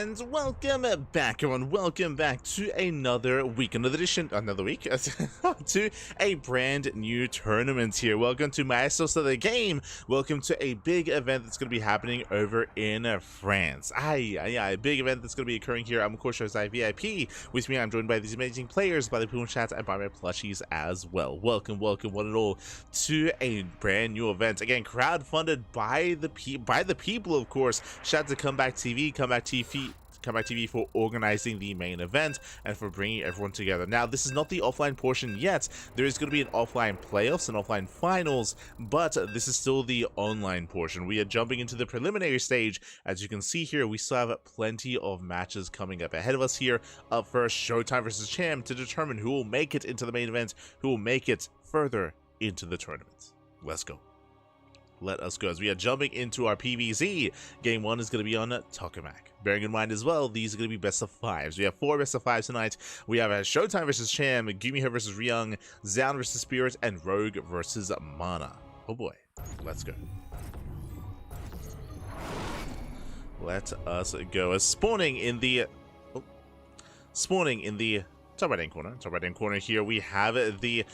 And welcome back, everyone. Welcome back to another week, to a brand new tournament here. Welcome to Maestros of the game. Welcome to a big event that's going to be happening over in France. A big event that's going to be occurring here. I'm of course ShoWTimE VIP. With me, I'm joined by these amazing players, by the people in chat, and by my plushies as well. Welcome, one and all, to a brand new event. Again, crowdfunded by the people, of course. Shout out to Comeback TV for organizing the main event and for bringing everyone together. Now, this is not the offline portion yet. There is going to be an offline playoffs and offline finals, but this is still the online portion. We are jumping into the preliminary stage. As you can see here, we still have plenty of matches coming up ahead of us here. Up first, ShoWTimE versus Cham to determine who will make it into the main event, who will make it further into the tournament. Let's go. Let us go. As we are jumping into our PvZ, game 1 is going to be on Tokamak. Bearing in mind as well, these are going to be best of 5s. We have 4 best of 5s tonight. We have ShoWTimE versus Cham, GuMiho versus Ryung, Zoun versus Spirit, and Rogue versus MaNa. Oh boy, let's go. Let us go. Spawning in the top right hand corner here, we have the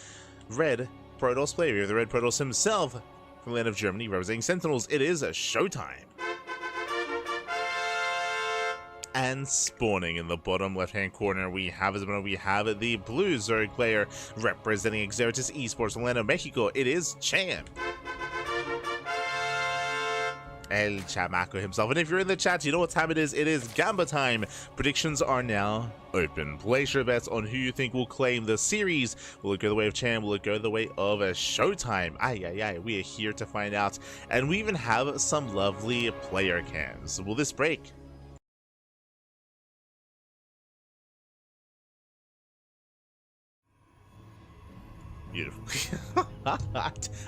red Protoss player. We have the red Protoss himself. From the land of Germany, representing Sentinels, it is ShoWTimE. And spawning in the bottom left-hand corner, we have the blue Zerg player representing Xeritus Esports from the land of Mexico. It is Cham. El Chamaco himself. And if you're in the chat, you know what time it is. It is Gamba time. Predictions are now open. Place your bets on who you think will claim the series. Will it go the way of Cham? Will it go the way of ShoWTimE? We are here to find out. And we even have some lovely player cams. Will this break? Beautiful.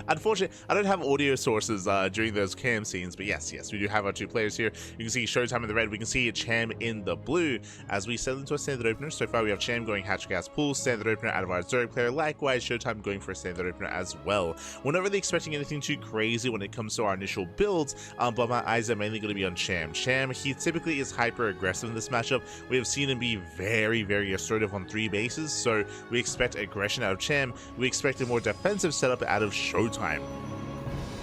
Unfortunately, I don't have audio sources during those cam scenes, but yes, we do have our 2 players here. You can see ShoWTimE in the red, we can see Cham in the blue. As we settle into a standard opener, so far we have Cham going hatch gas pool, standard opener out of our Zerg player. Likewise, ShoWTimE going for a standard opener as well. We're not really expecting anything too crazy when it comes to our initial builds, but my eyes are mainly going to be on Cham. Cham, he typically is hyper aggressive in this matchup. We have seen him be very, very assertive on 3 bases, so we expect aggression out of Cham. We expect a more defensive setup out of ShoWTimE.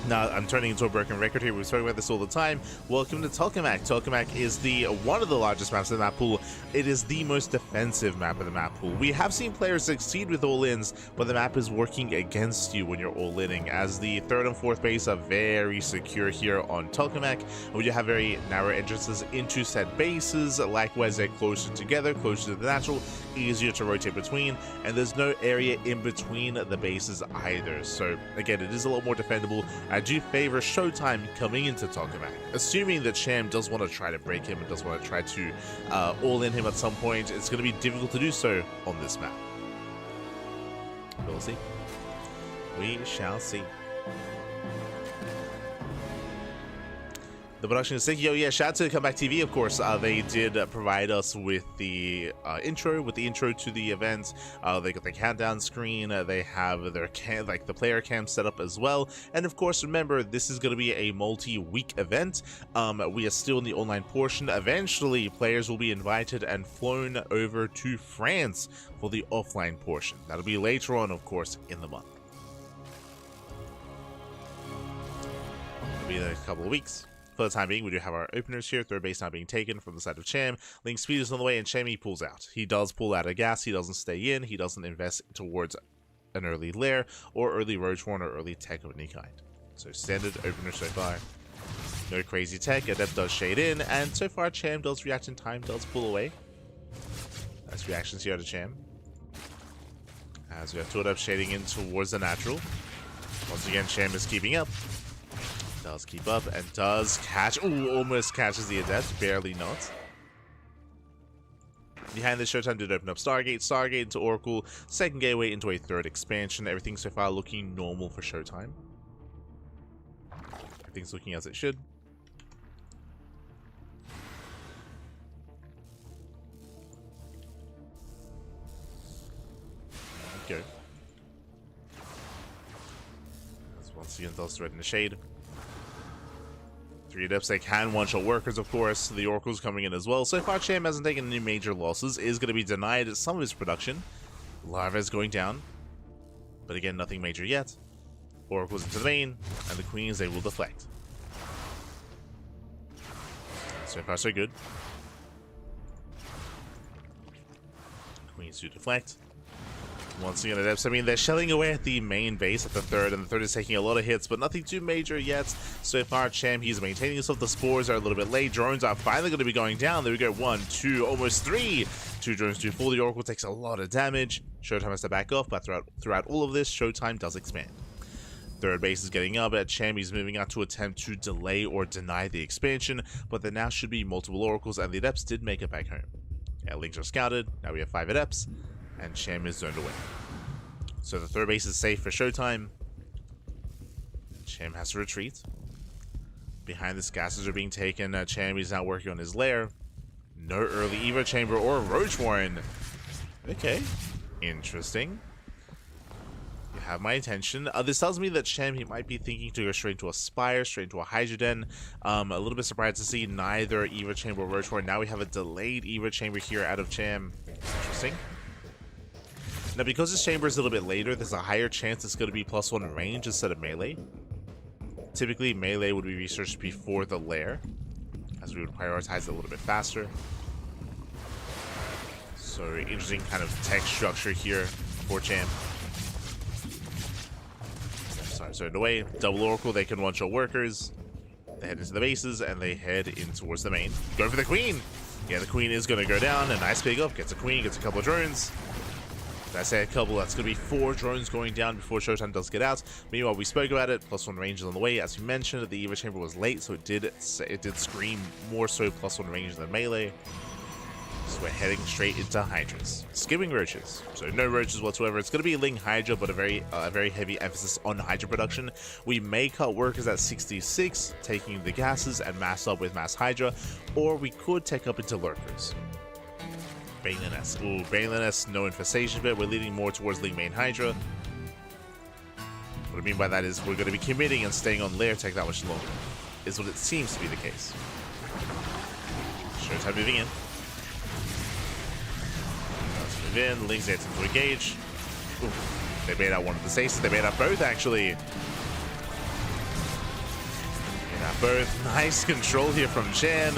Now, I'm turning into a broken record here. We're talking about this all the time. Welcome to Tokamak. Tokamak is one of the largest maps in the map pool. It is the most defensive map in the map pool. We have seen players succeed with all-ins, but the map is working against you when you're all-inning, as the 3rd and 4th base are very secure here on Tokamak. We do have very narrow entrances into set bases. Likewise, they're closer together, closer to the natural, easier to rotate between, and there's no area in between the bases either. So again, it is a lot more defendable. I do favor ShoWTimE coming into Tokamak, assuming that Cham does want to try to break him and does want to try to all-in him at some point. It's going to be difficult to do so on this map. We'll see. We shall see. The production is thinking, yeah, shout out to Comeback TV, of course. They did provide us with the intro to the event. They got the countdown screen. They have their the player cam set up as well. And of course, remember, this is going to be a multi-week event. We are still in the online portion. Eventually, players will be invited and flown over to France for the offline portion. That'll be later on, of course, in the month. It'll be in a couple of weeks. For the time being, we do have our openers here. 3rd base now being taken from the side of Cham. Link speed is on the way, and Cham, he pulls out. He does pull out of gas. He doesn't stay in. He doesn't invest towards an early lair or early Ro24 or early tech of any kind. So standard opener so far. No crazy tech. Adept does shade in, and so far Cham does react in time, does pull away. Nice reactions here to Cham. As we have 2 Adepts shading in towards the natural. Once again, Cham is keeping up. Does keep up and does catch. Ooh, almost catches the Adept, barely not. Behind this, ShoWTimE did open up Stargate into Oracle, second gateway into a third expansion. Everything so far looking normal for ShoWTimE. Everything's looking as it should. Go. Once again, does thread in the shade. 3 Adepts, they can one-shot workers, of course. The Oracle's coming in as well. So far, Cham hasn't taken any major losses. Is going to be denied some of his production. Larva is going down. But again, nothing major yet. Oracle's into the main, and the Queens, they will deflect. So far, so good. Queens do deflect. Once again, Adepts, I mean, they're shelling away at the main base at the third, and the third is taking a lot of hits, but nothing too major yet. So far, Cham, he's maintaining himself. The spores are a little bit late. Drones are finally going to be going down. There we go. 1, 2, almost 3. 2 drones do fall. The Oracle takes a lot of damage. ShoWTimE has to back off, but throughout all of this, ShoWTimE does expand. Third base is getting up at Cham. He's moving out to attempt to delay or deny the expansion, but there now should be multiple Oracles, and the Adepts did make it back home. Lings are scouted. Now we have 5 Adepts. And Cham is zoned away. So the third base is safe for ShoWTimE. Cham has to retreat. Behind this, gases are being taken. Cham is now working on his lair. No early Evo Chamber or Roach-Warren. Okay. Interesting. You have my attention. This tells me that Cham, he might be thinking to go straight into a Spire, straight into a Hydra Den. A little bit surprised to see neither Evo Chamber or Roach-Warren. Now we have a delayed Evo Chamber here out of Cham. Interesting. Now, because this chamber is a little bit later, there's a higher chance it's going to be +1 range instead of melee. Typically, melee would be researched before the lair, as we would prioritize it a little bit faster. So, interesting kind of tech structure here for Cham. Sorry, so in a way, double Oracle, they can one-shot workers. They head into the bases, and they head in towards the main. Go for the Queen! Yeah, the Queen is going to go down. A nice big up. Gets a Queen, gets a couple of drones. Did I say a couple? That's going to be 4 drones going down before ShoWTimE does get out. Meanwhile, we spoke about it. +1 range is on the way. As you mentioned, the Evo Chamber was late, so it did scream more so +1 range than melee. So we're heading straight into Hydras. Skipping Roaches. So no Roaches whatsoever. It's going to be Ling Hydra, but a very heavy emphasis on Hydra production. We may cut workers at 66, taking the gases and mass up with mass Hydra, or we could take up into lurkers. Baneliness. Ooh, Baneliness, no infestation bit. We're leaning more towards Ling main Hydra. What I mean by that is we're going to be committing and staying on lair take that much longer. Is what it seems to be the case. ShoWTimE moving in. Let's move in. Ling's there to engage. Ooh, they bait out one of the stasis. They bait out both, actually. Bait out both. Nice control here from Cham.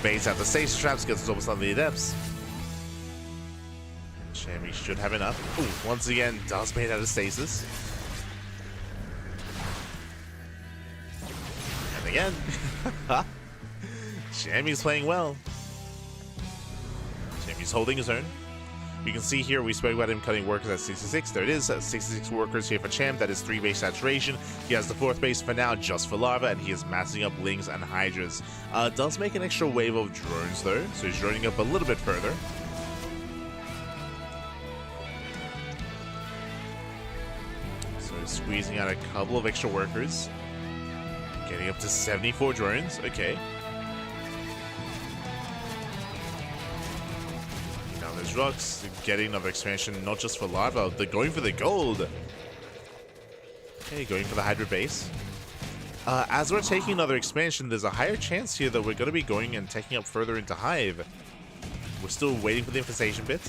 Baits out the stasis traps. Gets almost on the Adepts. Cham, he should have enough. Ooh, once again, does bait out of stasis. And again. Chammy's playing well. Chammy's holding his own. You can see here, we spoke about him cutting workers at 66. There it is, 66 workers here for Cham. That is 3 base saturation. He has the 4th base for now, just for Larva, and he is massing up Lings and Hydras. Does make an extra wave of drones, though, so he's droning up a little bit further. So he's squeezing out a couple of extra workers. Getting up to 74 drones, okay. There's rocks, getting another expansion, not just for Larva, they're going for the gold. Okay, going for the Hydra base. As we're taking another expansion, there's a higher chance here that we're going to be going and taking up further into Hive. We're still waiting for the infestation bit.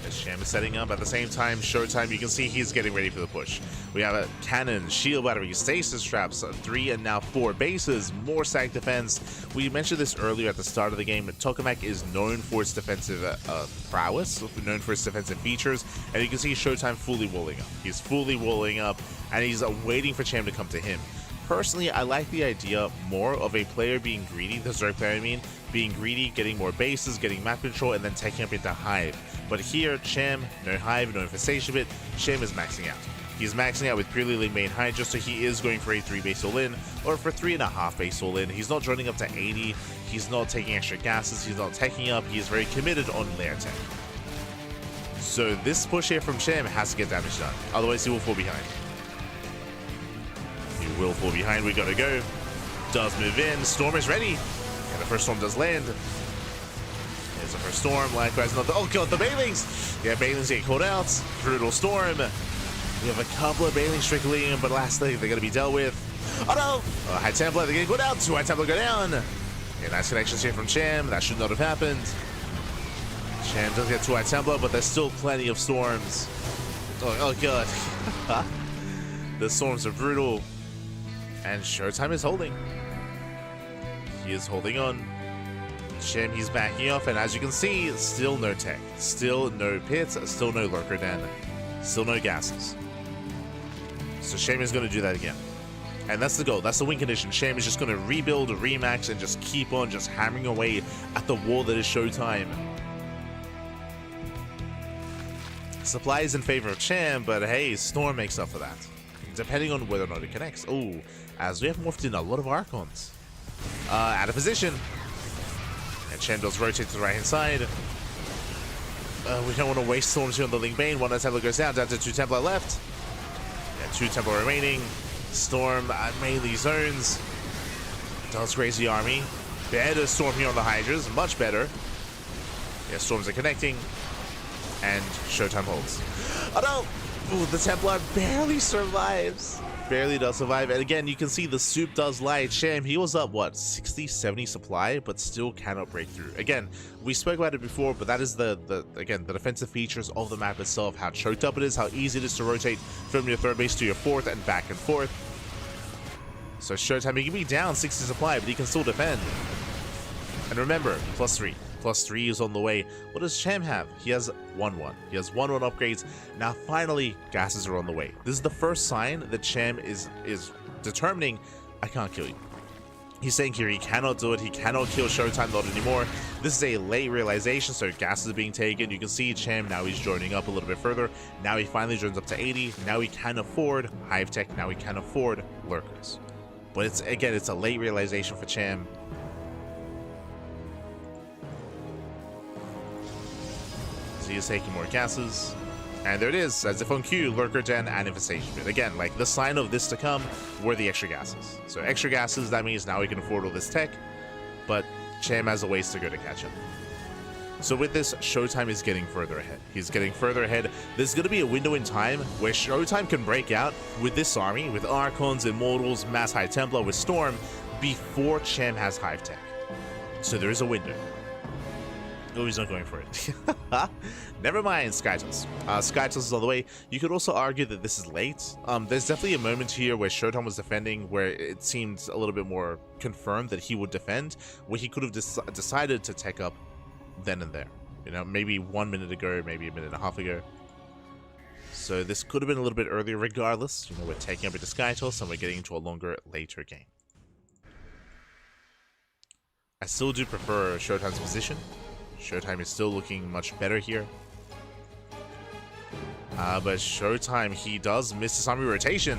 As Cham is setting up, at the same time, ShoWTimE, you can see he's getting ready for the push. We have a cannon, shield battery, stasis traps, 3 and now 4 bases, more stack defense. We mentioned this earlier at the start of the game. Tokamak is known for its defensive prowess, known for its defensive features, and you can see ShoWTimE fully walling up. He's fully walling up, and he's waiting for Cham to come to him. Personally, I like the idea more of a player being greedy, the Zerg player I mean, being greedy, getting more bases, getting map control, and then taking up into Hive. But here, Cham, no Hive, no Infestation Bit, Cham is maxing out. He's maxing out with purely link main Hydra, so he is going for a 3 base all-in, or for 3.5 base all-in. He's not joining up to 80, he's not taking extra gases, he's not taking up, he is very committed on lair tech. So this push here from Cham has to get damage done, otherwise he will fall behind. He will fall behind, we gotta go. Does move in, Storm is ready, and the first Storm does land. There's the first Storm, likewise not the— oh god, the Banelings! Yeah, Banelings get caught out, brutal Storm. We have a couple of Banelings trickling, but lastly, they're going to be dealt with. Oh no! High Templar, they're getting put out. 2 High Templar go down. Yeah, nice connections here from Cham. That should not have happened. Cham does get 2 High Templar, but there's still plenty of Storms. Oh god. The Storms are brutal. And ShoWTimE is holding. He is holding on. Cham, he's backing off, and as you can see, still no tech. Still no pits, still no lurker den. Still no gases. So Cham is going to do that again. And that's the goal. That's the win condition. Cham is just going to rebuild, remax, and just keep on just hammering away at the wall that is ShoWTimE. Supply is in favor of Cham, but hey, Storm makes up for that. Depending on whether or not it connects. Oh, as we have morphed in a lot of Archons. Out of position. And Cham does rotate to the right-hand side. We don't want to waste Storms here on the Link Bane. 1 Templar goes down to 2 Templar left. Yeah, 2 Templar remaining. Storm mainly zones. Does graze the army. Better Storm here on the Hydras. Much better. Yeah, Storms are connecting. And ShoWTimE holds. Oh no! Ooh, the Templar barely survives. Barely does survive. And again, you can see the soup does light. Cham, he was up, what, 60, 70 supply, but still cannot break through. Again, we spoke about it before, but that is the defensive features of the map itself, how choked up it is, how easy it is to rotate from your 3rd base to your 4th and back and forth. So ShoWTimE, he can be down 60 supply, but he can still defend. And remember, +3. +3 is on the way. What does Cham have? He has 1-1. He has 1-1 upgrades. Now finally, gases are on the way. This is the first sign that Cham is determining, I can't kill you. He's saying here he cannot do it. He cannot kill ShoWTimE, not anymore. This is a late realization, so gases are being taken. You can see Cham, now he's joining up a little bit further. Now he finally joins up to 80. Now he can afford Hive Tech. Now he can afford Lurkers. But it's, again, it's a late realization for Cham. He is taking more gases, and there it is, as if on cue, Lurker Den and Infestation Bit. Again, like the sign of this to come were the extra gases. So extra gases, that means now we can afford all this tech, but Cham has a ways to go to catch up. So with this, ShoWTimE is getting further ahead. He's getting further ahead. There's going to be a window in time where ShoWTimE can break out with this army, with Archons, Immortals, Mass High Templar, with Storm, before Cham has Hive Tech. So there is a window. Oh, he's not going for it. Never mind, Skytoss. Skytoss is on the way. You could also argue that this is late. There's definitely a moment here where ShoWTimE was defending where it seemed a little bit more confirmed that he would defend, where he could have decided to tech up then and there. You know, maybe 1 minute ago, maybe a minute and a half ago. So this could have been a little bit earlier regardless. You know, we're taking up into Skytoss and we're getting into a longer, later game. I still do prefer ShoWTimE's position. ShoWTimE is still looking much better here. But ShoWTimE, he does miss his army rotation.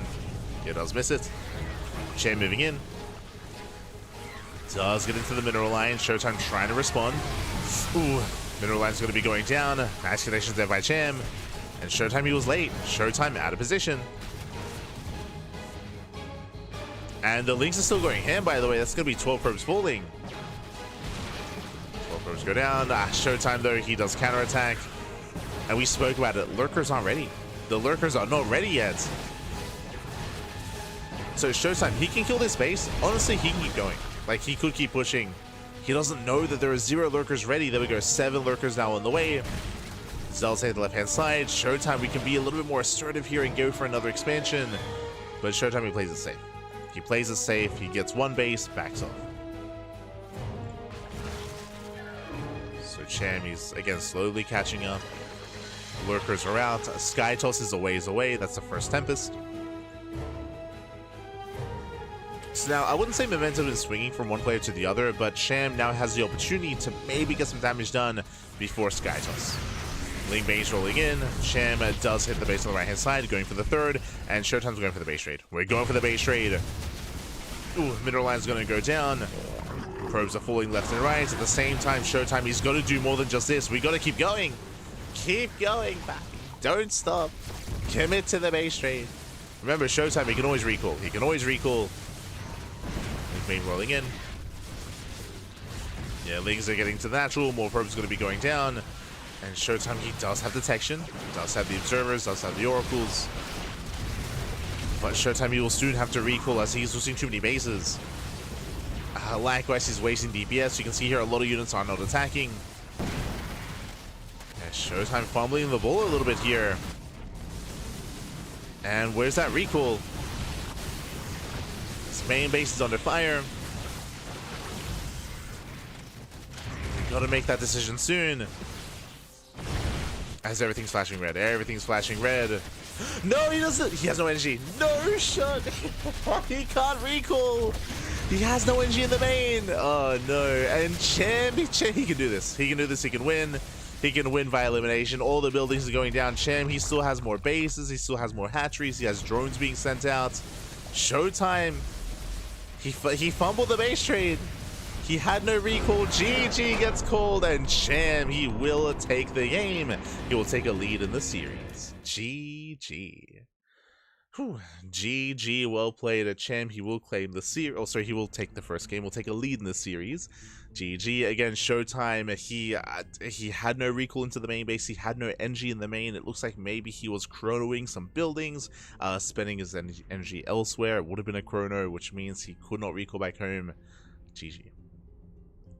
He does miss it. Cham moving in. Does get into the mineral line. ShoWTimE trying to respond. Ooh, mineral line's going to be going down. Nice connections there by Cham. And ShoWTimE, he was late. ShoWTimE out of position. And the links are still going ham, by the way. That's going to be 12 probes falling. Probes go down. ShoWTimE, though, he does counterattack. And we spoke about it. Lurkers aren't ready. The Lurkers are not ready yet. So ShoWTimE, he can kill this base. Honestly, he can keep going. Like, he could keep pushing. He doesn't know that there are 0 Lurkers ready. There we go. 7 Lurkers now on the way. Zel's at the left-hand side. ShoWTimE, we can be a little bit more assertive here and go for another expansion. But ShoWTimE, he plays it safe. He plays it safe. He gets 1 base, backs off. So Cham, he's again slowly catching up. Lurkers are out. Skytoss is a ways away. That's the first Tempest. So now, I wouldn't say momentum is swinging from one player to the other, but Cham now has the opportunity to maybe get some damage done before Skytoss. Link base rolling in. Cham does hit the base on the right-hand side, going for the third, and ShoWTimE's going for the base trade. We're going for the base trade. Ooh, middle line's going to go down. Probes are falling left and right. At the same time, ShoWTimE, he's got to do more than just this. We got to keep going. Keep going, baby. Don't stop. Commit to the base trade. Remember, ShoWTimE, he can always recall. He can always recall. Link main rolling in. Yeah, Links are getting to the natural. More probes going to be going down. And ShoWTimE, he does have detection. Does have the observers. Does have the oracles. But ShoWTimE, he will soon have to recall as he's losing too many bases. Likewise, he's wasting DPS. You can see here a lot of units are not attacking. And ShoWTimE fumbling the ball a little bit here. And where's that recall? His main base is under fire. Gotta make that decision soon. As everything's flashing red. Everything's flashing red. No, he doesn't. He has no energy. No shot. He can't recall. He has no energy in the main. Oh no. And Cham, he can do this. He can do this. He can win. He can win via elimination. All the buildings are going down. Cham, he still has more bases. He still has more hatcheries. He has drones being sent out. ShoWTimE, he fumbled the base trade. He had no recall. GG gets called, and Cham, he will take the game. He will take a lead in the series. GG. Whew. GG, well played at Cham. He will claim the series. Oh, sorry, he will take the first game. Will take a lead in the series. GG. Again, ShoWTimE, he had no recall into the main base. He had no energy in the main. It looks like maybe he was chronoing some buildings, spending his energy elsewhere. It would have been a chrono, which means he could not recall back home. GG.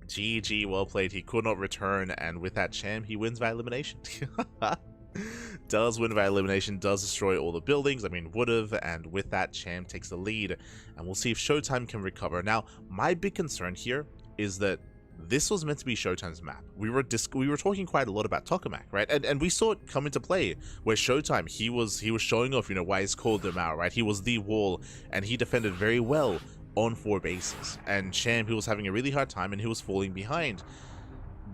GG, well played. He could not return, and with that, Cham, he wins by elimination. Does win by elimination, does destroy all the buildings. I mean, would have, and with that, Cham takes the lead, and we'll see if ShoWTimE can recover. Now, my big concern here is that this was meant to be ShoWTimE's map. We were talking quite a lot about Tokamak, right? And we saw it come into play where ShoWTimE, he was showing off, you know, why he's called them out, right? He was the wall, and he defended very well on 4 bases, and Cham, he was having a really hard time, and he was falling behind.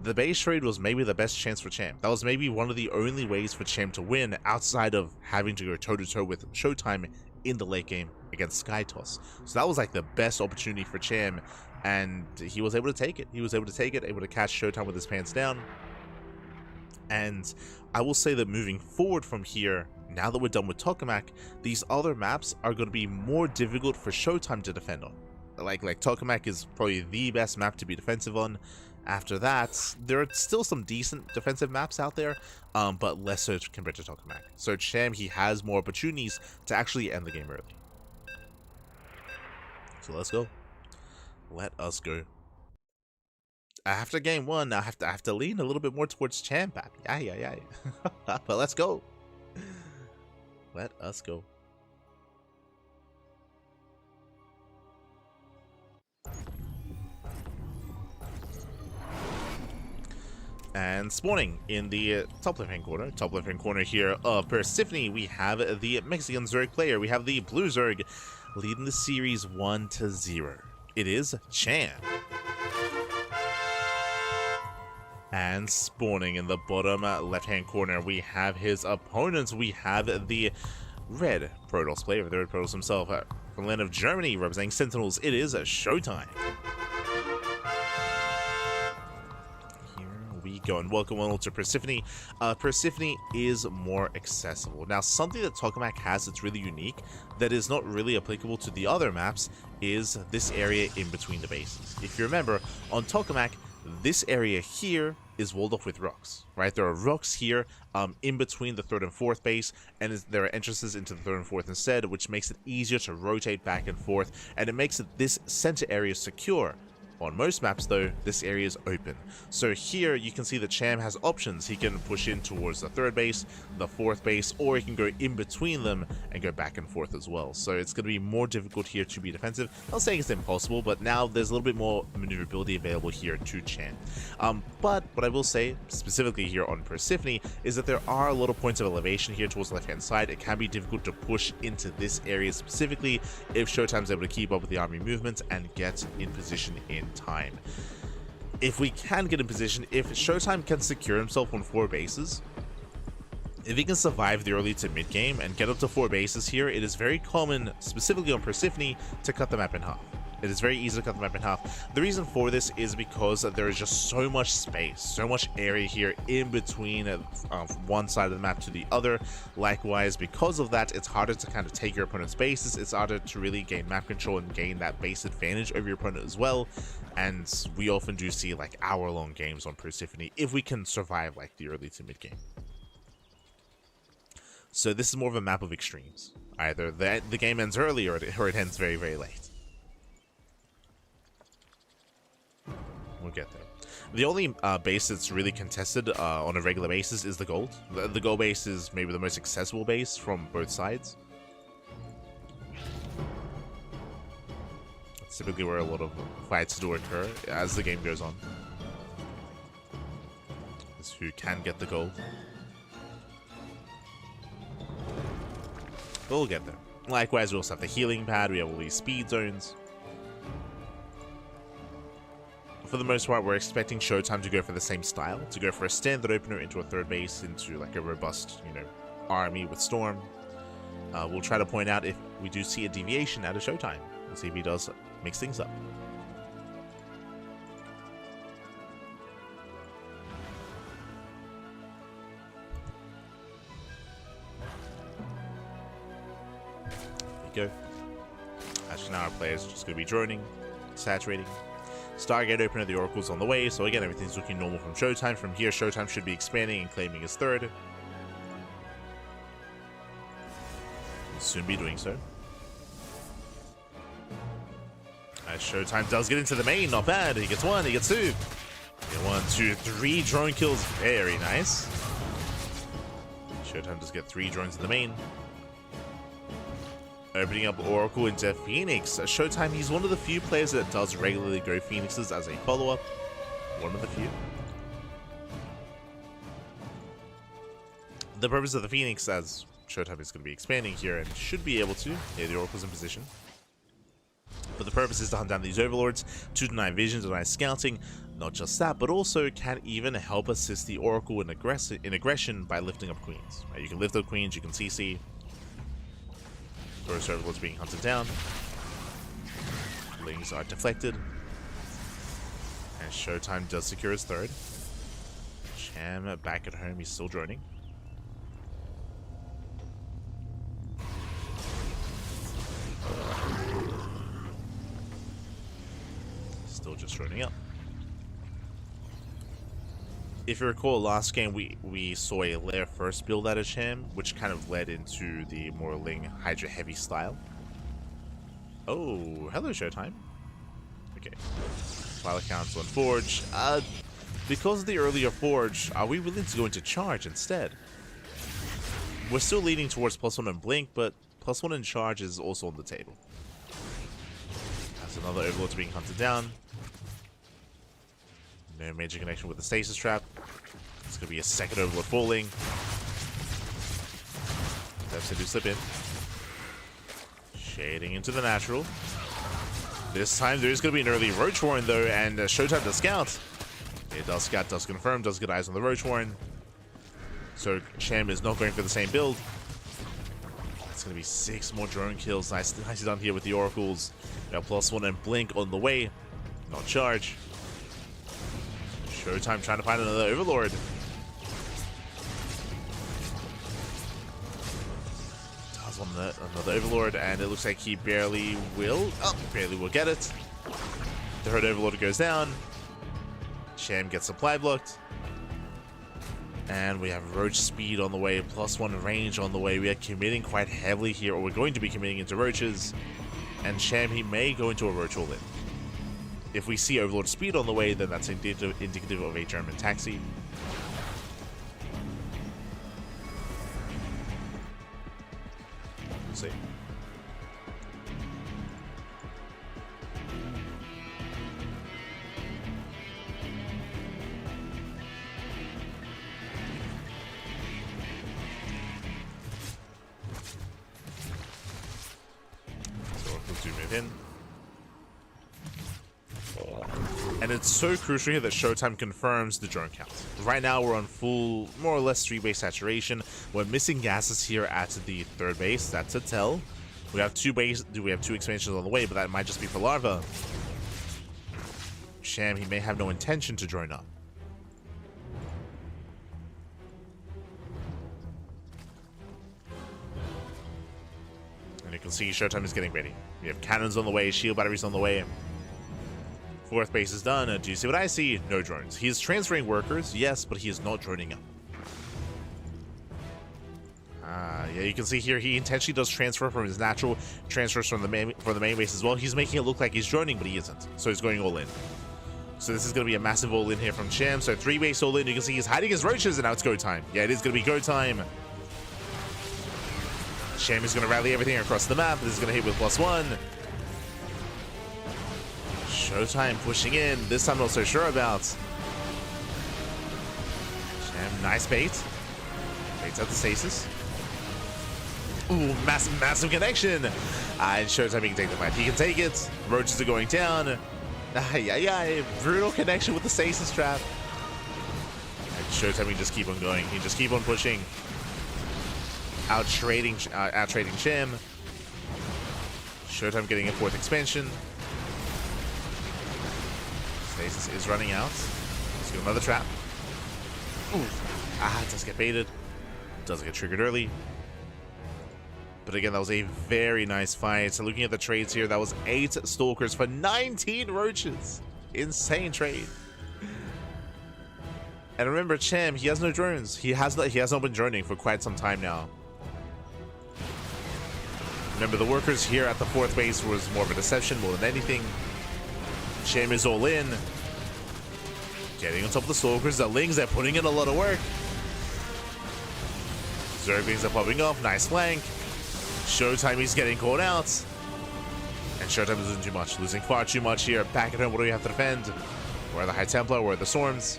The base trade was maybe the best chance for Cham. That was maybe one of the only ways for Cham to win outside of having to go toe-to-toe with ShoWTimE in the late game against SkyToss. So that was like the best opportunity for Cham, and he was able to take it. He was able to take it, able to catch ShoWTimE with his pants down. And I will say that moving forward from here, now that we're done with Tokamak, these other maps are going to be more difficult for ShoWTimE to defend on. Like Tokamak is probably the best map to be defensive on. After that, there are still some decent defensive maps out there, but less so compared to Tokamak. So Cham, he has more opportunities to actually end the game early. So let's go. Let us go. After game 1, I have to lean a little bit more towards Cham, baby. Yeah. But let's go. Let us go. And spawning in the top left-hand corner here of Persephone, we have the Mexican Zerg player. We have the blue Zerg leading the series 1-0. It is Cham. And spawning in the bottom left-hand corner, we have his opponents. We have the red Protoss player, the red Protoss himself, from the land of Germany, representing Sentinels. It is ShoWTimE. Go and welcome on to Persephone. Persephone is more accessible. Now, something that Tokamak has that's really unique, that is not really applicable to the other maps, is this area in between the bases. If you remember, on Tokamak, this area here is walled off with rocks, right? There are rocks here in between the 3rd and 4th base, and there are entrances into the 3rd and 4th instead, which makes it easier to rotate back and forth, and it makes this center area secure. On most maps, though, this area is open. So here you can see that Cham has options. He can push in towards the 3rd base, the 4th base, or he can go in between them and go back and forth as well. So it's going to be more difficult here to be defensive. Not saying it's impossible, but now there's a little bit more maneuverability available here to Cham. But what I will say, specifically here on Persephone, is that there are a lot of points of elevation here towards the left-hand side. It can be difficult to push into this area specifically if ShoWTimE's able to keep up with the army movements and get in position in time. If we can get in position, if ShoWTimE can secure himself on 4 bases, If he can survive the early to mid game and get up to 4 bases here, it is very common, specifically on Persephone, to cut the map in half. It is very easy to cut the map in half. The reason for this is because there is just so much space, so much area here in between one side of the map to the other. Likewise, because of that, it's harder to kind of take your opponent's bases. It's harder to really gain map control and gain that base advantage over your opponent as well. And we often do see like hour-long games on Persephone if we can survive like the early to mid game. So this is more of a map of extremes. Either the game ends early or it ends very, very late. We'll get there. The only base that's really contested on a regular basis is the gold. The gold base is maybe the most accessible base from both sides. That's typically where a lot of fights do occur as the game goes on. Is who can get the gold. But we'll get there. Likewise, we also have the healing pad. We have all these speed zones. For the most part, we're expecting ShoWTimE to go for the same style, to go for a standard opener into a third base, into like a robust, army with Storm. We'll try to point out if we do see a deviation out of ShoWTimE. We'll see if he does mix things up. There we go. Actually, now our players are just going to be droning, saturating. Stargate opener, the Oracle's on the way, so again, everything's looking normal from ShoWTimE. From here, ShoWTimE should be expanding and claiming his third. He'll soon be doing so. As ShoWTimE does get into the main, not bad. He gets one, he gets two. Get 1, 2, 3 drone kills, very nice. ShoWTimE does get 3 drones in the main. Opening up Oracle into Phoenix. ShoWTimE, he's one of the few players that does regularly go Phoenixes as a follow-up. One of the few. The purpose of the Phoenix, as ShoWTimE is going to be expanding here and should be able to. Yeah, the Oracle's in position. But the purpose is to hunt down these Overlords, to deny vision, deny scouting. Not just that, but also can even help assist the Oracle in aggression by lifting up Queens. You can lift up Queens, you can CC. First Overlord's being hunted down. Lings are deflected. And ShoWTimE does secure his third. Cham back at home, he's still droning. Still just droning up. If you recall, last game we saw a layer first build out of Cham, which kind of led into the more Ling Hydra heavy style. Oh, hello ShoWTimE. Okay. Pilot Council and Forge. Because of the earlier Forge, are we willing to go into Charge instead? We're still leaning towards +1 and Blink, but +1 and Charge is also on the table. That's another Overlord being hunted down. No major connection with the stasis trap. It's going to be a second Overlord falling. That's to do slip in. Shading into the natural. This time there is going to be an early Roach Warren though, and ShoWTimE does scout. It does scout, does confirm, does get eyes on the Roach Warren. So Cham is not going for the same build. It's going to be 6 more drone kills. Nicely done here with the Oracles. We have +1 and Blink on the way. Not Charge. ShoWTimE trying to find another Overlord. Does want another Overlord, and it looks like he barely will. Oh, barely will get it. The third Overlord goes down. Cham gets supply blocked. And we have Roach speed on the way, +1 range on the way. We are committing quite heavily here, or we're going to be committing into Roaches. And Cham, he may go into a Roach all-in. If we see Overlord speed on the way, then that's indicative of a German taxi. We'll see. So we'll do move in. And it's so crucial here that ShoWTimE confirms the drone count. Right now we're on full, more or less 3-base saturation. We're missing gases here at the third base. That's a tell. We have two expansions on the way, but that might just be for Larva. Sham, he may have no intention to join up. And you can see ShoWTimE is getting ready. We have cannons on the way, shield batteries on the way. Fourth base is done. Do you see what I see? No drones. He is transferring workers, yes, but he is not droning up. Yeah, you can see here he intentionally does transfer from his natural transfers from the main base as well. He's making it look like he's droning, but he isn't. So he's going all in. So this is going to be a massive all in here from Sham. So 3 base all in. You can see he's hiding his roaches, and now it's go time. Yeah, it is going to be go time. Sham is going to rally everything across the map. This is going to hit with +1. ShoWTimE pushing in. This I'm not so sure about. Sham, nice bait. Baits out the stasis. Ooh, massive connection. And ShoWTimE can take the fight. He can take it. Roaches are going down. Brutal connection with the stasis trap. And ShoWTimE can just keep on going. He just keep on pushing. Out trading Sham. ShoWTimE getting a 4th expansion. Stasis is running out. Let's get another trap. Ooh. It does get baited. Doesn't get triggered early. But again, that was a very nice fight. So looking at the trades here, that was 8 stalkers for 19 roaches. Insane trade. And remember, Sham, he has no drones. He has not been droning for quite some time now. Remember, the workers here at the 4th base was more of a deception more than anything. Sham is all in. Getting on top of the stalkers. The Lings are putting in a lot of work. Zerglings are popping off. Nice flank. ShoWTimE is getting caught out. And ShoWTimE is losing too much. Losing far too much here. Back at home, what do we have to defend? Where are the High Templar? Where are the Storms?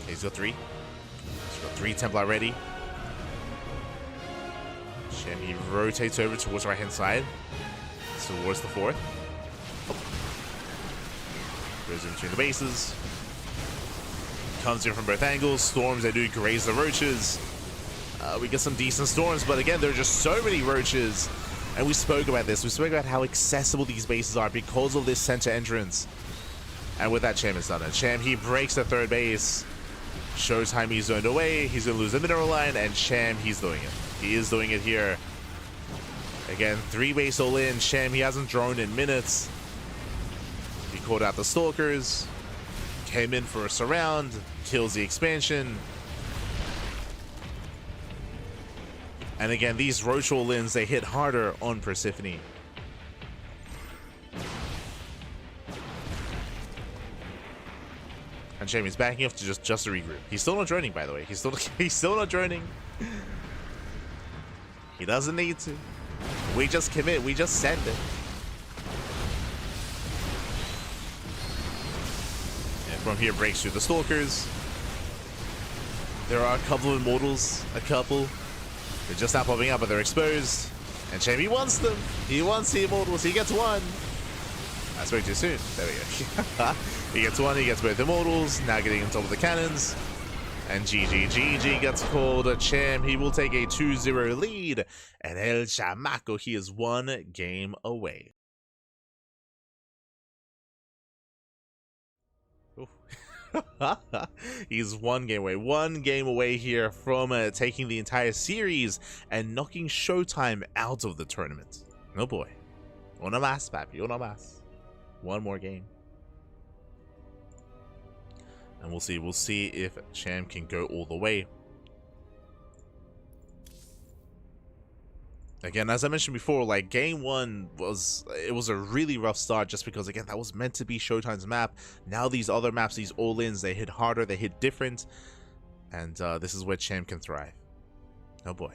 Okay, he's got 3. He's got 3 Templar ready. Sham, he rotates over towards the right-hand side. Towards the 4th. Oh. Goes in between the bases. Comes in from both angles. Storms, they do graze the roaches. We get some decent storms, but again, there are just so many roaches. And we spoke about this. We spoke about how accessible these bases are because of this center entrance. And with that, Sham is done it. Sham, he breaks the 3rd base. ShoWTimE, he's zoned away. He's going to lose the mineral line. And Sham, he's doing it. He is doing it here. Again, 3 base all in. Sham, he hasn't droned in minutes. He called out the stalkers. Came in for a surround. Kills the expansion. And again, these roach all-ins, they hit harder on Persephone. And Sham is backing off to just to regroup. He's still not droning, by the way. He's still not droning. He doesn't need to. We just commit. We just send it. And from here, breaks through the stalkers. There are a couple of immortals. A couple. They're just not popping up, but they're exposed. And Sham, he wants them. He wants the immortals. He gets 1. I spoke too soon. There we go. He gets 1. He gets both immortals. Now getting on top of the cannons. And GG gets called. Sham, he will take a 2-0 lead. And El Chamaco, he is 1 game away. He's 1 game away. 1 game away here from taking the entire series and knocking ShoWTimE out of the tournament. Oh boy. Una más, papi. Una más. 1 more game. And we'll see. We'll see if Sham can go all the way. Again, as I mentioned before, like game 1 was a really rough start just because again that was meant to be ShoWTimE's map. Now these other maps, these all-ins, they hit harder, they hit different, and this is where Sham can thrive. Oh boy.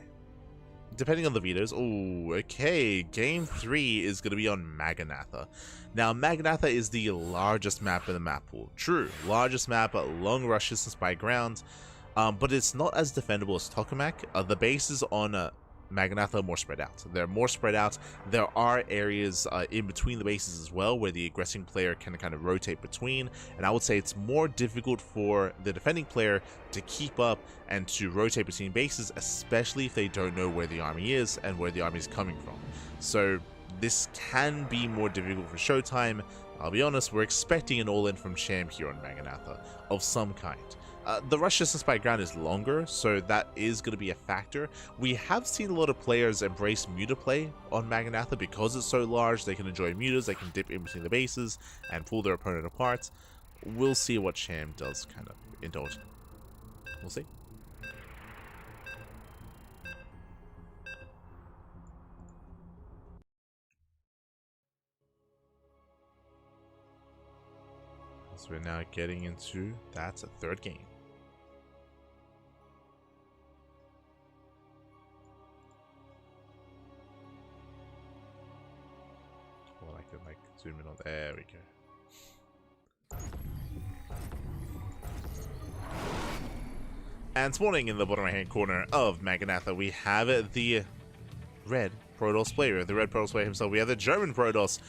Depending on the vetoes. Oh, okay. Game 3 is going to be on MaNa. Now, MaNa is the largest map in the map pool. True, largest map, long rush distance by ground, but it's not as defendable as Tokamak. The base is on MaNa are more spread out. They're more spread out. There are areas in between the bases as well where the aggressing player can kind of rotate between, and I would say it's more difficult for the defending player to keep up and to rotate between bases, especially if they don't know where the army is and where the army is coming from. So this can be more difficult for ShoWTimE. I'll be honest, we're expecting an all-in from Cham here on MaNa of some kind. The rush distance by ground is longer, so that is going to be a factor. We have seen a lot of players embrace muta play on MaNa because it's so large. They can enjoy mutas, they can dip in between the bases and pull their opponent apart. We'll see what Cham does kind of indulge in. We'll see. So we're now getting into that third game. Well, I can like zoom in on. There we go. And spawning in the bottom right hand corner of MaNa, we have the red Protoss player, the red Protoss player himself. We have the German Protoss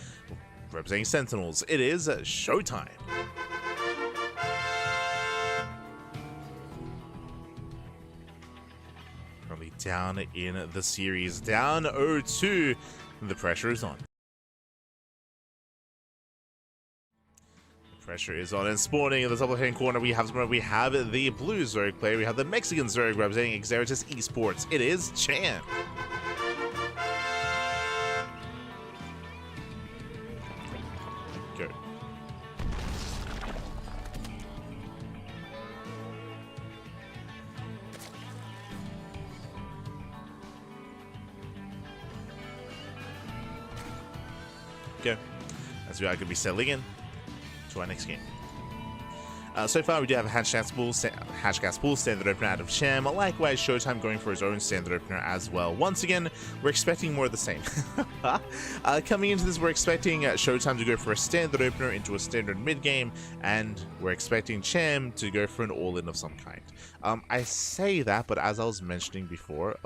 representing Sentinels. It is ShoWTimE. Currently down in the series, down 0-2. The pressure is on. Pressure is on, and spawning in the top left-hand corner, we have the blue Zerg player, we have the Mexican Zerg representing Xeratus Esports. It is Cham. Go. Go. As we are going to be settling in to our next game. So far we do have a Hashgas Pool standard opener out of Cham. Likewise, ShoWTimE going for his own standard opener as well. Once again, we're expecting more of the same. Coming into this, we're expecting ShoWTimE to go for a standard opener into a standard mid game, and we're expecting Cham to go for an all-in of some kind. I say that, but as I was mentioning before,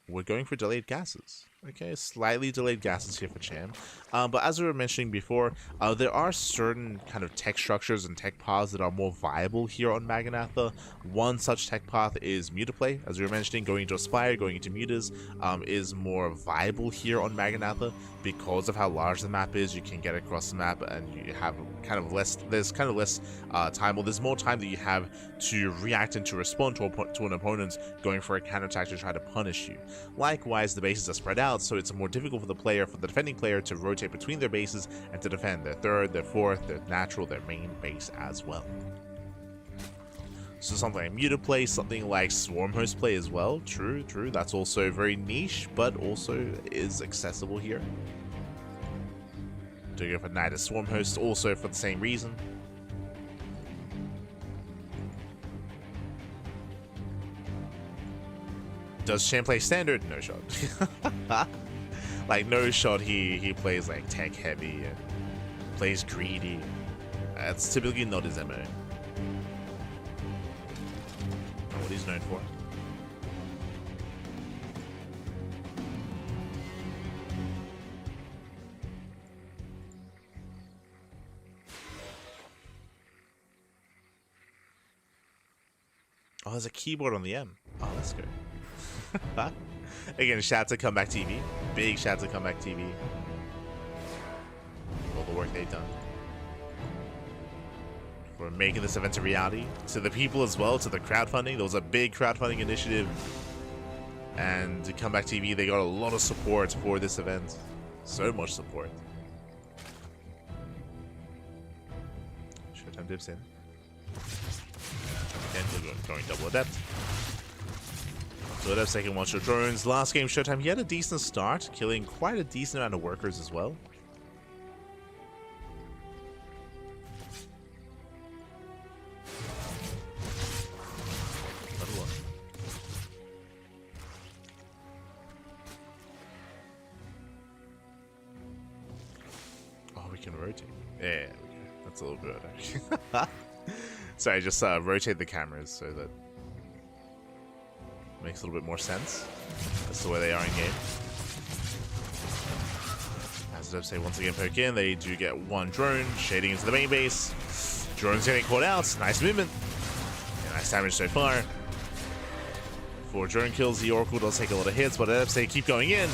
we're going for delayed gases. Okay, slightly delayed gases here for Cham. But as we were mentioning before, there are certain kind of tech structures and tech paths that are more viable here on MaNa. One such tech path is muta play. As we were mentioning, going into Aspire, going into mutas is more viable here on MaNa because of how large the map is. You can get across the map and you have kind of less, there's kind of less time, or there's more time that you have to react and to respond to an opponent going for a counterattack to try to punish you. Likewise, the bases are spread out, so it's more difficult for the defending player to rotate between their bases and to defend their third, their fourth, their natural, their main base as well. So something like muta play, something like swarm host play as well. True, that's also very niche, but also is accessible here. Do go for Knight as swarm host also for the same reason. Does Cham play standard? No shot. Like, no shot, he plays like tech heavy and plays greedy. That's typically not his MO. Not what he's known for. Oh, there's a keyboard on the M. Oh, let's go. Again, shout out to Comeback TV. Big shout out to Comeback TV. All the work they've done for making this event a reality. To the people as well, to the crowdfunding. There was a big crowdfunding initiative. And to Comeback TV, they got a lot of support for this event. So much support. ShoWTimE dips in. Again, going double adept. So that's second one-shot drones. Last game ShoWTimE, he had a decent start, killing quite a decent amount of workers as well. Another one. Oh, we can rotate. Yeah, that's a little bit better. Sorry, just rotate the cameras so that Makes a little bit more sense. That's the way they are in game. As I say, once again poke in, they do get one drone, shading into the main base. Drone's getting caught out. Nice movement. Yeah, nice damage so far. 4 drone kills. The Oracle does take a lot of hits, but they keep going in.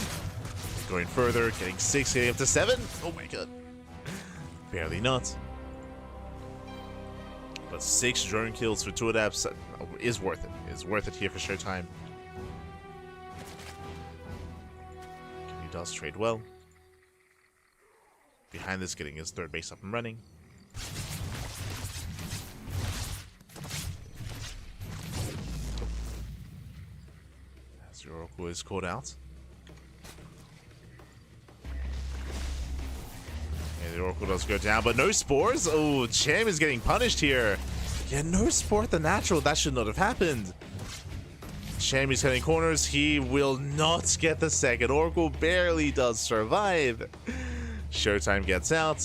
Going further, getting 6, getting up to 7. Oh my god. Barely not. But 6 drone kills for 2 adepts is worth it. Is worth it here for ShoWTimE. He does trade well. Behind this, getting his 3rd base up and running. As the Oracle is called out. The Oracle does go down, but no spores. Oh, Cham is getting punished here. Yeah, no sport the natural. That should not have happened. Cham is cutting corners. He will not get the 2nd. Oracle barely does survive. ShoWTimE gets out.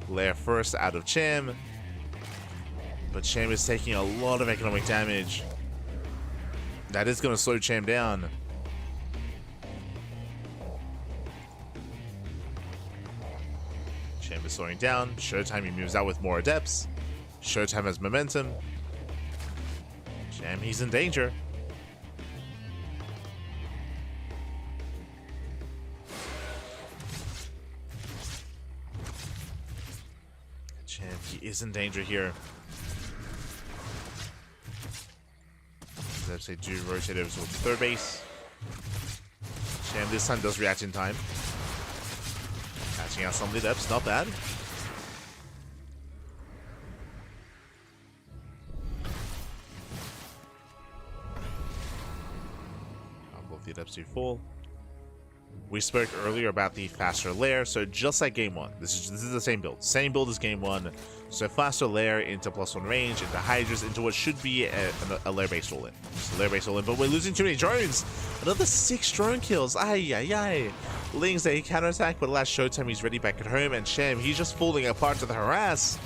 Lair first out of Cham. But Cham is taking a lot of economic damage. That is going to slow Cham down. Cham is slowing down. ShoWTimE, he moves out with more adepts. ShoWTimE has momentum. Cham, he's in danger. Cham, he is in danger here. As they do rotate over towards the 3rd base. Cham this time does react in time. Catching out some of the adepts, not bad. Both the adepts do fall. We spoke earlier about the faster lair, so just like game 1, this is the same build. Same build as game 1. So faster lair into +1 range, into Hydras, into what should be a lair-based all-in. Just a lair-based all-in, but we're losing too many drones. Another 6 drone kills. Ay, ay, ay. Lings, they counterattack, but last ShoWTimE, he's ready back at home, and Cham, he's just falling apart to the harass.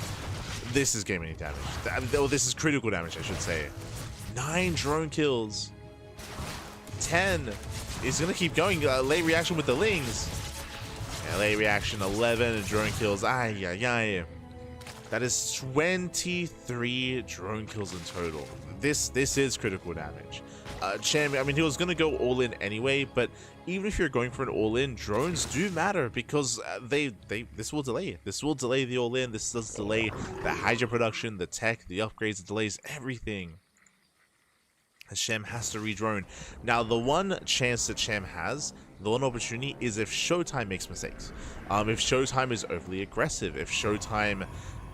This is game-ending damage. Oh, this is critical damage, I should say. 9 drone kills. 10. He's gonna keep going. Late reaction with the Lings. Yeah, late reaction, 11 drone kills. Ay, ay, ay. That is 23 drone kills in total. This is critical damage. Cham, I mean, he was gonna go all in anyway, but even if you're going for an all-in, drones do matter because this will delay. This will delay the all-in. This does delay the Hydra production, the tech, the upgrades. It delays everything. Cham has to re-drone. Now, the one chance that Cham has, the one opportunity, is if ShoWTimE makes mistakes. If ShoWTimE is overly aggressive, if ShoWTimE,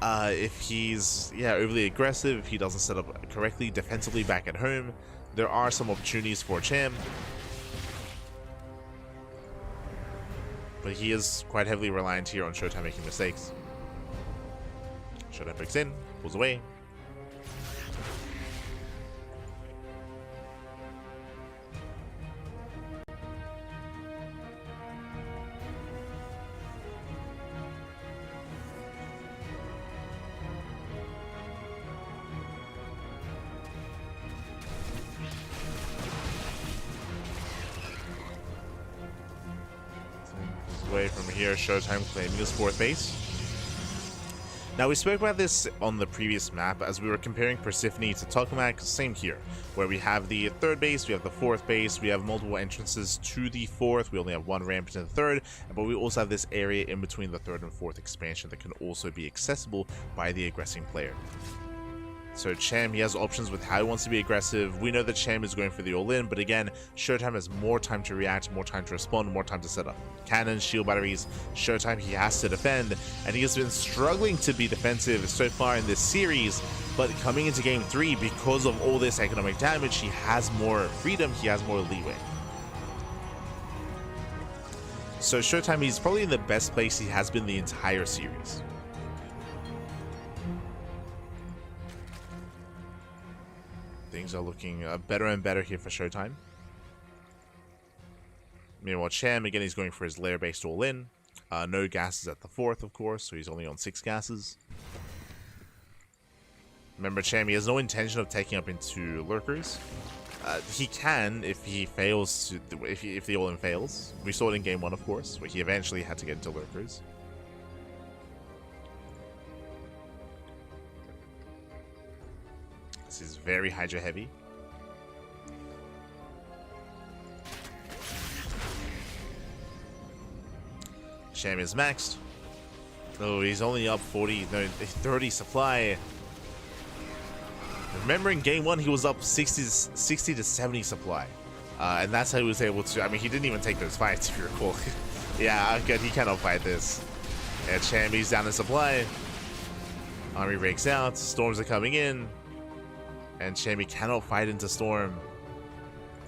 if he's, overly aggressive, if he doesn't set up correctly defensively back at home, there are some opportunities for Cham. But he is quite heavily reliant here on ShoWTimE making mistakes. ShoWTimE picks in, pulls away. Away from here, ShoWTimE claiming his 4th base. Now, we spoke about this on the previous map as we were comparing Persephone to Tokamak. Same here, where we have the 3rd base, we have the 4th base, we have multiple entrances to the 4th, we only have 1 ramp to the 3rd, but we also have this area in between the 3rd and 4th expansion that can also be accessible by the aggressing player. So Cham, he has options with how he wants to be aggressive. We know that Cham is going for the all-in, but again, ShoWTimE has more time to react, more time to respond, more time to set up. Cannons, shield batteries, ShoWTimE, he has to defend, and he has been struggling to be defensive so far in this series, but coming into game 3, because of all this economic damage, he has more freedom, he has more leeway. So ShoWTimE, he's probably in the best place he has been the entire series. Things are looking better and better here for ShoWTimE. Meanwhile, Cham, again, he's going for his lair-based all-in. No gases at the 4th, of course, so he's only on 6 gases. Remember, Cham, he has no intention of taking up into lurkers. He can if he fails to, if the all-in fails. We saw it in game 1, of course, where he eventually had to get into lurkers. This is very Hydra heavy. Sham is maxed. Oh, he's only up 30 supply. Remember in game 1, he was up 60 to 70 supply. And that's how he was able to, I mean, he didn't even take those fights, if you recall. Yeah, good, he cannot fight this. And Chammy's down in supply. Army breaks out, storms are coming in. And Chammy cannot fight into storm.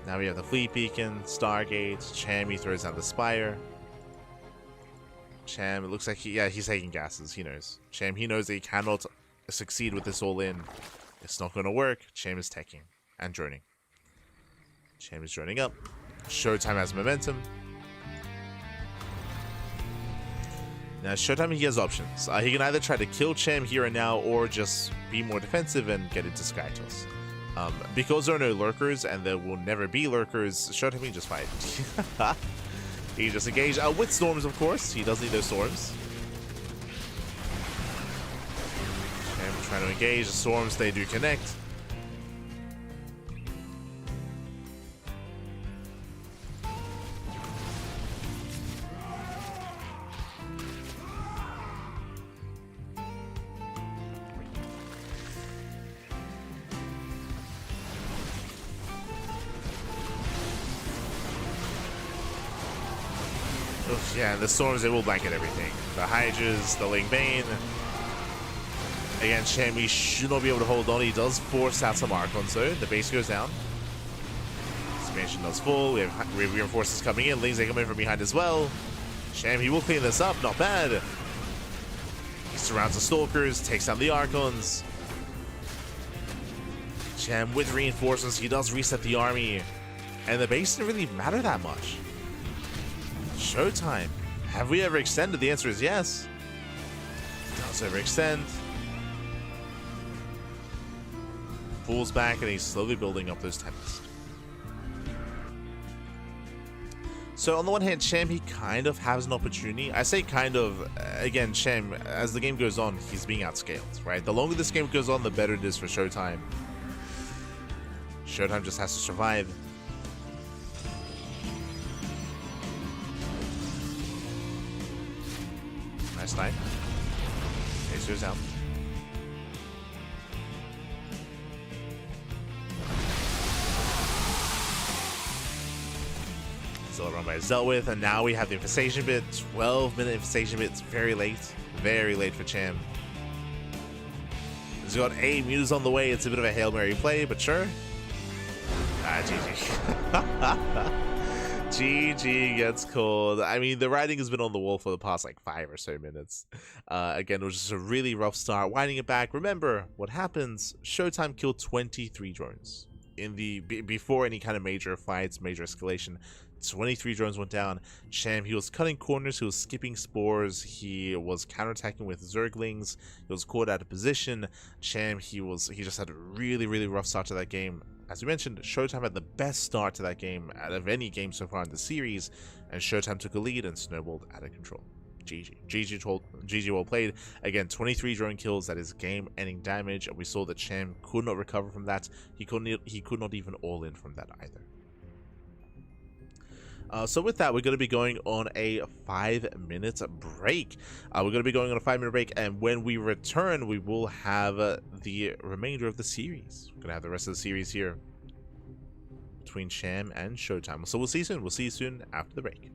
Now we have the fleet beacon, Stargate, Chammy throws out the spire. Cham, it looks like he's taking gases, he knows. Cham, he knows that he cannot succeed with this all in. It's not going to work. Cham is teching and droning. Cham is droning up. ShoWTimE has momentum. Now, ShoWTimE, he has options. He can either try to kill Cham here and now, or just be more defensive and get into Sky Toss. Because there are no lurkers, and there will never be lurkers, ShoWTimE can just fight. He just engaged with storms, of course. He does need those storms. Cham trying to engage the storms. They do connect. Oof, yeah, the storms, they will blanket everything. The Hydras, the Ling Bane. Again, Chammy should not be able to hold on. He does force out some Archons though. The base goes down. Expansion does full. We have reinforcements coming in. Lings, they come in from behind as well. Cham, he will clean this up. Not bad. He surrounds the Stalkers, takes down the Archons. Cham with reinforcements, he does reset the army. And the base didn't really matter that much. ShoWTimE. Have we ever extended? The answer is yes. Does ever extend. Pulls back and he's slowly building up those Tempests. So on the one hand, Cham, he kind of has an opportunity. I say kind of, again, Cham, as the game goes on, he's being outscaled, right? The longer this game goes on, the better it is for ShoWTimE. ShoWTimE just has to survive. Nice time. Ace goes out. Still run by dealt with, and now we have the infestation bit. 12-minute infestation bit. It's very late. Very late for Cham. He's got 8 Mutas on the way. It's a bit of a Hail Mary play, but sure. GG. GG gets called. I mean, the writing has been on the wall for the past like 5 or so minutes. Again, it was just a really rough start. Winding it back. Remember what happens. ShoWTimE killed 23 drones in the before any kind of major fights, major escalation. 23 drones went down. Cham, he was cutting corners, he was skipping spores, he was counterattacking with Zerglings, he was caught out of position. Cham, he just had a really, really rough start to that game. As we mentioned, ShoWTimE had the best start to that game out of any game so far in the series, and ShoWTimE took a lead and snowballed out of control. GG well played. Again, 23 drone kills, that is game-ending damage, and we saw that Cham could not recover from that. He could not even all-in from that either. So with that, we're going to be going on a 5-minute break. We're going to be going on a 5-minute break, and when we return, we will have the remainder of the series. We're going to have the rest of the series here between Cham and ShoWTimE. So we'll see you soon. We'll see you soon after the break.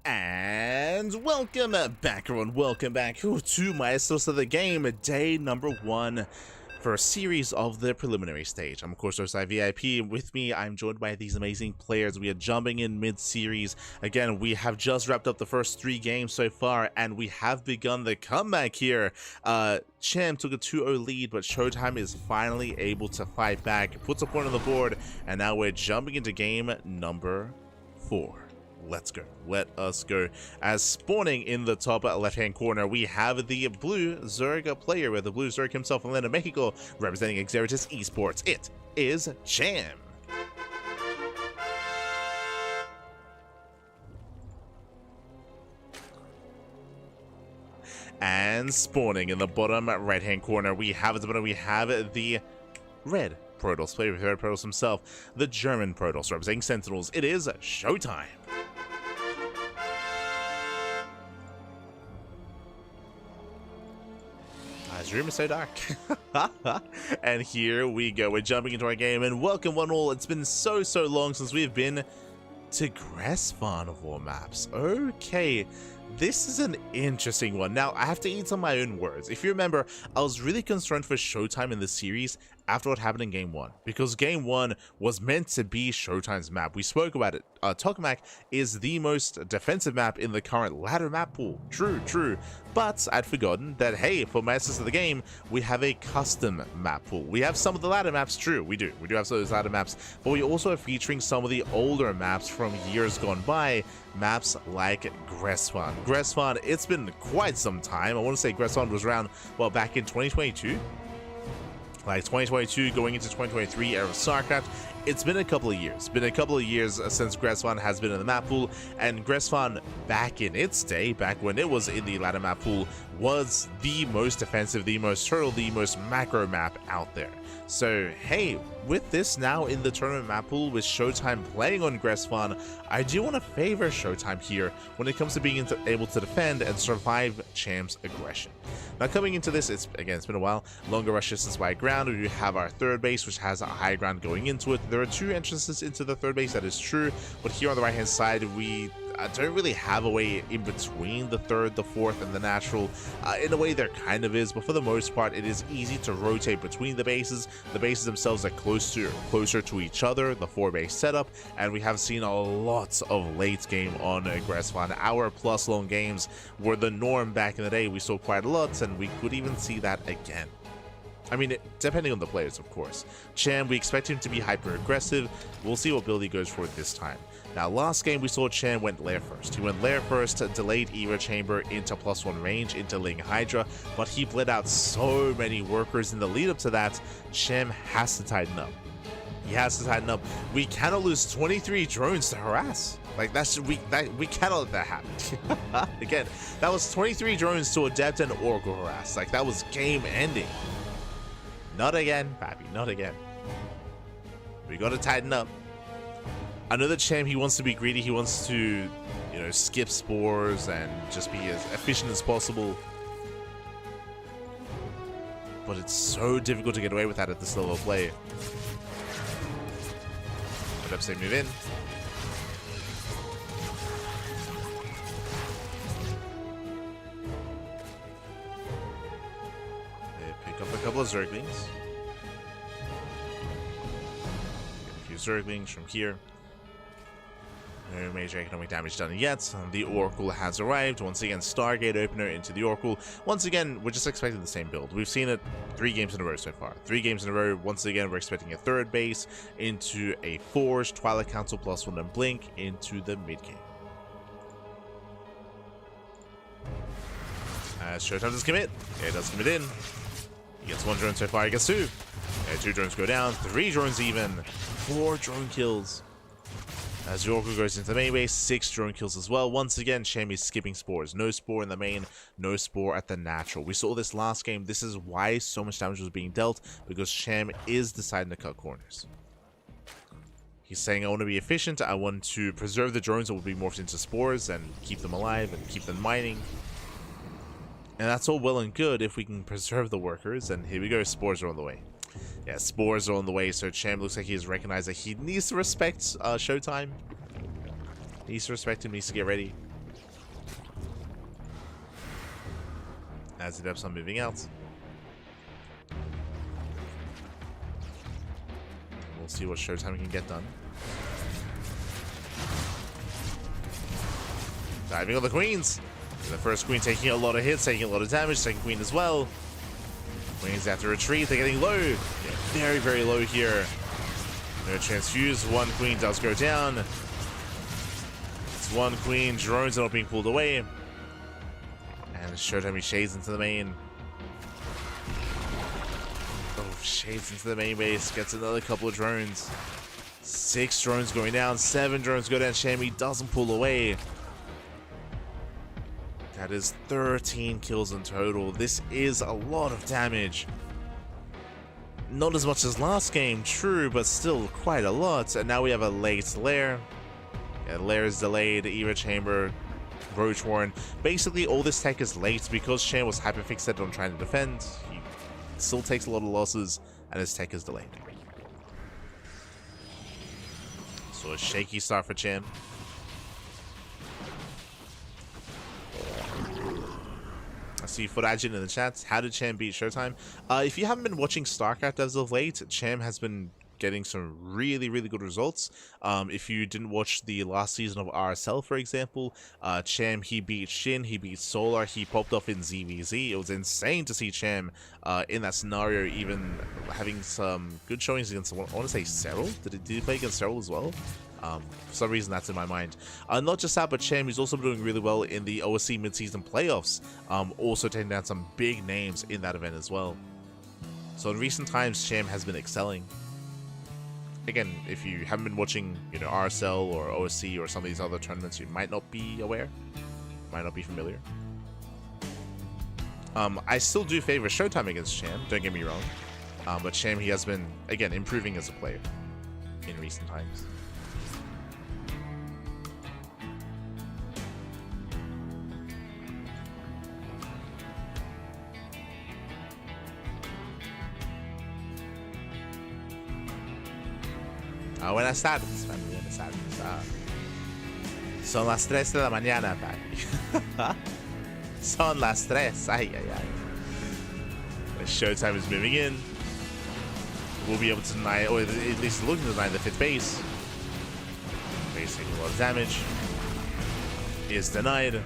And welcome back, everyone. Welcome back to Maestros of the game, day number 1 for a series of the preliminary stage. I'm of course ShoWTimE VIP, and with me I'm joined by these amazing players. We are jumping in mid-series. Again, we have just wrapped up the first 3 games so far, and we have begun the comeback here. Cham took a 2-0 lead, but ShoWTimE is finally able to fight back, puts a point on the board, and now we're jumping into game number 4. Let's go. Let us go. As spawning in the top left-hand corner, we have the blue Zerg player with the blue Zerg himself from Atlanta, Mexico, representing Xeritus Esports. It is Cham. And spawning in the bottom right-hand corner, we have the red Protoss player with red Protoss himself, the German Protoss representing Sentinels. It is ShoWTimE. This room is so dark. And here we go. We're jumping into our game, and welcome one all. It's been so long since we've been to Grass Carnivore maps. Okay, this is an interesting one. Now, I have to eat some of my own words. If you remember, I was really concerned for ShoWTimE in this series after what happened in Game 1, because Game 1 was meant to be ShoWTimE's map. We spoke about it. Tokamak is the most defensive map in the current ladder map pool. True. But I'd forgotten that, hey, for Masters of the game, we have a custom map pool. We have some of the ladder maps, true, we do have some of those ladder maps, but we also are featuring some of the older maps from years gone by, maps like Gresvan. Gresvan, it's been quite some time. I want to say Gresvan was around, well, back in 2022? Like 2022 going into 2023 era of StarCraft. It's been a couple of years. Since Gresvan has been in the map pool, and Gresvan back in its day, back when it was in the ladder map pool, was the most defensive, the most turtle, the most macro map out there. So hey, with this now in the tournament map pool with ShoWTimE playing on Gresvan, I do want to favor ShoWTimE here when it comes to being able to defend and survive Cham's aggression. Now coming into this, it's been a while. Longer rush distance by ground. We have our third base, which has a high ground going into it. There are 2 entrances into the third base, that is true, but here on the right hand side we don't really have a way in between the third, the fourth, and the natural. In a way there kind of is, but for the most part it is easy to rotate between the bases. The bases themselves are closer to each other, the 4-base setup, and we have seen a lot of late game on Gresvan. Hour plus long games were the norm back in the day. We saw quite a lot, and we could even see that again. I mean, depending on the players, of course. Cham, we expect him to be hyper-aggressive. We'll see what build he goes for this time. Now, last game we saw Cham went lair first. He went lair first, delayed Evo Chamber into +1 range, into Ling Hydra, but he bled out so many workers in the lead up to that. Cham has to tighten up. He has to tighten up. We cannot lose 23 drones to harass. Like, we cannot let that happen. Again, that was 23 drones to Adept and Oracle harass. Like, that was game ending. Not again, Pappy, not again. We gotta tighten up. I know that Cham, he wants to be greedy. He wants to, you know, skip spores and just be as efficient as possible. But it's so difficult to get away with that at this level of play. But say move in. They pick up a couple of Zerglings. Get a few Zerglings from here. No major economic damage done yet. The Oracle has arrived. Once again, Stargate opener into the Oracle. Once again, we're just expecting the same build. We've seen it 3 games in a row so far. 3 games in a row. Once again, we're expecting a third base into a Forge, Twilight Council +1 and Blink into the mid game. As ShoWTimE does commit. It does commit in. He gets 1 drone so far. He gets 2. 2 drones go down. 3 drones even. 4 drone kills. As the Oracle goes into the main base, 6 drone kills as well. Once again, Cham is skipping spores. No spore in the main, no spore at the natural. We saw this last game. This is why so much damage was being dealt, because Cham is deciding to cut corners. He's saying, I want to be efficient. I want to preserve the drones that will be morphed into spores and keep them alive and keep them mining. And that's all well and good if we can preserve the workers. And here we go, spores are on the way. Yeah, spores are on the way, so Cham looks like he has recognized that he needs to respect ShoWTimE. Needs to respect him, needs to get ready. as the devs are moving out. We'll see what ShoWTimE can get done. Diving on the queens. The first queen taking a lot of hits, taking a lot of damage. Second queen as well. Queens have to retreat. They're getting low. Yeah, very, very low here. No transfuse. One queen does go down. It's one queen. Drones are not being pulled away. And ShoWTimE shades into the main. Oh, shades into the main base. Gets another couple of drones. 6 drones going down. 7 drones go down. ShoWTimE doesn't pull away. That is 13 kills in total. This is a lot of damage. Not as much as last game, true, but still quite a lot. And now we have a late lair. Yeah, lair is delayed. Eva Chamber, Ro24. Basically, all this tech is late because Shan was hyperfixated on trying to defend. He still takes a lot of losses, and his tech is delayed. So a shaky start for Chan. I see Footajin in the chat. How did Cham beat ShoWTimE? If you haven't been watching StarCraft as of late, Cham has been getting some really, really good results. If you didn't watch the last season of RSL, for example, Cham, he beat Shin, he beat Solar, he popped off in ZVZ. It was insane to see Cham in that scenario, even having some good showings against, I want to say Serral. Did he play against Serral as well? For some reason that's in my mind. Not just that, but Cham is also doing really well in the OSC mid-season playoffs, also taking down some big names in that event as well. So in recent times, Cham has been excelling. Again, if you haven't been watching, you know, RSL or OSC or some of these other tournaments, you might not be aware, might not be familiar. I still do favor ShoWTimE against Cham, don't get me wrong, but Cham, he has been, again, improving as a player in recent times. Buenas tardes, papi. Buenas tardes. Son las 3 de la mañana, papi. Son las 3. Ay, ay, ay. ShoWTimE is moving in. We'll be able to deny, or at least looking to deny the 5th base. Base taking a lot of damage. Is denied.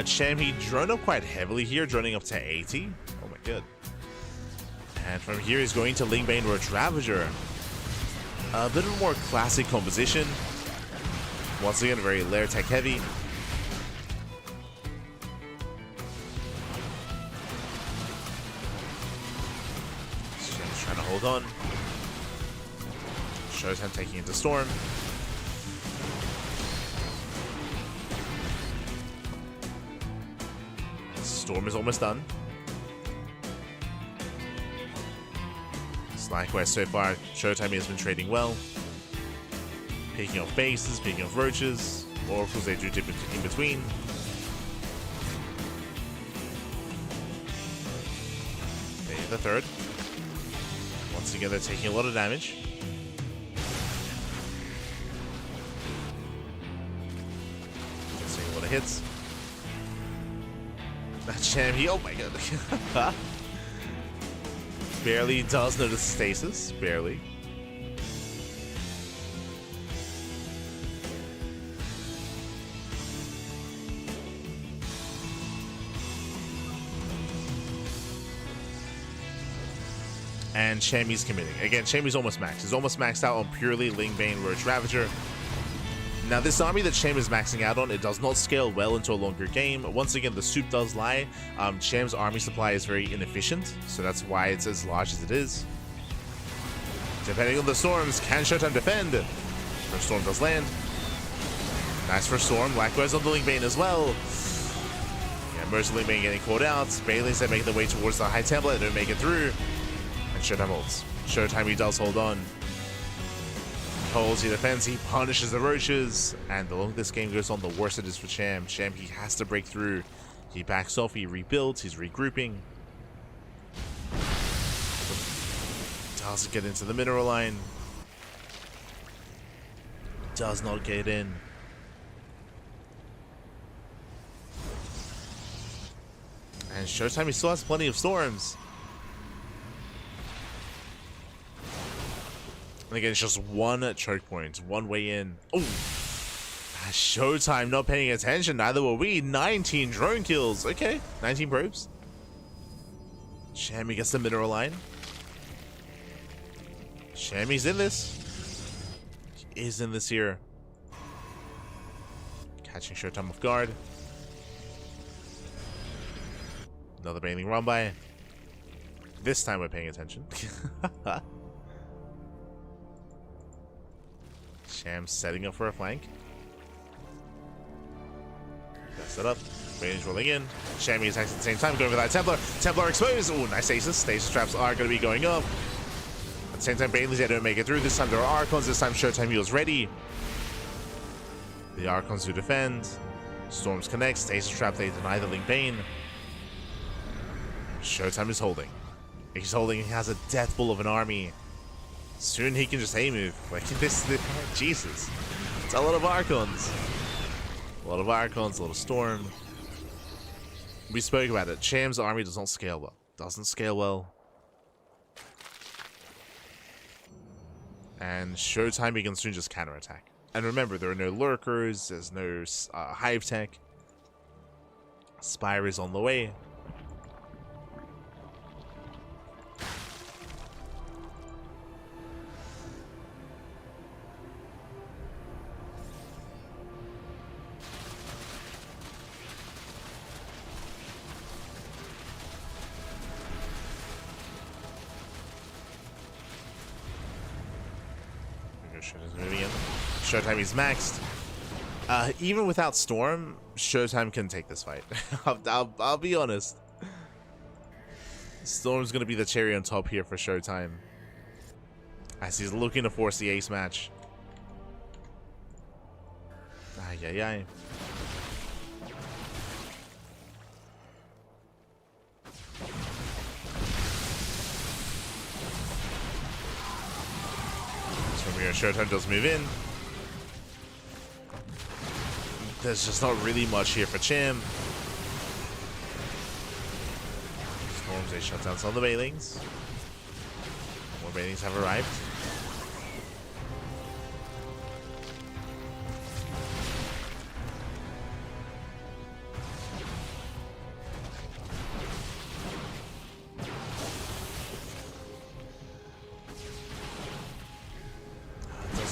Cham, he droned up quite heavily here, droning up to 80. Oh my god. And from here, he's going to Lingbane Roach Ravager. A bit of a more classic composition. Once again, very lair tech heavy. Just trying to hold on. ShoWTimE taking into Storm. Storm is almost done. Likewise, so far, ShoWTimE has been trading well. Picking off bases, picking off roaches. Oracles they do dip in between. They hit the 3rd. Once again, they're taking a lot of damage. Just taking a lot of hits. That Cham, oh my god. Barely does notice stasis, barely. And Chammy's committing. Again, Chammy's almost maxed. He's almost maxed out on purely Lingbane Roach Ravager. Now, this army that Cham is maxing out on, it does not scale well into a longer game. Once again, the soup does lie. Cham's army supply is very inefficient, so that's why it's as large as it is. Depending on the storms, can ShoWTimE defend? First storm does land. Nice for Storm. Likewise on the Lingbane as well. Yeah, most of the Lingbane getting caught out. Bailey's that make their way towards the high template. They don't make it through. And ShoWTimE holds. ShoWTimE, he does hold on. Holds, he defends, he punishes the roaches, and the longer this game goes on, the worse it is for Cham. Cham, he has to break through. He backs off, he rebuilds, he's regrouping. Doesn't get into the mineral line. Does not get in. And ShoWTimE, he still has plenty of storms. And again, it's just one choke point, one way in. Oh, ShoWTimE not paying attention, neither were we. 19 drone kills. Okay, 19 probes. Shammy gets the mineral line. Shammy's in this. He is in this here. Catching ShoWTimE off guard. Another bailing run by. This time we're paying attention. Sham setting up for a flank. That's it up. Range rolling in. Shammy attacks at the same time, going for that Templar. Templar exposed. Oh, nice stasis. Stasis traps are going to be going up. At the same time, Bailey's they don't make it through. This time there are Archons. This time ShoWTimE is ready. The Archons do defend. Storms connect. Stasis trap. They deny the Link Bane. ShoWTimE is holding. He's holding. He has a death bull of an army. Soon he can just A-move. Like this, Jesus. It's a lot of Archons. A lot of Archons, a lot of Storm. We spoke about it. Cham's army does not scale well. Doesn't scale well. And ShoWTimE can soon just counterattack. And remember, there are no lurkers. There's no hive tech. Spire is on the way. ShoWTimE is maxed. Even without Storm, ShoWTimE can take this fight. I'll be honest. Storm's gonna be the cherry on top here for ShoWTimE, as he's looking to force the ace match. Ay, ay, ay. So here, ShoWTimE does move in. There's just not really much here for Cham. Storms, they shut down some of the Bailings. More Bailings have arrived.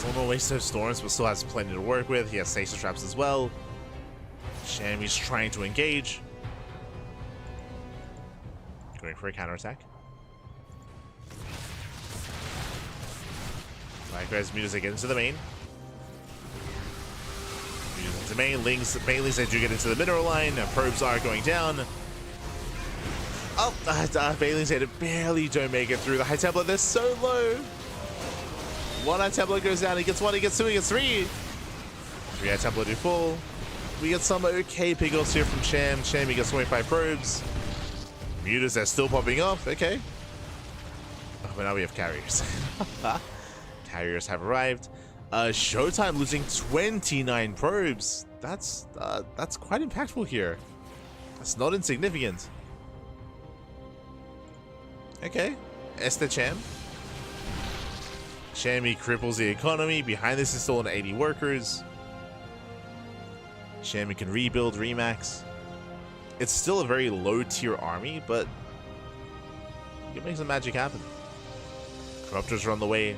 Doesn't waste those storms, but still has plenty to work with. He has stasis traps as well. Shammy's trying to engage. Going for a counterattack. Likewise, Mutas they get into the main. Mutas into main. Baileys they do get into the mineral line. Probes are going down. Oh, Baileys they barely don't make it through. The High Templar, they're so low. One High Templar goes down. He gets one, he gets two, he gets three. Three High Templar do full. We get some okay pickoffs here from Cham. Cham, he gets 25 probes. Mutas, they're still popping off. Okay. Oh, but now we have carriers. Carriers have arrived. ShoWTimE losing 29 probes. That's quite impactful here. That's not insignificant. Okay. Esther Cham. Cham, he cripples the economy. Behind this is still an 80 workers. Cham can rebuild, remax. It's still a very low tier army, but you can make some magic happen. Corruptors are on the way.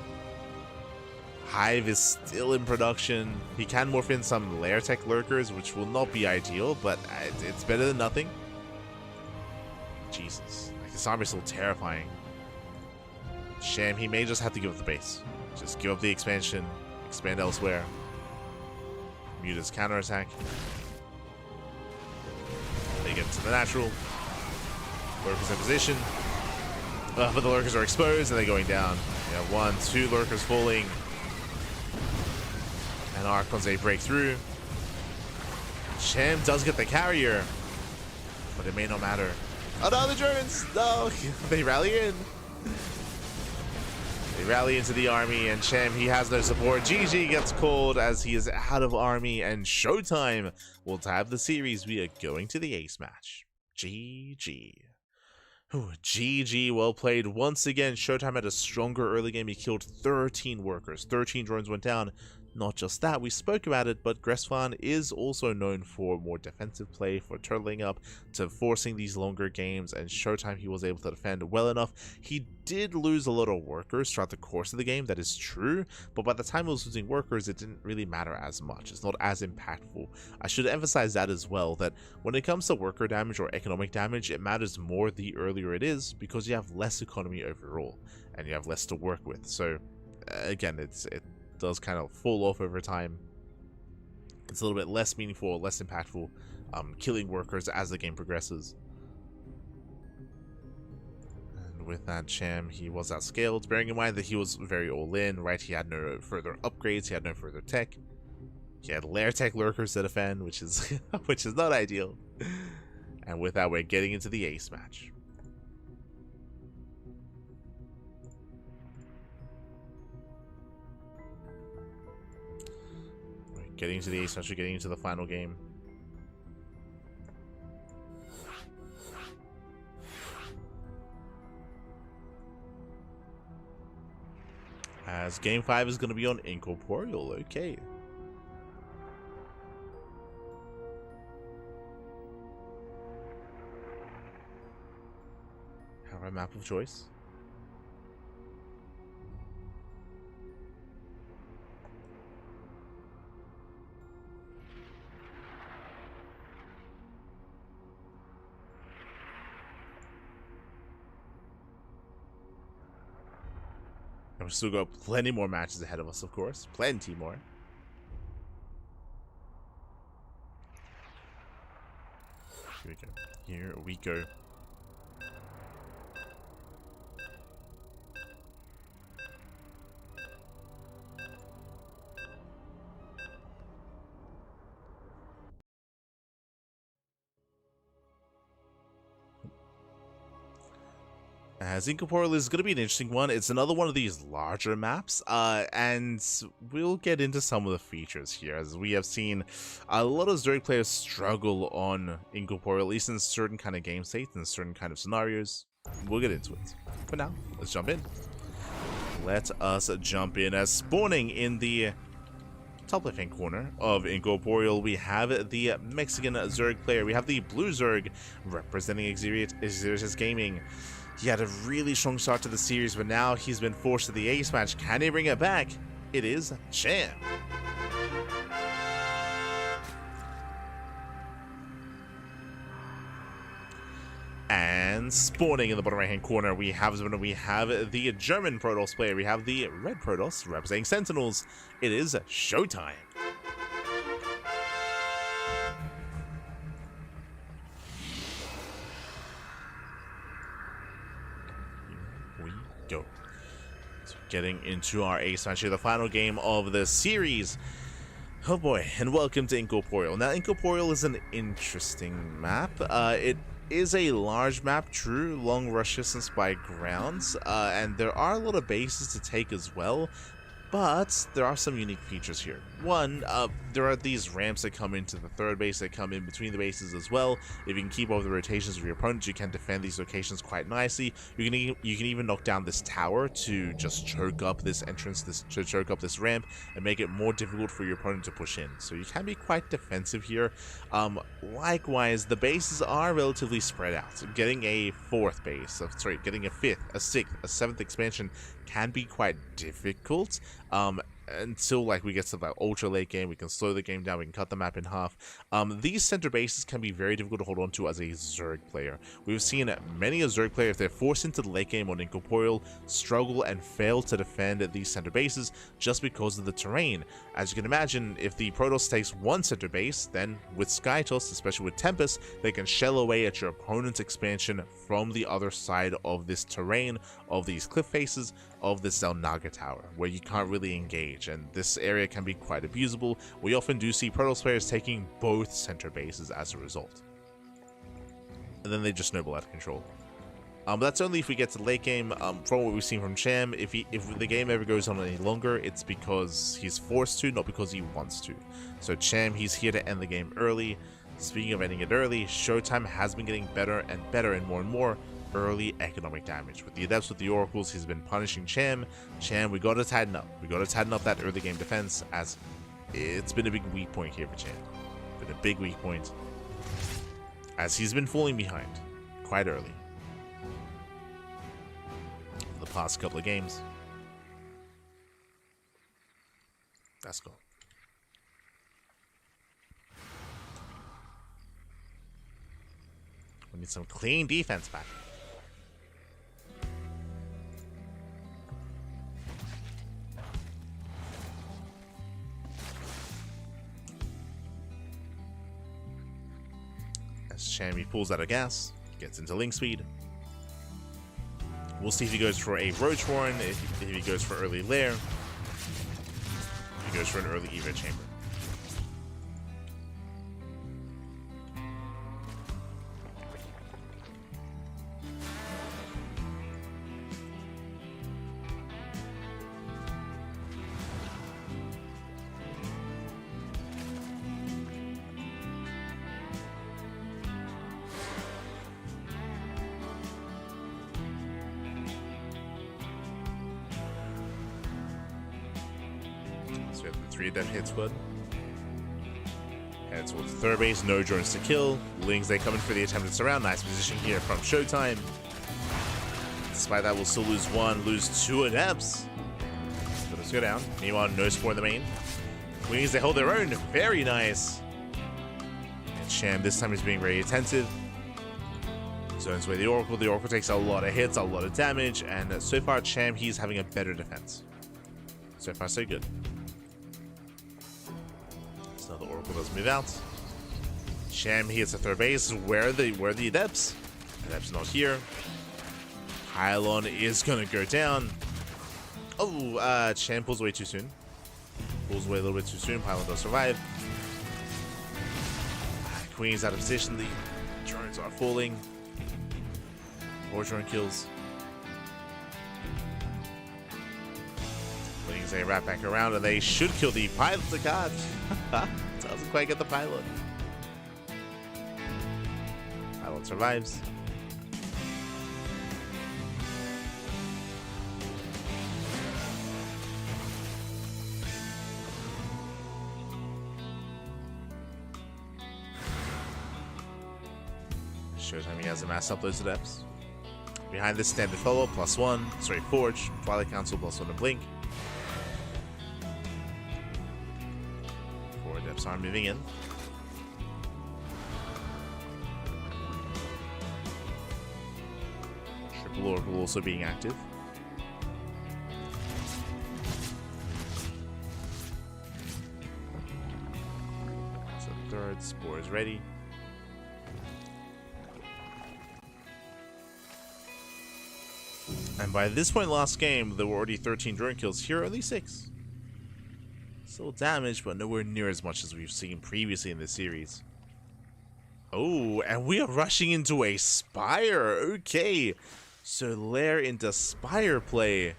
Hive is still in production. He can morph in some lair tech lurkers, which will not be ideal, but it's better than nothing. Jesus, like, this army is still terrifying. Cham, he may just have to give up the base. Just give up the expansion, expand elsewhere. Mutas counterattack. They get to the natural. Lurkers in position. But the lurkers are exposed and they're going down. Yeah, 1, 2 lurkers falling. And Archons, they break through. Cham does get the carrier, but it may not matter. Oh no, the Germans! No! They rally in. They rally into the army, and Cham, he has no support. GG gets called as he is out of army, and ShoWTimE will tab the series. We are going to the ace match. GG. Ooh, GG, well played. Once again, ShoWTimE had a stronger early game. He killed 13 workers. 13 drones went down. Not just that, we spoke about it, but Gressfan is also known for more defensive play, for turtling up, to forcing these longer games, and ShoWTimE he was able to defend well enough. He did lose a lot of workers throughout the course of the game, that is true, but by the time he was losing workers, it didn't really matter as much. It's not as impactful. I should emphasize that as well, that when it comes to worker damage or economic damage, it matters more the earlier it is, because you have less economy overall, and you have less to work with. So, again, it does kind of fall off over time. It's a little bit less meaningful, less impactful, killing workers as the game progresses. And with that, Cham, he was outscaled, bearing in mind that he was very all-in, right? He had no further upgrades, he had no further tech. He had lair tech lurkers to defend, which is which is not ideal. And with that, we're getting into the ace match. Getting into the ace match, getting into the final game. As game 5 is going to be on Incorporeal, okay. Have our map of choice. And we've still got plenty more matches ahead of us, of course. Plenty more. Here we go. Here we go. As Incorporeal is going to be an interesting one. It's another one of these larger maps, and we'll get into some of the features here, as we have seen a lot of Zerg players struggle on Incorporeal, at least in certain kind of game states and certain kind of scenarios. We'll get into it. For now, let's jump in. Let us jump in. As spawning in the top left-hand corner of Incorporeal, we have the Mexican Zerg player. We have the blue Zerg representing Xerius Gaming. He had a really strong start to the series, but now he's been forced to the ace match. Can he bring it back? It is Cham. And spawning in the bottom right-hand corner, we have the German Protoss player. We have the red Protoss representing Sentinels. It is ShoWTimE. Go. So getting into our ace match here, the final game of the series. Oh boy, and welcome to Incorporeal. Now, Incorporeal is an interesting map. It is a large map, true, long rush distance by grounds, and there are a lot of bases to take as well. But there are some unique features here. One, there are these ramps that come into the third base, that come in between the bases as well. If you can keep over the rotations of your opponent, you can defend these locations quite nicely. You can even knock down this tower to just choke up this entrance, to choke up this ramp, and make it more difficult for your opponent to push in. So you can be quite defensive here. Likewise, the bases are relatively spread out. Getting a fourth base, getting a fifth, a sixth, a seventh expansion can be quite difficult. Until we get to that ultra late game, we can slow the game down, we can cut the map in half. These center bases can be very difficult to hold on to as a Zerg player. We've seen many a Zerg player, if they're forced into the late game on Incorporeal, struggle and fail to defend these center bases just because of the terrain. As you can imagine, if the Protoss takes one center base, then with Skytoss, especially with Tempest, they can shell away at your opponent's expansion from the other side of this terrain, of these cliff faces, of this Zelnaga tower, where you can't really engage, and this area can be quite abusable. We often do see Protoss players taking both center bases as a result, and then they just snowball out of control. But that's only if we get to late game. From what we've seen from Cham, if the game ever goes on any longer, it's because he's forced to, not because he wants to. So Cham, he's here to end the game early, Speaking of ending it early, ShoWTimE has been getting better and more early economic damage. With the Adepts, with the Oracles, he's been punishing Cham. Cham, we gotta tighten up. We gotta tighten up that early game defense, as it's been a big weak point here for Cham. Been a big weak point, as he's been falling behind quite early the past couple of games. Let's go. We need some clean defense back. As Cham pulls out of gas, gets into link speed. We'll see if he goes for a Ro24, if he goes for early lair, if he goes for an early Evo chamber. So we have the 3 Adept hit squad. Head towards the third base, no drones to kill. Lings, they come in for the attempted surround. Nice position here from ShoWTimE. Despite that, we'll still lose 1, lose 2 Adepts. So let's go down. Meanwhile, no Spore in the main. Wings, they hold their own. Very nice. And Cham this time is being very attentive. Zoun's away the Oracle. The Oracle takes a lot of hits, a lot of damage, and so far Cham, he's having a better defense. So far, so good. So the Oracle does move out. Cham, he hits the third base. Where are the Adepts? Adepts not here. Pylon is gonna go down. Oh, Cham pulls away too soon. Pulls away a little bit too soon. Pylon does survive. Queen's out of position. The drones are falling. 4 drone kills. Lings, they wrap back around, and they should kill the pilot. The god doesn't quite get the pilot. Pilot survives. ShoWTimE has a mass uploads to Adepts. Behind this, standard follow-up, +1. Sorry, Forge. Twilight Council, +1 to Blink. 4 Adepts are moving in. Triple Oracle also being active. So the third Spore is ready. And by this point last game, there were already 13 drone kills. Here, only 6. Still damage, but nowhere near as much as we've seen previously in this series. Oh, and we are rushing into a Spire. Okay. So lair into Spire play.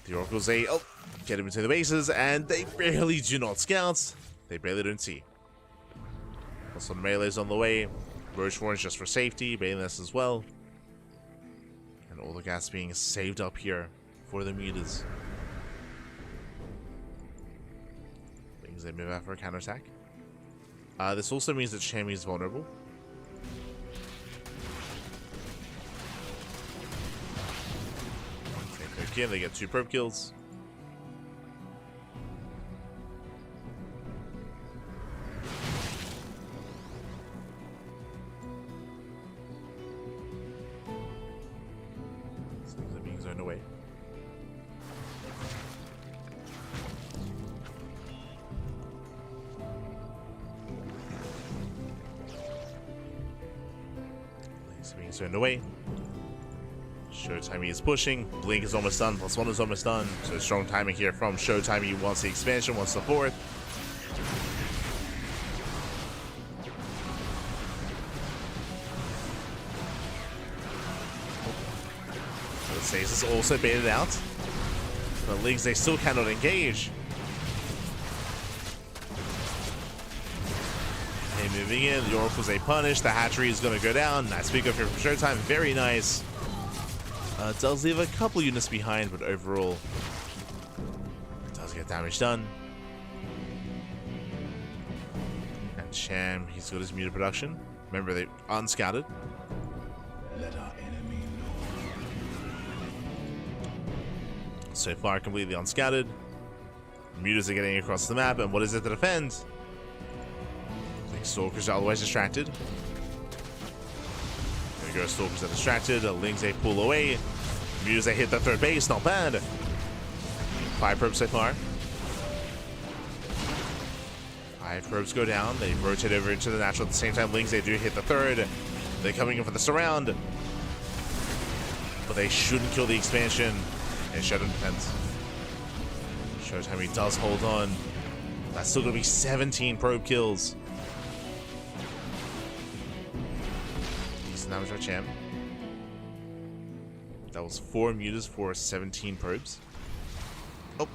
The Oracles say, oh, get him into the bases, and they barely do not scout. They barely don't see. Also, the melee's on the way. Ro24 is just for safety. Bayless as well. And all the gas being saved up here for the mutas. Things they move out for a counterattack. This also means that Cham is vulnerable. Okay, they get 2 probe kills. Away. He's being turned away. ShoWTimE is pushing. Blink is almost done. +1 is almost done. So strong timing here from ShoWTimE. Wants the expansion, wants the 4th. Stasis is also baited out. The Lings, they still cannot engage. They moving in. The Oracle's a punish. The hatchery is going to go down. Nice pick up here from ShoWTimE. Very nice. Does leave a couple units behind, but overall, does get damage done. And Cham, he's got his muted production. Remember, they unscouted. Let our enemy know. So far, completely unscouted. Mutas are getting across the map, and what is it to defend? I think Stalkers are otherwise distracted. There we go, Stalkers are distracted. Lings they pull away. Mutas they hit the third base, not bad. 5 probes so far. 5 probes go down. They rotate over into the natural at the same time. Lings they do hit the third. They're coming in for the surround. But they shouldn't kill the expansion. And ShoWTimE defends. ShoWTimE, he does hold on. That's still going to be 17 probe kills. Decent damage by Cham. That was 4 mutas for 17 probes. Oh.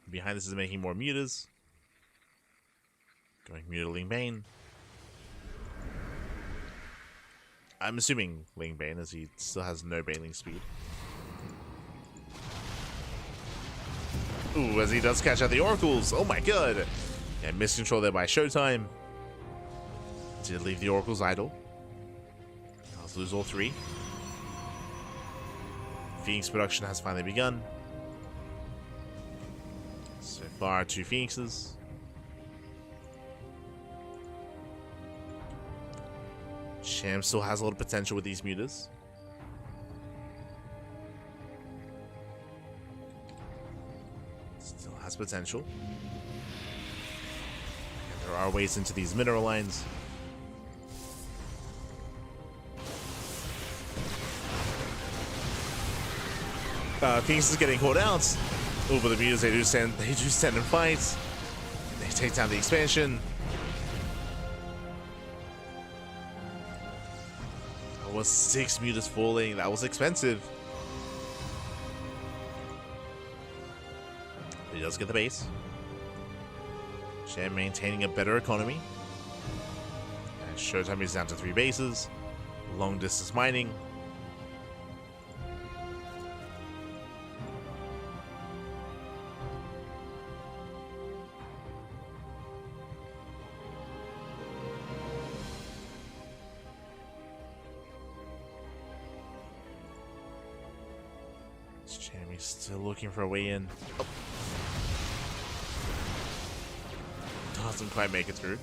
Behind this is making more mutas. Going muta Ling Bane. I'm assuming Ling Bane, as he still has no baneling speed. Ooh, as he does catch out the Oracles. Oh my god. Yeah, miscontrol there by ShoWTimE. Did leave the Oracles idle. Does lose all 3. Phoenix production has finally begun. So far, 2 Phoenixes. Cham still has a lot of potential with these mutas. Still has potential. And there are ways into these mineral lines. Phoenix is getting caught out. Oh, but the mutas they do stand and fight. They take down the expansion. That was 6 mutas falling. That was expensive. But he does get the base. Cham maintaining a better economy. And ShoWTimE is down to 3 bases. Long distance mining. Cham is still looking for a way in. Oh. Doesn't quite make it through.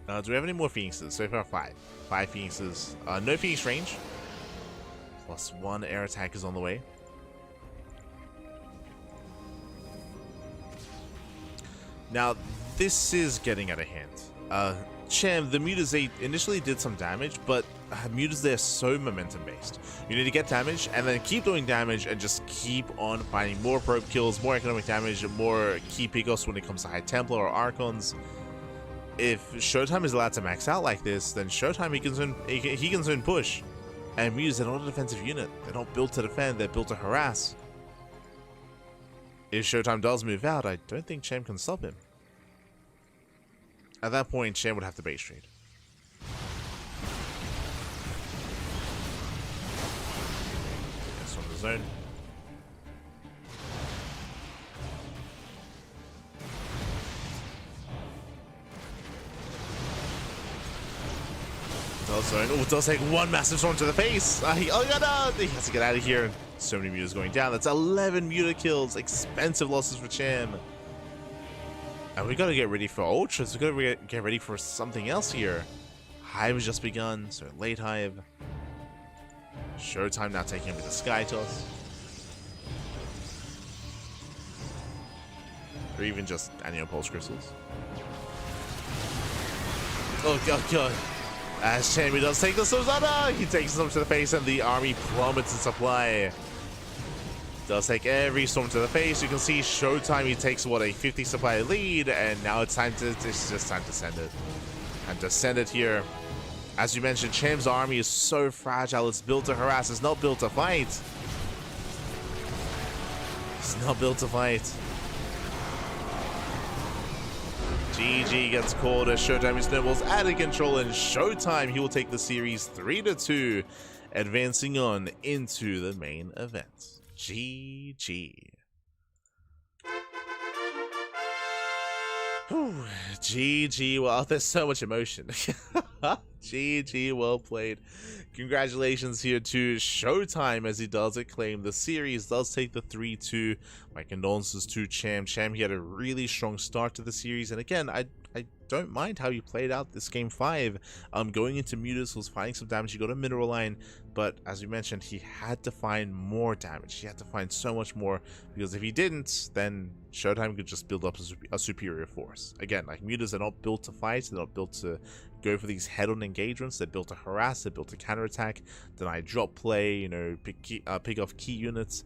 Do we have any more Phoenixes? So far 5. 5 Phoenixes. No Phoenix range. +1 air attack is on the way. Now, this is getting out of hand. Cham, the mutas, they initially did some damage, but mutas, they're so momentum based. You need to get damage and then keep doing damage and just keep on finding more probe kills, more economic damage, more key pickoffs when it comes to High Templar or Archons. If ShoWTimE is allowed to max out like this, then ShoWTimE he can soon push. And mutas, they're not a defensive unit. They're not built to defend, they're built to harass. If ShoWTimE does move out, I don't think Cham can stop him. At that point, Cham would have to base trade. That's from the zone. Does zone. Oh, does take 1 massive storm to the face. Oh, he has to get out of here. So many mutas going down. That's 11 muta kills. Expensive losses for Cham. And we gotta get ready for Ultras. We gotta get ready for something else here. Hive has just begun, so late Hive. ShoWTimE now taking him with the Sky Toss. Or even just Annual Pulse Crystals. Oh god. As Cham does take the Sozana, he takes them to the face and the army plummets in supply. Does take every storm to the face. You can see ShoWTimE, he takes what, a 50 supply lead, and now it's just time to send it. And to send it here. As you mentioned, Cham's army is so fragile. It's built to harass, it's not built to fight. He's not built to fight. GG gets called as ShoWTimE snowballs out of control, and ShoWTimE, he will take the series 3-2, advancing on into the main event. GG. Whew, GG. Well, there's so much emotion. GG, well played. Congratulations here to ShoWTimE as he does claim the series, does take the 3-2. My condolences to Cham. He had a really strong start to the series, and again, I don't mind how he played out this game 5. Going into Mutas, was finding some damage, he got a mineral line, but as we mentioned, he had to find more damage. He had to find so much more, because if he didn't, then ShoWTimE could just build up a superior force. Again, like, Mutas are not built to fight, they're not built to go for these head-on engagements. They're built to harass, they're built to counterattack, deny drop play, you know, pick off key units.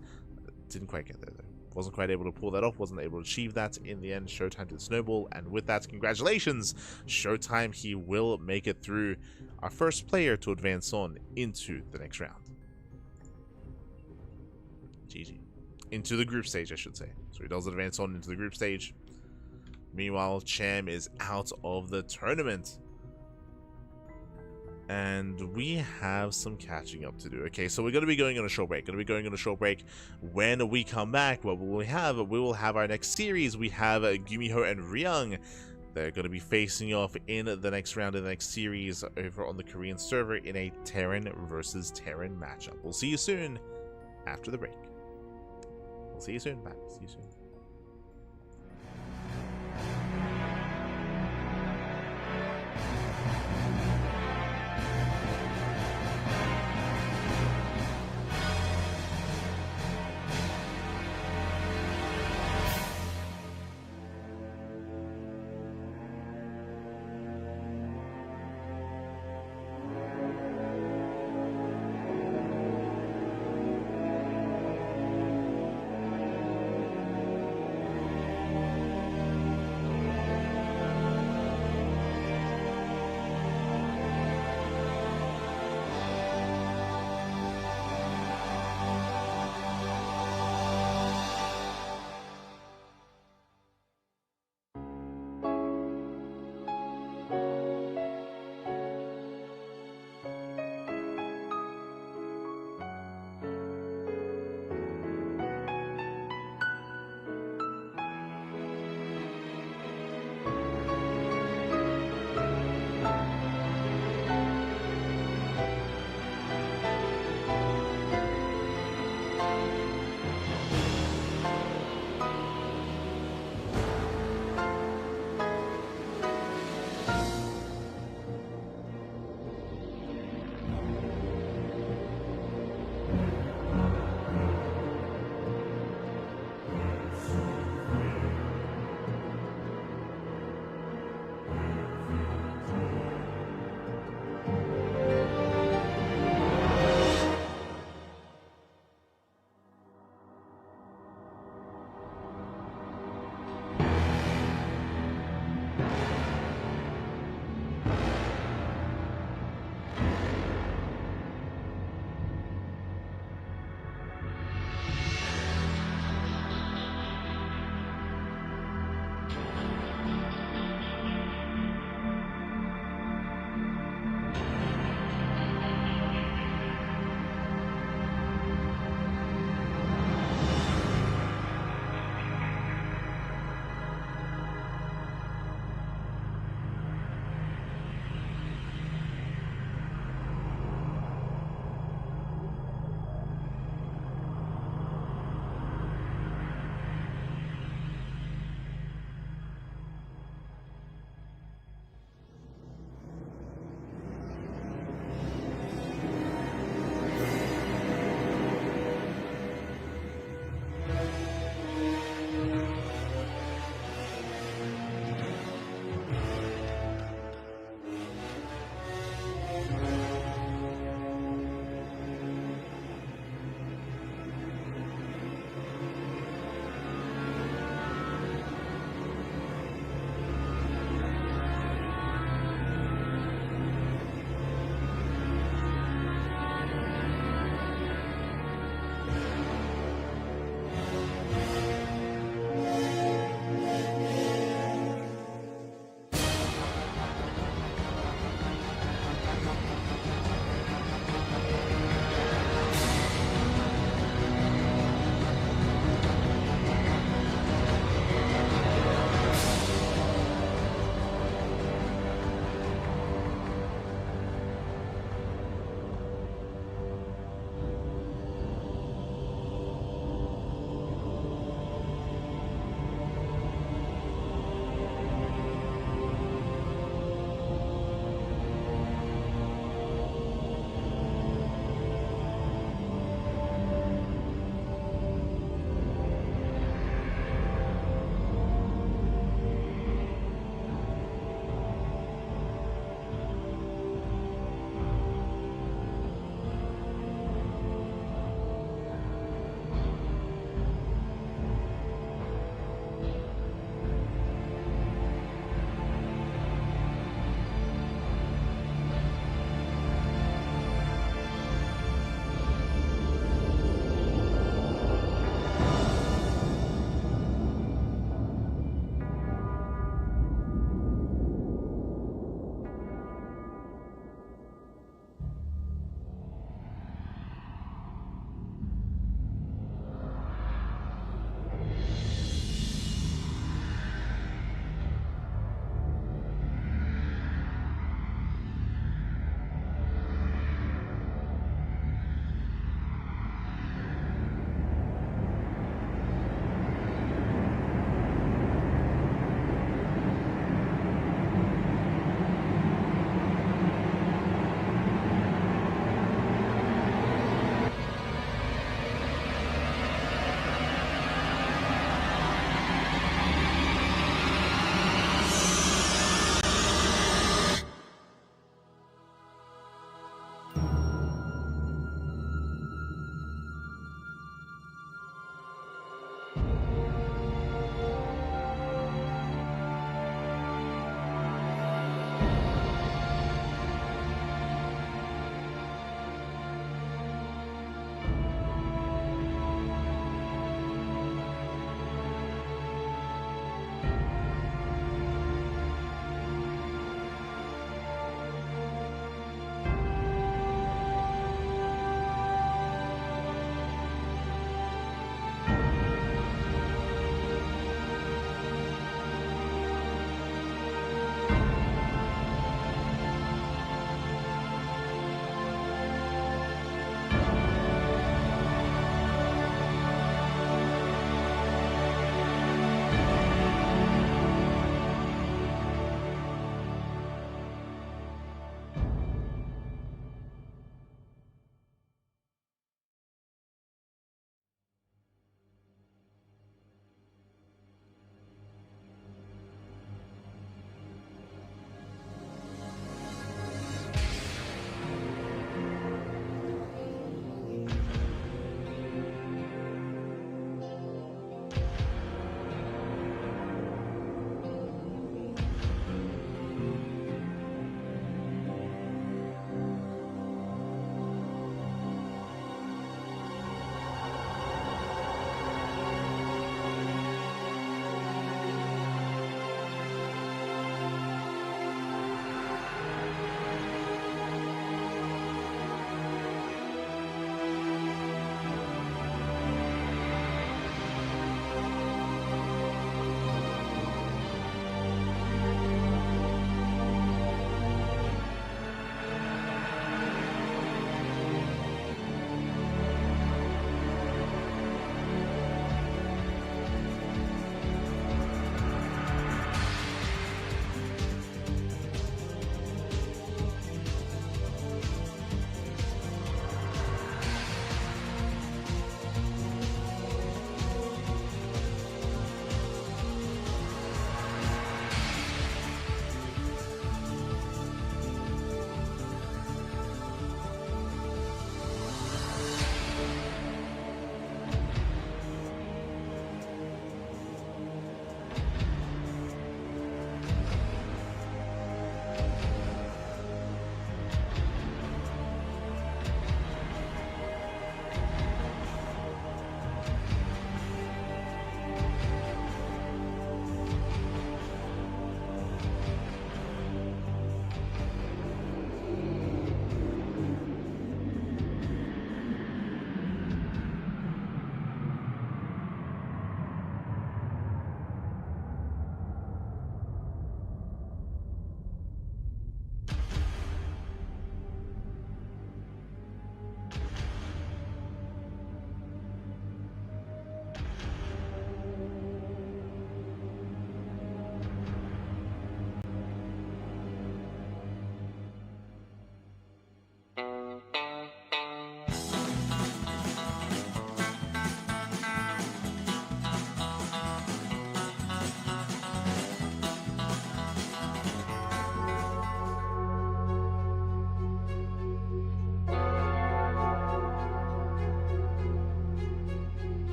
Didn't quite get there though. Wasn't quite able to pull that off, wasn't able to achieve that. In the end, ShoWTimE did snowball, and with that, congratulations, ShoWTimE, he will make it through, our first player to advance on into the next round. GG. Into the group stage, I should say. So he does advance on into the group stage. Meanwhile, Cham is out of the tournament. And we have some catching up to do. Okay, so we're going to be going on a short break. When we come back, what will we have? We will have our next series. We have GuMiho and Ryung. They're going to be facing off in the next round of the next series over on the Korean server in a Terran versus Terran matchup. We'll see you soon after the break. We'll see you soon. Bye. See you soon.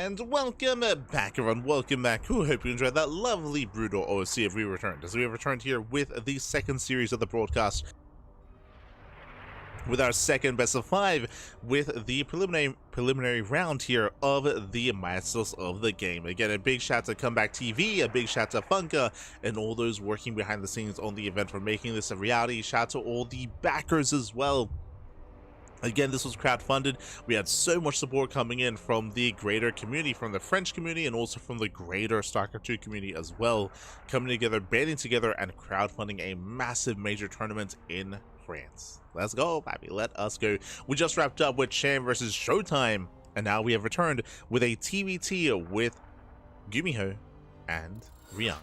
And welcome back, everyone. Welcome back. Hope you enjoyed that lovely brutal OC if we returned. As we have returned here with the second series of the broadcast, with our second best of 5, with the preliminary round here of the Maestros of the game. Again, a big shout to Comeback TV, a big shout to Funka, and all those working behind the scenes on the event for making this a reality. Shout to all the backers as well. Again, this was crowdfunded. We had so much support coming in from the greater community, from the French community, and also from the greater StarCraft 2 community as well, coming together, banding together, and crowdfunding a massive major tournament in France. Let's go, baby. Let us go. We just wrapped up with Cham versus ShoWTimE, and now we have returned with a TVT with GuMiho and Ryung.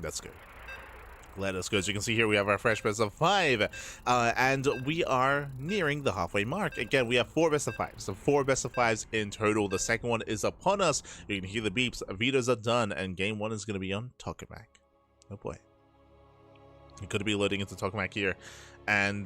Let's go. Let us go. As you can see here, we have our fresh best of 5, and we are nearing the halfway mark. Again, we have 4 best of 5s, so 4 best of 5s in total. The second one is upon us. You can hear the beeps. Vitas are done, and game 1 is going to be on Tokamak. Oh boy, it could be loading into Tokamak here, and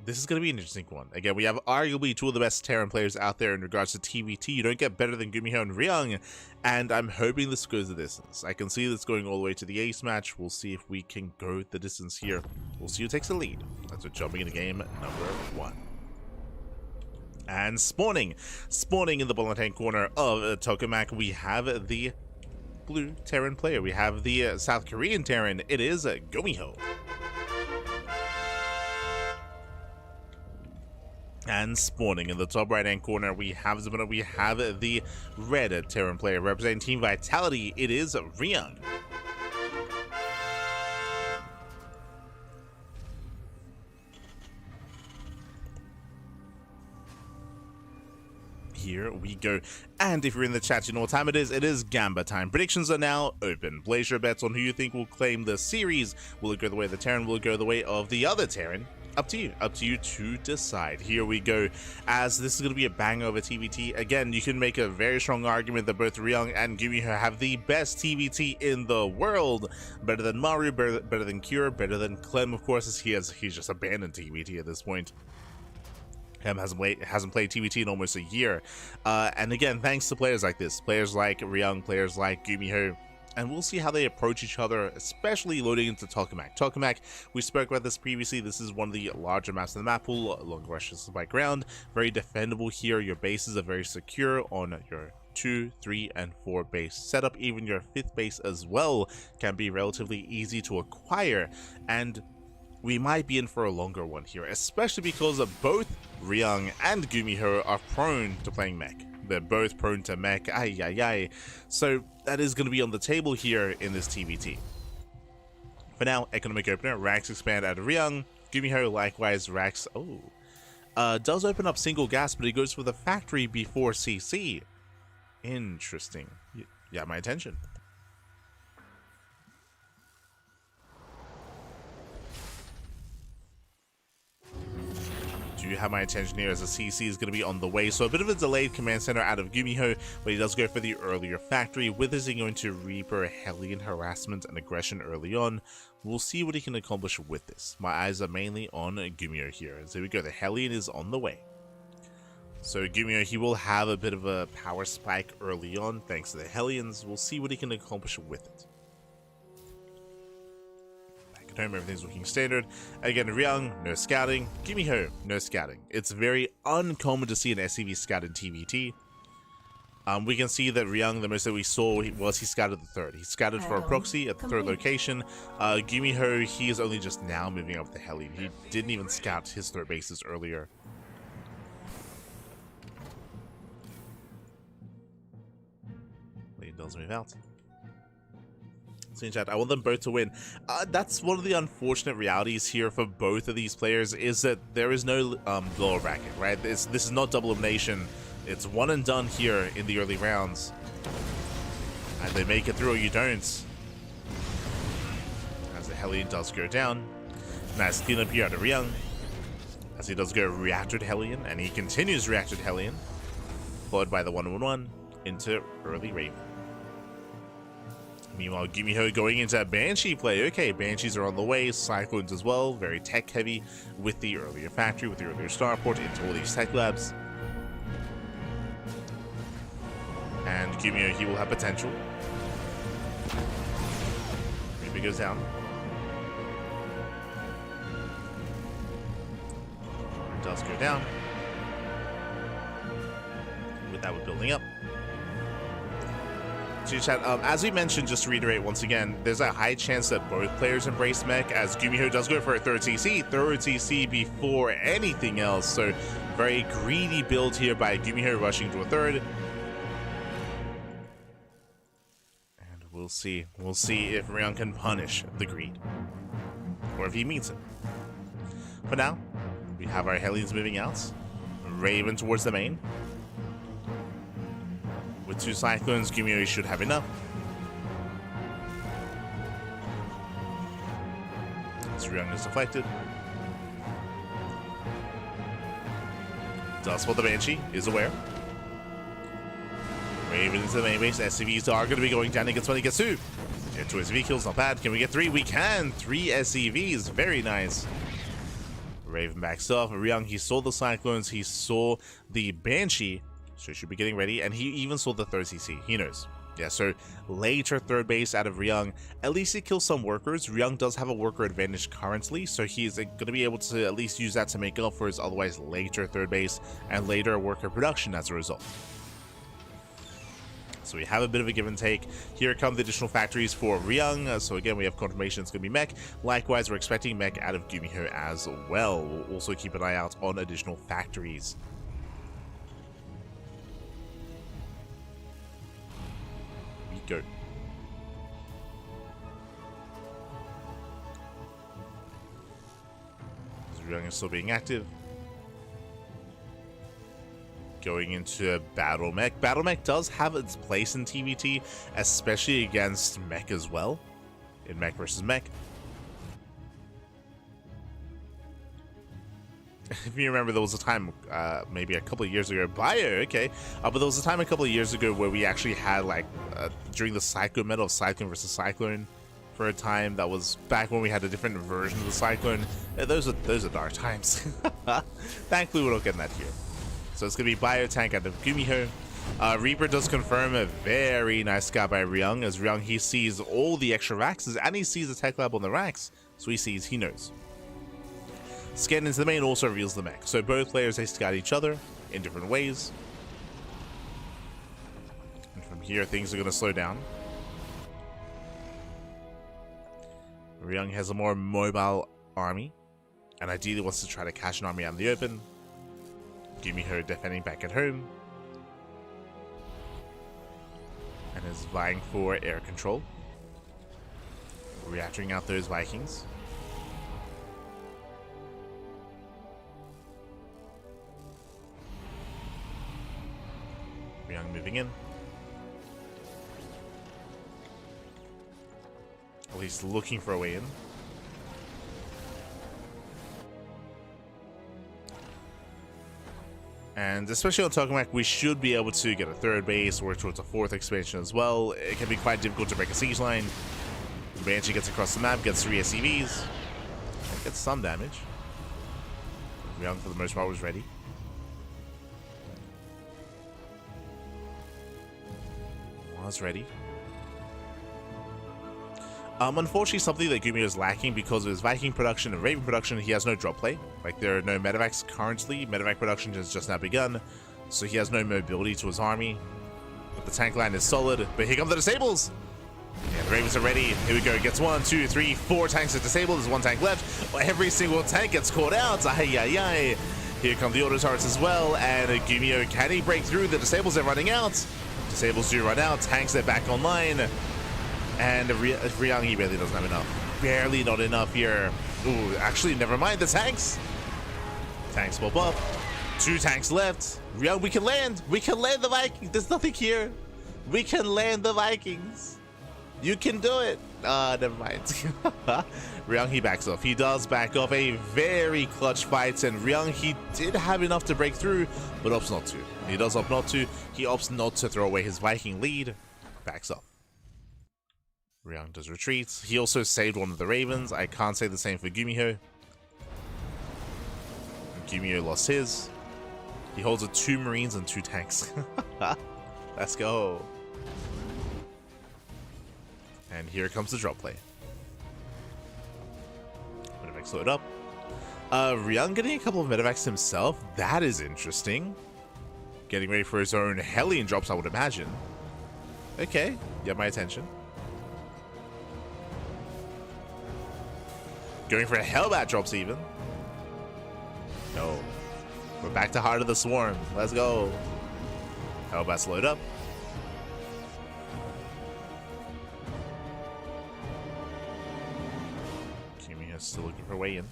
this is going to be an interesting one. Again, we have arguably 2 of the best Terran players out there in regards to TVT. You don't get better than GuMiho and Ryung, and I'm hoping this goes the distance. I can see this going all the way to the ace match. We'll see if we can go the distance here. We'll see who takes the lead. That's what jumping into game number 1. And spawning in the bottom left-hand corner of Tokamak, we have the blue Terran player. We have the South Korean Terran. It is GuMiho. And spawning in the top right-hand corner, we have the red Terran player representing Team Vitality. It is Ryung. Here we go. And if you're in the chat, you know what time it is. It is Gamba time. Predictions are now open. Place your bets on who you think will claim the series. Will it go the way of the Terran? Will it go the way of the other Terran? Up to you to decide. Here we go, as this is going to be a banger of a TVT. Again, you can make a very strong argument that both Ryung and GuMiho have the best TVT in the world. Better than Maru, better than Cure, better than Clem, of course, as he's just abandoned TVT at this point. Hasn't played TVT in almost a year. And again, thanks to players like this, players like Ryung, players like GuMiho. And we'll see how they approach each other, especially loading into Tokamak. Tokamak, we spoke about this previously. This is one of the larger maps in the map pool, long rushes by ground, very defendable here. Your bases are very secure on your 2, 3, and 4 base setup. Even your 5th base as well can be relatively easy to acquire. And we might be in for a longer one here, especially because of both Ryung and GuMiho are prone to playing mech. They're both prone to mech, so that is going to be on the table here in this TVT. For now, economic opener, Rax expand out of Ryung, GuMiho likewise Rax, does open up single gas, but he goes for the factory before CC. Interesting. Yeah, my attention. Do you have my attention here as the CC is going to be on the way? So a bit of a delayed command center out of GuMiho, but he does go for the earlier factory. With this, he's going to Reaper Hellion harassment and aggression early on. We'll see what he can accomplish with this. My eyes are mainly on GuMiho here. And so here we go. The Hellion is on the way. So GuMiho, he will have a bit of a power spike early on thanks to the Hellions. We'll see what he can accomplish with it. At home, everything's looking standard. Again, Ryung, no scouting. GuMiho, no scouting. It's very uncommon to see an SCV scout in TVT. We can see that Ryung, the most that we saw was he scouted the third. He scouted for a proxy at the third location. GuMiho, he is only just now moving up the heli. He didn't even scout his third bases earlier. He does move out. In chat, I want them both to win. That's one of the unfortunate realities here for both of these players, is that there is no lower bracket, right? This is not double elimination. It's one and done here in the early rounds. And they make it through or you don't. As the Hellion does go down. Nice cleanup here out of Ryung. As he does go Reactored Hellion, and he continues Reactored Hellion. Followed by the 1-1-1 into early Raven. Meanwhile, GuMiho going into a Banshee play. Okay, Banshees are on the way. Cyclones as well. Very tech heavy with the earlier factory, with the earlier starport into all these tech labs. And GuMiho, he will have potential. Reaper goes down. It does go down. With that, we're building up. Chat, as we mentioned, just to reiterate once again, there's a high chance that both players embrace mech, as GuMiho does go for a third CC before anything else. So very greedy build here by GuMiho rushing to a third. And we'll see if Ryung can punish the greed, or if he meets it. For now, we have our Hellions moving out, Raven towards the main. With 2 Cyclones, GuMiho should have enough. Ryung is deflected. Does spot the Banshee, is aware. Raven into the main base. SCVs are going to be going down against 20 Getsu. Get 2 SCV kills, not bad. Can we get 3? We can! 3 SCVs, very nice. Raven backs off. Ryung, he saw the Cyclones, he saw the Banshee. So he should be getting ready, and he even saw the third CC. He knows. Yeah, so later third base out of Ryung. At least he kills some workers. Ryung does have a worker advantage currently, so he's going to be able to at least use that to make up for his otherwise later third base and later worker production as a result. So we have a bit of a give and take. Here come the additional factories for Ryung. So again, we have confirmation it's going to be mech. Likewise, we're expecting mech out of GuMiho as well. We'll also keep an eye out on additional factories. Go. Ryung is still being active. Going into a battle mech. Battle mech does have its place in TVT, especially against mech as well. In mech versus mech. If you remember, there was a time, maybe a couple of years ago, but there was a time a couple of years ago where we actually had, like, during the Cyclone meta of Cyclone versus Cyclone for a time. That was back when we had a different version of the Cyclone. Those are dark times. Thankfully, we're not getting that here. So it's going to be Biotank out of GuMiho. Reaper does confirm a very nice scout by Ryung, as Ryung, he sees all the extra racks, and he sees the tech lab on the racks, so he knows. Scan into the main also reveals the mech. So both players, they scout each other in different ways. And from here, things are going to slow down. Ryung has a more mobile army, and ideally wants to try to catch an army out in the open. GuMiho defending back at home. And is vying for air control. Reactoring out those Vikings. Ryung moving in. At least looking for a way in. And especially on Tokamak, we should be able to get a third base, work towards a fourth expansion as well. It can be quite difficult to break a siege line. Banshee gets across the map, gets 3 SCVs. Gets some damage. Ryung, for the most part, was ready. Was ready. Unfortunately, something that GuMiho is lacking because of his Viking production and Raven production, he has no drop play. Like, there are no medevacs currently. Medevac production has just now begun, so he has no mobility to his army. But the tank line is solid. But here come the disables! Yeah, the Ravens are ready. Here we go. Gets 1, 2, 3, 4 tanks are disabled. There's 1 tank left. Every single tank gets caught out. Ay, ay, ay. Here come the auto turrets as well. And GuMiho, can he break through? The disables are running out. Disables do run out. Tanks are back online. And Ryung, he barely doesn't have enough. Barely not enough here. Ooh, actually, never mind the tanks. Tanks pop up. 2 tanks left. Ryung, we can land. We can land the Vikings. There's nothing here. We can land the Vikings. You can do it. Never mind. Ryung, he backs off. He does back off. A very clutch fight. And Ryung, he did have enough to break through, but opts not to. He does opt not to. He opts not to throw away his Viking lead. Backs off. Ryung does retreat. He also saved one of the Ravens. I can't say the same for GuMiho. GuMiho lost his. He holds 2 Marines and 2 tanks. Let's go. And here comes the drop play. Medevacs load up. Ryung getting a couple of medevacs himself. That is interesting. Getting ready for his own Hellion drops, I would imagine. Okay, you have my attention. Going for a Hellbat drops even. No. We're back to Heart of the Swarm. Let's go. Hellbats load up. GuMiho's still looking for a way in.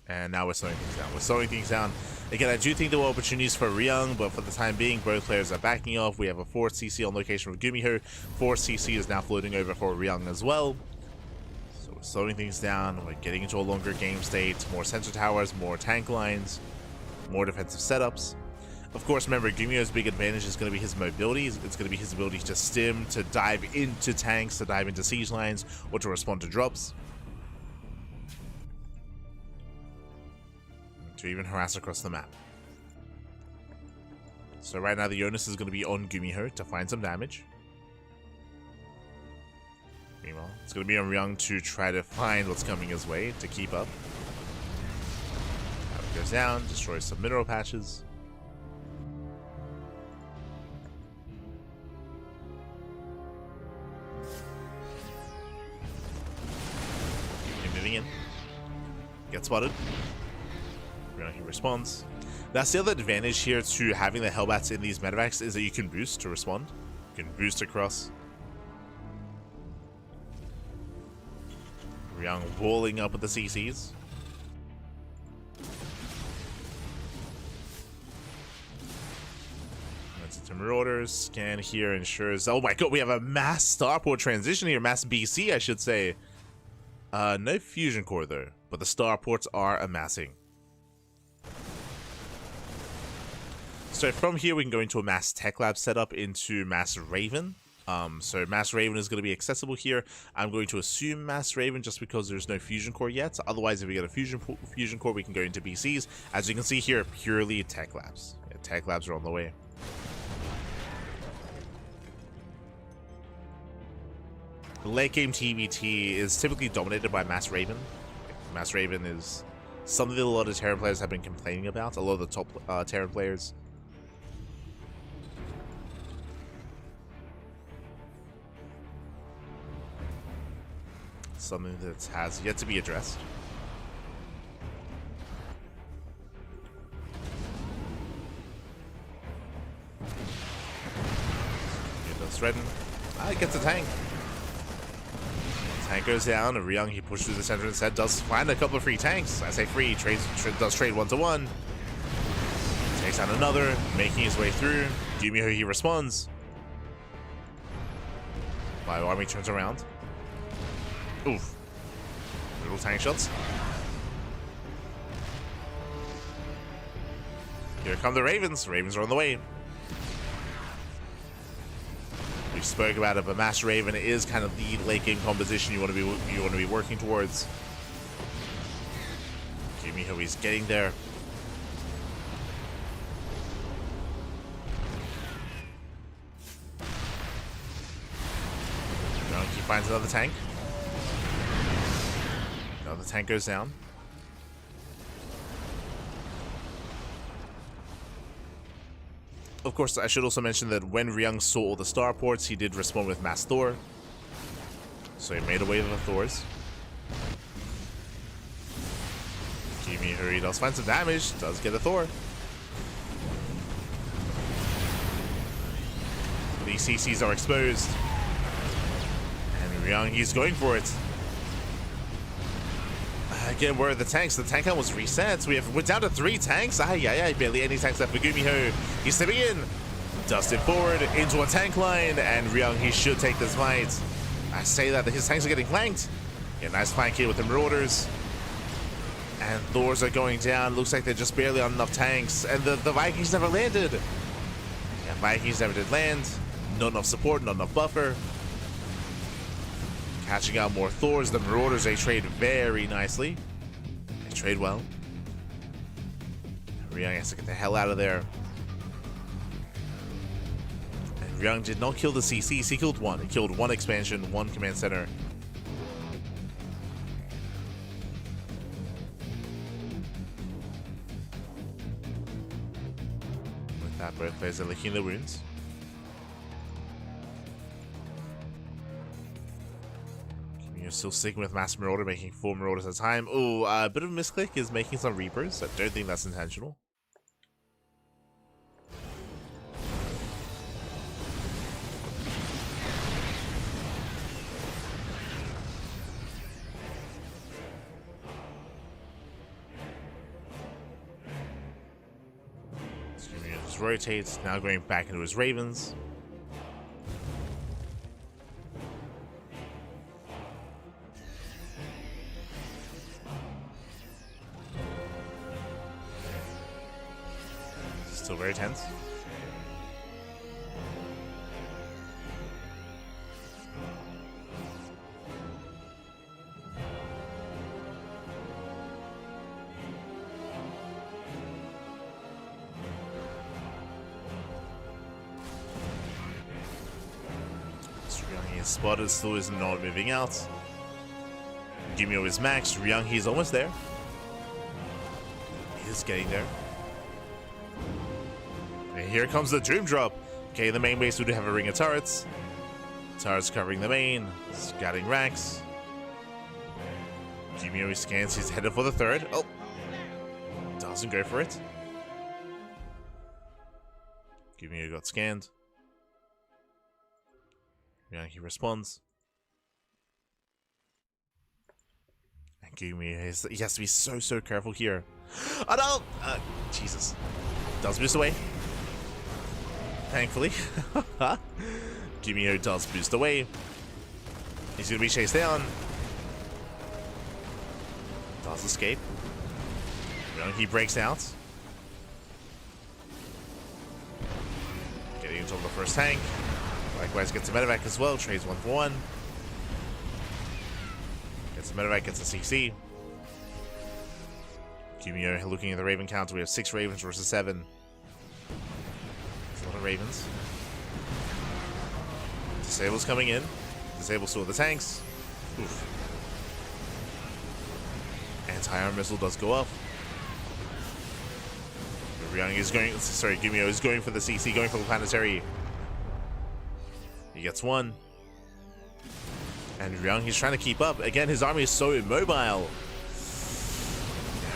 And now we're slowing things down. We're slowing things down. Again, I do think there were opportunities for Ryung, but for the time being, both players are backing off. We have a 4th CC on location with GuMiho. 4th CC is now floating over for Ryung as well. So we're slowing things down. We're getting into a longer game state. More sensor towers, more tank lines, more defensive setups. Of course, remember, GuMiho's big advantage is going to be his mobility. It's going to be his ability to stim, to dive into tanks, to dive into siege lines, or to respond to drops. To even harass across the map. So right now the onus is going to be on GuMiho to find some damage. Meanwhile, it's going to be on Ryung to try to find what's coming his way to keep up. Now it goes down, destroys some mineral patches. Keep moving in. Get spotted. He responds. That's the other advantage here to having the Hellbats in these medevacs is that you can boost to respond. You can boost across. Ryung walling up with the CCs. That's the Marauders. Scan here ensures. Oh my god, we have a mass starport transition here. Mass BC, I should say. No fusion core though, but the starports are amassing. So from here, we can go into a Mass Tech Lab setup into Mass Raven. So Mass Raven is going to be accessible here. I'm going to assume Mass Raven just because there's no Fusion Core yet. Otherwise, if we get a Fusion Core, we can go into BCs. As you can see here, purely Tech Labs. Yeah, Tech Labs are on the way. Late game TVT is typically dominated by Mass Raven. Mass Raven is something that a lot of Terran players have been complaining about. A lot of the top Terran players. Something that has yet to be addressed. Here does Redden. Ah, it gets a tank. Tank goes down, and Ryung, he pushes through the center instead, does find a couple of free tanks. I say free, does trade 1-to-1. Takes out another, making his way through. GuMiho, he responds. Bio Army turns around. Oof. Little tank shots. Here come the Ravens. Ravens are on the way. We spoke about it, but Master Raven is kind of the late game composition you want to be working towards. GuMiho is getting there. He finds another tank. Another tank goes down. Of course, I should also mention that when Ryung saw all the starports, he did respond with Mass Thor. So he made away with the Thors. GuMiho, he does find some damage, does get a Thor. These CCs are exposed. And Ryung, he's going for it. Again, where are the tanks? The tank count was reset. We're down to 3 tanks. Barely any tanks left for GuMiho. He's stepping in. Dusted forward into a tank line. And Ryung, he should take this fight. I say that his tanks are getting flanked. Yeah, nice flank here with the Marauders. And Thors are going down. Looks like they're just barely on enough tanks. And the Vikings never landed. Yeah, Vikings never did land. Not enough support, not enough buffer. Catching out more Thors. The Marauders, they trade very nicely. They trade well. Ryung has to get the hell out of there. And Ryung did not kill the CCs. He killed one. He killed one expansion, one command center. With that, both players are licking their wounds. Still sticking with Master Marauder, making 4 Marauders at a time. Oh, a bit of a misclick is making some Reapers. I don't think that's intentional. Just rotates, now going back into his Ravens. Still very tense. Ryung is spotted, still is not moving out. GuMiho is maxed. Ryung, he's almost there. He's getting there. And here comes the Doom Drop. Okay, the main base would have a ring of turrets. Turrets covering the main. Scouting racks. GuMiho scans, he's headed for the third. Oh! Doesn't go for it. GuMiho got scanned. Yeah, he responds. And GuMiho, he has to be so careful here. Oh no! Jesus. Does boost away. Thankfully. GuMiho does boost away. He's going to be chased down. Does escape. He breaks out. Getting into the first tank. Likewise gets a medevac as well. Trades 1-for-1. Gets a medevac, gets a CC. GuMiho looking at the Raven count. We have 6 Ravens versus 7. There's a lot of Ravens. Disable's coming in. Disable saw the tanks. Oof. Anti-armor missile does go up. Ryung is going. Sorry, GuMiho is going for the CC, going for the planetary. He gets one. And Ryung, he's trying to keep up. Again, his army is so immobile.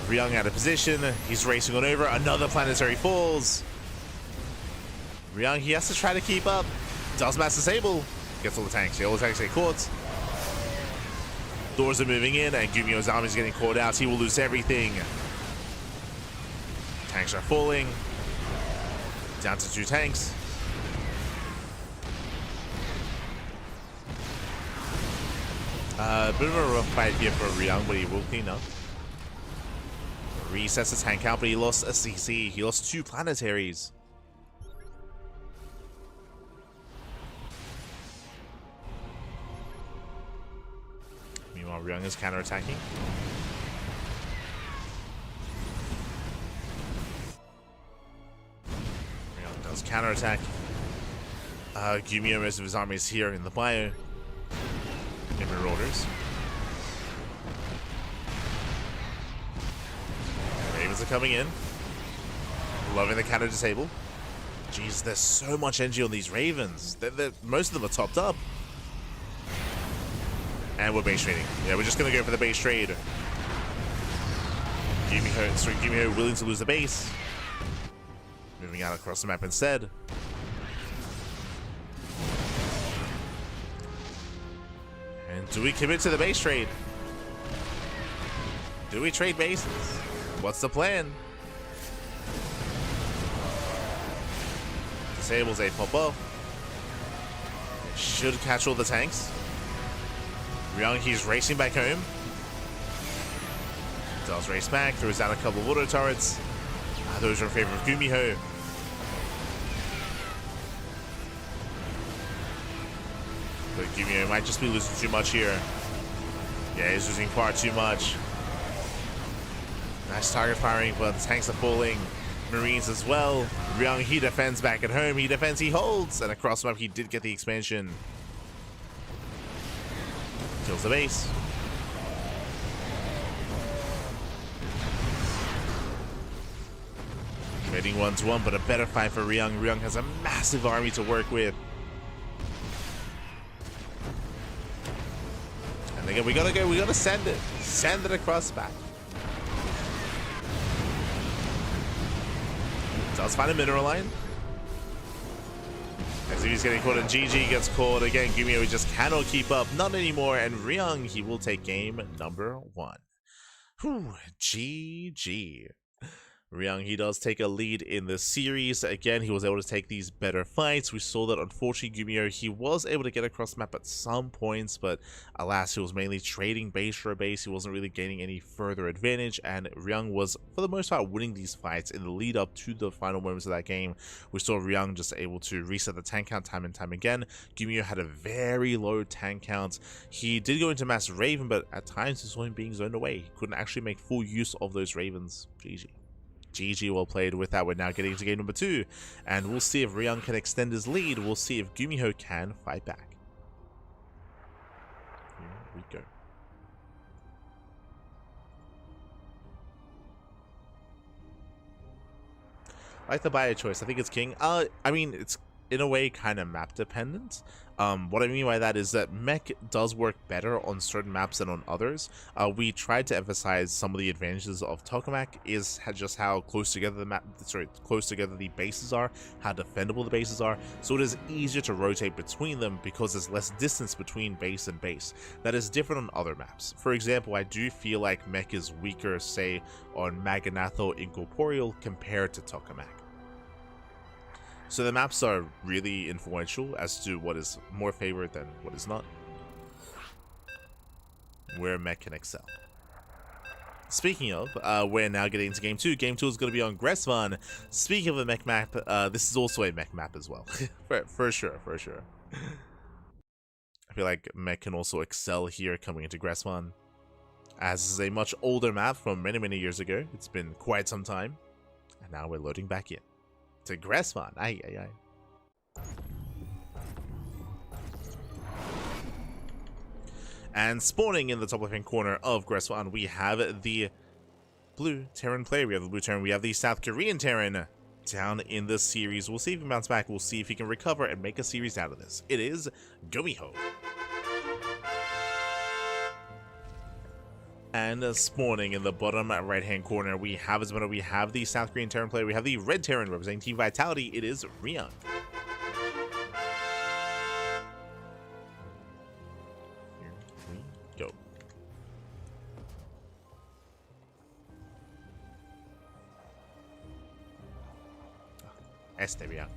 Ryung out of position. He's racing on over. Another planetary falls. Ryung, he has to try to keep up. Does mass disable. Gets all the tanks. All the tanks get caught. Doors are moving in, and GuMiho's army is getting caught out. He will lose everything. Tanks are falling. Down to 2 tanks. Bit of a rough fight here for Ryung, but he will clean up. Resets the tank out, but he lost a CC. He lost 2 planetaries. Meanwhile, Ryung is counterattacking. Ryung does counterattack. GuMiho, most of his army is here in the bio. In Marauders. Ravens are coming in. Loving the counter disable. Jeez, there's so much energy on these Ravens. Most of them are topped up. And we're base trading. Yeah, we're just gonna go for the base trade. GuMiho willing to lose the base. Moving out across the map instead. And do we commit to the base trade? Do we trade bases? What's the plan? Disables a pop-up. Should catch all the tanks. Ryung, he's racing back home. Does race back, throws down a couple of auto turrets. Those are in favor of GuMiho. But GuMiho might just be losing too much here. Yeah, he's losing far too much. Nice target firing, but the tanks are falling. Marines as well. Ryung, he defends back at home. He defends, he holds. And across the map, he did get the expansion. Kills the base. Trading 1-1, but a better fight for Ryung. Ryung has a massive army to work with. And again, we gotta send it. Send it across back. Does find a mineral line. As if he's getting caught, and GG gets caught again. GuMiho just cannot keep up. Not anymore. And Ryung, he will take game number 1. Whew, GG. Ryung, he does take a lead in the series. Again, he was able to take these better fights. We saw that, unfortunately, GuMiho, he was able to get across the map at some points, but alas, he was mainly trading base for a base. He wasn't really gaining any further advantage, and Ryung was, for the most part, winning these fights in the lead up to the final moments of that game. We saw Ryung just able to reset the tank count time and time again. GuMiho had a very low tank count. He did go into Mass Raven, but at times he saw him being zoned away. He couldn't actually make full use of those Ravens. GG. GG, well played. With that, we're now getting to game number 2, and we'll see if Ryung can extend his lead. We'll see if GuMiho can fight back. Here we go. I like the bio choice. I think it's king. I mean, it's in a way kind of map dependent. What I mean by that is that mech does work better on certain maps than on others. We tried to emphasize some of the advantages of tokamak is just how close together the bases are, how defendable the bases are. So it is easier to rotate between them because there's less distance between base and base. That is different on other maps. For example, I do feel like mech is weaker, say, on Maganatho Incorporeal compared to tokamak. So the maps are really influential as to what is more favored than what is not. Where mech can excel. Speaking of, we're now getting into game 2. Game 2 is going to be on Gresvan. Speaking of the mech map, this is also a mech map as well. for sure. I feel like mech can also excel here coming into Gresvan. As this is a much older map from many years ago. It's been quite some time. And now we're loading back in. To Gresvan. Aye. And spawning in the top left-hand corner of Gresvan, we have the blue Terran player. We have the blue Terran. We have the South Korean Terran down in this series. We'll see if he bounces back. We'll see if he can recover and make a series out of this. It is GuMiho. And spawning in the bottom right-hand corner, we have the South Korean Terran player. We have the red Terran representing Team Vitality. It is Ryung. Here we go. Este Ryung.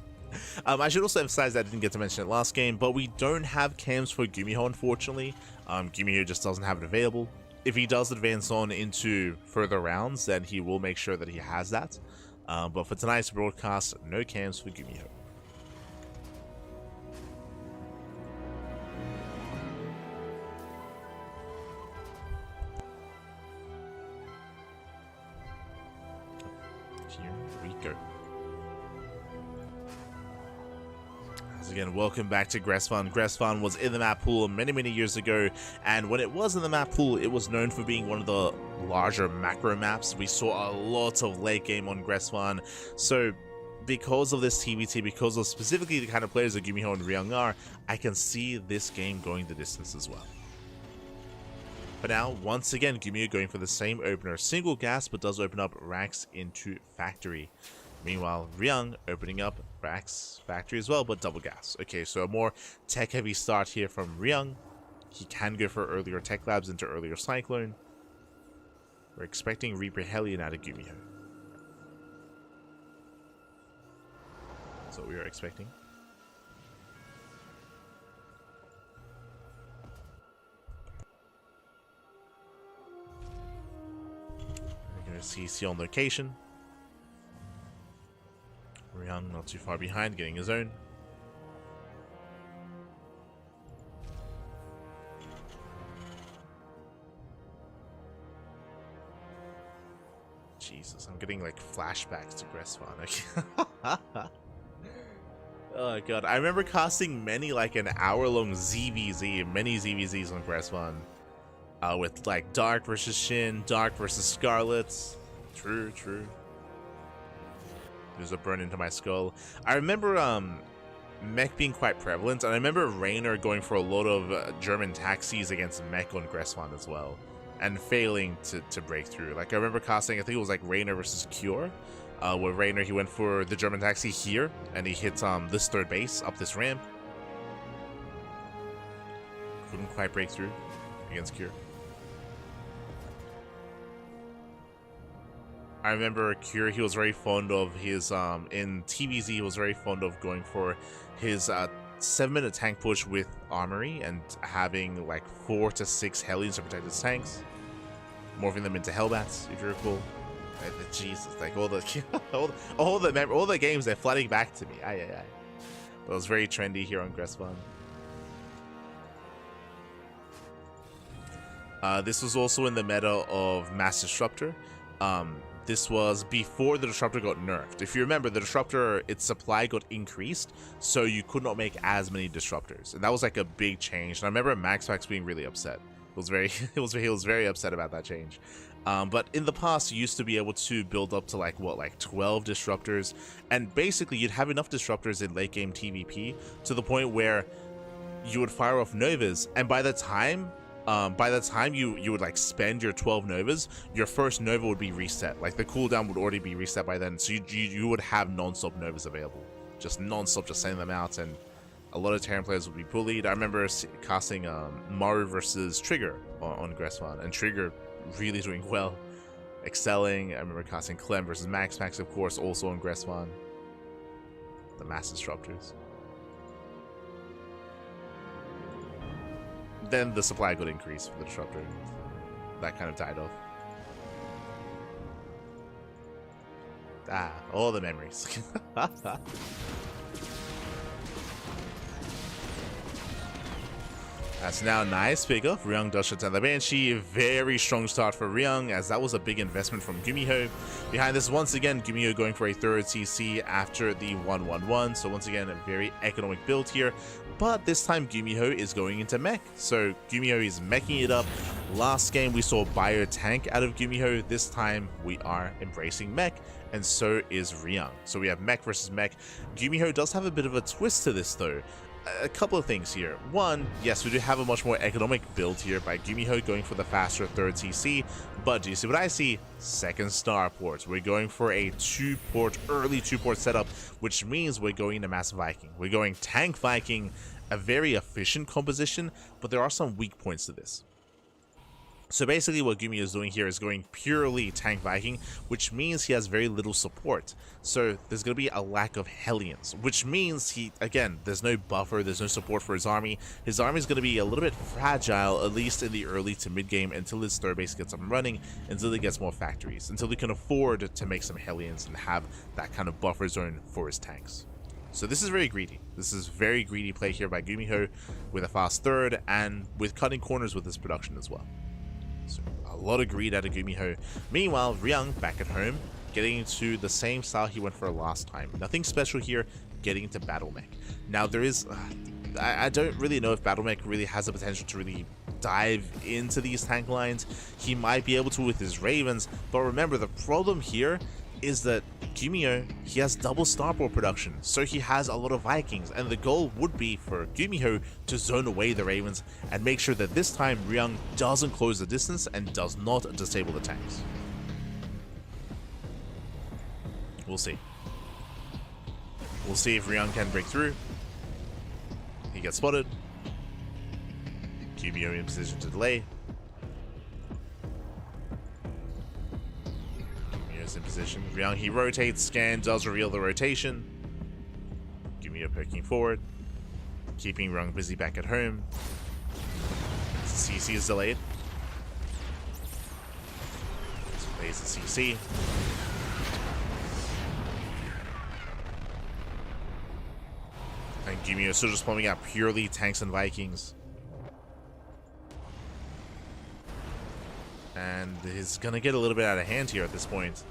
I should also emphasize that I didn't get to mention it last game, but we don't have cams for GuMiho, unfortunately. GuMiho just doesn't have it available. If he does advance on into further rounds, then he will make sure that he has that. But for tonight's broadcast, no cams for GuMiho. Here we go. Again, welcome back to Gresfun. Gresfun was in the map pool many years ago, and when it was in the map pool, it was known for being one of the larger macro maps. We saw a lot of late game on Gresfun, so because of this TBT, because of specifically the kind of players that GuMiho and Ryung are, I can see this game going the distance as well. But now, once again, GuMiho going for the same opener, single gas, but does open up racks into factory. Meanwhile, Ryung opening up racks factory as well, but double gas. Okay, so a more tech-heavy start here from Ryung. He can go for earlier tech labs into earlier cyclone. We're expecting Reaper Hellion out of GuMiho. That's what we are expecting. We're going to CC on location. Ryung not too far behind, getting his own. Jesus, I'm getting like flashbacks to Gresfun. Oh god, I remember casting many like an hour-long ZVZ, many ZVZs on Gresfun. With like Dark versus Shin, Dark versus Scarlet. True. There's a burn into my skull. I remember mech being quite prevalent, and I remember Raynor going for a lot of German taxis against mech on Gresfun as well, and failing to break through. Like I remember casting, I think it was like Raynor versus Cure, where Raynor he went for the German taxi here, and he hit this third base up this ramp. Couldn't quite break through against Cure. I remember Cure, he was very fond of his, in TVZ, he was very fond of going for his 7-minute tank push with Armory and having like 4 to 6 Hellions to protect his tanks, morphing them into Hellbats, if you recall. Jesus, like all the games, they're flooding back to me. But it was very trendy here on Gresfun. This was also in the meta of Mass Disruptor. This was before the Disruptor got nerfed. If you remember, the Disruptor, its supply got increased, so you could not make as many Disruptors, and that was like a big change. And I remember MaxPax being really upset. He was very upset about that change. But in the past, you used to be able to build up to like 12 Disruptors, and basically you'd have enough Disruptors in late game TVP to the point where you would fire off Novas, and by the time you would like spend your 12 Novas, your first Nova would be reset. Like the cooldown would already be reset by then, so you would have non-stop Novas available, just non-stop, just sending them out, and a lot of Terran players would be bullied. I remember casting Maru versus Trigger on Gresfun, and Trigger really doing well, excelling. I remember casting Clem versus MaxPax, of course, also on Gresfun. The Mass Disruptors. Then the supply got increased for the Disruptor. That kind of died off. All the memories. That's now nice pickup. Ryung does shut down the Banshee. Very strong start for Ryung, as that was a big investment from GuMiho. Behind this, once again, GuMiho going for a third CC after the 1-1-1. So once again, a very economic build here. But this time GuMiho is going into mech. So GuMiho is meching it up. Last game we saw bio tank out of GuMiho. This time we are embracing mech, and so is Ryung. So we have mech versus mech. GuMiho does have a bit of a twist to this though. A couple of things here. One, yes, we do have a much more economic build here by GuMiho going for the faster third CC, but do you see what I see? Second starport. We're going for a early 2-port setup, which means we're going to Mass Viking. We're going Tank Viking, a very efficient composition, but there are some weak points to this. So basically what GuMiho is doing here is going purely tank Viking, which means he has very little support. So there's going to be a lack of Hellions, which means again, there's no buffer, there's no support for his army. His army is going to be a little bit fragile, at least in the early to mid game, until his third base gets up and running, until he gets more factories, until he can afford to make some Hellions and have that kind of buffer zone for his tanks. So this is very greedy. This is very greedy play here by GuMiho with a fast third and with cutting corners with his production as well. So a lot of greed out of GuMiho. Meanwhile, Ryung back at home, getting into the same style he went for last time. Nothing special here, getting into Battle Mech. Now there is, I don't really know if Battle Mech really has the potential to really dive into these tank lines. He might be able to with his Ravens, but remember the problem here is that GuMiho, he has double starport production, so he has a lot of Vikings, and the goal would be for GuMiho to zone away the Ravens and make sure that this time Ryung doesn't close the distance and does not disable the tanks. We'll see. We'll see if Ryung can break through. He gets spotted. GuMiho in position to delay. In position. Ryung, he rotates, scan, does reveal the rotation. GuMiho poking forward, keeping Ryung busy back at home. CC is delayed. Plays the CC. And GuMiho still just plumbing out purely tanks and Vikings. And he's gonna get a little bit out of hand here at this point.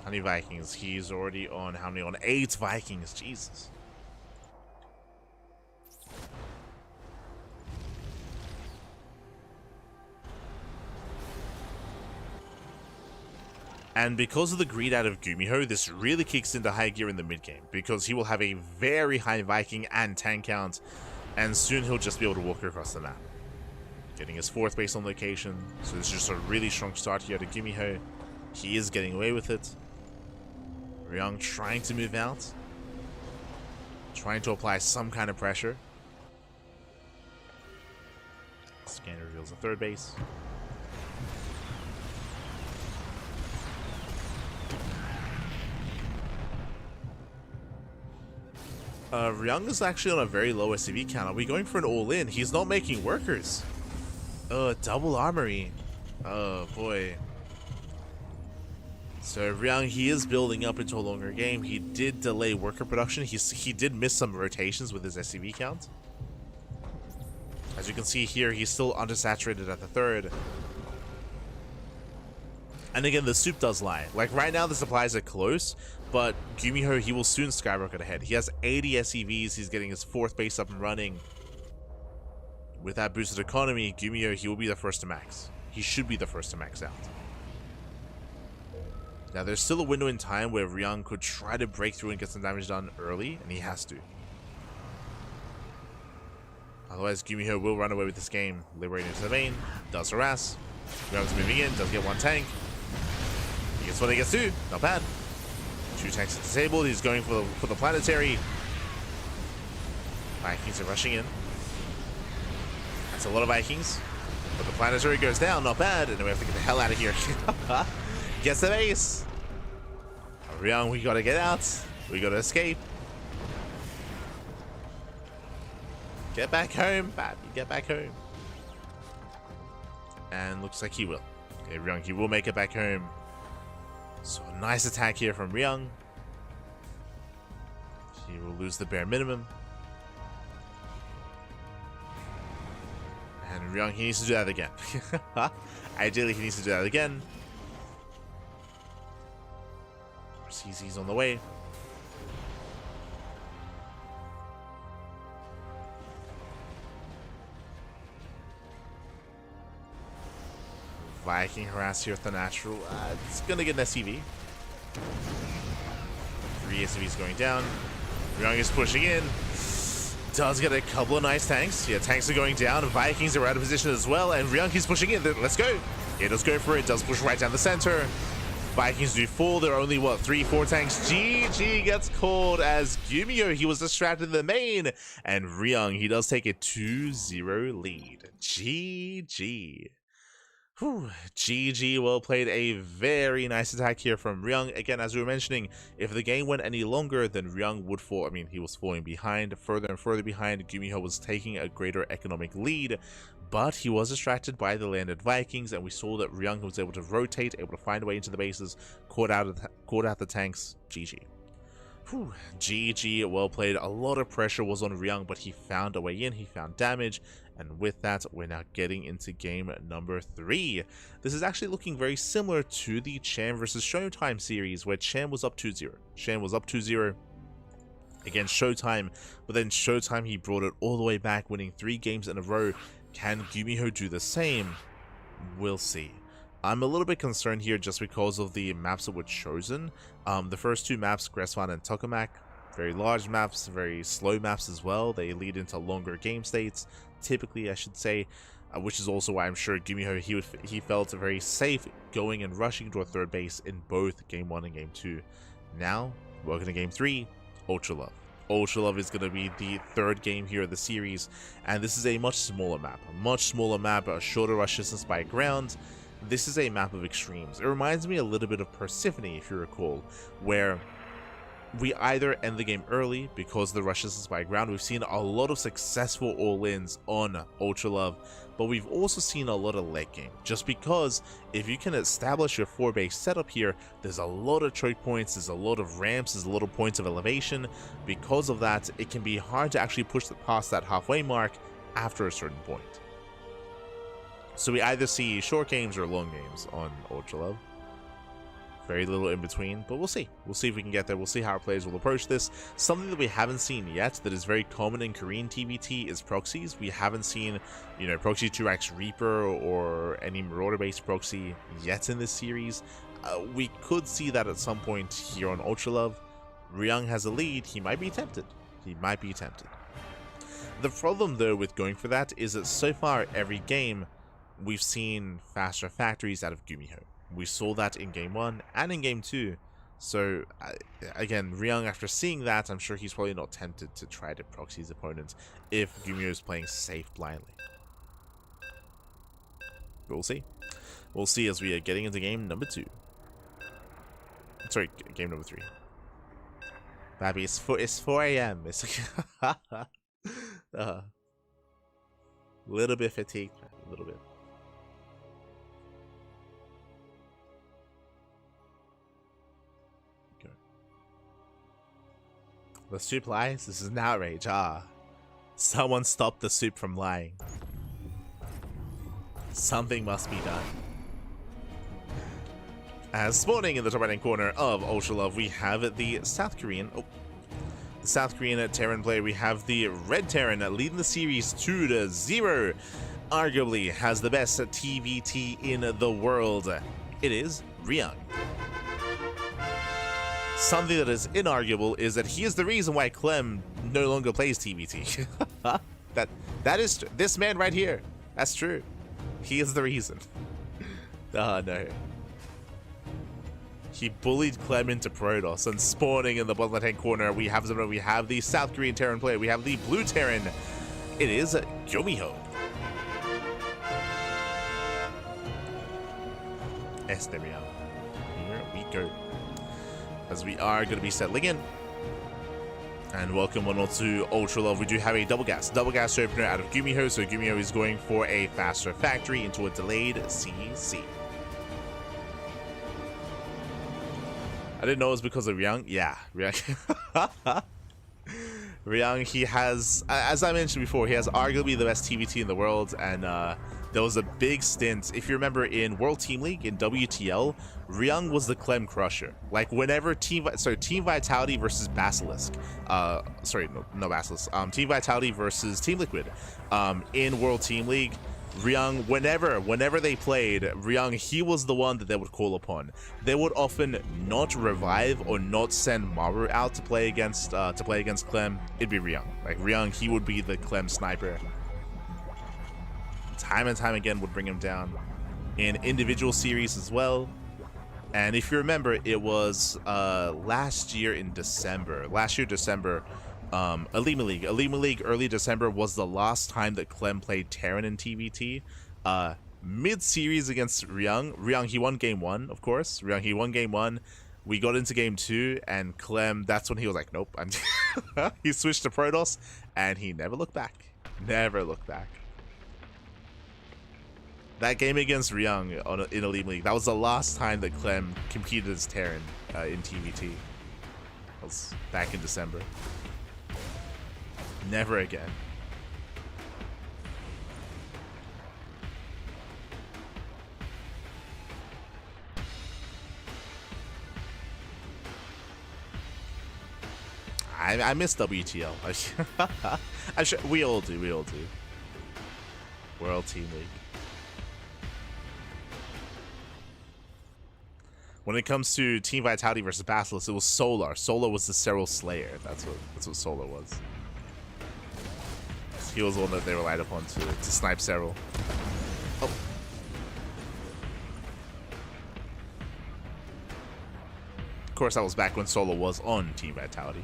How many Vikings? He's already on how many? On 8 Vikings. Jesus. And because of the greed out of GuMiho, this really kicks into high gear in the mid game, because he will have a very high Viking and tank count, and soon he'll just be able to walk across the map. Getting his 4th base on location, so this is just a really strong start here to GuMiho. He is getting away with it. Ryung trying to move out, trying to apply some kind of pressure. Scan reveals the 3rd base. Ryung is actually on a very low SCV count. Are we going for an all-in? He's not making workers. Double armory. Oh boy. So Ryung, he is building up into a longer game. He did delay worker production. He did miss some rotations with his SCV count. As you can see here, he's still undersaturated at the 3rd. And again, the soup does lie. Like right now, the supplies are close, but GuMiho, he will soon skyrocket ahead. He has 80 SCVs. He's getting his 4th base up and running. With that boosted economy, GuMiho, he will be the first to max. He should be the first to max out. Now, there's still a window in time where Ryung could try to break through and get some damage done early, and he has to. Otherwise, GuMiho will run away with this game. Liberating into the main, does harass. Ryung's moving in, does get 1 tank. He gets what he gets 2, not bad. 2 tanks are disabled, he's going for the planetary. Vikings are rushing in. That's a lot of Vikings. But the planetary goes down, not bad, and then we have to get the hell out of here. Gets the base. Ryung, we gotta get out. We gotta escape. Get back home, Babby. Get back home. And looks like he will. Okay, Ryung, he will make it back home. So a nice attack here from Ryung. He will lose the bare minimum. And Ryung, he needs to do that again. Ideally, he needs to do that again. CC's on the way. Viking harass here with the natural. It's gonna get an SCV. 3 SCVs going down. Ryung is pushing in. Does get a couple of nice tanks. Yeah, tanks are going down. Vikings are out of position as well. And Ryung is pushing in. Let's go. He does go for it. Does push right down the center. Vikings do fall. There are only, what, 3-4 tanks. GG gets called as GuMiho. He was distracted in the main. And Ryung, he does take a 2-0 lead. GG. Whew. GG, well played. A very nice attack here from Ryung. Again, as we were mentioning, if the game went any longer, then Ryung would fall. I mean, he was falling behind, further and further behind. GuMiho was taking a greater economic lead, but he was distracted by the landed Vikings, and we saw that Ryung was able to rotate, able to find a way into the bases, caught out the tanks. GG. Whew. GG, well played. A lot of pressure was on Ryung, but he found a way in, he found damage, and with that, we're now getting into game number 3. This is actually looking very similar to the Cham versus ShoWTimE series, where Cham was up 2-0. Cham was up 2-0 against ShoWTimE, but then ShoWTimE, he brought it all the way back, winning 3 games in a row. Can GuMiho do the same? We'll see. I'm a little bit concerned here just because of the maps that were chosen. The first 2 maps, Gresvan and Tokamak, very large maps, very slow maps as well. They lead into longer game states, typically I should say, which is also why I'm sure GuMiho, he felt very safe going and rushing to a third base in both game 1 and game 2. Now, welcome to game 3, Ultra Love. Ultra Love is going to be the 3rd game here of the series, and this is a much smaller map, a shorter rush distance by ground. This is a map of extremes. It reminds me a little bit of Persephone, if you recall, where we either end the game early because the rush distance by ground. We've seen a lot of successful all-ins on Ultra Love, but we've also seen a lot of late game, just because if you can establish your 4-base setup here, there's a lot of choke points, there's a lot of ramps, there's a lot of points of elevation. Because of that, it can be hard to actually push past that halfway mark after a certain point. So we either see short games or long games on Ultra Love. Very little in between, but we'll see. We'll see if we can get there. We'll see how our players will approach this. Something that we haven't seen yet that is very common in Korean TVT is proxies. We haven't seen, you know, proxy 2x Reaper or any Marauder-based proxy yet in this series. We could see that at some point here on Ultra Love. Ryung has a lead. He might be tempted. He might be tempted. The problem, though, with going for that is that so far every game we've seen faster factories out of GuMiho. We saw that in game 1 and in game 2. So, again, Ryung, after seeing that, I'm sure he's probably not tempted to try to proxy his opponent if GuMiho is playing safe blindly. But we'll see. We'll see as we are getting into game number 2. Sorry, game number 3. Babby, it's 4 a.m. It's little bit fatigued, a little bit. The soup lies? This is an outrage. Someone stop the soup from lying. Something must be done. As spawning in the top right hand corner of Ultra Love, we have the South Korean Terran player. We have the Red Terran leading the series 2-0. Arguably has the best TVT in the world. It is Ryung. Something that is inarguable is that he is the reason why Clem no longer plays TVT. that is this man right here. That's true. He is the reason. No. He bullied Clem into Protoss, and spawning in the bottom left hand corner, we have the South Korean Terran player. We have the Blue Terran. It is GuMiho. Here we go. As we are going to be settling in. And welcome one or two Ultra Love. We do have a double gas opener out of GuMiho. So GuMiho is going for a faster factory into a delayed CC. I didn't know it was because of Ryung. Yeah, Ryung. Ryung, he has, as I mentioned before, he has arguably the best TVT in the world, and there was a big stint, if you remember, in World Team League, in WTL, Ryung was the Clem crusher. Like, whenever Team Vitality versus Basilisk, Team Vitality versus Team Liquid, in World Team League, Ryung, whenever they played, Ryung, he was the one that they would call upon. They would often not revive or not send Maru out to play against Clem. It'd be Ryung. Like, Ryung, he would be the Clem sniper. Time and time again would bring him down in individual series as well. And if you remember, it was last year December, Elite League early December was the last time that Clem played Terran in TVT. Mid-series against Ryung, he won game 1, of course. He won game 1. We got into game 2, and Clem, that's when he was like, nope. He switched to Protoss, and he never looked back. Never looked back. That game against Ryung in Elite League, that was the last time that Clem competed as Terran in TVT. That was back in December. Never again. I miss WTL. I'm sure we all do. World Team League. When it comes to Team Vitality versus Basilisk, it was Solar. Solar was the Serral Slayer. That's what Solar was. He was the one that they relied upon to snipe Serral. Oh. Of course, that was back when Solar was on Team Vitality.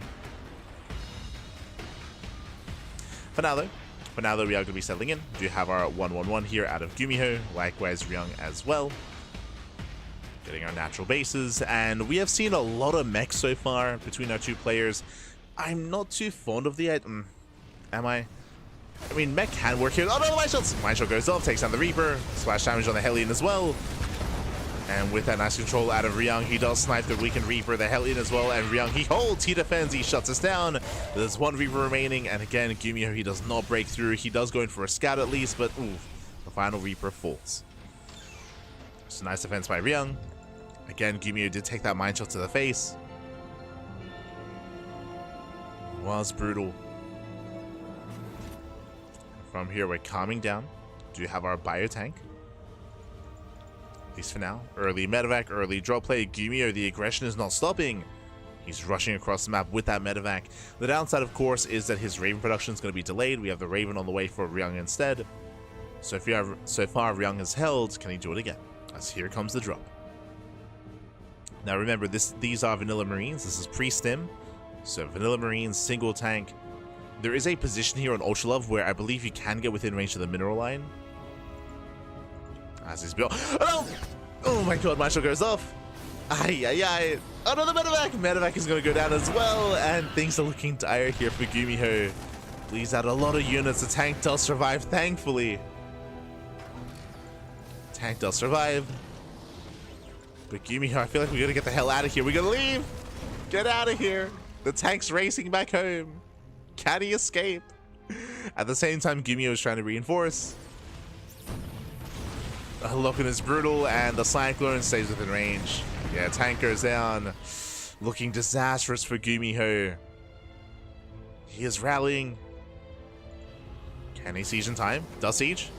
For now though, we are going to be settling in. We do have our 1-1-1 here out of GuMiho, likewise Ryung as well. Getting our natural bases, and we have seen a lot of mechs so far between our two players. I'm not too fond of the am I? I mean, mech can work here. Oh no, Mind Shots! Mind Shot goes off, takes down the Reaper, splash damage on the Hellion as well. And with that nice control out of Ryung, he does snipe the weakened Reaper, the Hellion as well, and Ryung, he holds, he defends, he shuts us down. There's one Reaper remaining, and again, GuMiho, he does not break through. He does go in for a scout at least, but ooh, the final Reaper falls. It's a nice defense by Ryung. Again, GuMiho did take that Mind Shot to the face. Was brutal. From here, we're calming down. Do have our bio tank. At least for now. Early medevac, early drop play. GuMiho, the aggression is not stopping. He's rushing across the map with that medevac. The downside, of course, is that his Raven production is going to be delayed. We have the Raven on the way for Ryung instead. So far, Ryung has held. Can he do it again? As here comes the drop. Now remember, these are Vanilla Marines. This is pre-stim. So Vanilla Marines, single tank. There is a position here on Ultra Love where I believe you can get within range of the mineral line. As he's built. Oh my god, my shot goes off. Ay. Another medevac. Medevac is going to go down as well. And things are looking dire here for GuMiho. Bleeds out a lot of units. The tank does survive, thankfully. Tank does survive. But GuMiho, I feel like we gotta get the hell out of here. We gotta leave! Get out of here! The tank's racing back home. Can he escape? At the same time, GuMiho is trying to reinforce. Loken is brutal, and the Cyclone stays within range. Yeah, tank goes down. Looking disastrous for GuMiho. He is rallying. Can he siege in time? Does siege.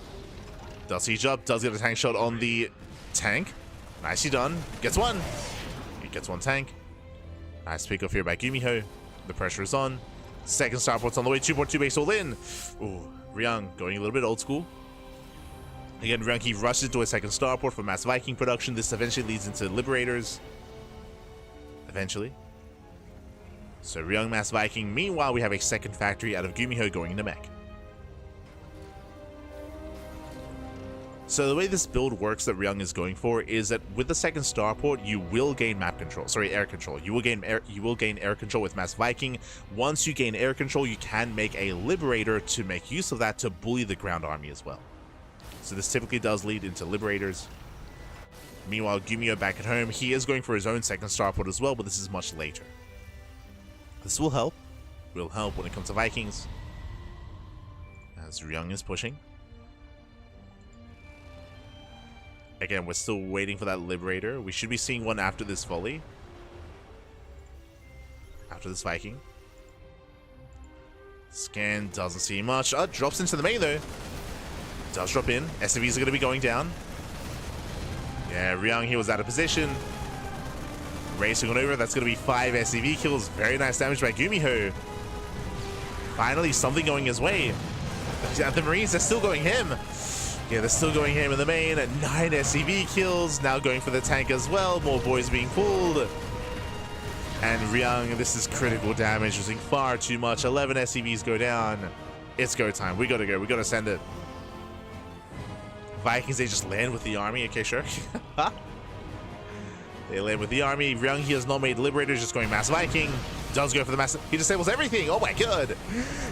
Does siege up. Does get a tank shot on the tank. Nicely done. Gets one. He gets one tank. Nice pick off here by GuMiho. The pressure is on. Second starport's on the way. 2.2 base all in. Ooh, Ryung going a little bit old school. Again, Ryung, he rushes into a second starport for Mass Viking production. This eventually leads into Liberators. Eventually. So Ryung, Mass Viking. Meanwhile, we have a second factory out of GuMiho going into mech. So the way this build works that Ryung is going for is that with the second starport, you will gain air control. You will gain air control with Mass Viking. Once you gain air control, you can make a Liberator to make use of that to bully the ground army as well. So this typically does lead into Liberators. Meanwhile, GuMiho back at home, he is going for his own second starport as well, but this is much later. This will help. Will help when it comes to Vikings. As Ryung is pushing. Again, we're still waiting for that Liberator. We should be seeing one after this volley. After this Viking. Scan doesn't see much. Oh, drops into the main though. Does drop in. SCVs are going to be going down. Yeah, Ryung, he was out of position. Racing on over. That's going to be 5 SCV kills. Very nice damage by GuMiho. Finally, something going his way. The Marines are still going him. Yeah, they're still going ham in the main. 9 SCV kills. Now going for the tank as well. More boys being pulled. And Ryung, this is critical damage, using far too much. 11 SCVs go down. It's go time. We gotta go. We gotta send it. Vikings, they just land with the army. Okay, sure. They land with the army. Ryung, he has not made Liberators, just going Mass Viking. Does go for the Mass. He disables everything. Oh my god.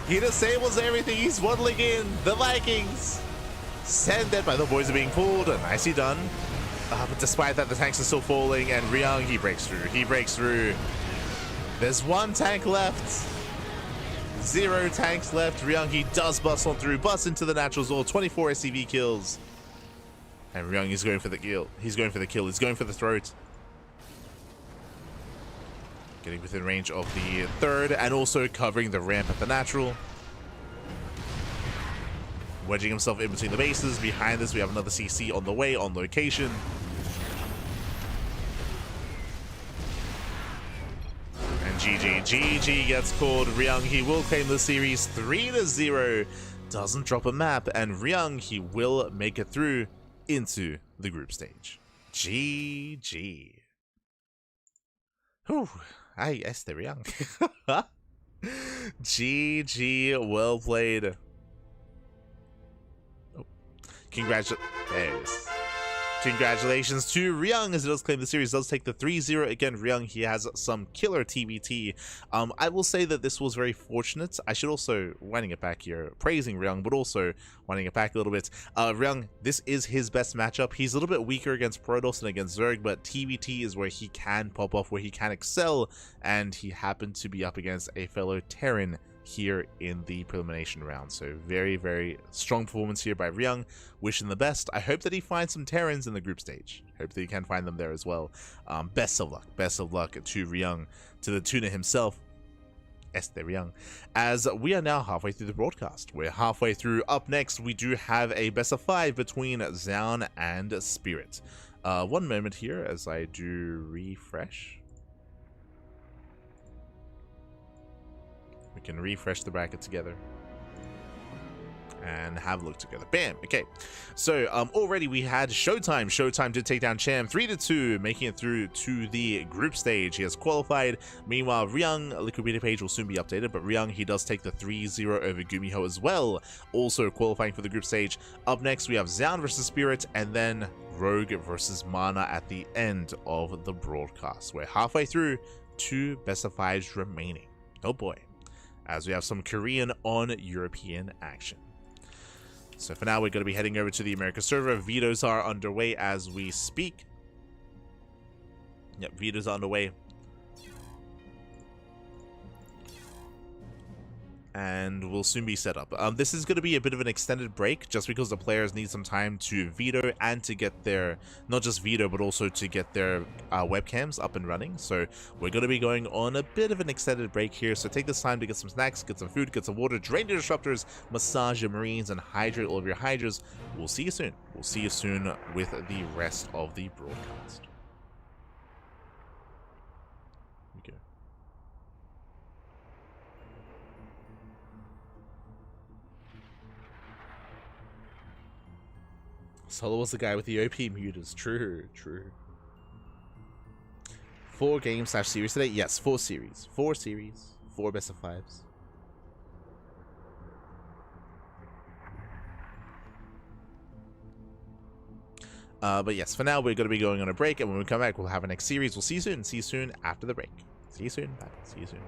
He disables everything. He's waddling in. The Vikings. Send it, by the boys are being pulled. Nicely done. But despite that, the tanks are still falling, and Ryung, he breaks through. He breaks through. There's 1 tank left. 0 tanks left. Ryung, he does bust on through. Busts into the natural Zoul. 24 SCV kills. And Ryung is going for the kill. He's going for the kill. He's going for the throat. Getting within range of the third, and also covering the ramp at the natural. Wedging himself in between the bases. Behind this, we have another CC on the way, on location. And GG gets called. Ryung, he will claim the series 3-0. Doesn't drop a map, and Ryung, he will make it through into the group stage. GG. Whew. Ay, este Ryung. GG, well played. Congratulations to Ryung, as it does claim the series, does take the 3-0. Again, Ryung, he has some killer TBT. I will say that this was very fortunate. I should also, winding it back here, praising Ryung, but also winding it back a little bit. Ryung, this is his best matchup. He's a little bit weaker against Protoss and against Zerg, but TBT is where he can pop off, where he can excel, and he happened to be up against a fellow Terran here in the prelimination round. So very, very strong performance here by Ryung. Wish him the best. I hope that he finds some Terrans in the group stage. Hope that he can find them there as well. Best of luck to Ryung, to the tuner himself, este Ryung. As we are now halfway through the broadcast, we're halfway through. Up next, we do have a best of 5 between Zoun and Spirit. One moment here as I do refresh. We can refresh the bracket together and have a look together. Bam. Okay, so already we had ShoWTimE. ShoWTimE did take down Cham 3-2, making it through to the group stage. He has qualified. Meanwhile, Ryung, Liquidator page will soon be updated, but Ryung, he does take the 3-0 over GuMiho as well, also qualifying for the group stage. Up next, we have Zoun versus Spirit, and then Rogue versus MaNa at the end of the broadcast. We're halfway through, 2 best of 5s remaining. Oh boy, as we have some Korean on European action. So for now, we're going to be heading over to the America server. Vetoes are underway as we speak. Yep, vetoes are underway. And we'll soon be set up. This is going to be a bit of an extended break, just because the players need some time to veto and to get their, not just veto, but also to get their webcams up and running. So we're going to be going on a bit of an extended break here. So take this time to get some snacks, get some food, get some water, drain your disruptors, massage your marines, and hydrate all of your hydras. We'll see you soon. We'll see you soon with the rest of the broadcast. Solo was the guy with the OP muters. True. 4 games / series today? Yes, 4 series. 4 series. 4 best of 5s. But yes, for now, we're going to be going on a break, and when we come back, we'll have a next series. We'll see you soon. See you soon after the break. See you soon. Bye. See you soon.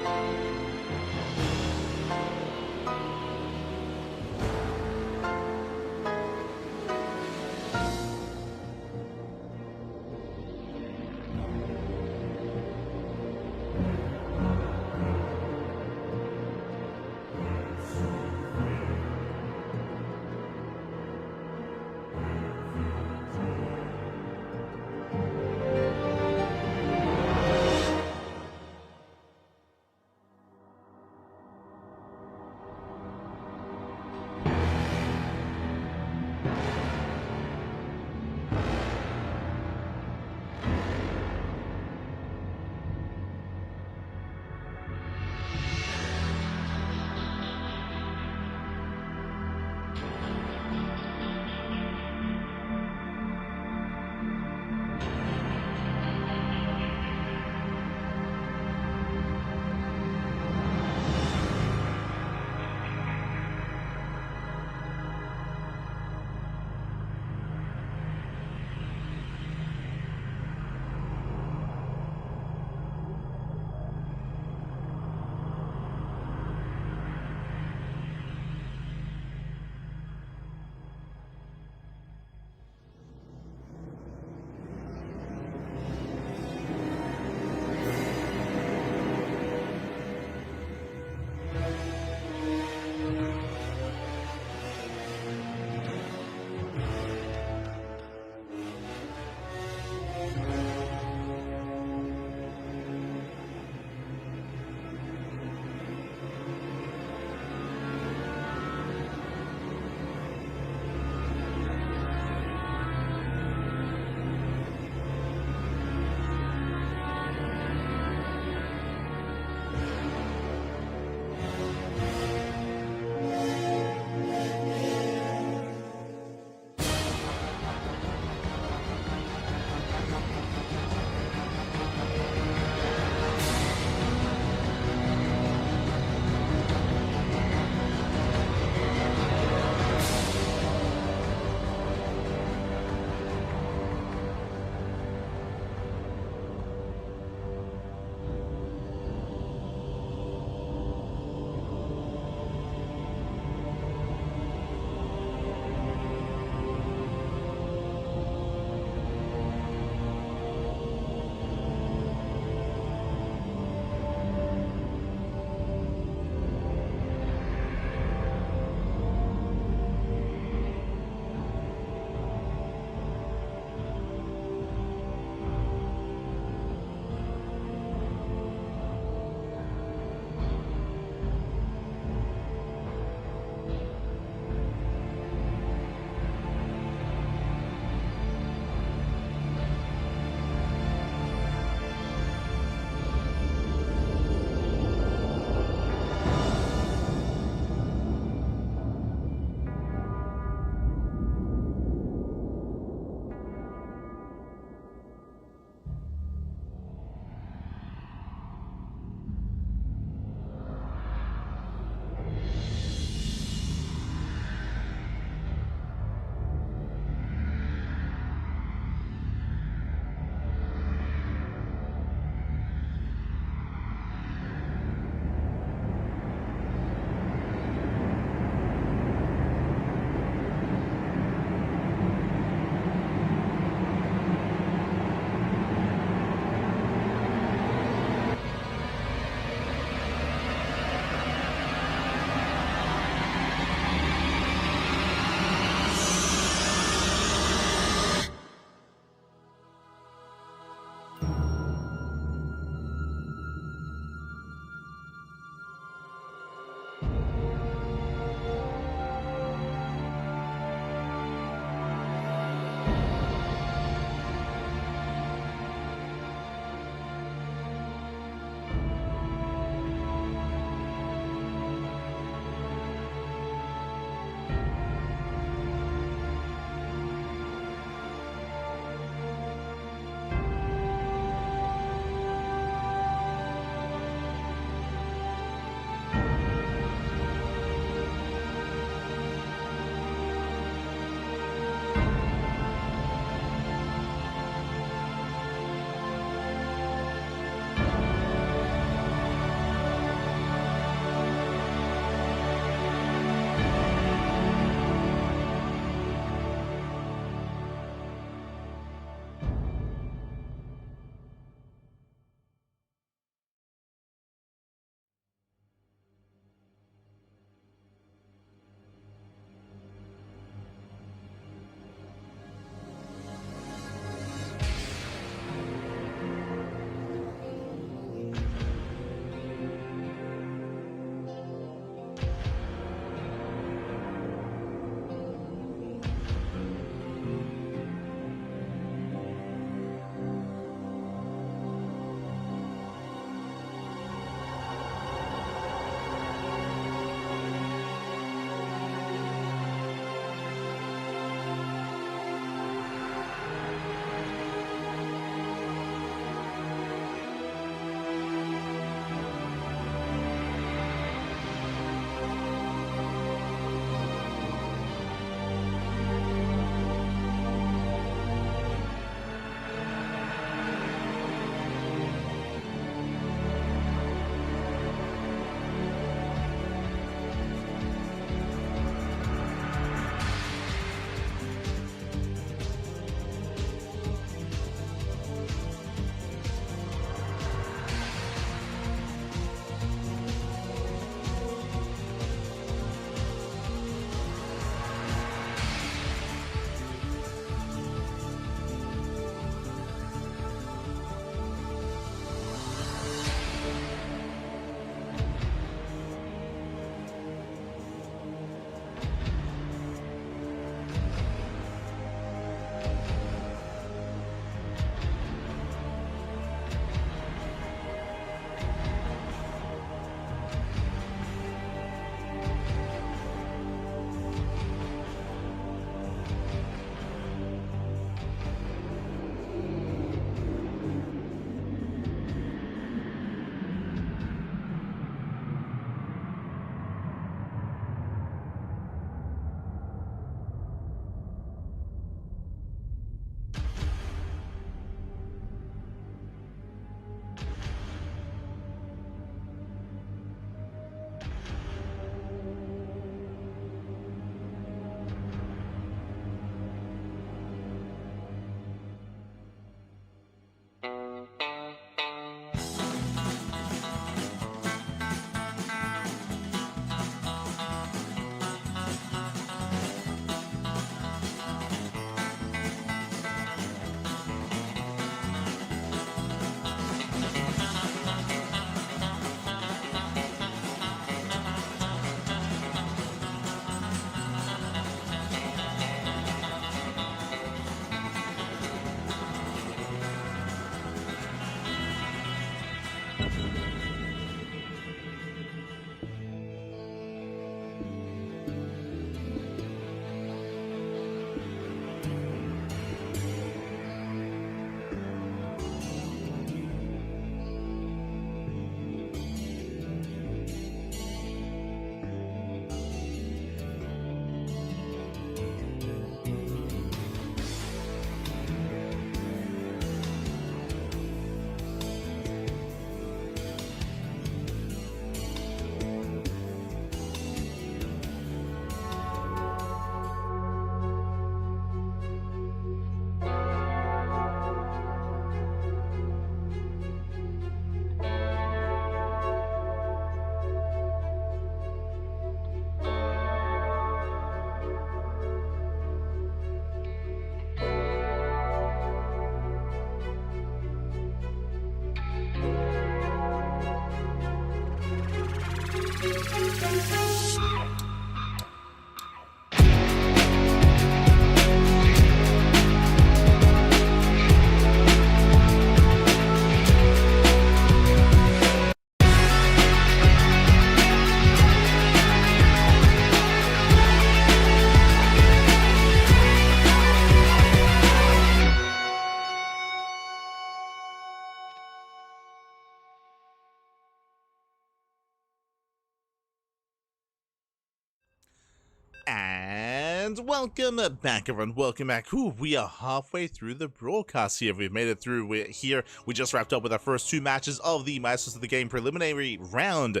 And welcome back, everyone. Welcome back. Ooh, we are halfway through the broadcast here. We've made it through. We're here. We just wrapped up with our first two matches of the Masters of the Game preliminary round.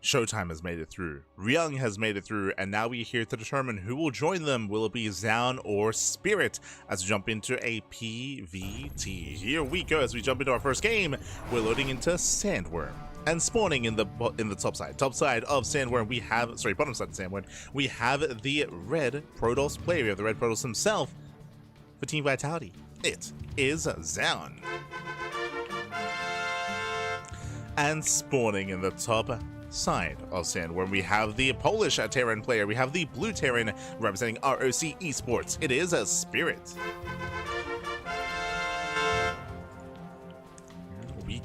ShoWTimE has made it through. Ryung has made it through, and now we're here to determine who will join them. Will it be Zoun or Spirit? As we jump into a PVT. Here we go. As we jump into our first game, we're loading into Sandworm. And spawning in the top side of Sandworm, we have, sorry, bottom side of Sandworm, we have the red Protoss player. We have the red Protoss himself for Team Vitality. It is Zoun. And spawning in the top side of Sandworm, we have the Polish Terran player. We have the blue Terran representing ROC Esports. It is a Spirit.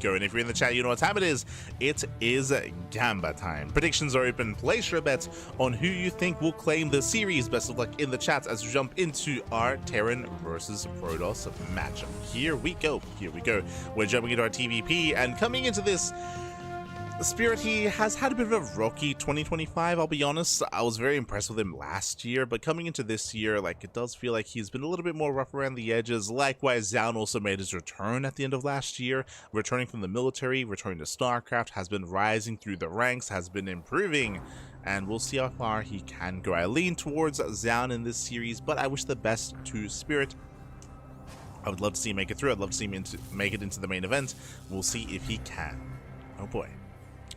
Go, and if you're in the chat, you know what time it is. It is Gamba time. Predictions are open. Place your bets on who you think will claim the series. Best of luck in the chat as we jump into our Terran versus Protoss matchup. Here we go. Here we go. We're jumping into our TVP, and coming into this, Spirit, he has had a bit of a rocky 2025, I'll be honest. I was very impressed with him last year, but coming into this year, like, it does feel like he's been a little bit more rough around the edges. Likewise, Zoun also made his return at the end of last year, returning from the military, returning to StarCraft, has been rising through the ranks, has been improving, and we'll see how far he can go. I lean towards Zoun in this series, but I wish the best to Spirit. I would love to see him make it through. I'd love to see him make it into the main event. We'll see if he can. Oh boy.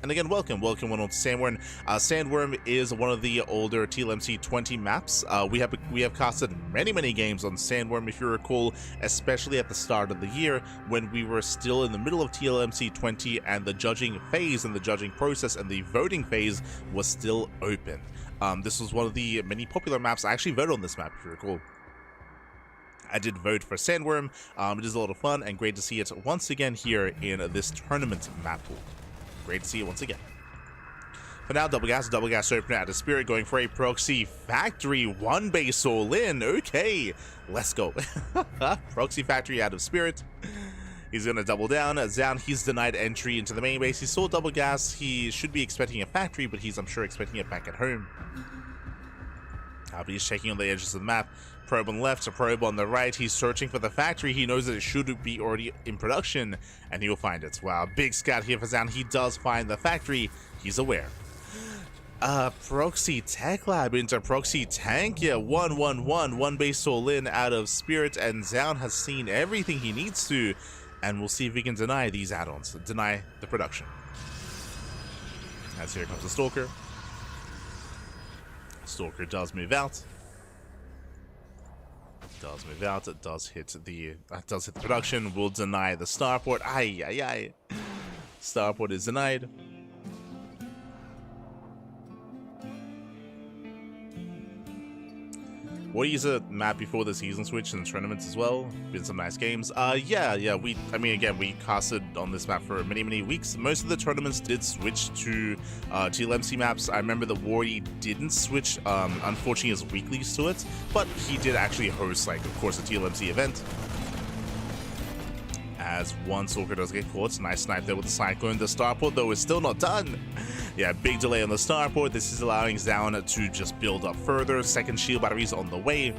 And again, welcome on to Sandworm. Sandworm is one of the older TLMC 20 maps. We have casted many games on Sandworm, if you recall, especially at the start of the year when we were still in the middle of TLMC 20 and the judging phase and the judging process and the voting phase was still open. This was one of the many popular maps. I actually voted on this map, if you recall. I did vote for Sandworm. It is a lot of fun and great to see it once again here in this tournament map pool. Great to see it once again. For now, double gas opener out of Spirit, going for a proxy factory, one base all in. Okay, let's go. Proxy factory out of Spirit. He's gonna double down. Zoun, he's denied entry into the main base. He saw double gas. He should be expecting a factory, but he's, I'm sure, expecting it back at home. But he's checking on the edges of the map. Probe on the left, a probe on the right. He's searching for the factory. He knows that it should be already in production, and he will find it. Wow, big scout here for Zoun. He does find the factory. He's aware. Proxy Tech Lab into Proxy Tank. Yeah, 1-1-1. One base all in out of Spirit, and Zoun has seen everything he needs to, and we'll see if he can deny these add-ons, deny the production. As here comes the Stalker. Stalker does move out. It does hit the production. Will deny the starport. Ay. Starport is denied. We'll use a map before the season switch and tournaments as well. Been some nice games. Yeah. I mean, again, we casted on this map for many weeks. Most of the tournaments did switch to TLMC maps. I remember the Warrior didn't switch, unfortunately, his weeklies to it, but he did actually host, like, of course, a TLMC event. As one Stalker does get caught. Nice snipe there with the Cyclone. The starport, though, is still not done. Yeah, big delay on the starport. This is allowing Zoun to just build up further. Second shield batteries on the way.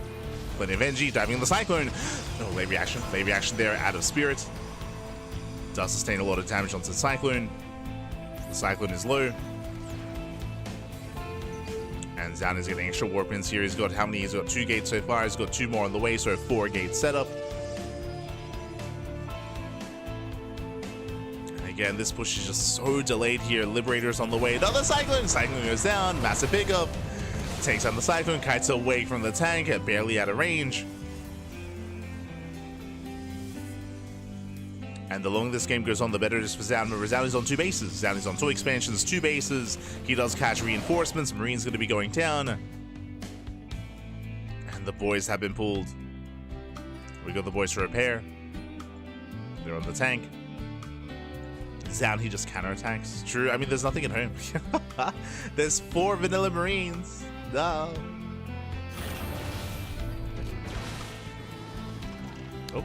Plenty of energy, diving on the Cyclone. Oh, late reaction there out of Spirit. Does sustain a lot of damage onto the Cyclone. The Cyclone is low. And Zoun is getting extra warp pins here. He's got how many? He's got 2 gates so far. He's got 2 more on the way, so 4 gates set up. Again, this push is just so delayed here. Liberator's on the way. Another Cyclone! Cyclone goes down. Massive pickup. Takes on the Cyclone. Kites away from the tank. Barely out of range. And the longer this game goes on, the better it is for Zoun. Remember, Zoun is on 2 bases. Zoun is on 2 expansions, 2 bases. He does catch reinforcements. Marine's going to be going down. And the boys have been pulled. We got the boys to repair. They're on the tank. Zoun, he just counterattacks. True, I mean, there's nothing at home. There's 4 vanilla Marines. No. Oh.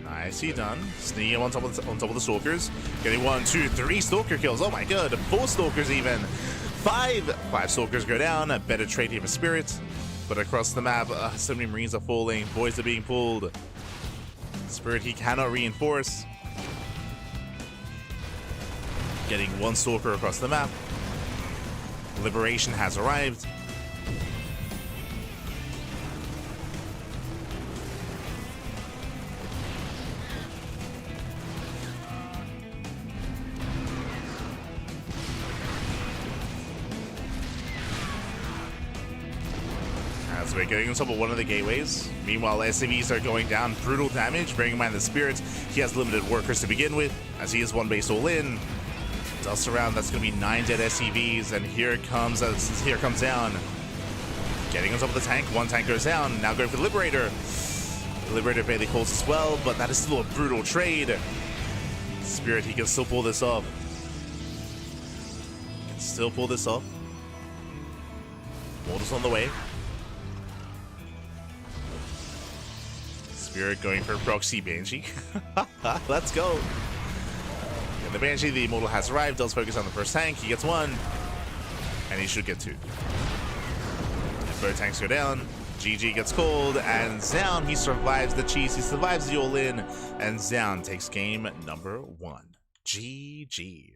Nicely done. Sneaking on top of the Stalkers. Getting 1, 2, 3 Stalker kills. Oh my god, 4 Stalkers even. 5 Stalkers go down. A better trade here for Spirit. But across the map, so many Marines are falling. Boys are being pulled. Spirit, he cannot reinforce. Getting 1 Stalker across the map. Liberation has arrived. As we're going on top of one of the gateways. Meanwhile, SCVs are going down. Brutal damage. Bearing in mind the Spirit, he has limited workers to begin with, as he is 1 base all in. Dust around, that's going to be 9 dead SCVs, and here comes down. Getting on top of the tank, 1 tank goes down, now going for the Liberator. The Liberator barely holds as well, but that is still a brutal trade. Spirit, he can still pull this off. Mortals on the way. Spirit going for proxy Banshee. Let's go. The Banshee, the Immortal has arrived, does focus on the first tank, he gets 1, and he should get 2. If both tanks go down, GG gets called, and Zoun, he survives the cheese, he survives the all-in, and Zoun takes game number 1. GG.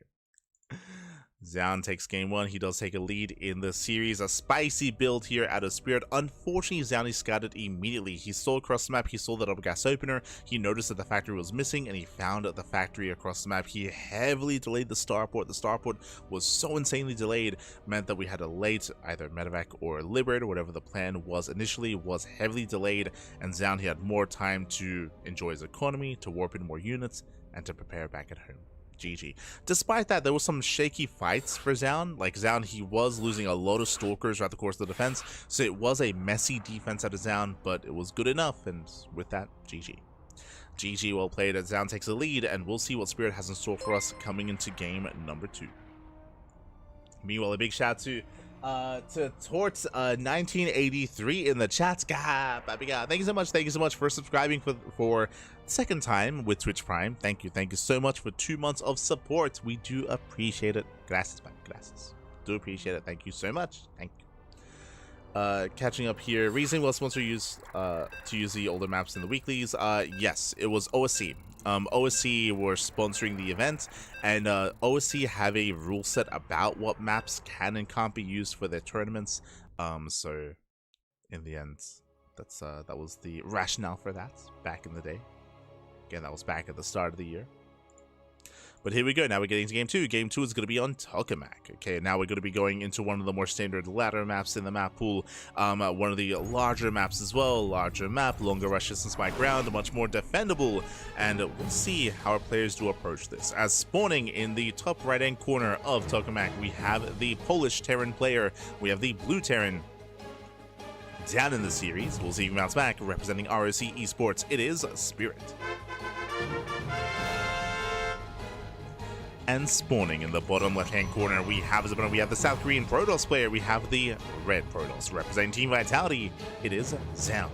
Zoun takes game 1. He does take a lead in the series. A spicy build here out of Spirit. Unfortunately, Zoun, he scouted immediately. He saw across the map, he saw the double gas opener, he noticed that the factory was missing, and he found the factory across the map. He heavily delayed the starport. The starport was so insanely delayed, meant that we had a late either medevac or liberator, whatever the plan was initially, was heavily delayed, and Zoun, he had more time to enjoy his economy, to warp in more units, and to prepare back at home. GG. Despite that, there was some shaky fights for Zoun. Like, Zoun, he was losing a lot of Stalkers throughout the course of the defense, so it was a messy defense out of Zoun, but it was good enough, and with that, GG. GG, well played, as Zoun takes the lead, and we'll see what Spirit has in store for us coming into game number 2. Meanwhile, a big shout to Tort 1983 in the chat. Thank you so much for subscribing for second time with Twitch Prime. Thank you so much for 2 months of support. We do appreciate it. Gracias. Do appreciate it. Thank you so much. Thank you. Catching up here, reasoning was supposed to use the older maps in the weeklies. Yes, it was OSC. OSC were sponsoring the event, and OSC have a rule set about what maps can and can't be used for their tournaments. So in the end, that was the rationale for that back in the day. Again, that was back at the start of the year. But here we go. Now we're getting to game 2. Game 2 is going to be on Tokamak. Okay, now we're going to be going into one of the more standard ladder maps in the map pool. One of the larger maps as well. Larger map, longer rush distance by ground, much more defendable. And we'll see how our players do approach this. As spawning in the top right-hand corner of Tokamak, we have the Polish Terran player. We have the blue Terran. Down in the series, we'll see who bounce back, representing ROC Esports. It is Spirit. And spawning in the bottom left-hand corner, we have the South Korean Protoss player. We have the red Protoss representing Team Vitality. It is Zoun.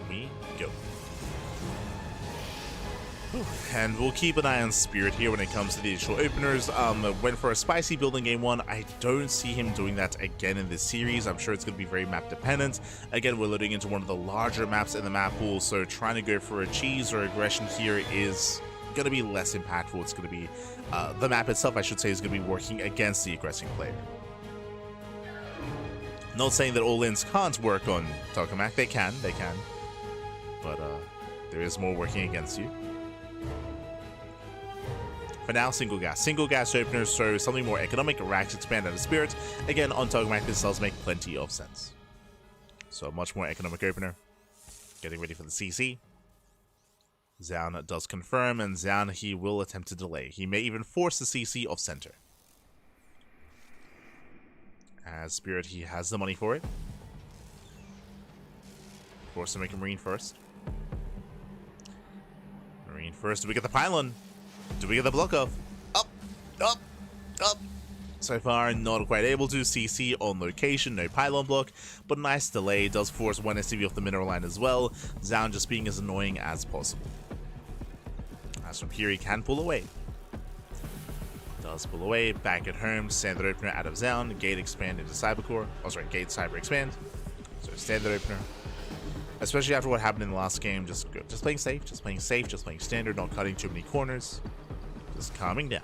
We go. And we'll keep an eye on Spirit here when it comes to the initial openers. Went for a spicy build in game 1. I don't see him doing that again in this series. I'm sure it's going to be very map dependent. Again, we're loading into one of the larger maps in the map pool, so trying to go for a cheese or aggression here is going to be less impactful. It's going to be the map itself, I should say, is going to be working against the aggressing player. Not saying that all-ins can't work on Tokamak. They can. But there is more working against you. For now, single gas openers, so something more economic. Racks expand out of Spirit. Again, on Tokamak, this does make plenty of sense. So much more economic opener. Getting ready for the CC. Zoun does confirm, and Zoun, he will attempt to delay. He may even force the CC off center. As Spirit, he has the money for it. Force to make a Marine first. Marine first. Do we get the pylon? Do we get the block off? Up! Up! Up! So far, not quite able to. CC on location, no pylon block, but nice delay. Does force one SCV off the mineral line as well. Zoun just being as annoying as possible. As from here, he can pull away. Does pull away. Back at home, standard opener out of Zoun. Gate expand into Cybercore. Oh, sorry, gate cyber expand. So standard opener. Especially after what happened in the last game, just playing safe, just playing safe, just playing standard, not cutting too many corners. Just calming down.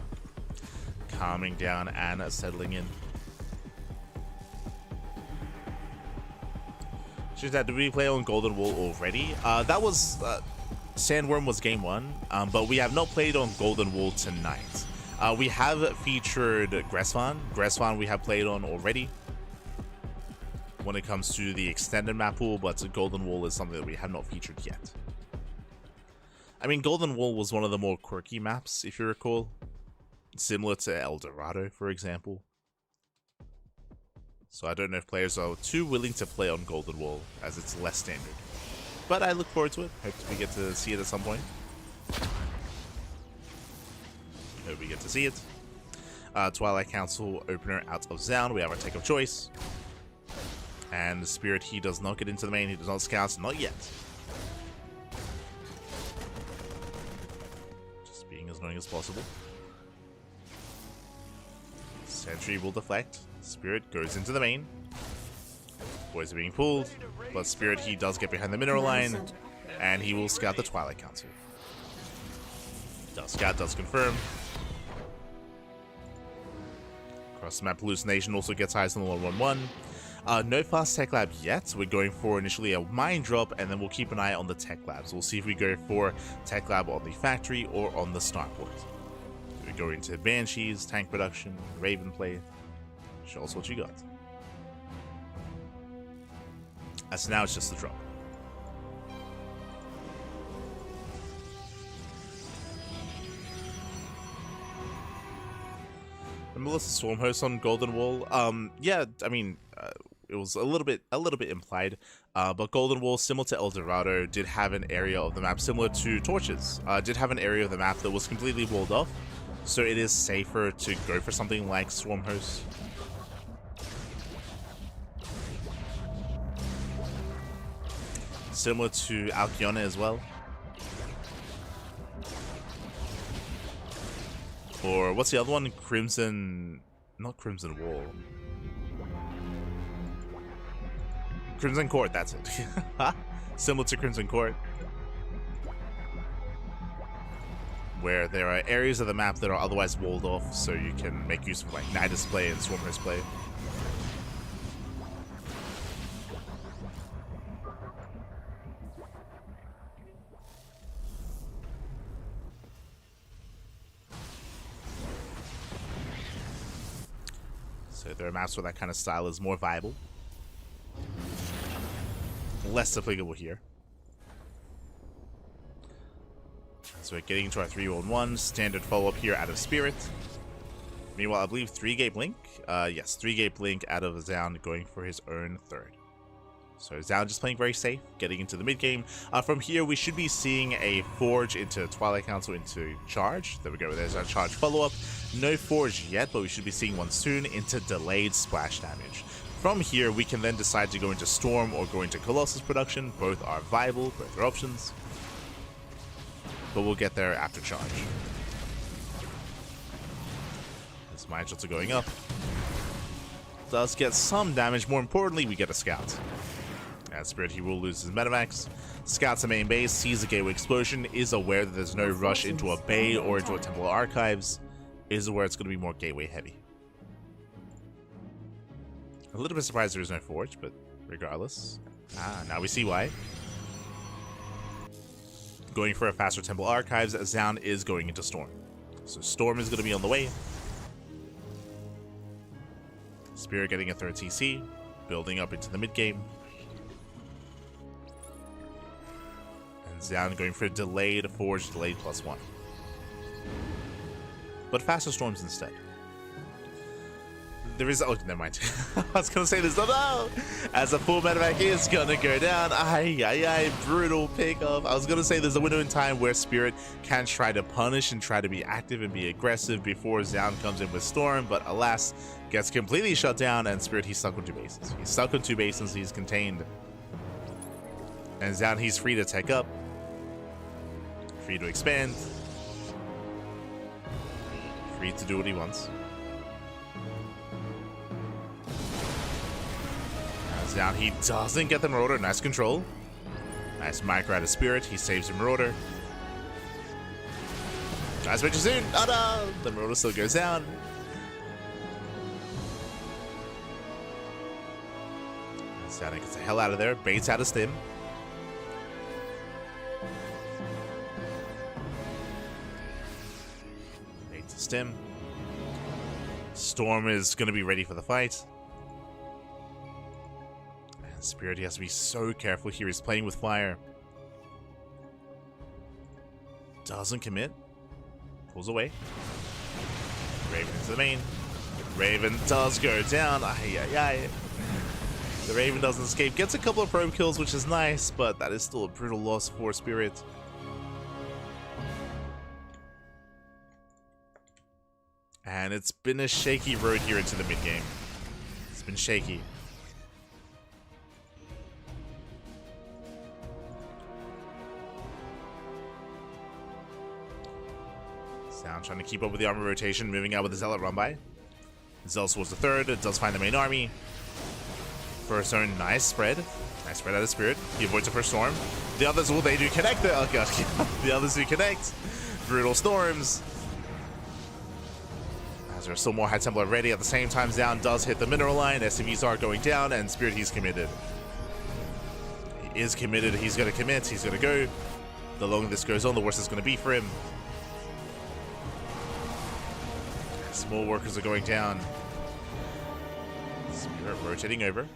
Calming down and settling in. Should that, did we play on Golden Wall already? That was Sandworm was game 1, but we have not played on Golden Wall tonight. We have featured Gresvan. Gresvan we have played on already when it comes to the extended map pool, but Golden Wall is something that we have not featured yet. I mean, Golden Wall was one of the more quirky maps, if you recall. Similar to El Dorado, for example. So I don't know if players are too willing to play on Golden Wall, as it's less standard. But I look forward to it. Hope we get to see it at some point. Hope we get to see it. Twilight Council opener out of Zoun. We have our take of choice. And the Spirit, he does not get into the main. He does not scout. Not yet. Just being as annoying as possible. Sentry will deflect. Spirit goes into the main. Boys are being pulled, but Spirit, he does get behind the mineral line, and he will scout the Twilight Council. Does scout, does confirm. Cross map hallucination also gets highest on the 111. No fast tech lab yet. We're going for initially a mine drop, and then we'll keep an eye on the tech labs. We'll see if we go for tech lab on the factory or on the starport. We go into Banshees, tank production, Raven play. Show us what you got. As now it's just the drop. Melissa Swarm host on Golden Wall. Yeah, I mean, it was a little bit implied, but Golden Wall, similar to El Dorado, did have an area of the map similar to Torches. Did have an area of the map that was completely walled off, so it is safer to go for something like Swarm host. Similar to Alcyone as well. Or what's the other one? Crimson... Not Crimson Wall. Crimson Court, that's it. Similar to Crimson Court. Where there are areas of the map that are otherwise walled off, so you can make use of like Nidus play and Swarmers play. So there are maps where that kind of style is more viable. Less applicable here. So we're getting into our 3-1-1, standard follow-up here out of Spirit. Meanwhile, I believe 3-gate Blink. Yes, 3-gate Blink out of Zoun going for his own third. So Zoun just playing very safe, getting into the mid-game. From here, we should be seeing a Forge into Twilight Council into Charge. There we go, there's our Charge follow-up. No Forge yet, but we should be seeing one soon into delayed splash damage. From here, we can then decide to go into Storm or go into Colossus production. Both are viable, both are options. But we'll get there after Charge. This mine shots are going up. Does get some damage. More importantly, we get a Scout. As Spirit, he will lose his Metamax. Scouts the main base, sees the gateway explosion, is aware that there's no rush into a bay or into a Temple Archives, is aware it's going to be more gateway heavy. A little bit surprised there is no Forge, but regardless. Now we see why. Going for a faster Temple Archives, Zoun is going into Storm. So Storm is going to be on the way. Spirit getting a third TC, building up into the mid game. And Zoun going for a delayed Forge, delayed +1. But faster storms instead. There is, oh, never mind. I was gonna say this, no! As a full medevac is gonna go down. Brutal pickoff. I was gonna say there's a window in time where Spirit can try to punish and try to be active and be aggressive before Zoun comes in with Storm, but alas, gets completely shut down, and Spirit, he's stuck on 2 bases. He's stuck on 2 bases, he's contained. And Zoun, he's free to take up. Free to expand. Free to do what he wants. Down, he doesn't get the Marauder. Nice control. Nice micro out of Spirit. He saves the Marauder. Nice Venture Zoun. Oh no! The Marauder still goes down. Zoun gets the hell out of there. Baits out of Stim. Baits a Stim. Storm is going to be ready for the fight. Spirit, he has to be so careful here. He's playing with fire. Doesn't commit. Pulls away. Raven into the main. Raven does go down. The Raven doesn't escape. Gets a couple of probe kills, which is nice, but that is still a brutal loss for Spirit. And it's been a shaky road here into the mid game. It's been shaky. Zoun trying to keep up with the armor rotation, moving out with the Zealot run by. Zealot towards the third, it does find the main army. First Zone, nice spread. Nice spread out of Spirit. He avoids the first storm. The others, well, they do connect there. Oh god, the others do connect. Brutal storms. As there's still more High Templar ready. At the same time, Zoun does hit the mineral line. SCVs are going down, and Spirit, he's committed. He is committed. He's going to commit. He's going to go. The longer this goes on, the worse it's going to be for him. Small workers are going down. Spirit rotating over.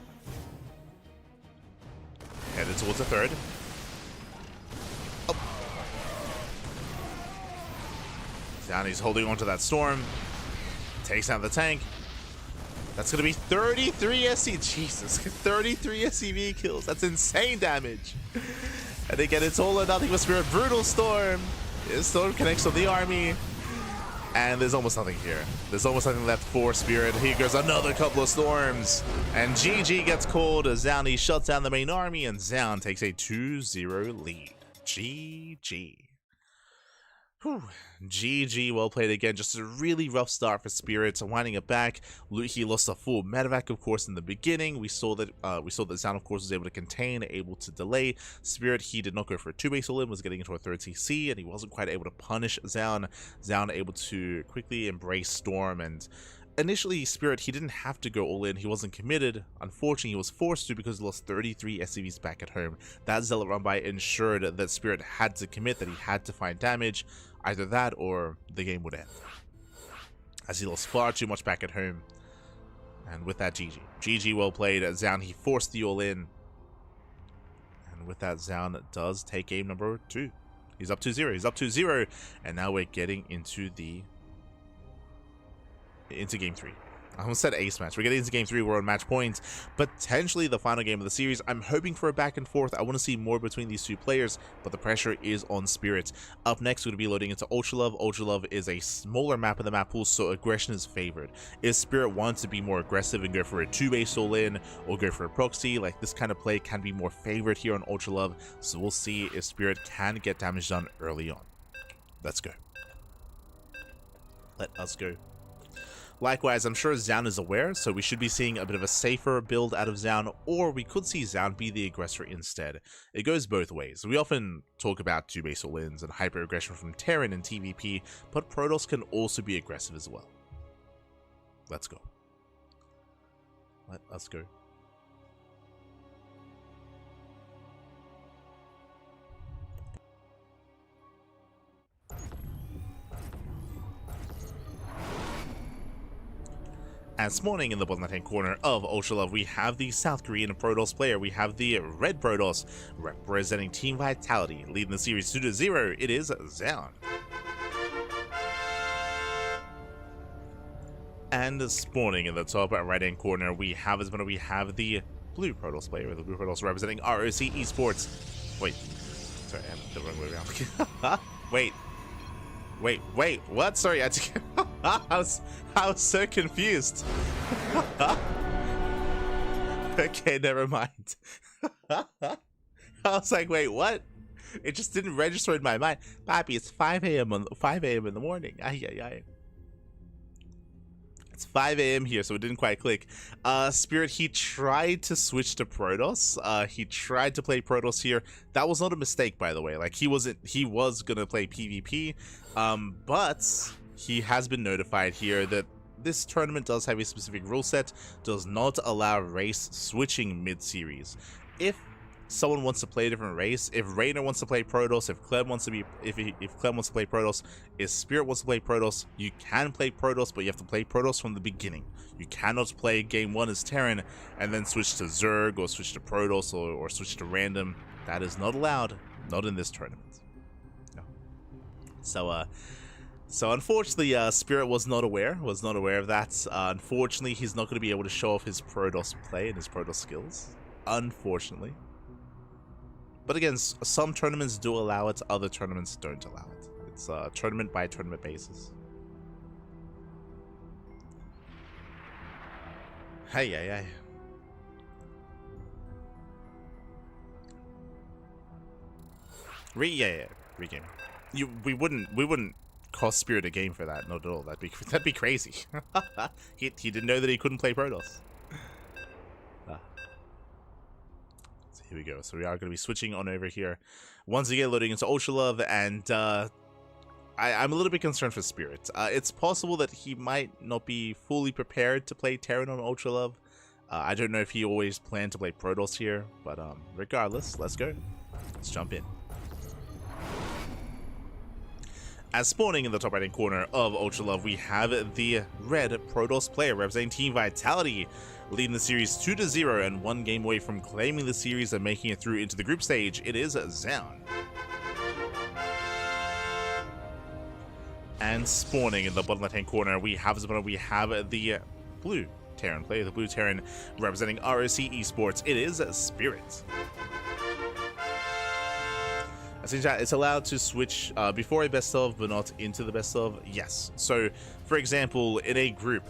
Headed towards the third. Oh. Zoun, he's holding onto that storm. Takes out the tank. That's going to be 33 SC. Jesus, 33 SCV kills. That's insane damage. And again, it's all or nothing with Spirit. Brutal storm. His storm connects to the army. And there's almost nothing here. There's almost nothing left for Spirit. Here goes another couple of storms. And GG gets called as Zoun, he shuts down the main army, and Zoun takes a 2-0 lead. GG. Whew. GG, well played again. Just a really rough start for Spirit. Winding it back, he lost a full medevac, of course, in the beginning. We saw that Zoun, of course, was able to contain, able to delay. Spirit, he did not go for a 2-base all-in, was getting into a 3rd CC, and he wasn't quite able to punish Zoun. Zoun able to quickly embrace Storm, and initially, Spirit, he didn't have to go all in. He wasn't committed. Unfortunately, he was forced to because he lost 33 SCVs back at home. That Zealot run by ensured that Spirit had to commit, that he had to find damage. Either that or the game would end, as he lost far too much back at home. And with that, GG. GG, well played. Zoun, he forced the all-in. And with that, Zoun does take game number 2. He's up 2-0. He's up 2-0. And now we're getting into game 3. I almost said ace match. We're getting into game 3. We're on match points. Potentially the final game of the series. I'm hoping for a back and forth. I want to see more between these two players, but the pressure is on Spirit. Up next, we're going to be loading into Ultra Love. Ultra Love is a smaller map in the map pool, so aggression is favored. If Spirit wants to be more aggressive and go for a 2-base all-in or go for a proxy, like this kind of play can be more favored here on Ultra Love. So we'll see if Spirit can get damage done early on. Let's go. Let us go. Likewise, I'm sure Zoun is aware, so we should be seeing a bit of a safer build out of Zoun, or we could see Zoun be the aggressor instead. It goes both ways. We often talk about 2-base all-ins and hyper-aggression from Terran and TVP, but Protoss can also be aggressive as well. Let's go. Let us go. And spawning in the bottom left-hand corner of Ultra Love, we have the South Korean Protoss player. We have the Red Protoss representing Team Vitality, leading the series 2-0. It is Zoun. And spawning in the top right-hand corner, we have the Blue Protoss player, the Blue Protoss representing ROC Esports. Wait, sorry, I have the wrong way around. Wait, what? Sorry, I was so confused. Okay, never mind. I was like, wait, what? It just didn't register in my mind. Papi, it's 5 a.m. in the morning. Ay. It's 5 a.m. here, so it didn't quite click. Spirit, he tried to switch to Protoss. He tried to play Protoss here. That was not a mistake, by the way. Like, he was gonna play PvP, but he has been notified here that this tournament does have a specific rule set, does not allow race switching mid-series. If someone wants to play a different race, if Rainer wants to play Protoss, if Clem wants to play Protoss, if Spirit wants to play Protoss, you can play Protoss, but you have to play Protoss from the beginning. You cannot play game 1 as Terran and then switch to Zerg or switch to Protoss or switch to random. That is not allowed, not in this tournament. No. So unfortunately, Spirit was not aware of that. Unfortunately, he's not going to be able to show off his Protoss play and his Protoss skills. Unfortunately. But again, some tournaments do allow it, other tournaments don't allow it. It's a tournament by tournament basis. Hey. Regame. We wouldn't cost Spirit a game for that, not at all. That'd be crazy. he didn't know that he couldn't play Protoss. So here we go. So we are going to be switching on over here. Once again, loading into Ultra Love, and I'm a little bit concerned for Spirit. It's possible that he might not be fully prepared to play Terran on Ultra Love. I don't know if he always planned to play Protoss here, but regardless, let's go. Let's jump in. As spawning in the top right-hand corner of Ultra Love, we have the Red Protoss player representing Team Vitality, leading the series 2-0 and one game away from claiming the series and making it through into the group stage. It is Zoun. And spawning in the bottom left-hand corner, we have the Blue Terran player, the Blue Terran representing ROC Esports. It is Spirit. It's allowed to switch before a best of, but not into the best of. Yes. So, for example, in a group,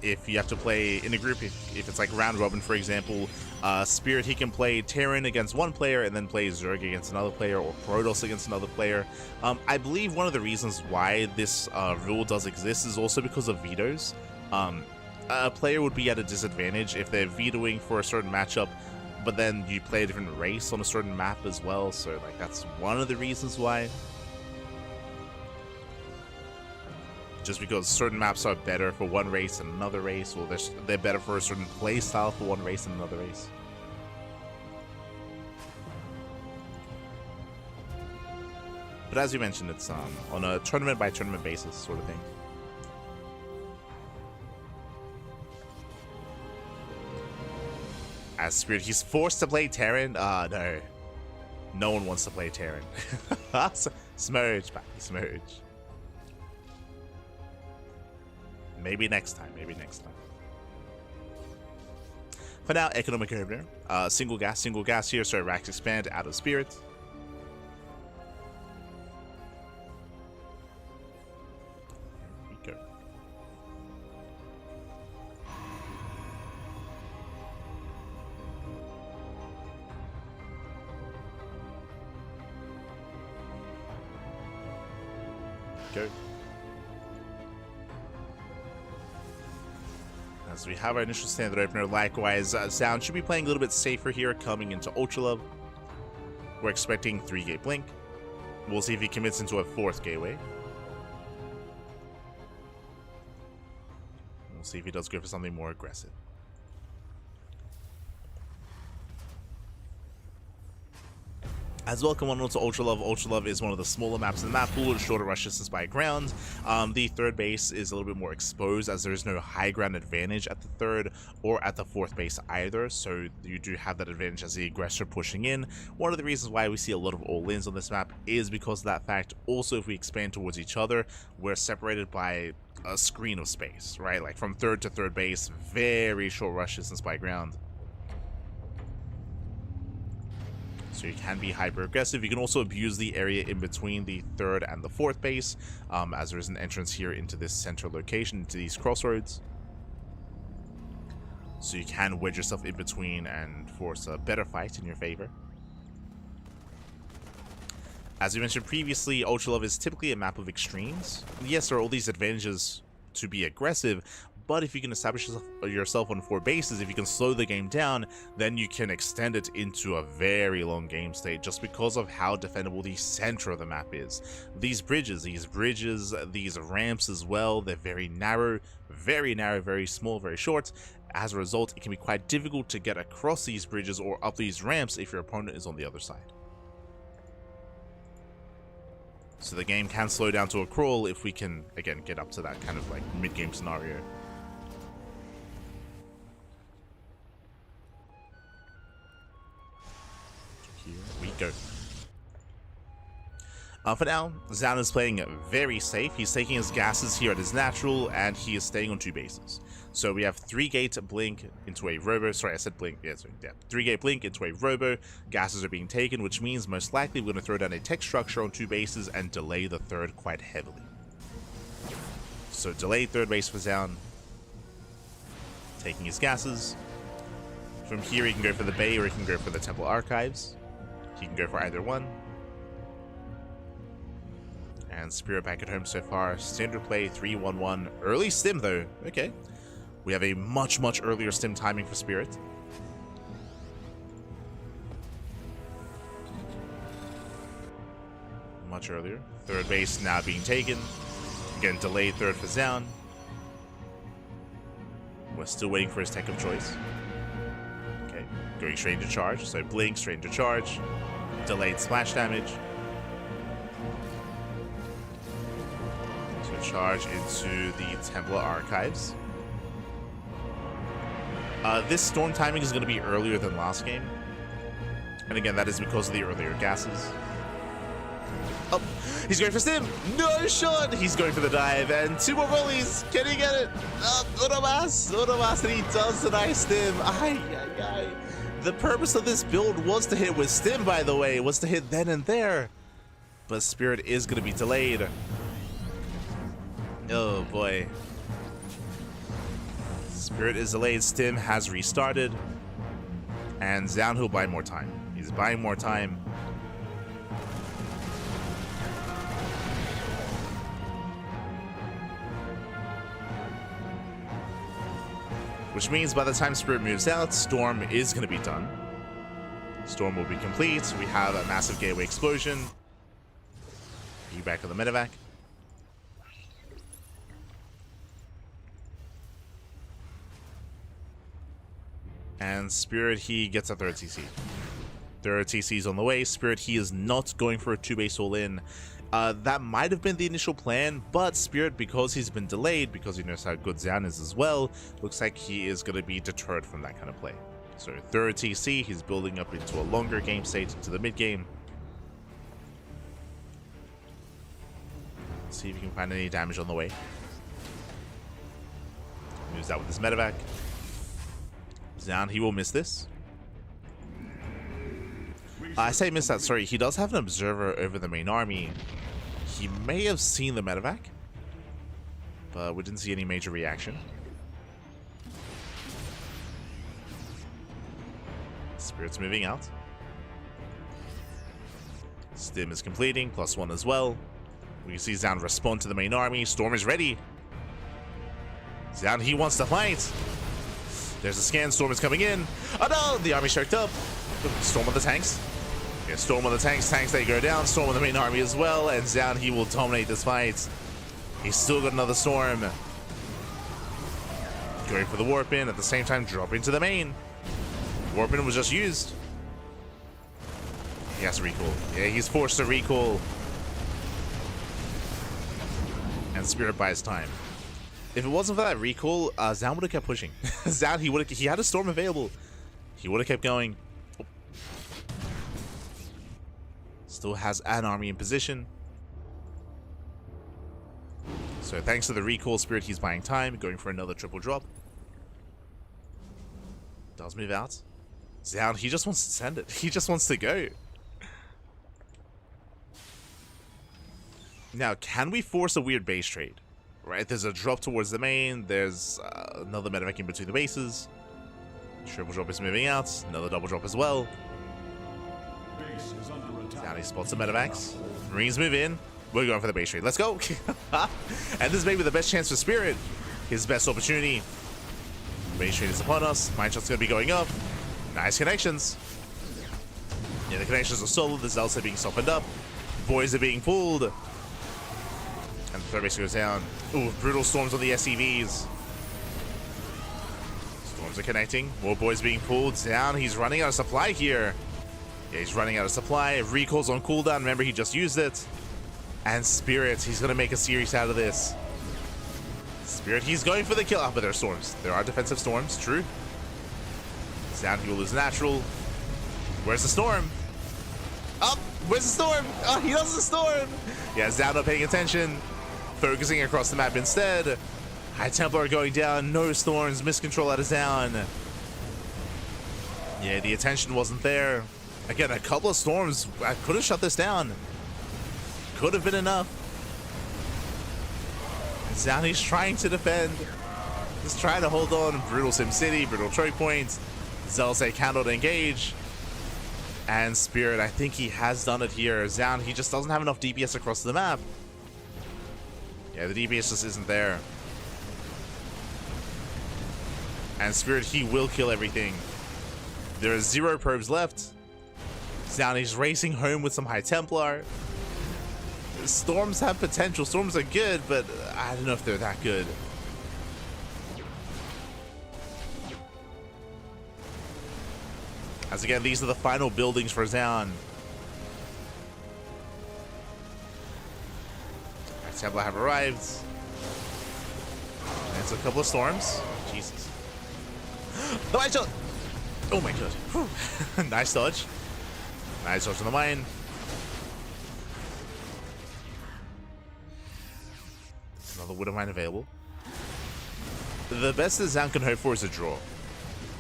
if you have to play in a group, if it's like round robin, for example, Spirit, he can play Terran against one player and then play Zerg against another player, or Protoss against another player. I believe one of the reasons why this rule does exist is also because of vetoes. A player would be at a disadvantage if they're vetoing for a certain matchup, but then you play a different race on a certain map as well, so like that's one of the reasons why. Just because certain maps are better for one race and another race, or they're better for a certain play style for one race and another race. But as you mentioned, it's on a tournament by tournament basis sort of thing. As Spirit, he's forced to play Terran. No. No one wants to play Terran. Smurge, papi, smurge. Maybe next time, For now, economic opener. Single gas here, so racks expand out of Spirit. Go. As we have our initial standard opener, likewise, Zoun should be playing a little bit safer here coming into Ultra Love. We're expecting 3-gate blink. We'll see if he commits into a 4th gateway. We'll see if he does go for something more aggressive. As well, come on to Ultra Love. Ultra Love is one of the smaller maps in the map pool, shorter rush distance by ground. The third base is a little bit more exposed as there is no high ground advantage at the third or at the fourth base either, so you do have that advantage as the aggressor pushing in. One of the reasons why we see a lot of all-ins on this map is because of that fact. Also, if we expand towards each other, we're separated by a screen of space, right? Like from third to third base, very short rush distance by ground. So you can be hyper aggressive. You can also abuse the area in between the third and the fourth base, as there is an entrance here into this central location, into these crossroads. So you can wedge yourself in between and force a better fight in your favor. As we mentioned previously, Ultra Love is typically a map of extremes. Yes, there are all these advantages to be aggressive, but if you can establish yourself on 4 bases, if you can slow the game down, then you can extend it into a very long game state just because of how defendable the center of the map is. These bridges, these ramps as well, they're very narrow, very small, very short. As a result, it can be quite difficult to get across these bridges or up these ramps if your opponent is on the other side. So the game can slow down to a crawl if we can, again, get up to that kind of like mid-game scenario. Here we go. For now, Zoun is playing very safe. He's taking his gases here at his natural, and he is staying on 2 bases. So we have 3-gate blink into a robo. Sorry, I said blink. Yeah, sorry, yeah. 3-gate blink into a robo. Gases are being taken, which means most likely we're going to throw down a tech structure on 2 bases and delay the third quite heavily. So delay third base for Zoun. Taking his gases. From here, he can go for the Bay or he can go for the Temple Archives. He can go for either one. And Spirit back at home so far. Standard play 3-1-1. Early stim though. Okay. We have a much earlier stim timing for Spirit. Much earlier. Third base now being taken. Again, delayed third for Zoun. We're still waiting for his tech of choice. Okay. Going straight into charge. So blink, straight into charge. Delayed splash damage. So charge into the Templar Archives. This storm timing is going to be earlier than last game. And again, that is because of the earlier gases. Oh, he's going for stim. No shot. He's going for the dive. And 2 more volleys. Can he get it? Uno más, and he does deny stim. The purpose of this build was to hit with stim, by the way. Was to hit then and there. But Spirit is going to be delayed. Oh boy. Spirit is delayed, stim has restarted, and Zoun will buy more time. He's buying more time. Which means by the time Spirit moves out, Storm is going to be done. Storm will be complete. We have a massive gateway explosion. You back on the medevac. And Spirit, he gets a 3rd TC. 3rd TC is on the way. Spirit, he is not going for a 2-base all-in. That might have been the initial plan, but Spirit, because he's been delayed, because he knows how good Zoun is as well, looks like he is going to be deterred from that kind of play. So 3rd TC, he's building up into a longer game state, into the mid-game. See if we can find any damage on the way. Moves out with his medevac. Zoun, he will miss this. I say miss that, sorry. He does have an observer over the main army. He may have seen the medevac, but we didn't see any major reaction. Spirit's moving out. Stim is completing, +1 as well. We can see Zoun respond to the main army. Storm is ready. Zoun, he wants to fight. There's a scan. Storm is coming in. Oh no! The army choked up. Storm on the tanks. Yeah, Storm on the tanks. Tanks, they go down. Storm on the main army as well. And Zoun, he will dominate this fight. He's still got another Storm. Going for the warp in. At the same time, dropping to the main. Warp in was just used. He has to recall. Yeah, he's forced to recall. And Spirit buys time. If it wasn't for that recall, Zoun would have kept pushing. Zoun, he had a storm available. He would have kept going. Oh. Still has an army in position. So thanks to the recall, Spirit, he's buying time, going for another triple drop. Does move out. Zoun, he just wants to send it. He just wants to go. Now, can we force a weird base trade? Right, there's a drop towards the main. There's another medevac in between the bases. Triple drop is moving out. Another double drop as well. Down he spots the medevacs. Marines move in. We're going for the base trade. Let's go. And this is maybe the best chance for Spirit. His best opportunity. Base trade is upon us. Mine shot's going to be going up. Nice connections. Yeah, the connections are solid. The Zelts are being softened up. Boys are being pulled. And the third base goes down. Ooh, brutal storms on the SCVs. Storms are connecting. More boys being pulled down. He's running out of supply here. Yeah, he's running out of supply. Recall's on cooldown. Remember, he just used it. And Spirit, he's going to make a series out of this. Spirit, he's going for the kill. But there are storms. There are defensive storms. True. Zoun, he will lose natural. Where's the storm? Oh, where's the storm? Oh, he does the storm. Yeah, Zoun not paying attention. Focusing across the map instead. High Templar going down. No storms. Miscontrol out of Zoun. Yeah, the attention wasn't there. Again, a couple of storms. I could have shut this down. Could have been enough. Zoun, he's trying to defend. He's trying to hold on. Brutal Sim City. Brutal choke point. Zelsa cannot engage. And Spirit, I think he has done it here. Zoun, he just doesn't have enough DPS across the map. Yeah, the DPS just isn't there. And Spirit, he will kill everything. There are 0 probes left. Zoun, he's racing home with some High Templar. Storms have potential. Storms are good, but I don't know if they're that good. As again, these are the final buildings for Zoun. Templar have arrived. And it's a couple of storms. Jesus. The mine shot! Oh my god. Whew. Nice dodge. Nice dodge on the mine. Another Widow mine available. The best that Zoun can hope for is a draw.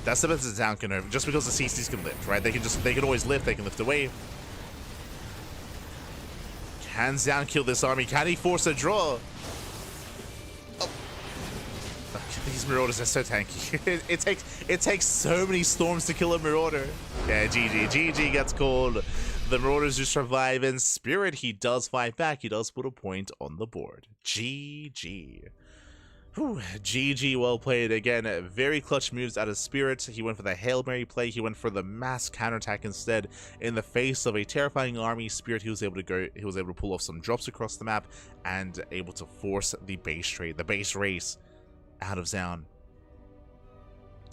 That's the best that Zoun can hope, just because the CCs can lift, right? They can always lift, they can lift away. Can Zoun kill this army? Can he force a draw? Oh. These Marauders are so tanky. it takes so many storms to kill a Marauder. Yeah, GG gets called. The Marauders just survive, and Spirit, he does fight back. He does put a point on the board. GG. Whew, GG, well played. Again, very clutch moves out of Spirit. He went for the Hail Mary play. He went for the mass counterattack instead. In the face of a terrifying army, Spirit, he was able to pull off some drops across the map and able to force the base trade, the base race out of Zoun.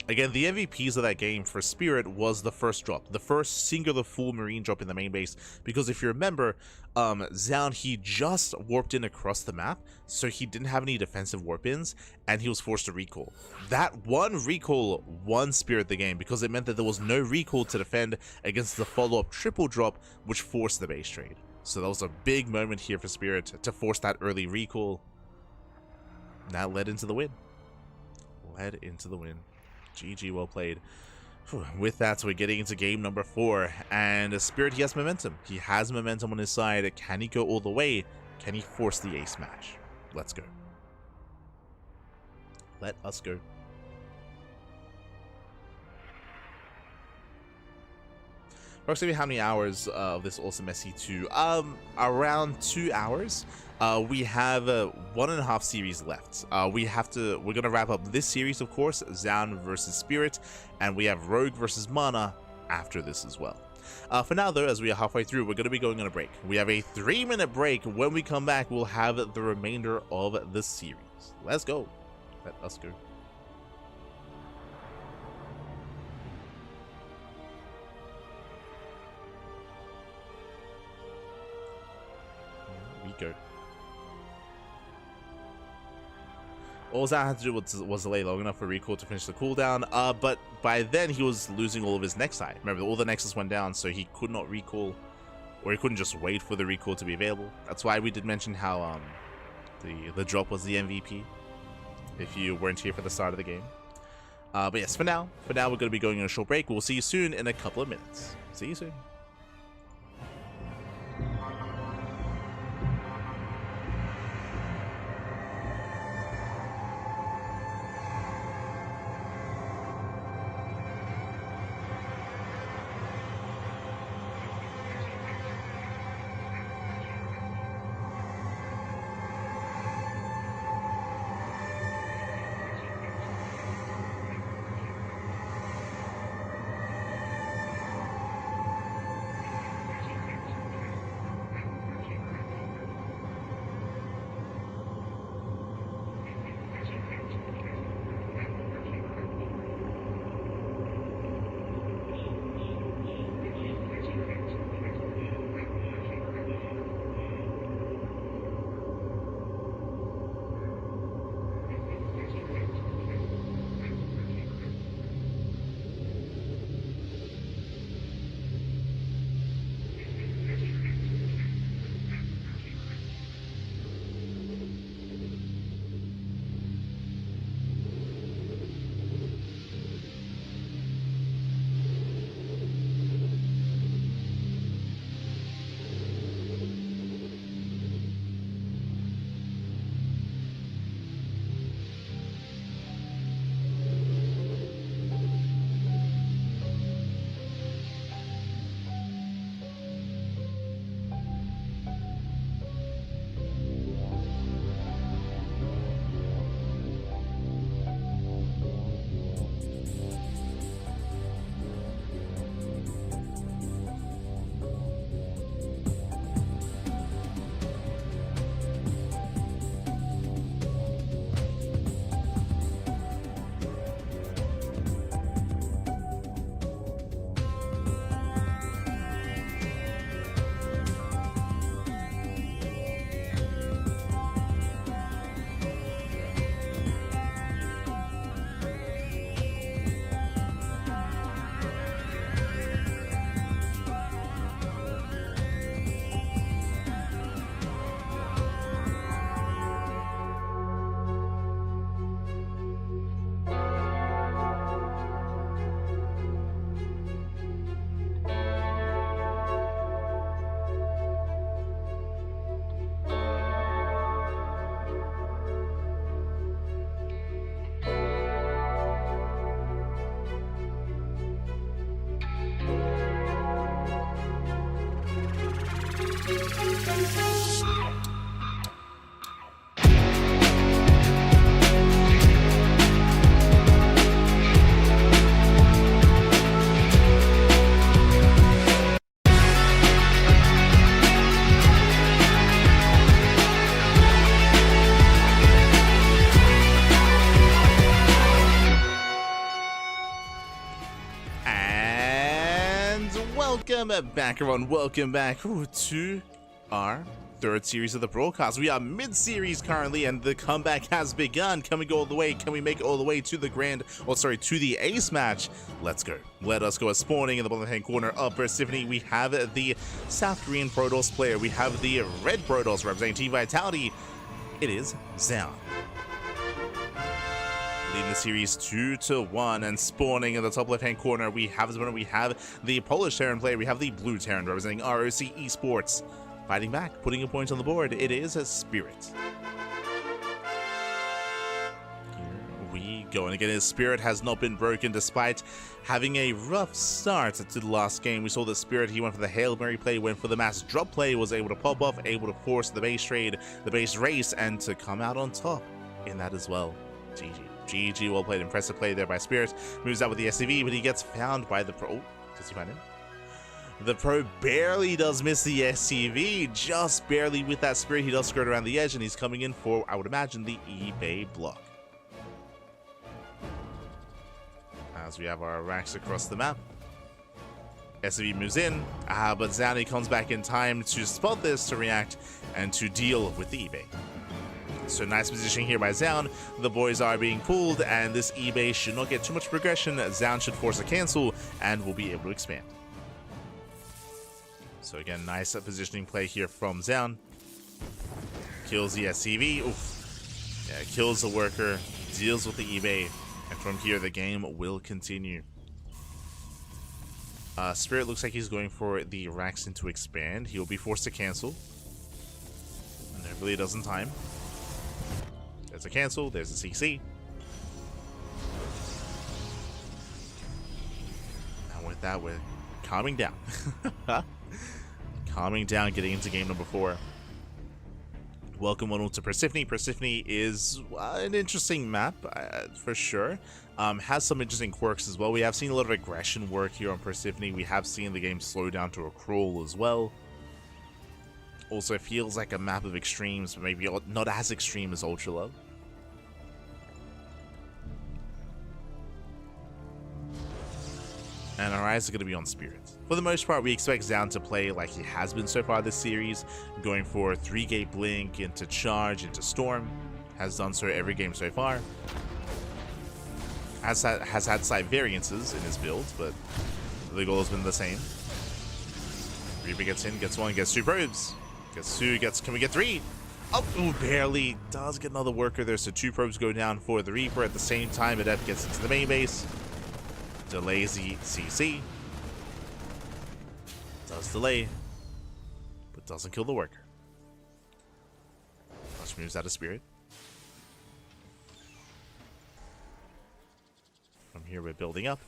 Again, the MVPs of that game for Spirit was the first drop, the first singular full Marine drop in the main base, because if you remember, Zoun, he just warped in across the map, so he didn't have any defensive warp-ins, and he was forced to recall. That one recall won Spirit the game, because it meant that there was no recall to defend against the follow-up triple drop, which forced the base trade. So that was a big moment here for Spirit to force that early recall. That led into the win. GG, well played. With that, we're getting into game number 4, and Spirit, he has momentum. He has momentum on his side. Can he go all the way? Can he force the ace match? Let's go. Let us go. Approximately how many hours of this awesome SC2? Around 2 hours. We have 1.5 series left. We're gonna wrap up this series, of course, Zoun versus Spirit, and we have Rogue versus MaNa after this as well. For now, though, as we are halfway through, we're gonna be going on a break. We have a 3-minute break. When we come back, we'll have the remainder of the series. Let's go. Let us go. go. All Zoun had to do was delay long enough for recall to finish the cooldown, but by then he was losing all of his Nexi. Remember, all the Nexus went down, so he could not recall, or he couldn't just wait for the recall to be available. That's why we did mention how the drop was the MVP, if you weren't here for the start of the game. But yes, for now we're going to be going on a short break. We'll see you soon in a couple of minutes. See you soon. Welcome back, everyone. Welcome back to our third series of the broadcast. We are mid-series currently, and the comeback has begun. Can we go all the way? Can we make it all the way to the to the ace match? Let's go. Let us go. Spawning in the bottom-hand corner of Persephone, we have the South Korean Protoss player. We have the red Protoss representing Team Vitality. It is Zoun. Leading the series 2-1, and spawning in the top left-hand corner, we have the Polish Terran player. We have the blue Terran representing ROC Esports. Fighting back, putting a point on the board, it is a Spirit. Here we go, and again, his Spirit has not been broken despite having a rough start to the last game. We saw the Spirit, he went for the Hail Mary play, went for the mass drop play, was able to pop off, able to force the base trade, the base race, and to come out on top in that as well. GG, well played. Impressive play there by Spirit. Moves out with the SCV, but he gets found by the Pro. Oh, does he find him? The Pro barely does miss the SCV, just barely with that Spirit. He does skirt around the edge, and he's coming in for, I would imagine, the eBay block. As we have our racks across the map. SCV moves in, but Zoun comes back in time to spot this, to react, and to deal with the eBay. So nice positioning here by Zoun. The boys are being pulled, and this eBay should not get too much progression. Zoun should force a cancel, and will be able to expand. So again, nice positioning play here from Zoun. Kills the SCV. Oof. Yeah, kills the worker, deals with the eBay, and from here the game will continue. Spirit looks like he's going for the Raxin to expand. He'll be forced to cancel. And it really doesn't time. There's a cancel, there's a CC. And with that, we're calming down. Calming down, getting into game number 4. Welcome one to Persephone. Persephone is an interesting map, for sure. Has some interesting quirks as well. We have seen a lot of aggression work here on Persephone. We have seen the game slow down to a crawl as well. Also, it feels like a map of extremes, but maybe not as extreme as Ultra Love. And our eyes are going to be on Spirit. For the most part, we expect Zoun to play like he has been so far this series, going for 3-gate blink into charge, into storm. Has done so every game so far. Has had slight variances in his build, but the goal has been the same. Reaper gets in, gets 1, gets 2 probes. Gets 2, can we get 3? Oh, ooh, barely. Does get another worker there, so 2 probes go down for the Reaper. At the same time, Adept gets into the main base. Delays the CC. Does delay, but doesn't kill the worker. Flash moves out of Spirit. From here, we're building up.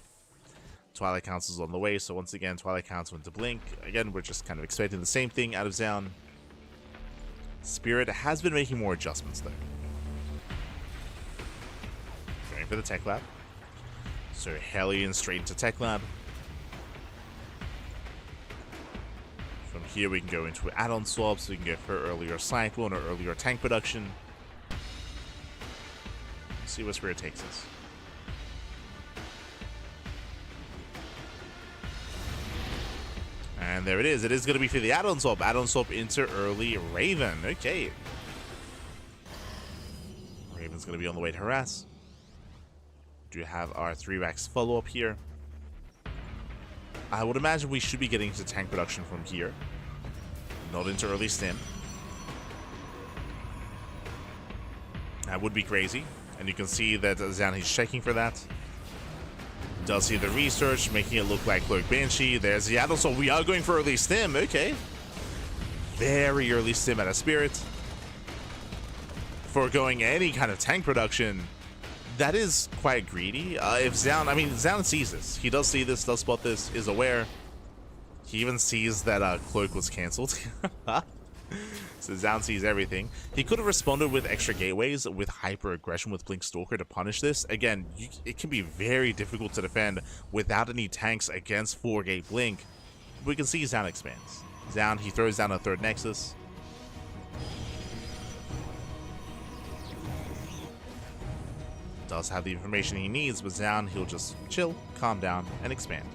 Twilight Council's on the way, so once again, Twilight Council into Blink. Again, we're just kind of expecting the same thing out of Zoun. Spirit has been making more adjustments, though. Going for the Tech Lab. So Hellion straight into Tech Lab. From here we can go into add-on swaps, we can go for earlier Cyclone or earlier tank production. See where Spirit takes us. And there it is. It is going to be for the add-on swap. Add-on swap into early Raven. Okay. Raven's going to be on the way to harass. Do have our 3-Rax follow-up here. I would imagine we should be getting into tank production from here. Not into early stim. That would be crazy. And you can see that Zoun, he's checking for that. Does see the research, making it look like Cloak Banshee. There's the add-on, so we are going for early stim. Okay. Very early stim out of Spirit. Foregoing any kind of tank production. That is quite greedy. If Zoun, I mean, Zoun sees this. He does see this, does spot this, is aware. He even sees that Cloak was cancelled. So Zoun sees everything. He could have responded with extra gateways, with hyper aggression with Blink Stalker to punish this. Again, it can be very difficult to defend without any tanks against 4-gate Blink. We can see Zoun expands. Zoun, he throws down a 3rd Nexus. Does have the information he needs, but Zoun, he'll just chill, calm down, and expand.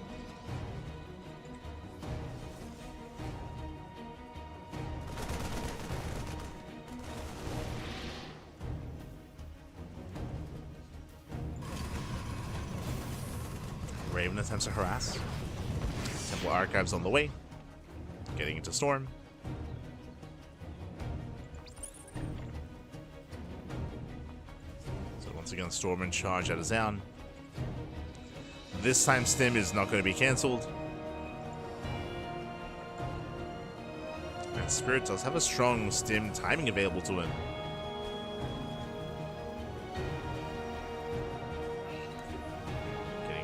Raven attempts to harass. Temple Archives on the way. Getting into Storm. So once again, Storm in charge out of Zoun. This time Stim is not going to be cancelled. And Spirit does have a strong Stim timing available to him.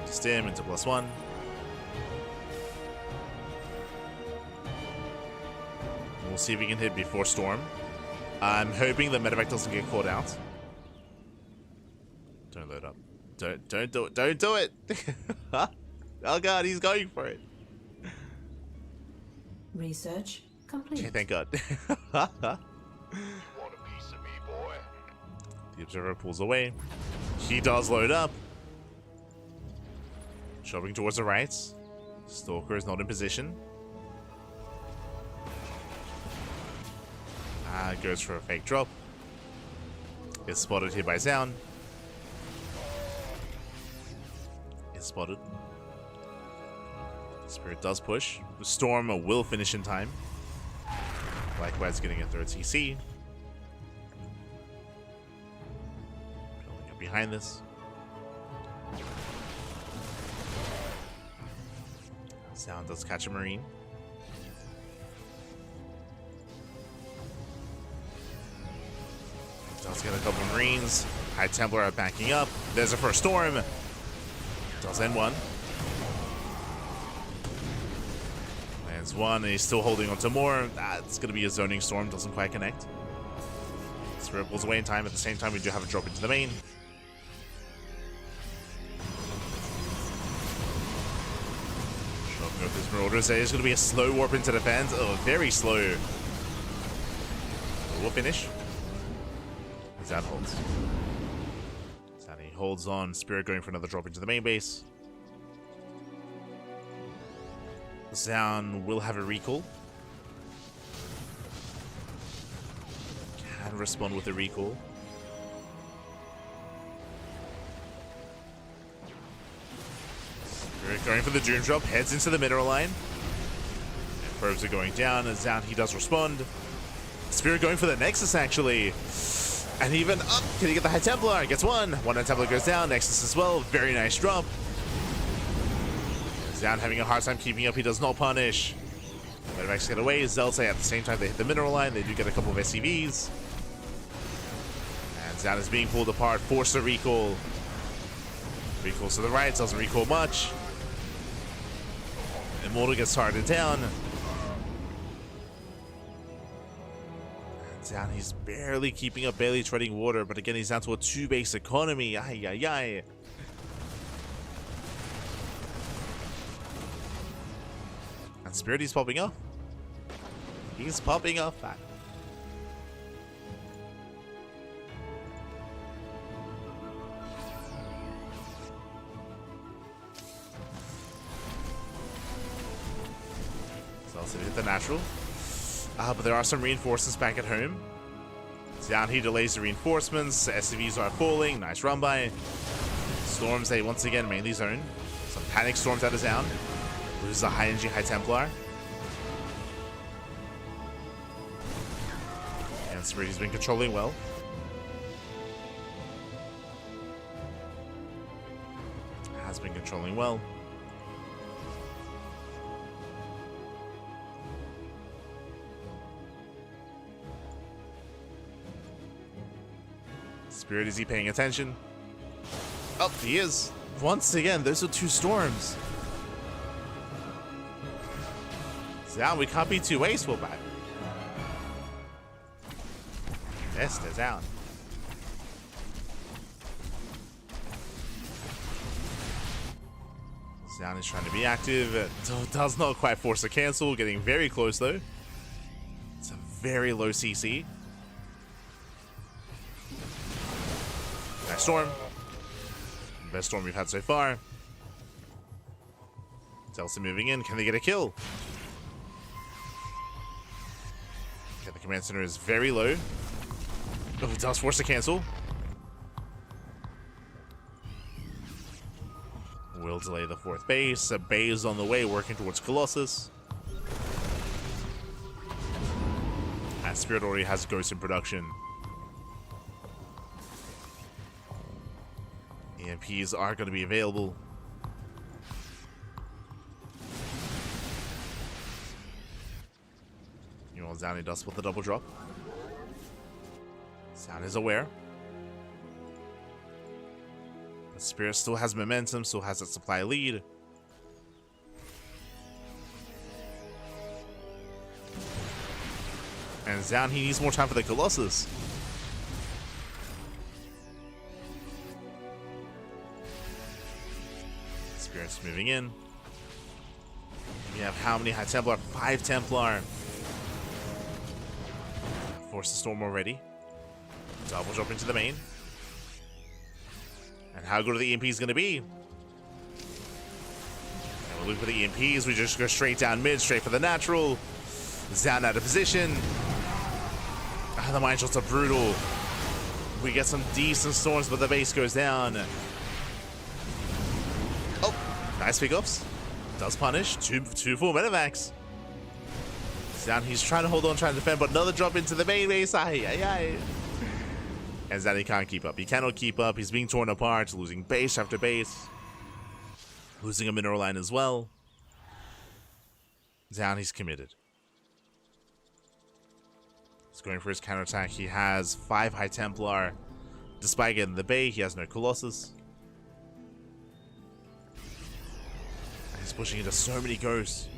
Stim into +1. We'll see if we can hit before Storm. I'm hoping that Medevac doesn't get caught out. Don't load up. Don't do it. Don't do it. Oh god, he's going for it. Research complete. Okay, thank god. Want a piece of me, boy? The Observer pulls away. He does load up. Shoving towards the right. Stalker is not in position. Goes for a fake drop. Is spotted here by Zoun. Is spotted. Spirit does push. The Storm will finish in time. Likewise getting a third CC. Building up behind this. Zoun does catch a Marine. Does get a couple Marines. High Templar are backing up. There's a first Storm. Does end one. Lands one, and he's still holding on to more. It's going to be a zoning Storm. Doesn't quite connect. Spirit pulls away in time. At the same time, we do have a drop into the main. Showing up his Marauders. There's going to be a slow warp into defense. Oh, very slow. We'll finish. Zoun holds. Zoun holds on. Spirit going for another drop into the main base. Zoun will have a recall. Can respond with a recall. Spirit going for the Doom drop. Heads into the mineral line. And probes are going down. And Zoun, he does respond. Spirit going for the Nexus, actually. And even up, can he get the High Templar? Gets one. One High Templar goes down. Nexus as well. Very nice drop. Zoun having a hard time keeping up. He does not punish. Medivacs get away. Zeltse at the same time they hit the mineral line. They do get a couple of SCVs. And Zoun is being pulled apart. Forced to recall. Recalls to the right. Doesn't recall much. Immortal gets targeted down. Down, he's barely keeping up, barely treading water, but again, he's down to a 2-base economy. Ay, ay, ay. And Spirit, he's popping up. He's popping up. So also hit the natural. But there are some reinforcements back at home. Zoun, he delays the reinforcements. SCVs are falling. Nice run by. Storms, they once again mainly zone. Some panic storms out of Zoun. Loses a high energy High Templar. And Spirit, he's been controlling well. Has been controlling well. Spirit, is he paying attention? Oh, he is. Once again, those are 2 Storms. Zoun, we can't be too wasteful back. Yes, they're down. Zoun is trying to be active. Does not quite force a cancel. Getting very close though. It's a very low CC. Nice Storm. Best Storm we've had so far. Delta moving in. Can they get a kill? Okay, the command center is very low. Oh, it does force a cancel. Will delay the 4th base. A Bay is on the way, working towards Colossus. And Spirit already has Ghost in production. EMPs are going to be available. You know, Zoun, he does split the double drop. Zoun is aware. The Spirit still has momentum, still has that supply lead. And Zoun, he needs more time for the Colossus. Spirit's moving in. We have how many High Templar? 5 Templar. Force the Storm already. Double jump into the main. And how good are the EMPs going to be? And Look for the EMPs. We just go straight down mid, straight for the natural. Zoun out of position. Ah, the mine shots are brutal. We get some decent storms, but the base goes down. Oh, nice pickups. Does punish. Two full medevacs. Zoun, he's trying to hold on, trying to defend, but another drop into the main base. Aye, aye, aye. And Zoun, he can't keep up. He cannot keep up. He's being torn apart, losing base after base. Losing a mineral line as well. Zoun, he's committed. He's going for his counterattack. He has 5 High Templar. Despite getting the Bay, he has no Colossus. And he's pushing into so many ghosts.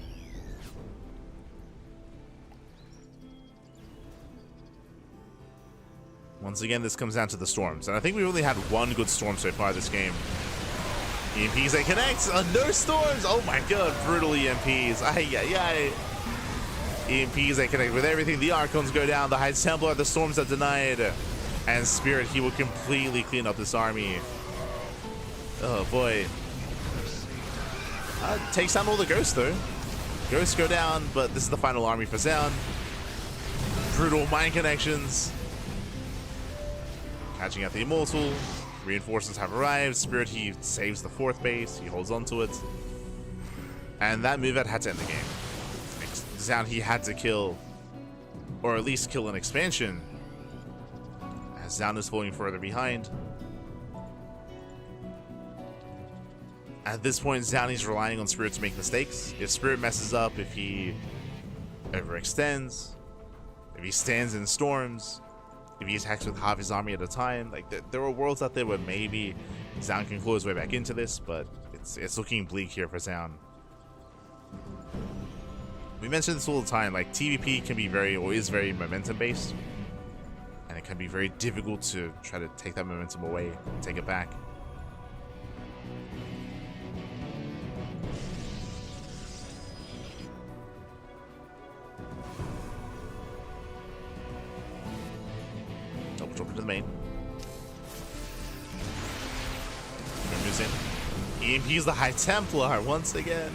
Once again, this comes down to the storms. And I think we've only had one good storm so far this game. EMPs, they connect. No storms. Oh my god, brutal EMPs. Ay, ay, ay. EMPs, they connect with everything. The Archons go down. The High Templar, the storms are denied. And Spirit, he will completely clean up this army. Oh boy. Takes down all the ghosts though. Ghosts go down, but this is the final army for Zoun. Brutal mine connections. Catching out the Immortal. Reinforcements have arrived. Spirit, he saves the 4th base. He holds on to it. And that move out had to end the game. Zoun, he had to kill, or at least kill an expansion, as Zoun is falling further behind. At this point, Zoun is relying on Spirit to make mistakes. If Spirit messes up, if he overextends, if he stands in storms, if he attacks with half his army at a time, like there are worlds out there where maybe Zoun can claw his way back into this, but it's looking bleak here for Zoun. We mention this all the time, like TVP can be is very momentum based, and it can be very difficult to try to take that momentum away, take it back. Double drop into the main. Moves in. EMP's the High Templar once again.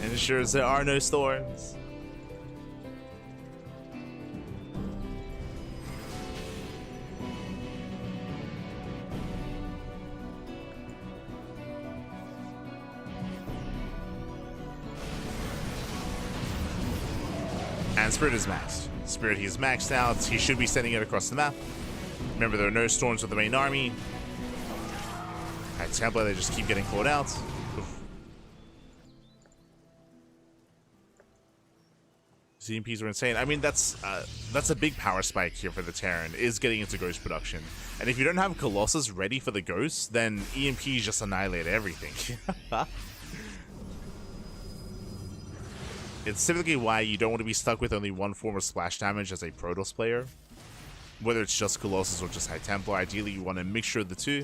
Ensures there are no storms. And Spirit is maxed. Spirit, he's maxed out. He should be sending it across the map. Remember, there are no storms with the main army. At Templar, they just keep getting clawed out. EMPs are insane. I mean, that's a big power spike here for the Terran, is getting into Ghost production. And if you don't have Colossus ready for the Ghosts, then EMPs just annihilate everything. It's typically why you don't want to be stuck with only one form of splash damage as a Protoss player. Whether it's just Colossus or just High Templar, ideally you want a mixture of the two.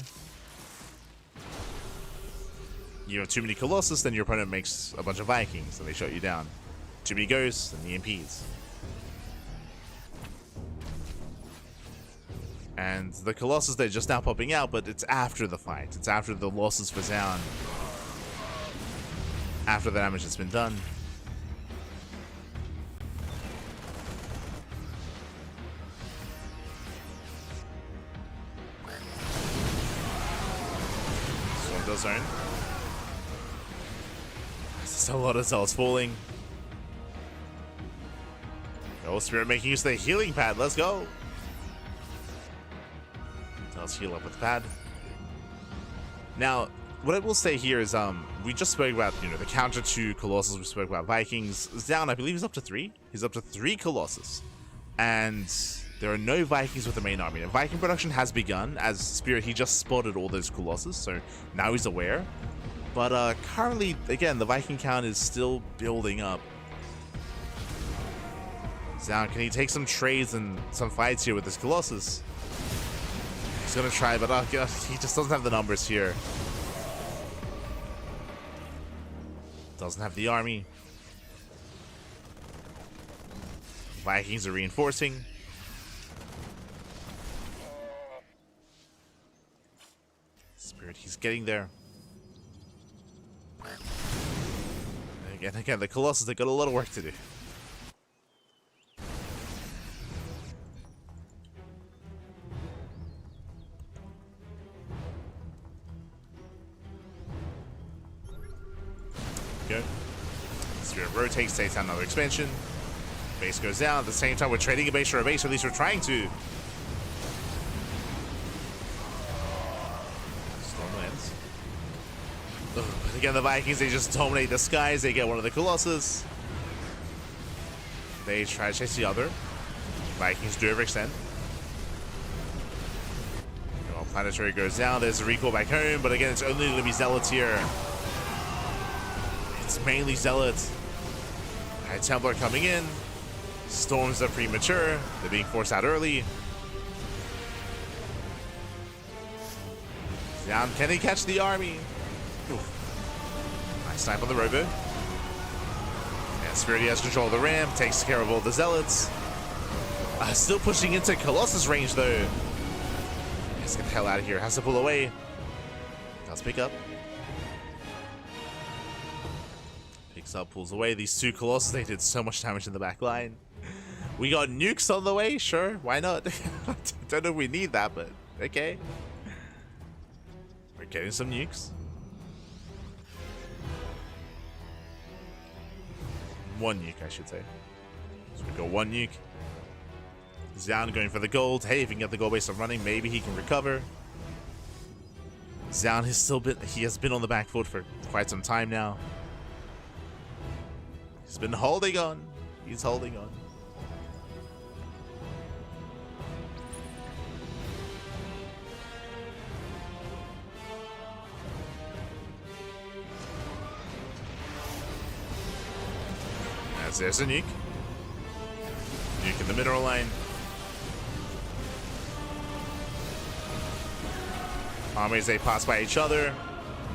You have too many Colossus, then your opponent makes a bunch of Vikings and they shut you down. Too many Ghosts and EMPs. And the Colossus, they're just now popping out, but it's after the fight. It's after the losses for Zoun. After the damage that's been done. Storm does Zoun. There's a lot of cells falling. Oh, Spirit making use of the healing pad. Let's go. Let's heal up with the pad. Now, what I will say here is, we just spoke about, the counter to Colossus. We spoke about Vikings. Zoun, I believe, he's up to 3. He's up to 3 Colossus. And there are no Vikings with the main army. Now, Viking production has begun, as Spirit, he just spotted all those Colossus, so now he's aware. But currently, again, the Viking count is still building up. Zoun, can he take some trades and some fights here with this Colossus? He's gonna try, but oh god, he just doesn't have the numbers here. Doesn't have the army. Vikings are reinforcing. Spirit, he's getting there. Again, the Colossus, they got a lot of work to do. Go. Spirit rotates, takes down another expansion. Base goes down. At the same time, we're trading a base for a base, or at least we're trying to. Storm lands. Ugh, but again, the Vikings, they just dominate the skies. They get one of the Colossus. They try to chase the other. Vikings do overextend. Well, Planetary goes down. There's a recall back home, but again, it's only going to be Zealots here. It's mainly Zealots. High Templar coming in. Storms are premature. They're being forced out early. Down. Can he catch the army? Oof. Nice snipe on the Robo. And Spirit has control of the ramp. Takes care of all the Zealots. Still pushing into Colossus range though. Let's get the hell out of here. Has to pull away. Does pick up. Picks up, pulls away. These two Colossus, they did so much damage in the back line. We got nukes on the way, sure, why not? Don't know if we need that, but okay. We're getting some nukes. One nuke, I should say. So we got one nuke. Zoun going for the gold. Hey, if he can get the gold base up running, maybe he can recover. Zoun has been on the back foot for quite some time now. He's been holding on. He's holding on. As there's a nuke. Nuke in the mineral line. Armies, they pass by each other.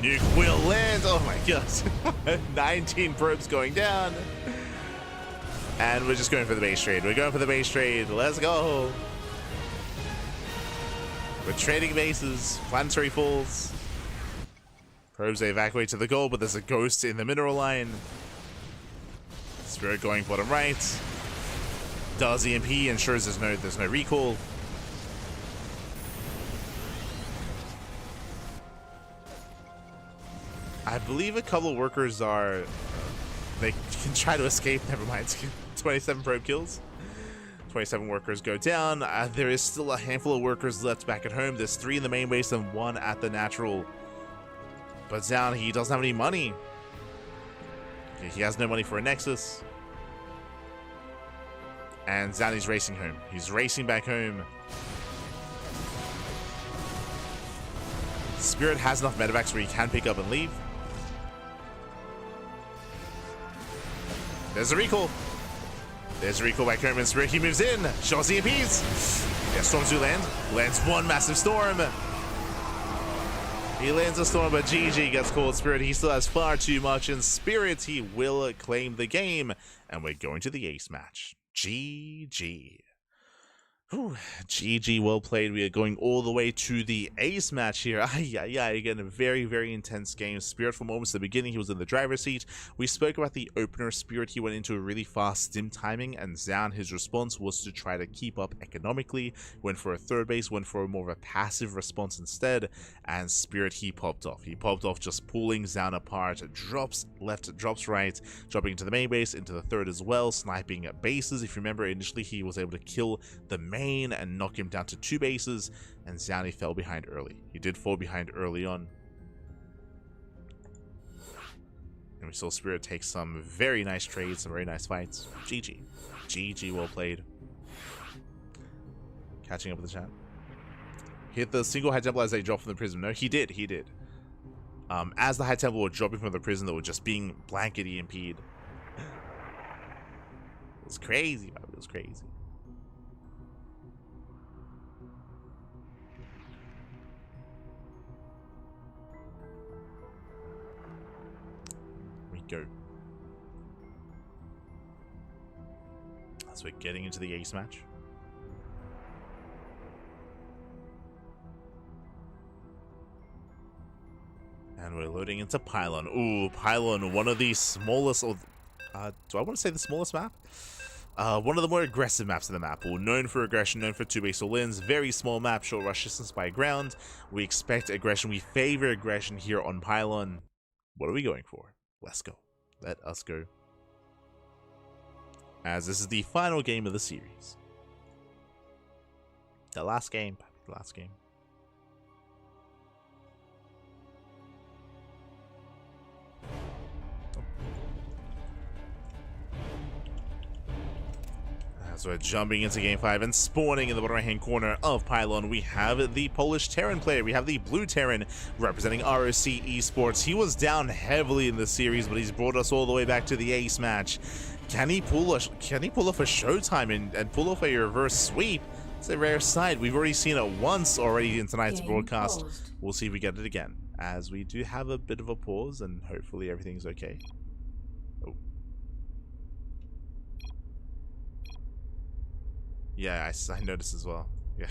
Nuke will land. Oh my god. 19 probes going down. And we're just going for the base trade. We're going for the base trade. Let's go. We're trading bases. Planetary falls. Probes, they evacuate to the goal, but there's a ghost in the mineral line. Spirit going bottom right. Does EMP, ensures there's no recall. I believe a couple of workers are... they can try to escape. Never mind. 27 probe kills. 27 workers go down. There is still a handful of workers left back at home. There's 3 in the main base and 1 at the natural. But Zoun, he doesn't have any money. Okay, he has no money for a Nexus. And Zoun is racing home. He's racing back home. Spirit has enough medevacs where he can pick up and leave. There's a recall. There's a recall back home, and Spirit, he moves in. Shows the EMPs. Yeah, storms do land. Lands one massive storm. He lands a storm, but GG gets called. Spirit, he still has far too much. In Spirit, he will claim the game. And we're going to the ace match. GG. Whew, GG, well played. We are going all the way to the ace match here. Again, a very, very intense game. Spirit, from almost the beginning, he was in the driver's seat. We spoke about the opener. Spirit, he went into a really fast stim timing, and Zoun, his response was to try to keep up economically. Went for a third base, went for more of a passive response instead, and Spirit, he popped off. He popped off just pulling Zoun apart, drops left, drops right, dropping into the main base, into the third as well, sniping at bases. If you remember, initially he was able to kill the main and knock him down to 2 bases, and Zoun fell behind early. He did fall behind early on. And we saw Spirit take some very nice trades, some very nice fights. GG. GG, well played. Catching up with the chat. Hit the single High Temple as they dropped from the prison. No, he did. He did. As the High Temple were dropping from the prison, they were just being blanket EMP'd. It was crazy, man. It was crazy. Go. So we're getting into the ace match. And we're loading into Pylon. Ooh, Pylon, one of the smallest, do I want to say the smallest map? One of the more aggressive maps in the map. Well, known for aggression, known for 2 base all-ins, very small map, short rush distance by ground. We expect aggression, we favor aggression here on Pylon. What are we going for? Let's go. Let us go. As this is the final game of the series. The last game. The last game. So we're jumping into Game 5 and spawning in the bottom right-hand corner of Pylon. We have the Polish Terran player. We have the Blue Terran representing ROC Esports. He was down heavily in the series, but he's brought us all the way back to the ace match. Can he pull off a ShoWTimE and pull off a reverse sweep? It's a rare sight. We've already seen it once already in tonight's broadcast. Paused. We'll see if we get it again, as we do have a bit of a pause and hopefully everything's okay. Yeah, I noticed as well. Yeah.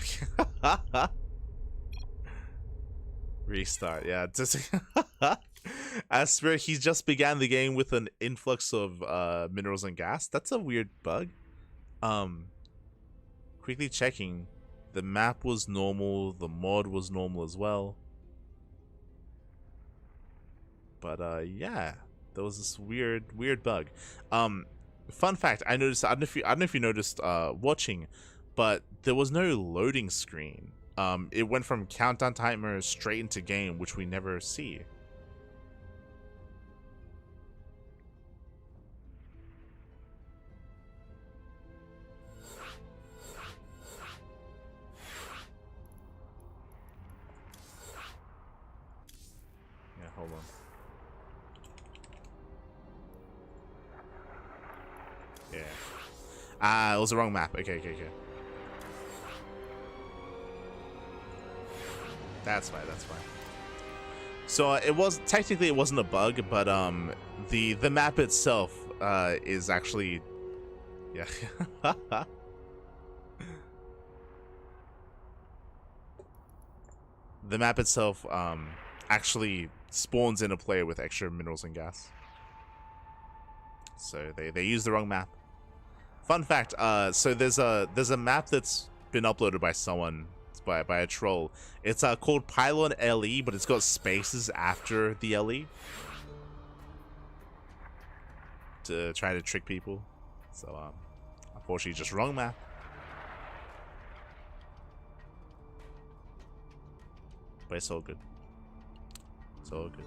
Restart, yeah. Just as Spirit, he's just began the game with an influx of minerals and gas. That's a weird bug. Quickly checking. The map was normal, the mod was normal as well. But yeah, there was this weird bug. Fun fact, I noticed, I don't know if you noticed watching, but there was no loading screen. It went from countdown timer straight into game, which we never see. Yeah, hold on. Yeah. Ah, it was the wrong map. Okay. That's fine. So it wasn't a bug, but the map itself is actually, yeah. The map itself actually spawns in a player with extra minerals and gas. So they used the wrong map. Fun fact, so there's a map that's been uploaded by someone, by a troll. It's called Pylon LE, but it's got spaces after the LE to try to trick people. So unfortunately, just wrong map. But it's all good. It's all good.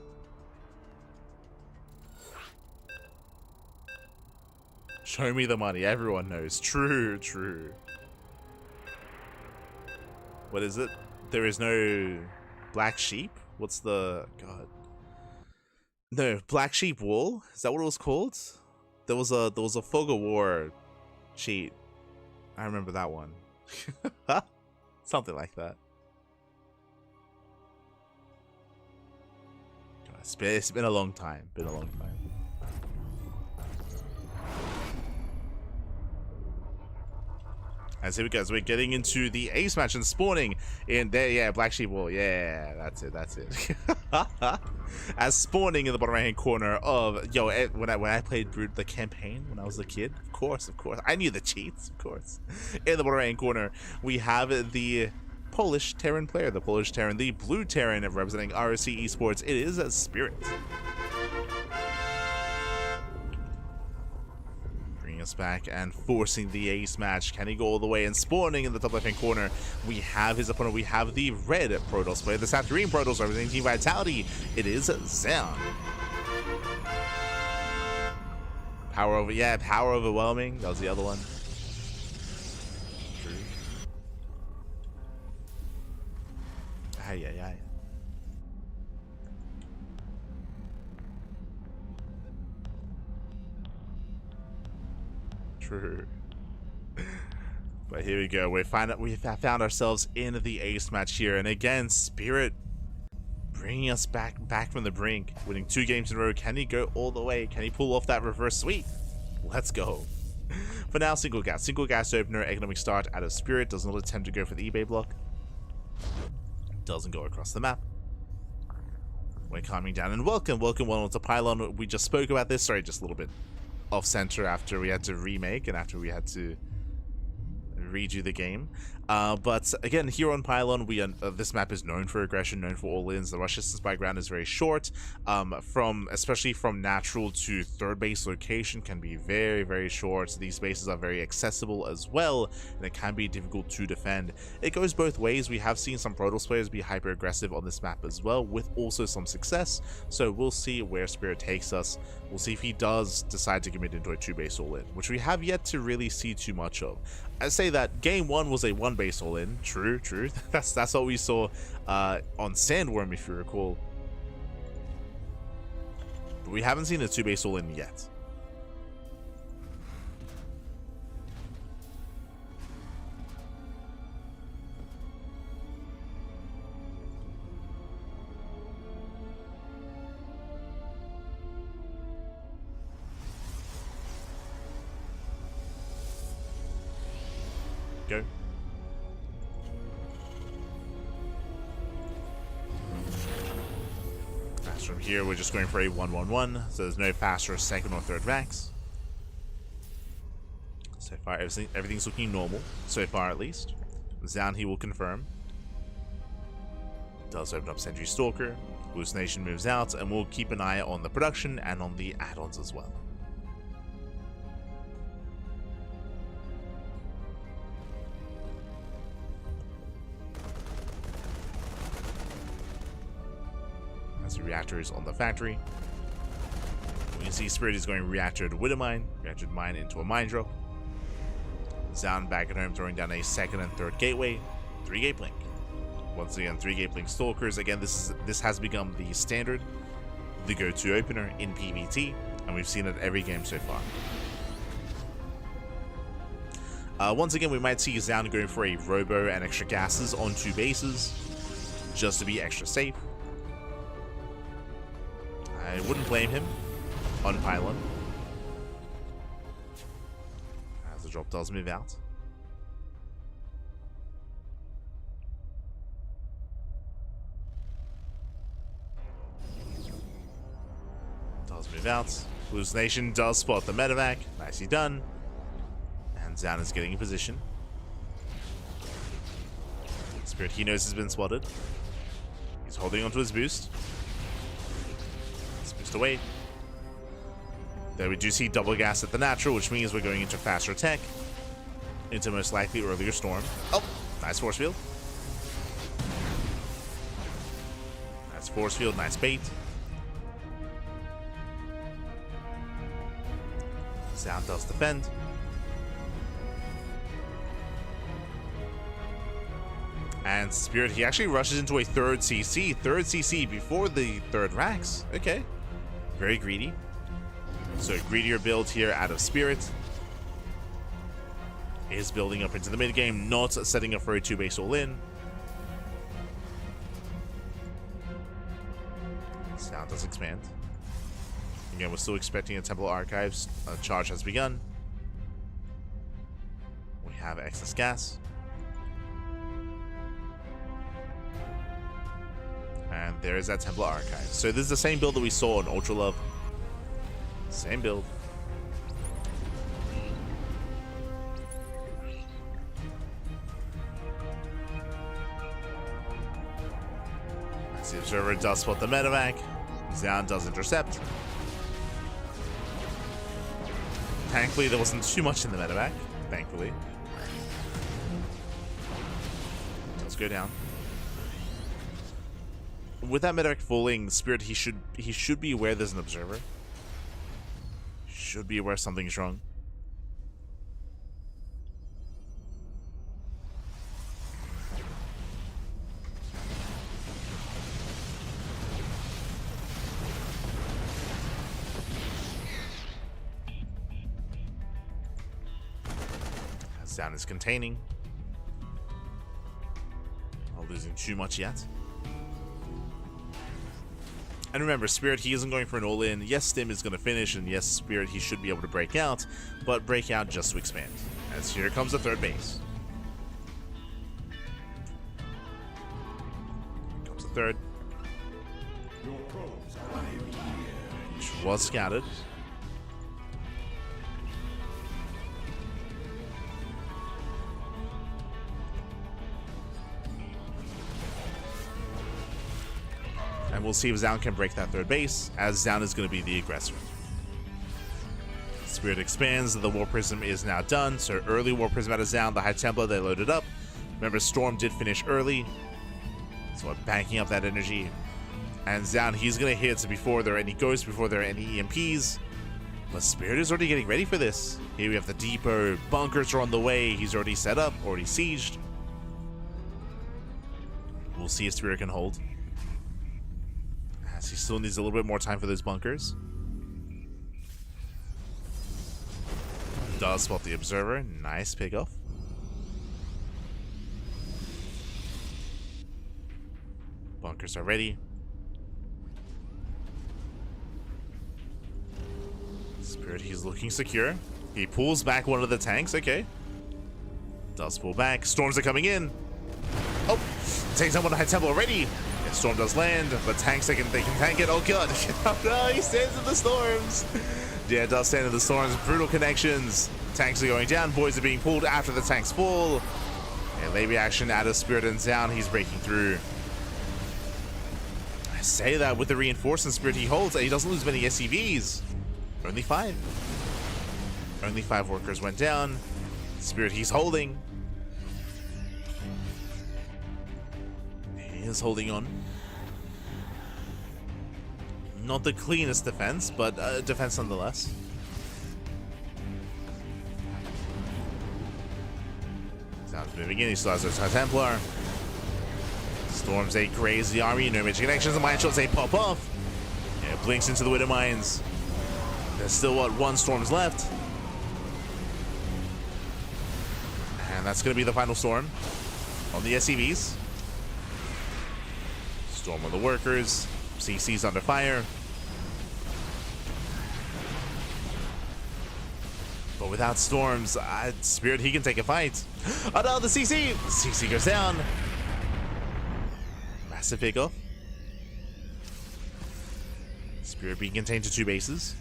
Show me the money. Everyone knows. True. What is it? There is no black sheep? What's the... God. No, black sheep wool? Is that what it was called? There was a Fog of War cheat. I remember that one. Something like that. God, it's been a long time. As here we go, so we're getting into the ace match and spawning in there. Yeah, black sheep wool. Yeah, that's it. As spawning in the bottom right hand corner of when I played Brood the campaign when I was a kid, of course, I knew the cheats, of course. In the bottom right hand corner, we have the Polish Terran player, the Polish Terran, the Blue Terran representing ROC Esports. It is a Spirit. Us back and forcing the ace match. Can he go all the way? And spawning in the top left hand corner, we have his opponent. We have the red Protoss player, the South Korean Protoss representing Team Vitality. It is Zoun. Power overwhelming. That was the other one. True. Aye. True. But here we go. We found ourselves in the ace match here, and again, Spirit bringing us back from the brink, winning 2 games in a row. Can he go all the way? Can he pull off that reverse sweep? Let's go. For now, single gas opener, economic start out of Spirit. Does not attempt to go for the eBay block. Doesn't go across the map. We're calming down, and welcome one to Pylon. We just spoke about this. Sorry, just a little bit off center after we had to remake and after we had to redo the game. But again, here on Pylon, this map is known for aggression, known for all-ins. The rush distance by ground is very short. Especially from natural to third base location can be very, very short. These spaces are very accessible as well, and it can be difficult to defend. It goes both ways. We have seen some Protoss players be hyper aggressive on this map as well, with also some success. So we'll see where Spirit takes us. We'll see if he does decide to commit into a 2-base all-in, which we have yet to really see too much of. I say that game 1 was a 1-base all-in. True. That's what we saw on Sandworm, if you recall. But we haven't seen a 2-base all-in yet. Go. Fast from here, we're just going for a 1-1-1, so there's no fast or second or third racks. So far, everything's looking normal. So far, at least. Zoun, he will confirm. Does open up Sentry Stalker. Hallucination moves out, and we'll keep an eye on the production and on the add-ons as well. The reactor is on the factory. We can see Spirit is going reactor to Widowmine, reactor to mine into a mine drop. Zoun back at home throwing down a second and third gateway, 3-gate blink. Once again, 3-gate blink stalkers. Again, this has become the standard, the go-to opener in PvT, and we've seen it every game so far. Once again, we might see Zoun going for a robo and extra gases on 2 bases, just to be extra safe. I wouldn't blame him on Pylon, as the drop does move out. Does move out. Hallucination does spot the medevac. Nicely done. And Zoun is getting in position. Spirit, he knows has been spotted. He's holding onto his boost. Away. There we do see double gas at the natural, which means we're going into faster tech, into most likely earlier storm. Oh, nice force field. Nice force field, nice bait. Zoun does defend. And Spirit, he actually rushes into a third CC before the third racks. Okay. Very greedy. So a greedier build here out of Spirit. Is building up into the mid game, not setting up for a 2-base all-in. Sound does expand. Again, we're still expecting a Temple Archives. Charge has begun. We have excess gas. And there is that Templar Archive. So this is the same build that we saw in Ultra Love. Same build. As the Observer does spot the medevac. Zoun does intercept. Thankfully, there wasn't too much in the medevac. Thankfully. Let's go down. With that medevac falling, Spirit, he should be aware there's an observer. Should be aware something's wrong. Zoun is containing. Not losing too much yet. And remember, Spirit, he isn't going for an all-in. Yes, Stim is going to finish, and yes, Spirit, he should be able to break out, but break out just to expand. As here comes the third base. Here comes the third. Which was scouted. And we'll see if Zoun can break that third base, as Zoun is going to be the aggressor. Spirit expands, the War Prism is now done, so early War Prism out of Zoun, the High Templar, they loaded up. Remember, Storm did finish early, so we're banking up that energy. And Zoun, he's going to hit before there are any ghosts, before there are any EMPs. But Spirit is already getting ready for this. Here we have the depot, bunkers are on the way, he's already set up, already sieged. We'll see if Spirit can hold. As he still needs a little bit more time for those bunkers. Does spot the Observer, nice pickoff. Bunkers are ready. Spirit, he's looking secure. He pulls back one of the tanks, okay. Does pull back. Storms are coming in. Oh, takes out one of the High Temple already. Yeah, Storm does land, but tanks, they can tank it. Oh god. No, he stands in the storms. Yeah, it does stand in the storms. Brutal connections. Tanks are going down. Boys are being pulled after the tanks fall. And late reaction out of Spirit and Zoun. He's breaking through. I say that with the reinforcement Spirit he holds, he doesn't lose many SCVs. Only 5. Only 5 workers went down. Spirit he's holding. He is holding on. Not the cleanest defense, but defense nonetheless. Sounds moving in. He still has his High Templar. Storms, they graze the army. No major connections. The mine shots, they pop off. Yeah, blinks into the Widow Mines. There's still, what, 1 Storms left. And that's going to be the final Storm on the SCVs. Storm on the workers. CC's under fire. But without Storms, Spirit, he can take a fight. Oh no, the CC! The CC goes down. Massive pickoff. Spirit being contained to 2 bases.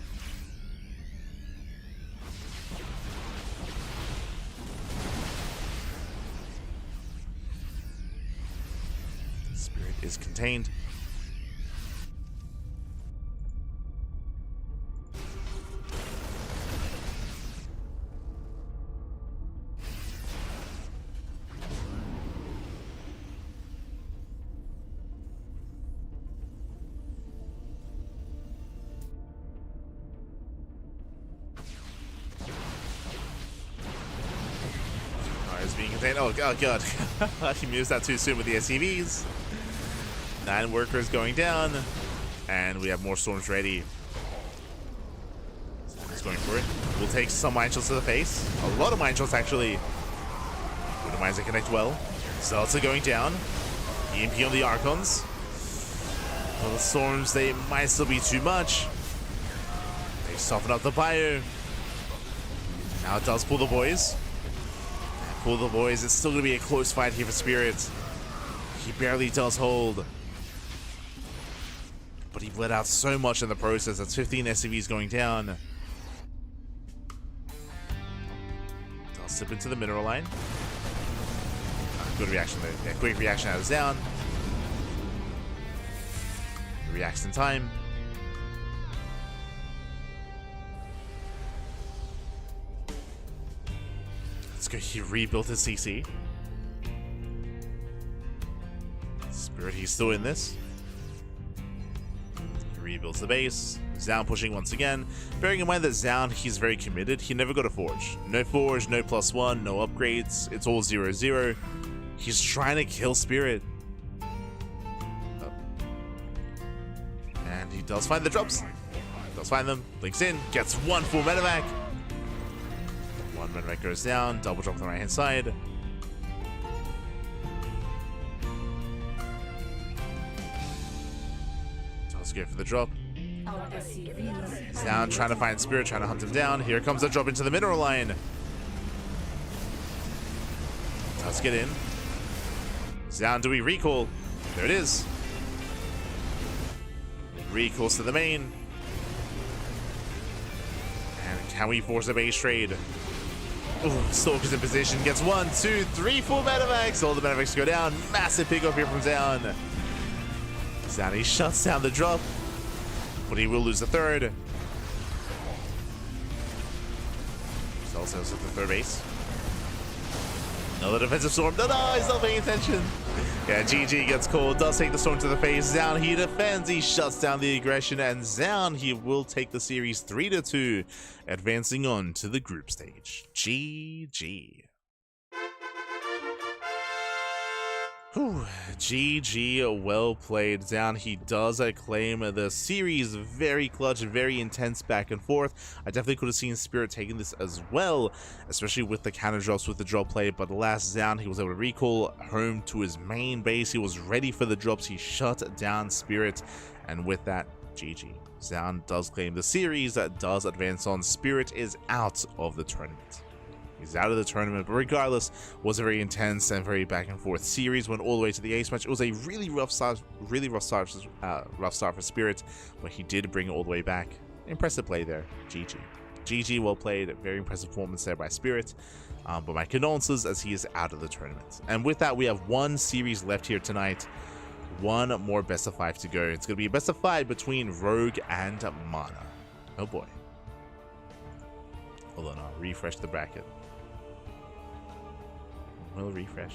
Spirit is contained. Being contained. Oh god. He moves that too soon with the SCVs. 9 workers going down. And we have more Storms ready. He's going for it. We'll take some mine shots to the face. A lot of mine shots actually. The mines that connect well. Zelta going down. EMP on the Archons. Well, the Storms, they might still be too much. They soften up the bio. Now it does pull the boys. Pull the boys. It's still going to be a close fight here for Spirit. He barely does hold. But he bled out so much in the process. That's 15 SCVs going down. Does slip into the mineral line. Good reaction there. Yeah, quick reaction out of Zoun. Reacts in time. Let's go. He rebuilt his CC. Spirit, he's still in this. He rebuilds the base. Zoun pushing once again. Bearing in mind that Zoun, he's very committed. He never got a Forge. No Forge, no +1, no upgrades. It's all 0-0. He's trying to kill Spirit. Oh. And he does find the drops. Does find them. Blinks in. Gets 1 full medevac. 1 medevac goes down. Double drop on the right hand side. Does go for the drop. Zoun trying to find Spirit, trying to hunt him down. Here comes the drop into the mineral line. Let's get in. Zoun, do we recall? There it is. Recalls to the main. And can we force a base trade? Ooh, Stalker's in position. Gets 1, 2, 3, 4 Medivacs. All the Medivacs go down. Massive pick up here from Zoun. Zoun, he shuts down the drop. But he will lose the third. Celsius at the third base. Another defensive storm. No, he's not paying attention. Yeah, GG gets called. Does take the storm to the face. Zoun, he defends. He shuts down the aggression. And Zoun, he will take the series 3-2, advancing on to the group stage. GG. Whew. GG, well played. Zoun, he does claim the series. Very clutch, very intense back and forth. I definitely could have seen Spirit taking this as well, especially with the counter drops with the drop play, but last Zoun, he was able to recall home to his main base. He was ready for the drops. He shut down Spirit, and with that, GG. Zoun does claim the series, does advance on. Spirit is out of the tournament. He's out of the tournament, but regardless, was a very intense and very back and forth series. Went all the way to the ace match. It was a really rough start for Spirit, but he did bring it all the way back. Impressive play there. GG. GG, well played. Very impressive performance there by Spirit. But my condolences as he is out of the tournament. And with that, we have one series left here tonight. One more best of 5 to go. It's going to be a best of 5 between Rogue and MaNa. Oh boy. Hold on, I'll refresh the bracket. We'll refresh.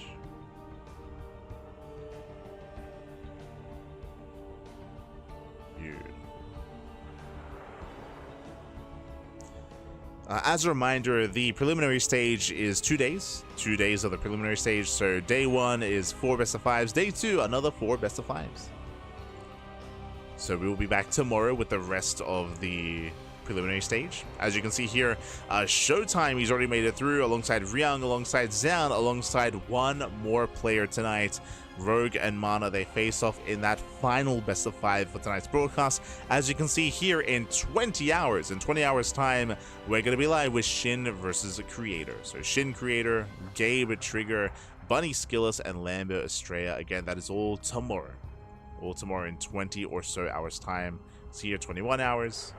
As a reminder, the preliminary stage is 2 days. 2 days of the preliminary stage. So day 1 is 4 best of 5s. Day 2, another 4 best of 5s. So we will be back tomorrow with the rest of the preliminary stage. As you can see here, ShoWTimE, he's already made it through alongside Ryung, alongside Zoun, alongside one more player tonight. Rogue and MaNa, they face off in that final best of 5 for tonight's broadcast. As you can see here, in 20 hours time, we're going to be live with Shin versus Creator. So Shin Creator, Gabe Trigger, Bunny Skillis, and Lambert Estrella. Again, that is all tomorrow. All tomorrow in 20 or so hours time. See here, 21 hours.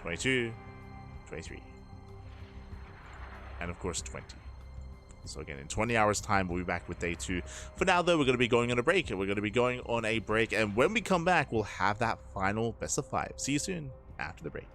22, 23, and of course 20. So again, in 20 hours time, we'll be back with day 2. For now though, we're going to be going on a break. And when we come back, we'll have that final best of 5. See you soon after the break.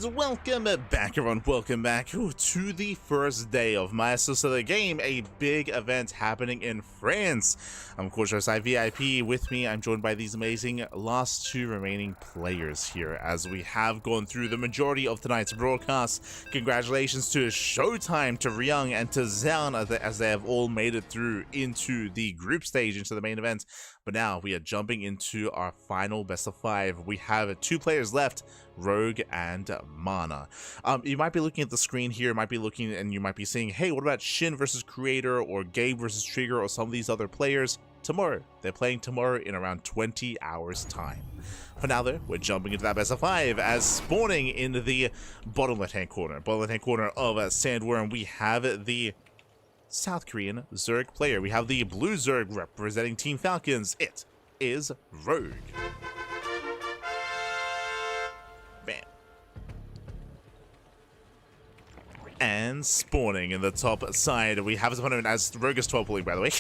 And welcome back, everyone. Welcome back to the first day of Maestros of the game, a big event happening in France. I'm of course your VIP. With me, I'm joined by these amazing last two remaining players here, as we have gone through the majority of tonight's broadcast. Congratulations to ShoWTimE, to Ryung, and to Zoun, as they have all made it through into the group stage, into the main event. But now we are jumping into our final best of 5. We have 2 players left, Rogue and MaNa. You might be looking at the screen here, might be looking and you might be saying, hey, what about Shin versus Creator or Gabe versus Trigger or some of these other players? Tomorrow. They're playing tomorrow in around 20 hours time. For now though, we're jumping into that best of 5 as spawning in the bottom left hand corner of Sandworm, we have the South Korean Zerg player. We have the blue Zerg representing Team Falcons. It is Rogue. Bam. And spawning in the top side, we have his opponent as Rogue is 12 pulling, by the way.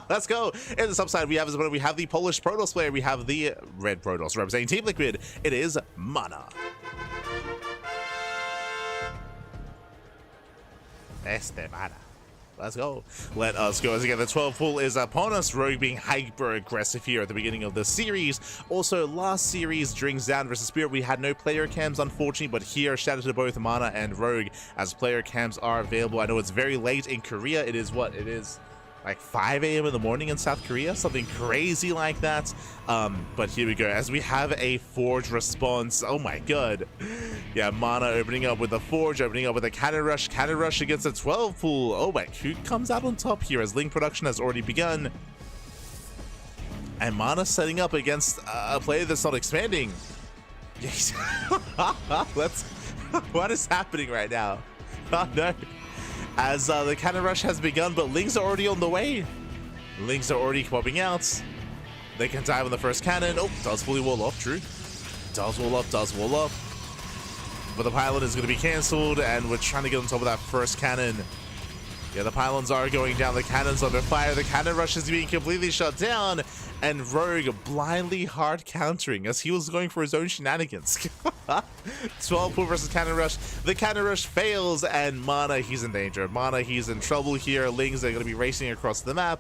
Let's go. In the top side, we have his opponent. We have the Polish Protoss player. We have the red Protoss representing Team Liquid. It is MaNa. MaNa. Let's go. Let us go. As again, the 12 pull is upon us. Rogue being hyper aggressive here at the beginning of the series. Also, last series during Zoun versus Spirit, we had no player cams, unfortunately, but here, shout out to both MaNa and Rogue, as player cams are available. I know it's very late in Korea. It is what? It is like 5 a.m. in the morning in South Korea, something crazy like that. But here we go, as we have a Forge response. Oh my god. Yeah, MaNa opening up with the Forge, opening up with a Cannon Rush against a 12 pool. Oh my, who comes out on top here as Link production has already begun? And MaNa setting up against a player that's not expanding. Yes. What is happening right now? Oh no. As the Cannon Rush has begun, but Lings are already on the way. Lings are already popping out. They can dive on the first cannon. Oh, does fully wall off, true. Does wall up. But the pylon is going to be cancelled, and we're trying to get on top of that first cannon. Yeah, the pylons are going down. The cannon's under fire. The Cannon Rush is being completely shut down. And Rogue blindly hard countering as he was going for his own shenanigans. 12 pull versus Cannon Rush. The Cannon Rush fails, and MaNa, he's in danger. MaNa, he's in trouble here. Lings are going to be racing across the map.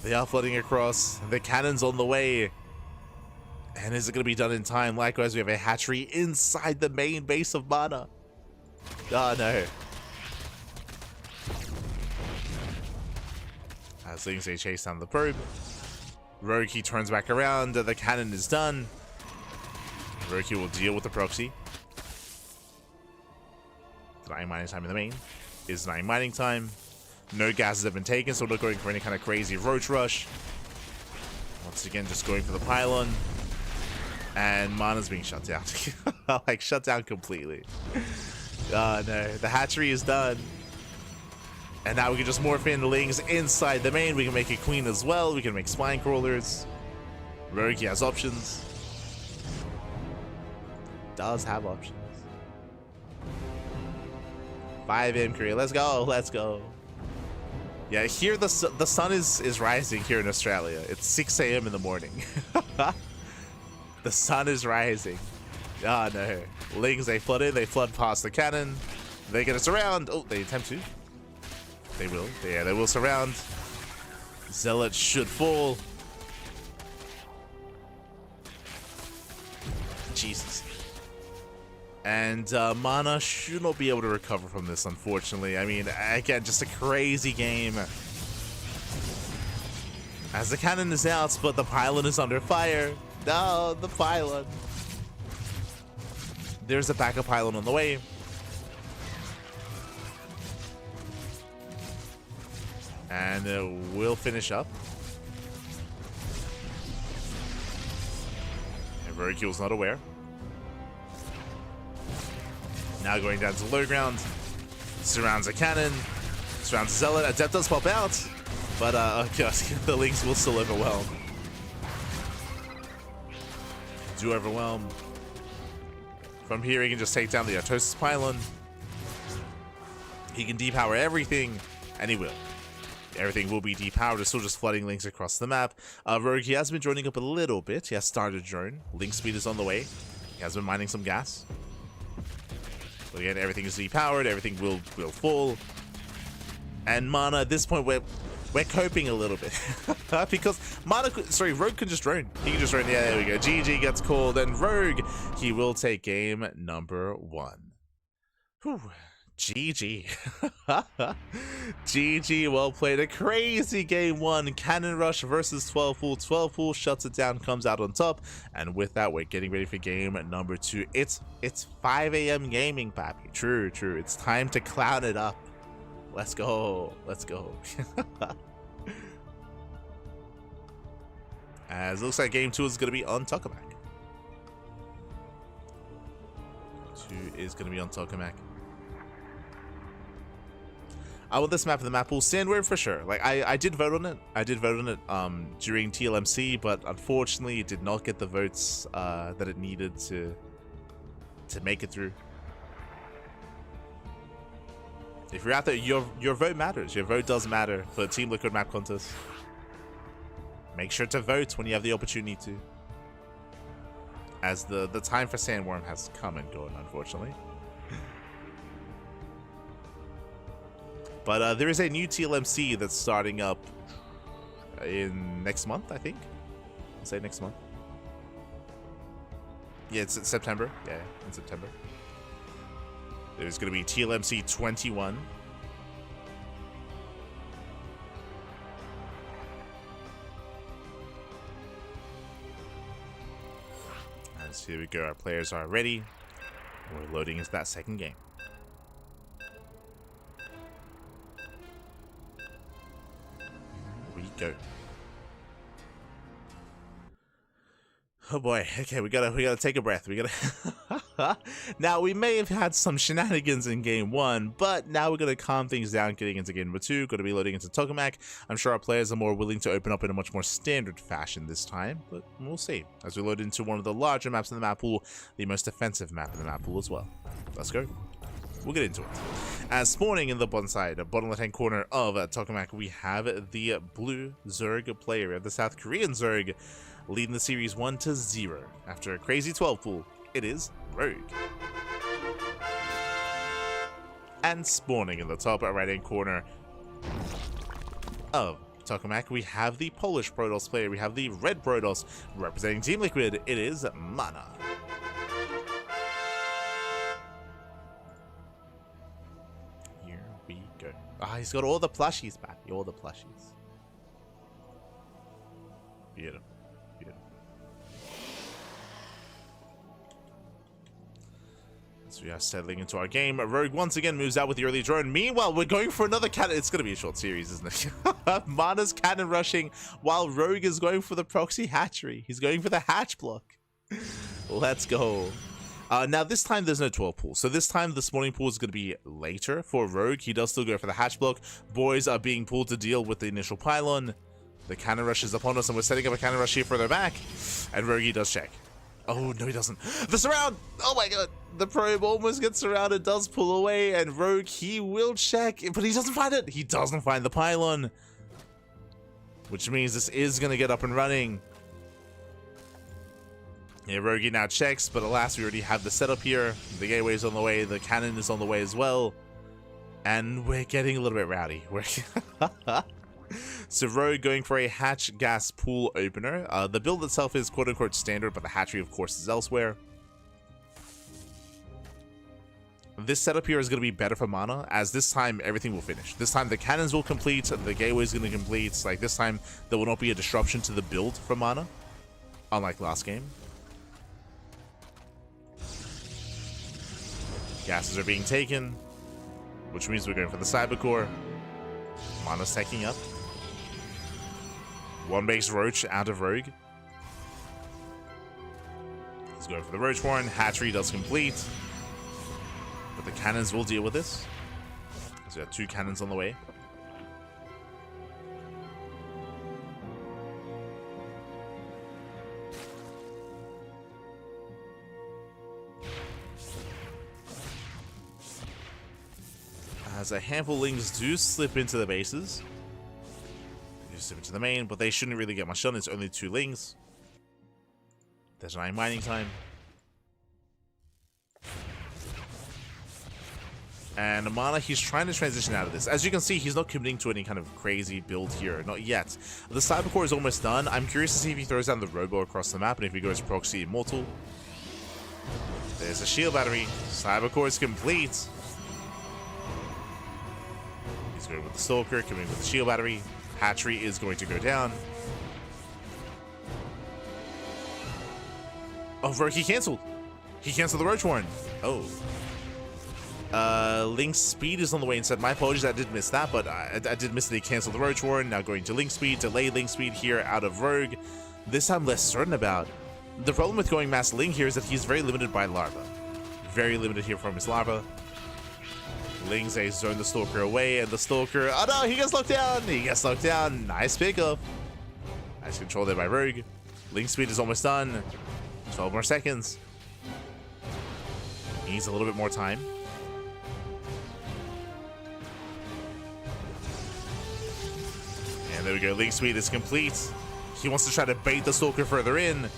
They are flooding across. The cannon's on the way. And is it going to be done in time? Likewise, we have a hatchery inside the main base of MaNa. Oh no. As Lings, they chase down the probe. Rogue, he turns back around. The cannon is done. Rogue will deal with the proxy. Denying mining time in the main. Is denying mining time. No gases have been taken, so we're not going for any kind of crazy roach rush. Once again, just going for the pylon. And MaNa's being shut down. Like, shut down completely. Oh no. The hatchery is done. And now we can just morph in Lings inside the main. We can make a queen as well. We can make spine crawlers. Rogue, he has options. Does have options. 5 a.m. Korea. Let's go. Let's go. Yeah, here the sun is rising here in Australia. It's 6 a.m. in the morning. The sun is rising. Oh no. Lings, they flood in. They flood past the cannon. They get us around. Oh, they attempt to. They will. Yeah, they will surround. Zealot should fall. Jesus. And MaNa should not be able to recover from this, unfortunately. I mean, again, just a crazy game. As the cannon is out, but the pylon is under fire. No, the pylon. There's a backup pylon on the way. And we'll finish up. And Rogue's not aware. Now going down to low ground. Surrounds a cannon. Surrounds a zealot. Adept does pop out. But, oh god, the Lings will still overwhelm. Do overwhelm. From here, he can just take down the Artosis pylon. He can depower everything, and he will. Everything will be depowered. It's still just flooding Lings across the map. Rogue, he has been joining up a little bit. He has started a drone. Link speed is on the way. He has been mining some gas. But again, everything is depowered, everything will fall. And MaNa, at this point, we're coping a little bit. Because Rogue can just drone. He can just drone. Yeah, there we go. GG gets called, and Rogue, he will take game number 1. Whew. GG. GG, well played. A crazy game 1. Cannon Rush versus 12 Pool. 12 Pool shuts it down, comes out on top. And with that, we're getting ready for game number 2. It's 5 a.m. gaming, papi. True. It's time to clown it up. Let's go. As it looks like game 2 is going to be on Tokamak. 2 is going to be on Tokamak. With this map of the map pool, Sandworm for sure. Like I did vote on it. During TLMC, but unfortunately it did not get the votes that it needed to make it through. If you're out there, your vote matters. Your vote does matter for Team Liquid map contest. Make sure to vote when you have the opportunity to. As the time for Sandworm has come and gone, unfortunately. But there is a new TLMC that's starting up in next month, I think. I'll say next month. Yeah, it's in September. Yeah, in September. There's going to be TLMC 21. And so here we go. Our players are ready. We're loading into that second game. Go. Oh boy. Okay, we gotta take a breath. We gotta Now we may have had some shenanigans in game 1, but now we're gonna calm things down getting into game number 2. Gonna be loading into Tokamak. I'm sure our players are more willing to open up in a much more standard fashion this time, but we'll see. As we load into one of the larger maps in the map pool, the most offensive map in the map pool as well. Let's go. We'll get into it. As spawning in the bottom side, bottom left-hand corner of Tokamak, we have the blue Zerg player. We have the South Korean Zerg leading the series 1-0. After a crazy 12 pool, it is Rogue. And spawning in the top right-hand corner of Tokamak, we have the Polish Protoss player. We have the red Protoss representing Team Liquid. It is MaNa. He's got all the plushies back. All the plushies. Beautiful. So we are settling into our game. Rogue once again moves out with the early drone. Meanwhile, we're going for another cannon. It's going to be a short series, isn't it? MaNa's cannon rushing while Rogue is going for the proxy hatchery. He's going for the hatch block. Let's go. Now, this time there's no 12 pool. So this time the spawning pool is going to be later for Rogue. He does still go for the hatch block. Boys are being pulled to deal with the initial pylon. The cannon rush is upon us, and we're setting up a cannon rush here further back. And Rogue does check. Oh, no, he doesn't. The surround! Oh my god! The probe almost gets surrounded, does pull away, and Rogue, he will check, but he doesn't find it. He doesn't find the pylon. Which means this is going to get up and running. Yeah, Rogue now checks, but alas, we already have the setup here. The gateway is on the way, the cannon is on the way as well. And we're getting a little bit rowdy. So Rogue going for a hatch gas pool opener. The build itself is quote-unquote standard, but the hatchery, of course, is elsewhere. This setup here is going to be better for MaNa, as this time everything will finish. This time the cannons will complete, the gateway is going to complete. Like this time, there will not be a disruption to the build for MaNa, unlike last game. Gases are being taken, which means we're going for the cyber core. MaNa's taking up. One makes Roach out of Rogue. He's going for the Roach Warren. Hatchery does complete. But the cannons will deal with this. So we have 2 cannons on the way. As a handful of lings do slip into the bases. They slip into the main, but they shouldn't really get much done. It's only 2 lings. There's 9 mining time. And MaNa, he's trying to transition out of this. As you can see, he's not committing to any kind of crazy build here. Not yet. The Cybercore is almost done. I'm curious to see if he throws down the Robo across the map and if he goes Proxy Immortal. There's a shield battery. Cybercore is complete. He's going with the Stalker, coming with the shield battery. Hatchery is going to go down. Oh, Rogue, he canceled. He canceled the Roach Warren. Oh. Link's speed is on the way instead. My apologies, I did miss that, but I did miss that he canceled the Roach Warren. Now going to Link speed, delay Link speed here out of Rogue. This I'm less certain about. The problem with going Mass Link here is that he's very limited by Larva. Very limited here from his Larva. Link's a zone the Stalker away, and the Stalker, oh no, he gets locked down. He gets locked down. Nice pickup. Nice control there by Rogue. Link speed is almost done. 12 more seconds. He needs a little bit more time. And there we go. Link speed is complete. He wants to try to bait the Stalker further in.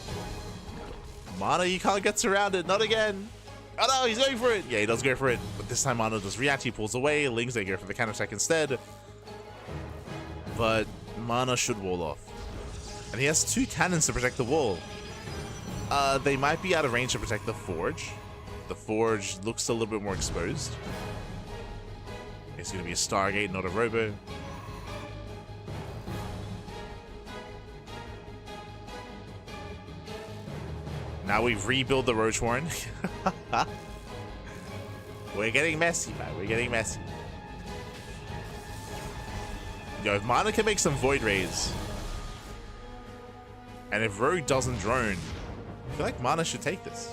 MaNa, you can't get surrounded. Not again. Oh no, he's going for it. Yeah, he does go for it. But this time MaNa does react. He pulls away. Link's they go for the counterattack instead. But MaNa should wall off. And he has 2 cannons to protect the wall. They might be out of range to protect the Forge. The Forge looks a little bit more exposed. It's going to be a Stargate, not a Robo. Now we've rebuilt the Roach Warren. We're getting messy, man. We're getting messy. Yo, if MaNa can make some Void Rays, and if Rogue doesn't drone, I feel like MaNa should take this.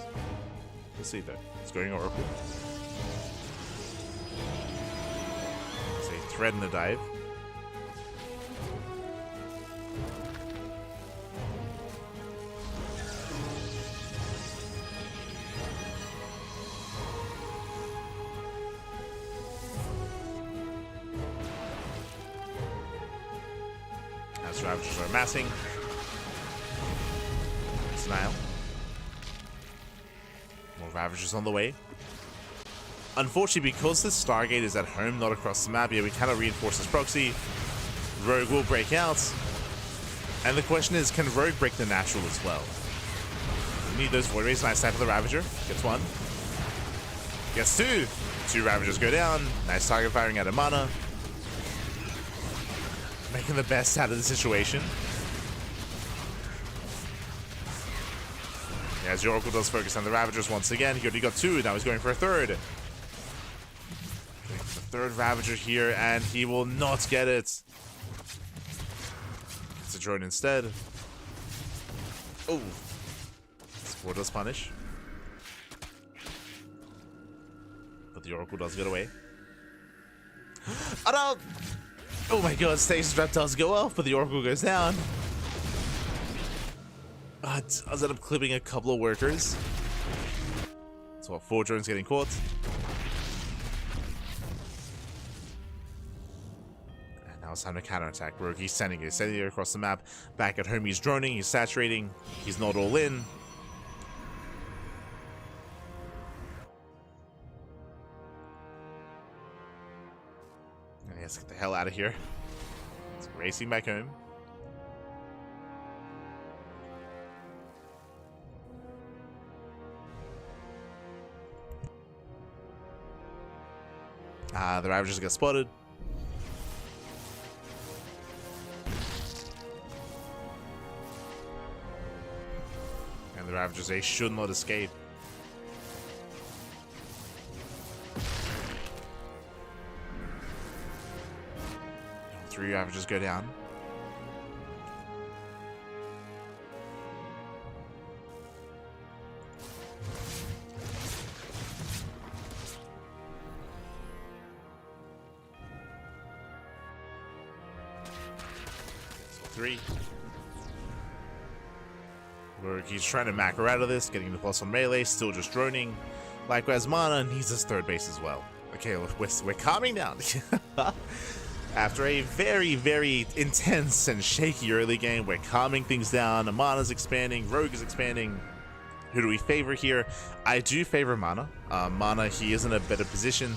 Let's see though. It's going Oracle. It's a thread and a dive. As Ravagers are amassing. Denial. More Ravagers on the way. Unfortunately, because this Stargate is at home, not across the map, yeah, we cannot reinforce this proxy. Rogue will break out. And the question is, can Rogue break the natural as well? We need those Void Rays. Nice type of the Ravager. Gets 1. Gets 2. 2 Ravagers go down. Nice target firing out of MaNa. Making the best out of the situation. Yeah, as Oracle does focus on the Ravagers once again. He already got 2, now he's going for a 3rd. Going for the 3rd Ravager here, and he will not get it. Gets a drone instead. Oh. Spore does punish. But the Oracle does get away. Oh no! Oh my god, Stasis Trap does go off, but the Oracle goes down. I was end up clipping a couple of workers. So 4 drones getting caught. And now it's time to counterattack. Rogue, he's sending it across the map. Back at home, he's droning, he's saturating. He's not all in. And he has to get the hell out of here. He's racing back home. The Ravagers get spotted. And the Ravagers, they should not escape. Three Ravagers go down. Three. He's trying to macro out of this, getting the plus on melee, still just droning. Likewise, MaNa needs his 3rd base as well. Okay, we're calming down. After a very, very intense and shaky early game, we're calming things down. MaNa's expanding, Rogue is expanding. Who do we favor here? I do favor MaNa. MaNa, he is in a better position.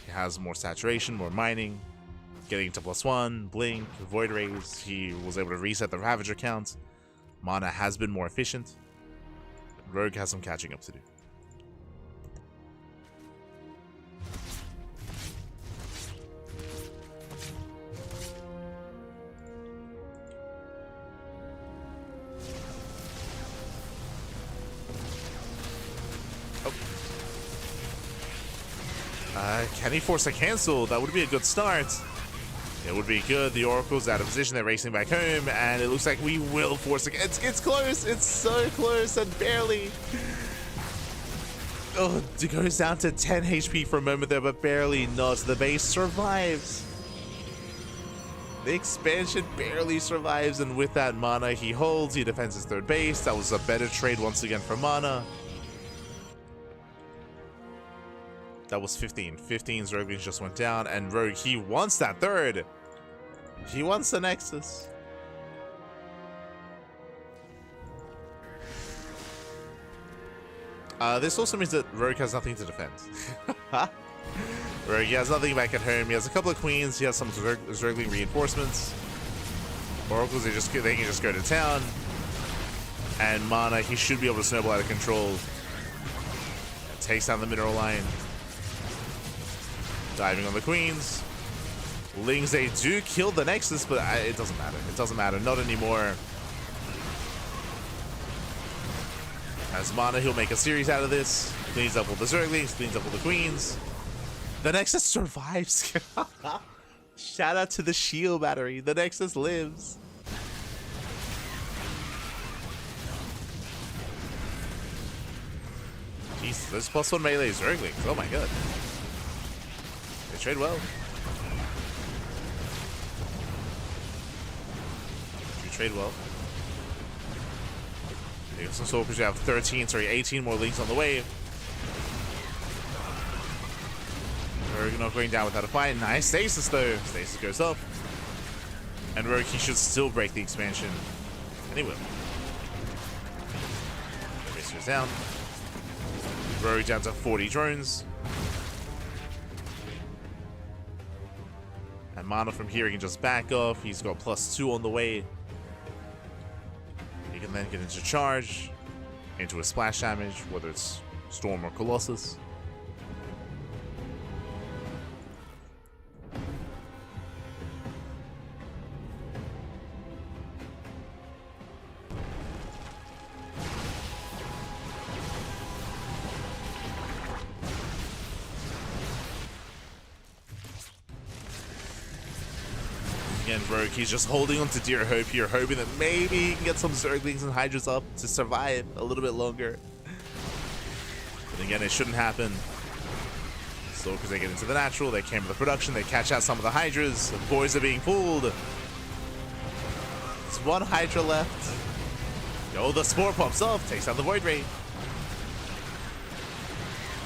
He has more saturation, more mining, getting into +1, blink, void rays. He was able to reset the Ravager count. MaNa has been more efficient. Rogue has some catching up to do. Can he force a cancel? That would be a good start. It would be good. The Oracle's out of position. They're racing back home, and it looks like we will force a... It's close. It's so close and barely. Oh, it goes down to 10 HP for a moment there, but barely not. The base survives. The expansion barely survives, and with that MaNa, he holds. He defends his third base. That was a better trade once again for MaNa. That was 15. 15 Zerglings just went down, and Rogue, he wants that third. He wants the Nexus. This also means that Rogue has nothing to defend. Rogue, he has nothing back at home. He has a couple of queens. He has some Zergling reinforcements. Oracles, they can just go to town. And MaNa, he should be able to snowball out of control. Takes down the mineral line. Diving on the queens. Lings, they do kill the Nexus, but it doesn't matter. It doesn't matter. Not anymore. As MaNa, he'll make a series out of this. Cleans up all the Zerglings, cleans up all the queens. The Nexus survives. Shout out to the shield battery. The Nexus lives. Jeez, those +1 melee Zerglings. Oh my god. They trade well. You trade well. They got some soldiers. You have 18 more links on the way. Rogue not going down without a fight. Nice stasis though. Stasis goes up. And Rogue, he should still break the expansion. And he will. Base goes down. Rogue down to 40 drones. And MaNa from here, he can just back off. He's got +2 on the way. He can then get into charge, into a splash damage, whether it's Storm or Colossus. Again, Rogue, he's just holding on to dear hope here, hoping that maybe he can get some Zerglings and Hydras up to survive a little bit longer. But again, it shouldn't happen. So, because they get into the natural, they came to the production, they catch out some of the Hydras, the boys are being pulled. There's one Hydra left. Oh, the Spore pops off, takes out the Void Ray.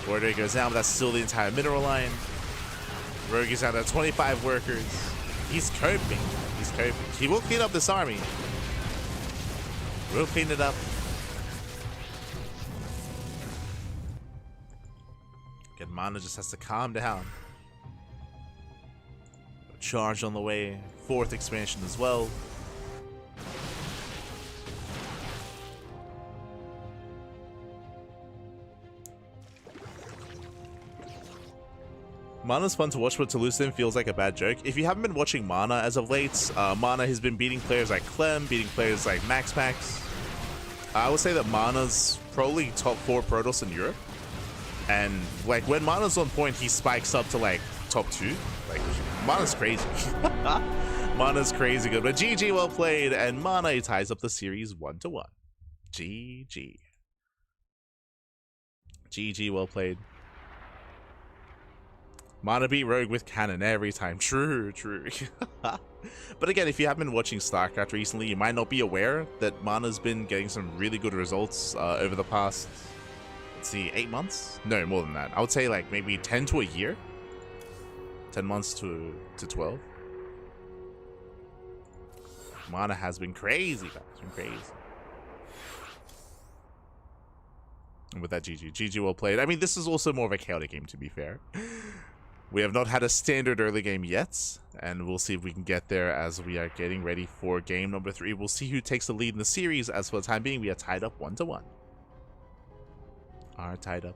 Void Ray goes down, but that's still the entire mineral line. Rogue is out at 25 workers. He's coping. He's coping. He will clean up this army. We'll clean it up. Again, MaNa just has to calm down. Charge on the way. 4th expansion as well. MaNa's fun to watch, but to lose him feels like a bad joke. If you haven't been watching MaNa as of late, MaNa has been beating players like Clem, beating players like MaxPax. I would say that MaNa's probably top 4 Protoss in Europe. And like when MaNa's on point, he spikes up to like top 2. Like MaNa's crazy. MaNa's crazy good. But GG, well played, and MaNa ties up the series 1-1. GG. GG, well played. MaNa beat Rogue with cannon every time. True, true. But again, if you haven't been watching StarCraft recently, you might not be aware that MaNa's been getting some really good results over the past, let's see, 8 months? No, more than that. I would say like maybe 10 to a year. 10 months to 12. MaNa has been crazy, man. It's been crazy. And with that, GG. GG, well played. I mean, this is also more of a chaotic game, to be fair. We have not had a standard early game yet, and we'll see if we can get there as we are getting ready for game number 3. We'll see who takes the lead in the series. As for the time being, we are tied up 1-1. Are tied up.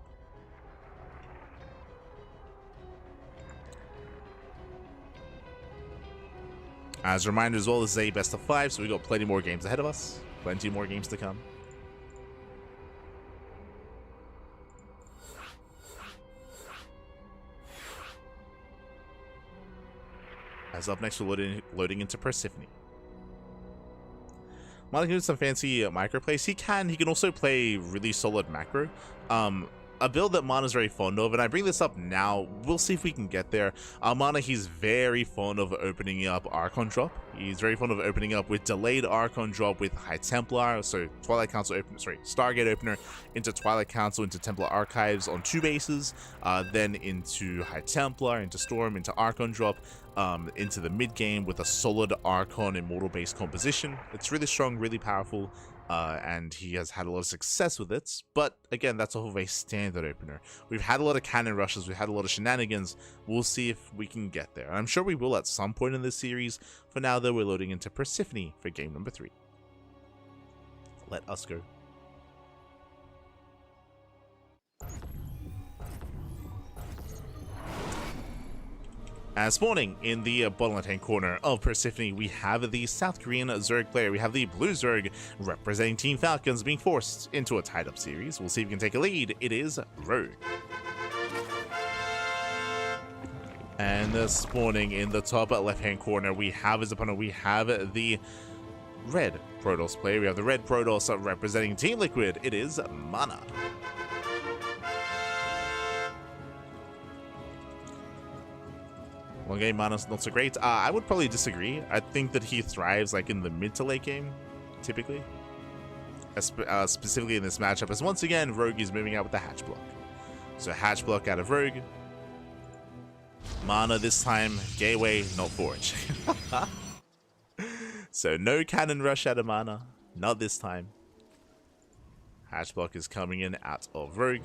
As a reminder as well, this is a best of 5, so we got plenty more games ahead of us. Plenty more games to come. As up next, we're loading into Persephone. MaNa can do some fancy micro plays. He can also play really solid macro. A build that MaNa's very fond of, and I bring this up now, we'll see if we can get there. MaNa, he's very fond of opening up Archon drop. He's very fond of opening up with delayed Archon drop with High Templar, so Twilight Council opener, Stargate opener into Twilight Council into Templar Archives on 2 bases, then into High Templar, into Storm, into Archon drop, into the mid game with a solid Archon Immortal based composition. It's really strong, really powerful. And he has had a lot of success with it, but again, that's off of a standard opener. We've had a lot of cannon rushes, we've had a lot of shenanigans. We'll see if we can get there. I'm sure we will at some point in this series. For now, though, we're loading into Persephone for game number 3. Let us go. As spawning in the bottom left-hand corner of Persephone, we have the South Korean Zerg player. We have the Blue Zerg representing Team Falcons being forced into a tied-up series. We'll see if we can take a lead. It is Rogue. And spawning in the top left-hand corner, we have his opponent. We have the Red Protoss player. We have the Red Protoss representing Team Liquid. It is MaNa. One game, MaNa's not so great. I would probably disagree. I think that he thrives like in the mid to late game, typically. Specifically in this matchup, as once again, Rogue is moving out with the hatch block. So hatch block out of Rogue. MaNa this time, gateway, not forge. So no cannon rush out of MaNa, not this time. Hatch block is coming in out of Rogue.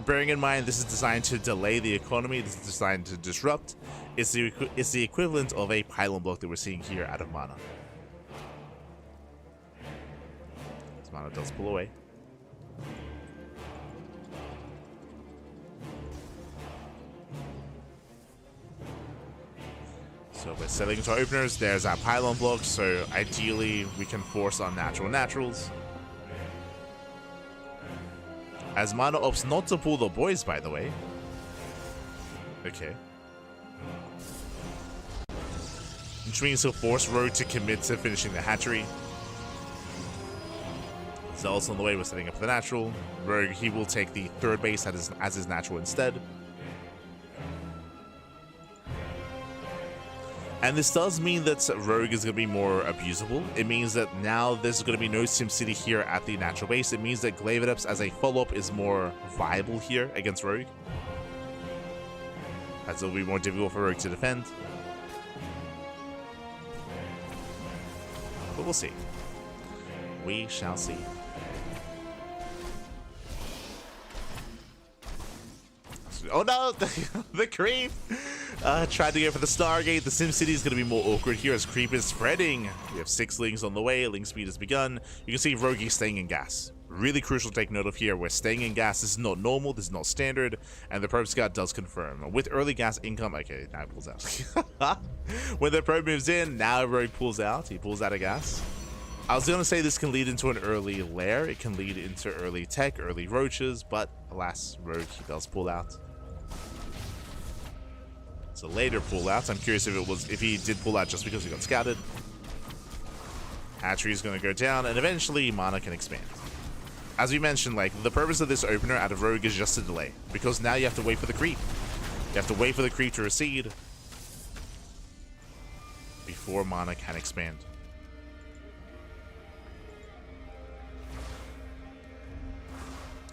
Bearing in mind, this is designed to delay the economy. This is designed to disrupt. It's the equivalent of a pylon block that we're seeing here out of MaNa. As MaNa does pull away. So we're selling into our openers. There's our pylon block. So ideally, we can force our natural naturals. As MaNa opts not to pull the boys, by the way. Okay. Which means he'll force Rogue to commit to finishing the hatchery. Zealous on the way, we're setting up the natural. Rogue, he will take the 3rd base as his natural instead. And this does mean that Rogue is going to be more abusable. It means that now there's going to be no SimCity here at the natural base. It means that Glaive Adepts as a follow-up is more viable here against Rogue. As it will be more difficult for Rogue to defend. But we'll see. We shall see. Oh no! The creep! Tried to go for the Stargate. The SimCity is going to be more awkward here as creep is spreading. We have 6 links on the way. Link speed has begun. You can see Rogue is staying in gas. Really crucial to take note of here. We're staying in gas. This is not normal. This is not standard. And the probe scout does confirm. With early gas income... Okay, now it pulls out. When the probe moves in, now Rogue pulls out. He pulls out of gas. I was going to say this can lead into an early lair. It can lead into early tech, early roaches. But alas, Rogue, he does pull out. It's a later pull out. I'm curious if he did pull out just because he got scouted. Hatchery is going to go down, and eventually MaNa can expand. As we mentioned, like, the purpose of this opener out of Rogue is just to delay, because now you have to wait for the creep. You have to wait for the creep to recede before MaNa can expand.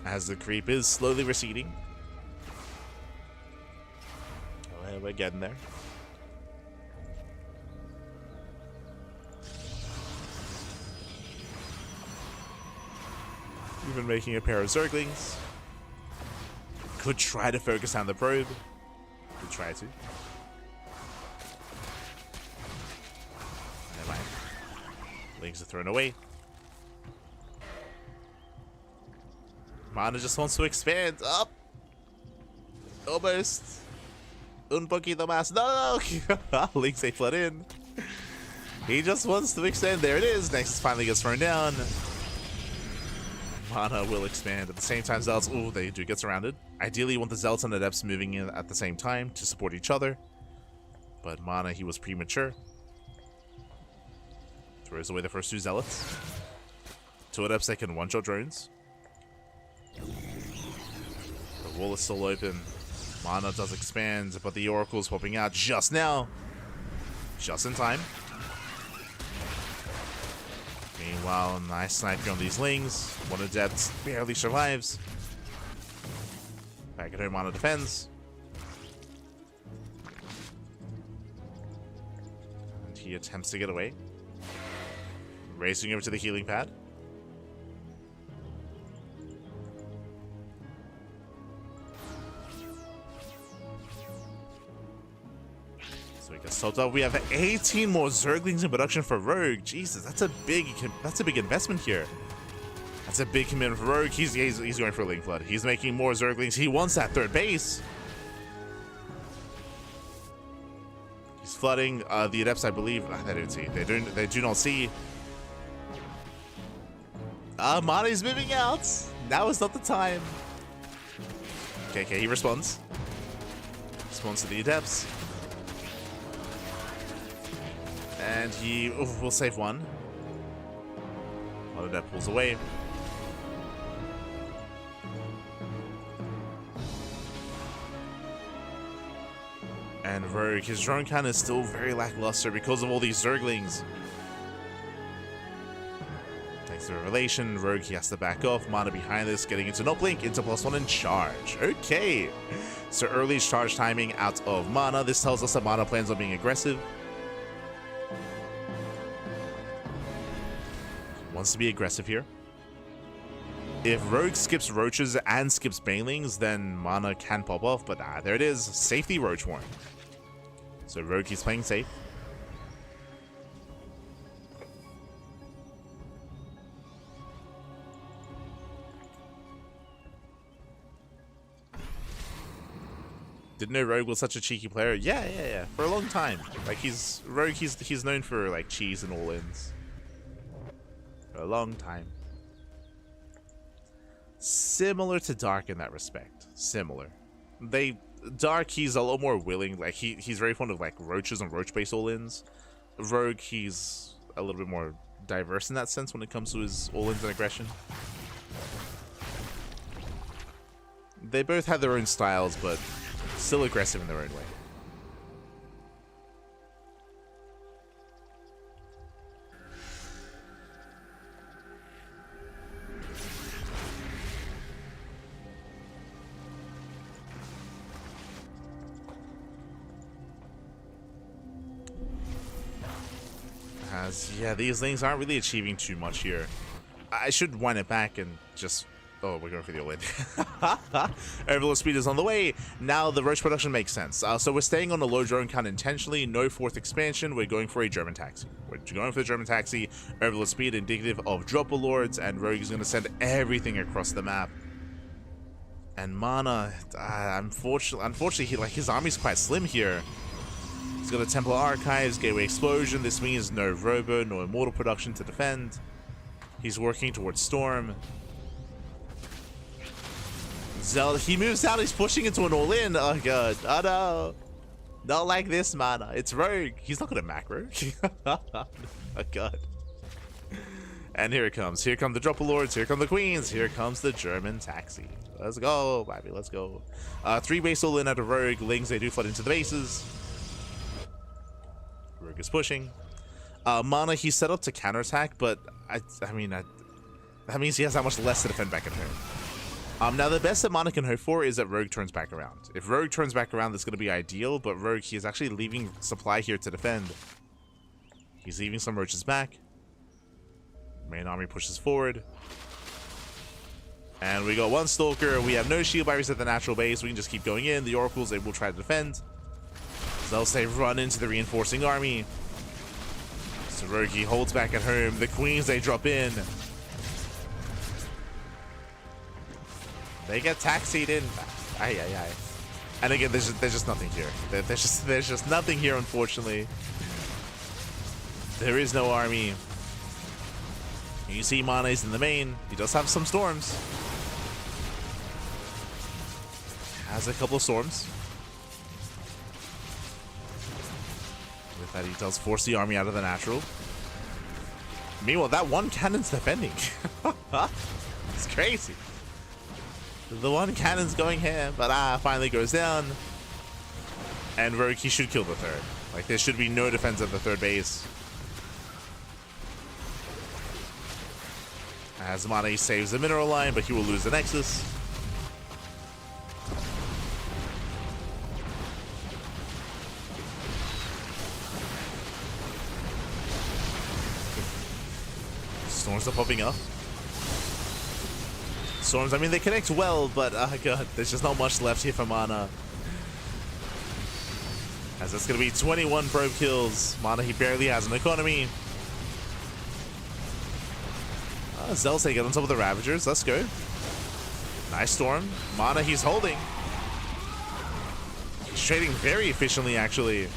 As the creep is slowly receding. We're getting there. Even making a pair of Zerglings. Could try to focus on the probe. Could try to. Never mind. Lings are thrown away. MaNa just wants to expand. Up. Almost. Un poquito más. No, no. Lings they flood in. He just wants to extend. There it is. Nexus finally gets thrown down. MaNa will expand. At the same time, Zealots, ooh, they do get surrounded. Ideally, you want the Zealots and Adepts moving in at the same time to support each other. But MaNa, he was premature. Throws away the first 2 Zealots. 2 Adepts, they can one-shot drones. The wall is still open. MaNa does expand, but the Oracle's popping out just now. Just in time. Meanwhile, nice sniper on these Lings. One Adept barely survives. Back at home, MaNa defends. And he attempts to get away. Racing over to the healing pad. So he gets topped up. We have 18 more Zerglings in production for Rogue. Jesus, that's a big investment here. That's a big commitment for Rogue. He's going for a Ling Flood. He's making more Zerglings. He wants that 3rd base. He's flooding the Adepts, I believe. They don't see. They do not see. MaNa is moving out. Now is not the time. Okay, he responds. Responds to the Adepts. And he will save one. One Adept pulls away. And Rogue, his drone count is still very lackluster because of all these Zerglings. Thanks to Revelation, Rogue, he has to back off. MaNa behind this, getting into Uplink, into +1 and charge. Okay. So early charge timing out of MaNa. This tells us that MaNa plans on being aggressive. Wants to be aggressive here. If Rogue skips Roaches and skips Banelings, then MaNa can pop off, but there it is. Safety Roach Warren. So Rogue, he's playing safe. Didn't know Rogue was such a cheeky player. Yeah. For a long time. Like Rogue, he's known for like cheese and all-ins. For a long time. Similar to Dark in that respect. Similar. Dark, he's a lot more willing. Like he's very fond of like Roaches and Roach-based all-ins. Rogue, he's a little bit more diverse in that sense when it comes to his all-ins and aggression. They both have their own styles, but still aggressive in their own way. Yeah, these things aren't really achieving too much here. I should wind it back and just... Oh, we're going for the all-in. Overlord speed is on the way. Now the Roach production makes sense. So we're staying on a low drone count intentionally. No 4th expansion. We're going for a German taxi. We're going for the German taxi. Overlord speed indicative of Dropper Lords, and Rogue is going to send everything across the map. And MaNa, unfortunately, his army's quite slim here. He's got a Templar Archives, Gateway Explosion. This means no Robo, no Immortal production to defend. He's working towards Storm. Zealot, he moves out, he's pushing into an all-in. Oh god, oh no. Not like this, MaNa. It's Rogue. He's not gonna macro. Oh god. And here it comes. Here come the Dropper Lords, here come the Queens, here comes the German taxi. Let's go, baby, let's go. 3 base all-in out of Rogue. Lings, they do flood into the bases. Rogue is pushing. MaNa, he's set up to counterattack, but that means he has that much less to defend back at home. Now the best that MaNa can hope for is that Rogue turns back around. If Rogue turns back around, that's going to be ideal, but Rogue, he is actually leaving supply here to defend. He's leaving some Roaches back. Main army pushes forward. And we got one Stalker. We have no shield barriers at the natural base. We can just keep going in. The Oracles, they will try to defend. they'll say run into the reinforcing army. So Rogi holds back at home. The queens, they drop in. They get taxied in. Ay, ay, ay. And again, there's just nothing here. There's just nothing here, unfortunately. There is no army. You see MaNa is in the main. He does have some storms. Has a couple of storms. With that, he does force the army out of the natural. Meanwhile, that one cannon's defending. It's crazy. The one cannon's going here, but finally goes down. And Ro24 should kill the third. Like, there should be no defense at the third base. As MaNa saves the mineral line, but he will lose the Nexus. Storms are popping up. Storms, I mean, they connect well, but god, there's just not much left here for MaNa. As it's going to be 21 probe kills. MaNa, he barely has an economy. Zelce get on top of the Ravagers. Let's go. Nice storm. MaNa, he's holding. He's trading very efficiently, actually.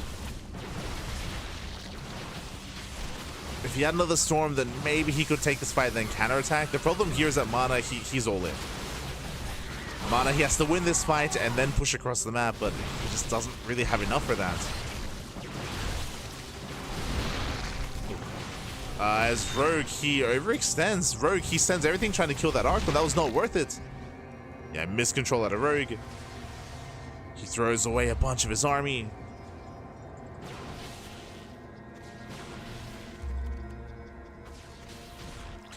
If he had another storm, then maybe he could take this fight and then counterattack. The problem here is that MaNa, he's all in. MaNa, he has to win this fight and then push across the map, but he just doesn't really have enough for that. As Rogue, he overextends. Rogue, he sends everything trying to kill that arc, but that was not worth it. Yeah, miscontrol out of Rogue. He throws away a bunch of his army.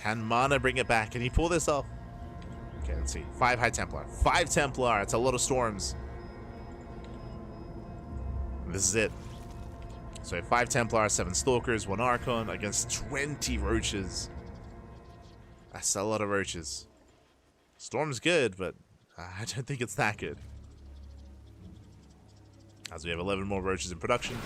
Can MaNa bring it back? Can he pull this off? Okay, let's see. 5 High Templar. 5 Templar. It's a lot of storms. This is it. So 5 Templar, 7 Stalkers, 1 Archon against 20 Roaches. That's a lot of Roaches. Storm's good, but I don't think it's that good. As we have 11 more Roaches in production.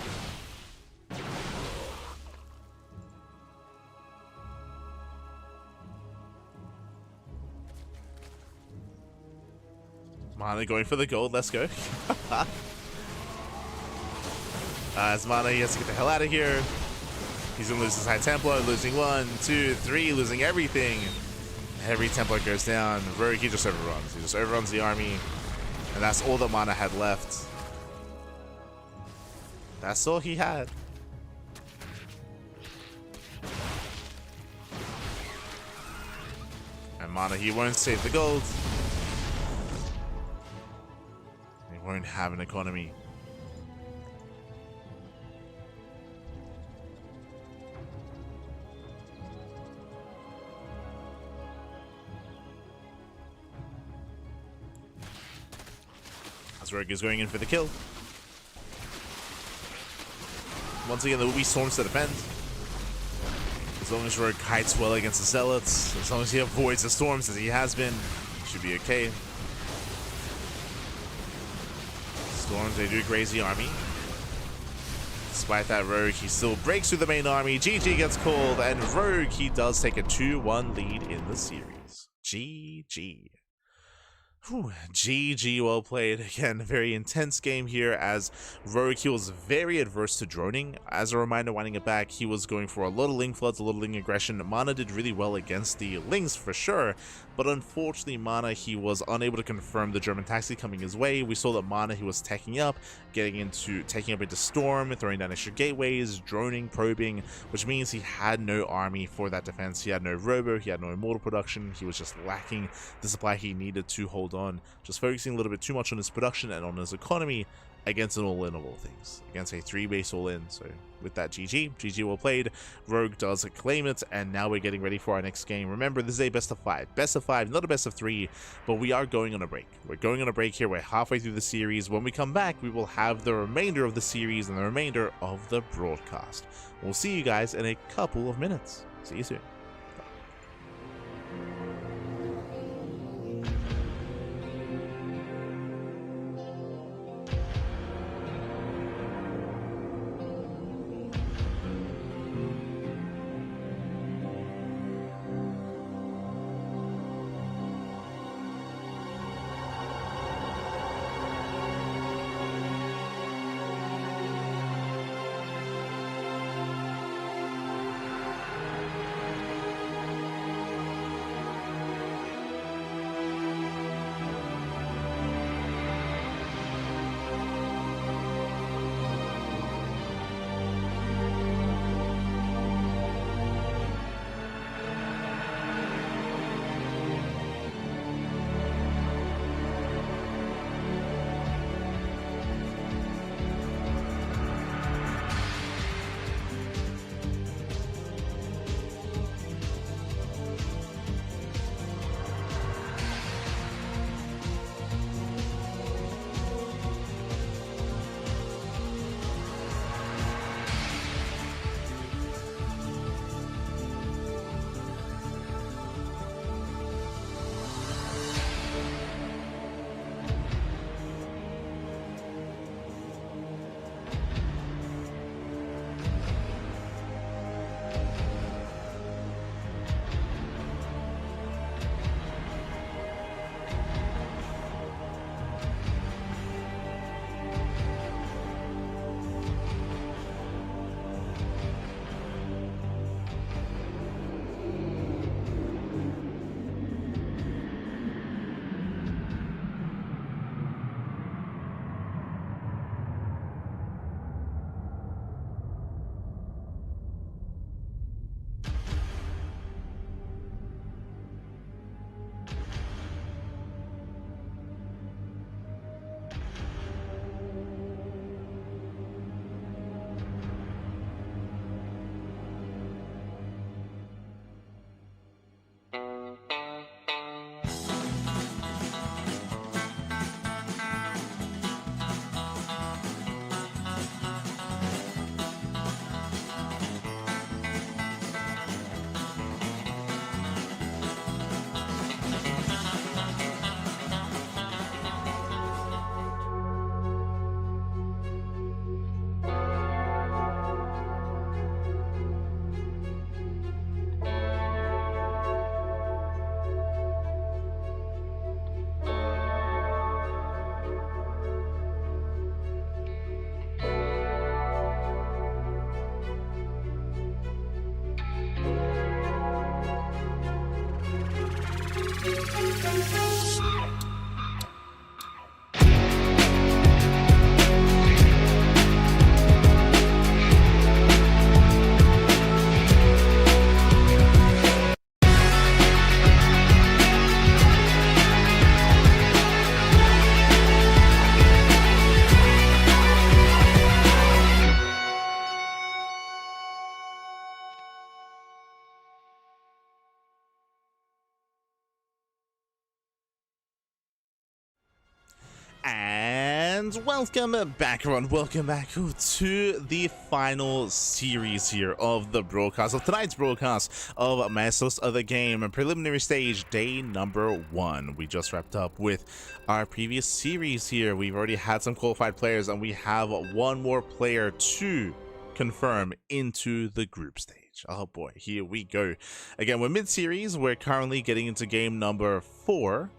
MaNa going for the gold, let's go. As MaNa, he has to get the hell out of here. He's gonna lose his High Templar, losing 1, 2, 3, losing everything. Every Templar goes down. Ro24 just overruns. He just overruns the army. And that's all that MaNa had left. That's all he had. And MaNa, he won't save the gold. He won't have an economy. As Rogue is going in for the kill. Once again, there will be storms to defend. As long as Rogue kites well against the Zealots, as long as he avoids the storms as he has been, he should be okay. Storms, they do graze the army. Despite that, Rogue, he still breaks through the main army. GG gets called, and Rogue, he does take a 2-1 lead in the series. GG. Whew, GG, well played. Again, very intense game here as Ro24 was very adverse to droning. As a reminder, winding it back, he was going for a lot of Ling floods, a lot of Ling aggression. MaNa did really well against the Lings for sure, but unfortunately MaNa, he was unable to confirm the German taxi coming his way. We saw that MaNa, he was taking up into Storm, throwing down extra gateways, droning, probing, which means he had no army for that defense. He had no robo, he had no immortal production. He was just lacking the supply he needed to hold on, just focusing a little bit too much on his production and on his economy against an all-in of all things, against a 3-base all-in. So with that, GG well played. Rogue does claim it, and now we're getting ready for our next game. Remember, this is a best of 5, not a best of 3, but we are going on a break. We're going on a break here. We're halfway through the series. When we come back, we will have the remainder of the series and the remainder of the broadcast. We'll see you guys in a couple of minutes. See you soon. Ducklings, welcome back everyone, welcome back to the final series here of the broadcast, of tonight's broadcast of Maestros of the game, preliminary stage, day number 1. We just wrapped up with our previous series here. We've already had some qualified players and we have one more player to confirm into the group stage. Oh boy, here we go. Again, we're mid-series, we're currently getting into game number 4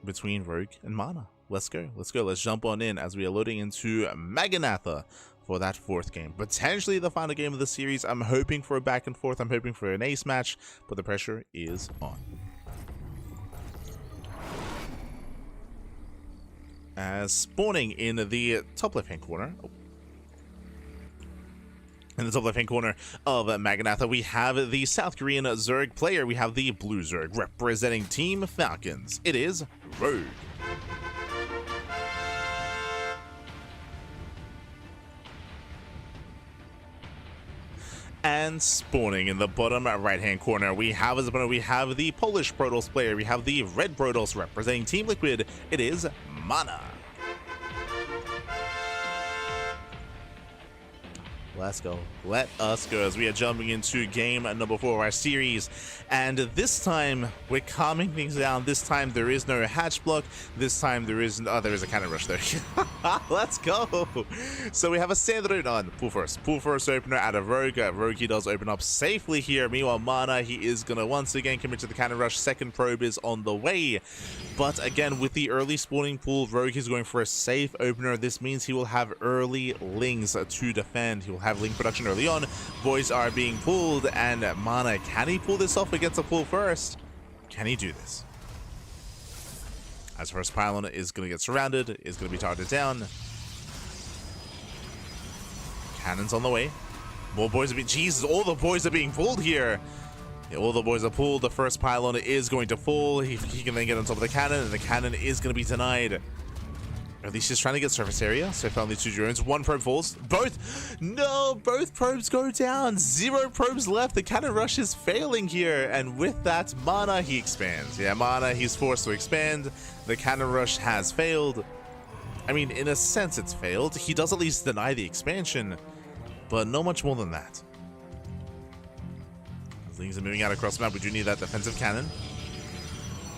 between Rogue and MaNa. Let's go. Let's jump on in as we are loading into MaNa for that 4th game. Potentially the final game of the series. I'm hoping for a back and forth. I'm hoping for an ace match, but the pressure is on. As spawning in the top left-hand corner. In the top left-hand corner of MaNa, we have the South Korean Zerg player. We have the blue Zerg representing Team Falcons. It is Rogue. And spawning in the bottom right-hand corner, we have as opponent, we have the Polish Protoss player. We have the red Protoss representing Team Liquid. It is MaNa. Let's go. Let us go as we are jumping into game number 4 of our series. And this time, we're calming things down. This time, there is no hatch block. This time, there is a cannon rush there. Let's go. So we have a standard on pull first opener out of Rogue. Rogue, he does open up safely here. Meanwhile, MaNa, he is going to once again commit to the cannon rush. Second probe is on the way. But again, with the early spawning pool, Rogue is going for a safe opener. This means he will have early lings to defend. He will have ling production early on. Boys are being pulled, and MaNa, can he pull this off against a pull first? Can he do this? As first pylon is going to get surrounded, is going to be targeted down. Cannons on the way. More boys are being... Jesus, all the boys are being pulled here. Yeah, all the boys are pulled. The first pylon is going to fall. He can then get on top of the cannon, and the cannon is going to be denied. At least he's trying to get surface area. So found these 2 drones. 1 probe falls. Both! No! Both probes go down. 0 probes left. The cannon rush is failing here. And with that, MaNa, he expands. Yeah, MaNa, he's forced to expand. The cannon rush has failed. I mean, in a sense, it's failed. He does at least deny the expansion, but not much more than that. As things are moving out across the map, we do need that defensive cannon.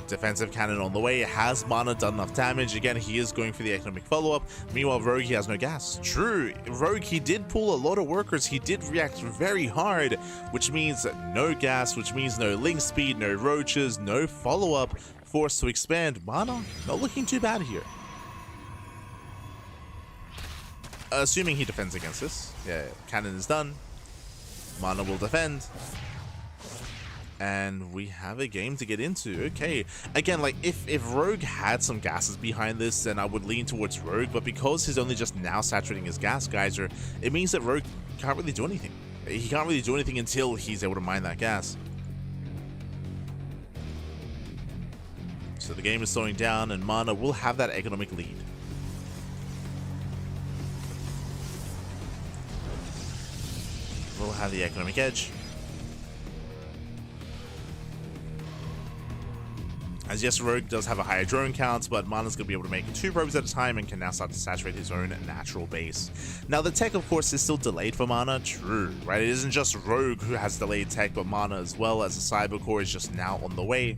Defensive cannon on the way. Has MaNa done enough damage? Again, he is going for the economic follow-up. Meanwhile, Rogue, he has no gas. True, Rogue, he did pull a lot of workers. He did react very hard, which means no gas, which means no link speed, no roaches, no follow-up. Forced to expand. MaNa, not looking too bad here. Assuming he defends against this. Yeah, cannon is done. MaNa will defend. And we have a game to get into. Okay, again, like if Rogue had some gases behind this, then I would lean towards Rogue, but because he's only just now saturating his gas geyser, it means that Rogue can't really do anything. He can't really do anything until he's able to mine that gas. So the game is slowing down, and MaNa will have that economic lead. We'll have the economic edge. As yes, Rogue does have a higher drone count, but MaNa's going to be able to make 2 probes at a time and can now start to saturate his own natural base. Now, the tech, of course, is still delayed for MaNa. True, right? It isn't just Rogue who has delayed tech, but MaNa as well, as the Cyber Core is just now on the way.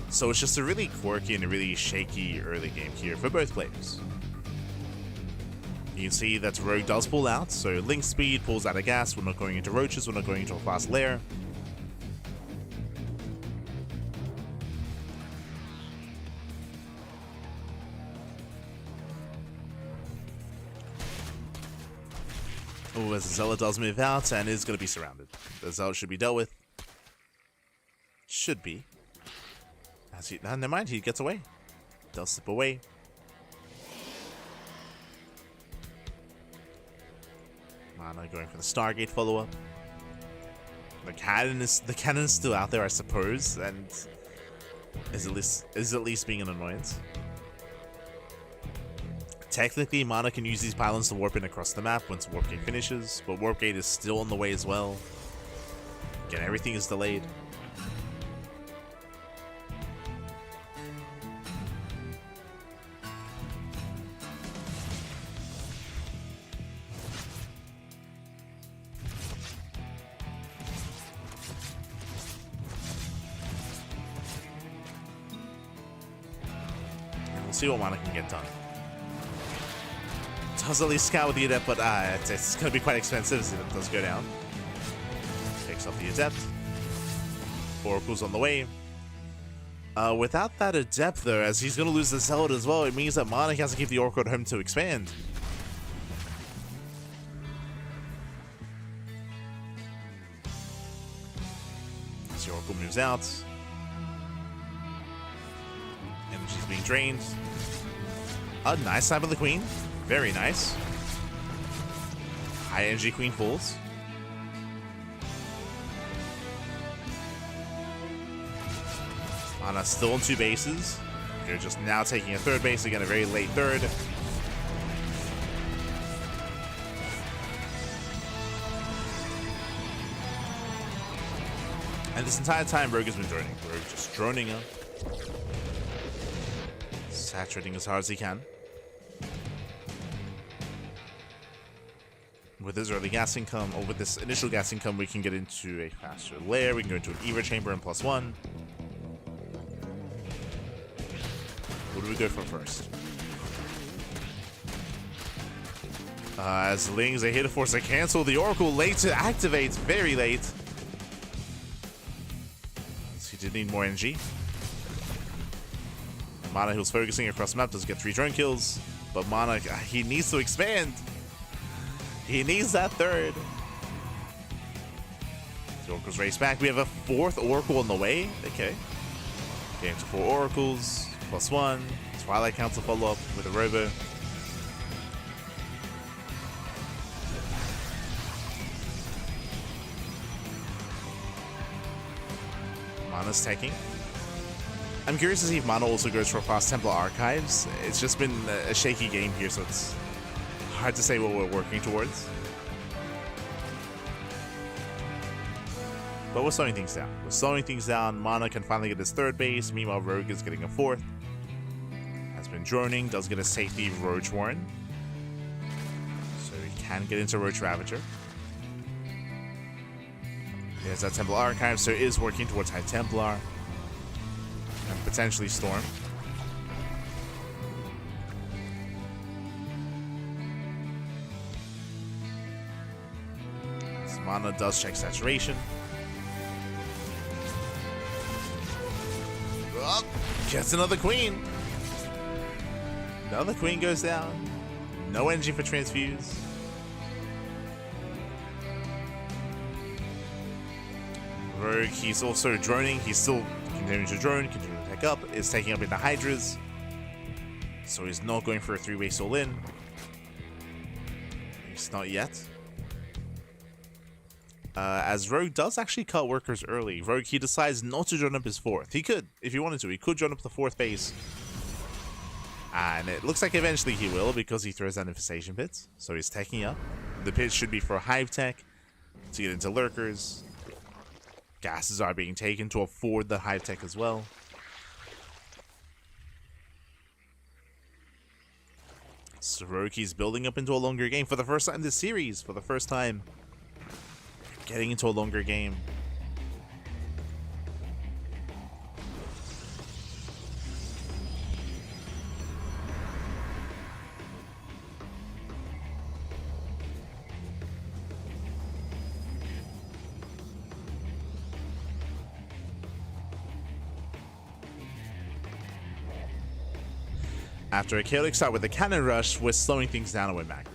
So it's just a really quirky and a really shaky early game here for both players. You can see that Rogue does pull out, so link speed pulls out of gas. We're not going into roaches, we're not going into a fast lair. Oh, as the Zealot does move out and is going to be surrounded. The Zealot should be dealt with. Should be. As he, never mind, he gets away. Does slip away. MaNa going for the Stargate follow-up. The cannon is still out there, I suppose, and is at least being an annoyance. Technically, MaNa can use these pylons to warp in across the map once Warp Gate finishes, but Warp Gate is still on the way as well. Again, everything is delayed. see what MaNa can get done. Does at least scout with the Adept, but it's going to be quite expensive as it does go down. Takes off the Adept. Oracle's on the way. Without that Adept, though, as he's going to lose the Zealot as well, it means that MaNa has to keep the Oracle at home to expand. As the Oracle moves out. Energy's being drained. A nice snipe of the Queen. Very nice. High energy Queen falls. MaNa still on 2 bases. They're just now taking a 3rd base, again a very late 3rd. And this entire time Rogue has been droning. Rogue just droning up. Saturating as hard as he can. With this early gas income, or with this initial gas income, we can get into a faster lair. We can go into an Eva chamber and +1. What do we go for first? As Lings, they hit a force to cancel. The Oracle late to activate, very late. So he did need more energy. MaNa, who's focusing across the map, does get 3 drone kills. But MaNa, he needs to expand. He needs that 3rd. The Oracles race back. We have a 4th Oracle on the way. Okay. Getting to 4 Oracles. +1. Twilight Council follow up with a Robo. MaNa's taking. I'm curious to see if MaNa also goes for fast Templar Archives. It's just been a shaky game here, so it's hard to say what we're working towards. But we're slowing things down. We're slowing things down. MaNa can finally get his 3rd base. Meanwhile, Rogue is getting a 4th. Has been droning. Does get a safety Roach Warren. So he can get into Roach Ravager. There's that Templar Archive, so it is working towards High Templar. And potentially Storm. So MaNa does check saturation. Oh, gets another Queen. Another Queen goes down. No energy for Transfuse. Rogue, he's also droning. He's still continuing to drone, continuing to take up. Is taking up into Hydras. So he's not going for a 3-way soul in. He's not yet. As Rogue does actually cut workers early. Rogue, he decides not to join up his 4th. He could, if he wanted to. He could join up the 4th base. And it looks like eventually he will, because he throws down Infestation Pits. So he's taking up. The pits should be for Hive Tech to get into Lurkers. Gases are being taken to afford the Hive Tech as well. So Rogue, he's building up into a longer game for the first time this series. For the first time. Getting into a longer game. After a chaotic start with the cannon rush, we're slowing things down with Macri.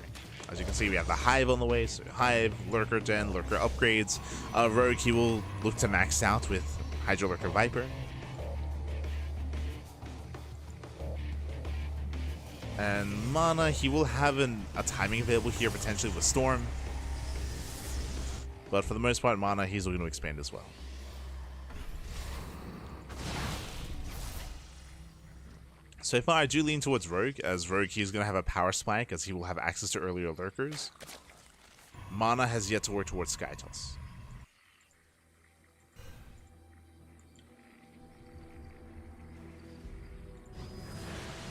As you can see, we have the Hive on the way, so Hive, Lurker Gen, Lurker upgrades. Rogue, he will look to max out with Hydro Lurker Viper. And MaNa, he will have a timing available here, potentially with Storm. But for the most part, MaNa, he's looking to expand as well. So far, I do lean towards Rogue, as Rogue, he's going to have a power spike, as he will have access to earlier Lurkers. MaNa has yet to work towards Skytoss.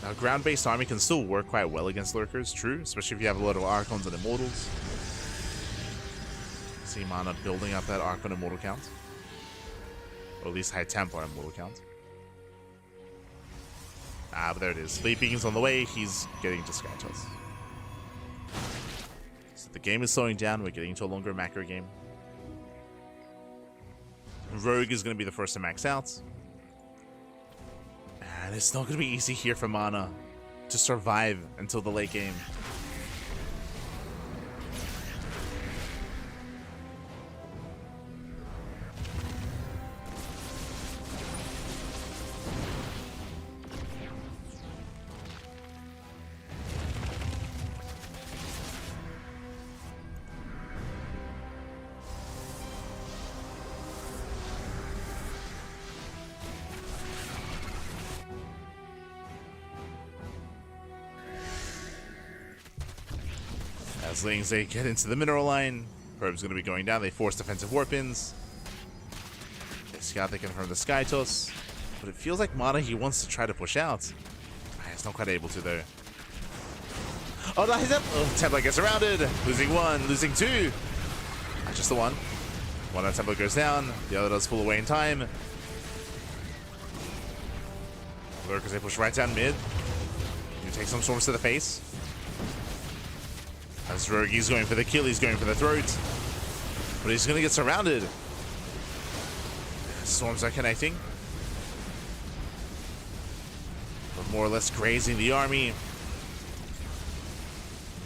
Now, ground-based army can still work quite well against Lurkers, true, especially if you have a lot of Archons and Immortals. See MaNa building up that Archon Immortal count. Or at least High Templar Immortal count. Ah, but there it is. Sleeping is on the way. He's getting to Skytos. So the game is slowing down. We're getting into a longer macro game. Rogue is going to be the first to max out. And it's not going to be easy here for MaNa to survive until the late game. As Lings, they get into the mineral line. Probe's going to be going down. They force defensive warp-ins. They scout, they confirm the Skytos. But it feels like MaNa, he wants to try to push out. He's not quite able to, though. Oh, no, he's up. Oh, Templar gets surrounded. Losing one, losing two. Just the one. One on Templar goes down. The other does pull away in time. Lurkers, they push right down mid. You take some storms to the face. As Rogue, he's going for the kill, he's going for the throat. But he's going to get surrounded. Storms are connecting. But more or less grazing the army.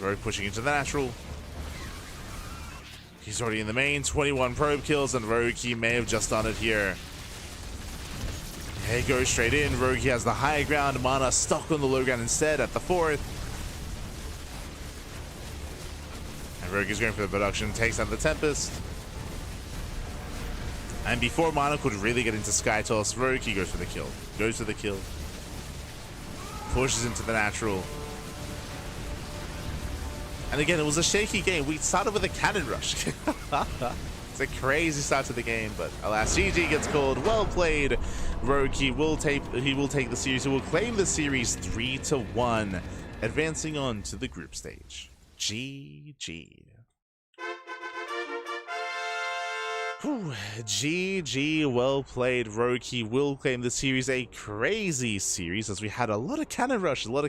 Rogue pushing into the natural. He's already in the main. 21 probe kills, and Rogue, he may have just done it here. He goes straight in. Rogue, he has the high ground. MaNa stuck on the low ground instead at the 4th. Rogue is going for the production, takes out the Tempest. And before MaNa could really get into Skytos, Rogue, he goes for the kill. Goes for the kill. Pushes into the natural. And again, it was a shaky game. We started with a cannon rush. It's a crazy start to the game, but alas, GG gets called. Well played, Rogue. He will take the series. He will claim the series 3-1, advancing on to the group stage. GG. Whew. GG, well played, Rogue. He will claim the series, a crazy series, as we had a lot of cannon rushes, a lot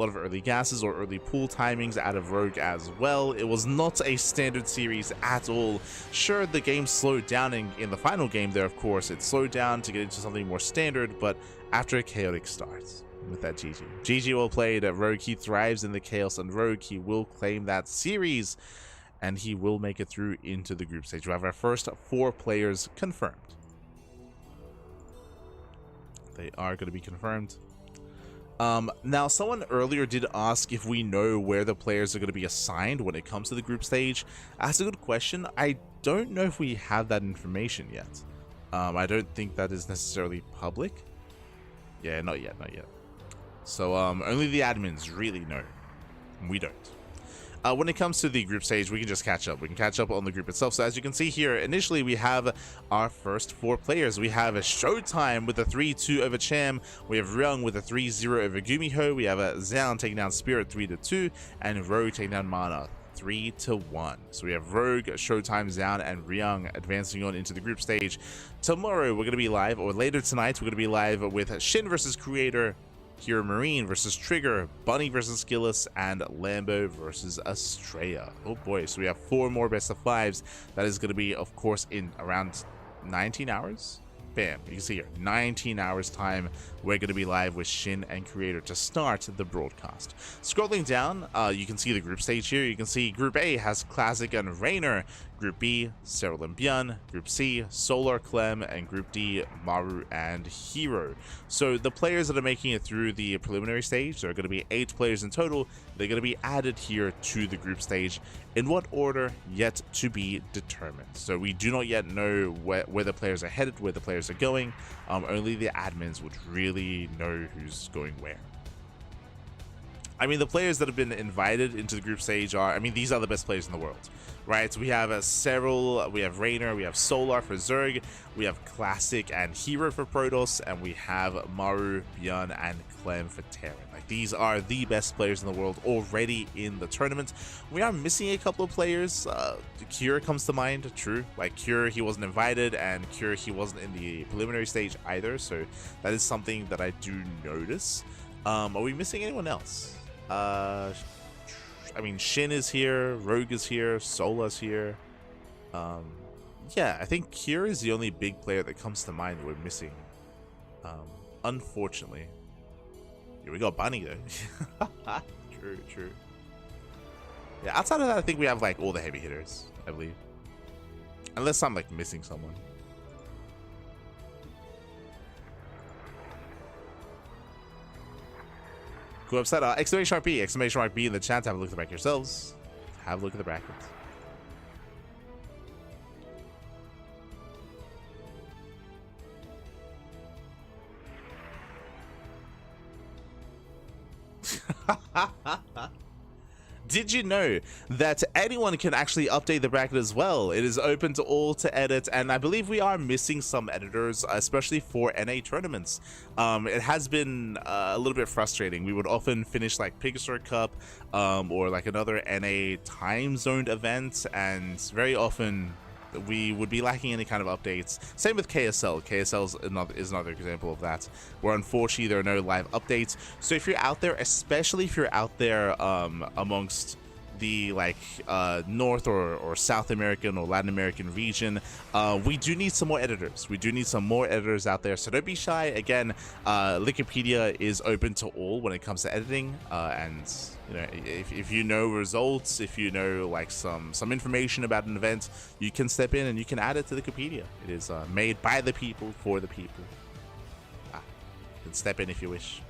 of early gases or early pull timings out of Rogue as well. It was not a standard series at all. Sure, the game slowed down in the final game there, of course. It slowed down to get into something more standard, but after a chaotic start. With that, GG. GG, well played. Rogue, he thrives in the chaos, and Rogue, he will claim that series, and he will make it through into the group stage. We have our first 4 players confirmed. They are going to be confirmed. Now, someone earlier did ask if we know where the players are going to be assigned when it comes to the group stage. That's a good question. I don't know if we have that information yet. I don't think that is necessarily public. Yeah, not yet. So only the admins really know. We don't. When it comes to the group stage, we can just catch up. We can catch up on the group itself. So as you can see here, initially we have our first 4 players. We have a ShoWTimE with a 3-2 over Cham. We have Ryung with a 3-0 over GuMiho. We have a Zoun taking down Spirit 3-2, and Rogue taking down MaNa 3-1. So we have Rogue, ShoWTimE, Zoun, and Ryung advancing on into the group stage. Tomorrow we're going to be live, or later tonight we're going to be live with Shin versus Creator, Hero Marine versus Trigger, Bunny versus Gillis, and Lambo versus Estrella. Oh boy, so we have 4 more best of 5s. That is going to be, of course, in around 19 hours. Bam, you can see here, 19 hours time, we're going to be live with Shin and Creator to start the broadcast. Scrolling down, you can see the group stage here. You can see Group A has Classic and Rainer. Group B, Cyril and Byun. Group C, Solar, Clem. And Group D, Maru and Hero. So the players that are making it through the preliminary stage, there are going to be 8 players in total. They're going to be added here to the group stage. In what order, yet to be determined. So we do not yet know where the players are headed, where the players are going. Only the admins would really know who's going where. I mean, the players that have been invited into the group stage are, I mean, these are the best players in the world, right? So we have several, we have Raynor, we have Solar for Zerg, we have Classic and Hero for Protoss, and we have Maru, Bjorn, and Clem for Terran. Like, these are the best players in the world already in the tournament. We are missing a couple of players. Cure comes to mind, true. Like, Cure, he wasn't invited, and Cure, he wasn't in the preliminary stage either, so that is something that I do notice. Are we missing anyone else? I mean, Shin is here, Rogue is here, Sola's here. Yeah, I think Cure is the only big player that comes to mind that we're missing. Unfortunately. Here we go, Bunny though. True, true. Yeah, outside of that, I think we have like all the heavy hitters, I believe. Unless I'm like missing someone. Cool website. Exclamation mark B in the chat. Have a look at the bracket yourselves. Have a look at the brackets. Did you know that anyone can actually update the bracket as well? It is open to all to edit, and I believe we are missing some editors, especially for NA tournaments. It has been a little bit frustrating. We would often finish like Pigasaur Cup or like another NA time zoned event, and very often we would be lacking any kind of updates. Same with KSL. KSL is another example of that, where unfortunately there are no live updates. So if you're out there, especially if you're out there amongst the like North or South American or Latin American region, we do need some more editors. We do need some more editors out there, so don't be shy. Again, Wikipedia is open to all when it comes to editing, and you know, if you know results, if you know like some information about an event, you can step in and you can add it to Wikipedia. It is made by the people for the people. You can step in if you wish.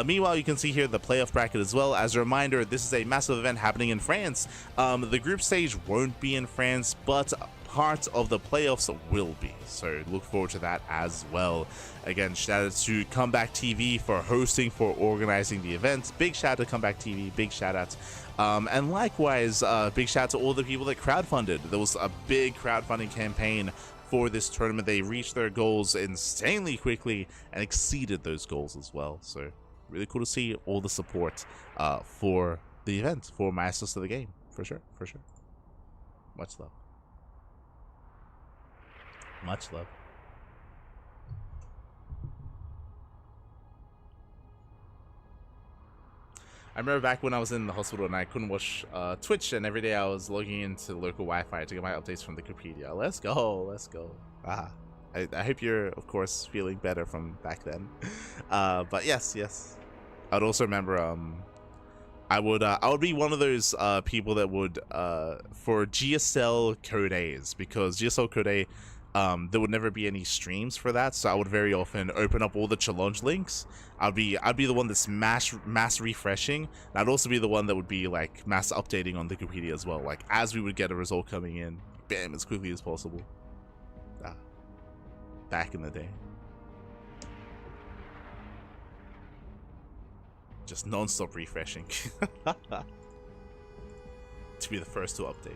Meanwhile, you can see here the playoff bracket as well. As a reminder, this is a massive event happening in France. The group stage won't be in France, but part of the playoffs will be, so look forward to that as well. Again, shout out to Comeback TV for hosting, for organizing the event. Big shout out to Comeback TV, big shout out. And likewise, big shout out to all the people that crowdfunded. There was a big crowdfunding campaign for this tournament. They reached their goals insanely quickly and exceeded those goals as well, so really cool to see all the support for the event, for Maestros of the game, for sure, for sure. Much love. Much love. I remember back when I was in the hospital and I couldn't watch Twitch, and every day I was logging into local Wi-Fi to get my updates from the Wikipedia. Let's go, let's go. I hope you're, of course, feeling better from back then. But yes, yes. I'd also remember I would be one of those people that would for GSL Code A's, because GSL Code A, there would never be any streams for that, so I would very often open up all the challenge links. I'd be the one that's mass refreshing, and I'd also be the one that would be like mass updating on the Wikipedia as well, like as we would get a result coming in, bam, as quickly as possible. Back in the day, just non-stop refreshing to be the first to update.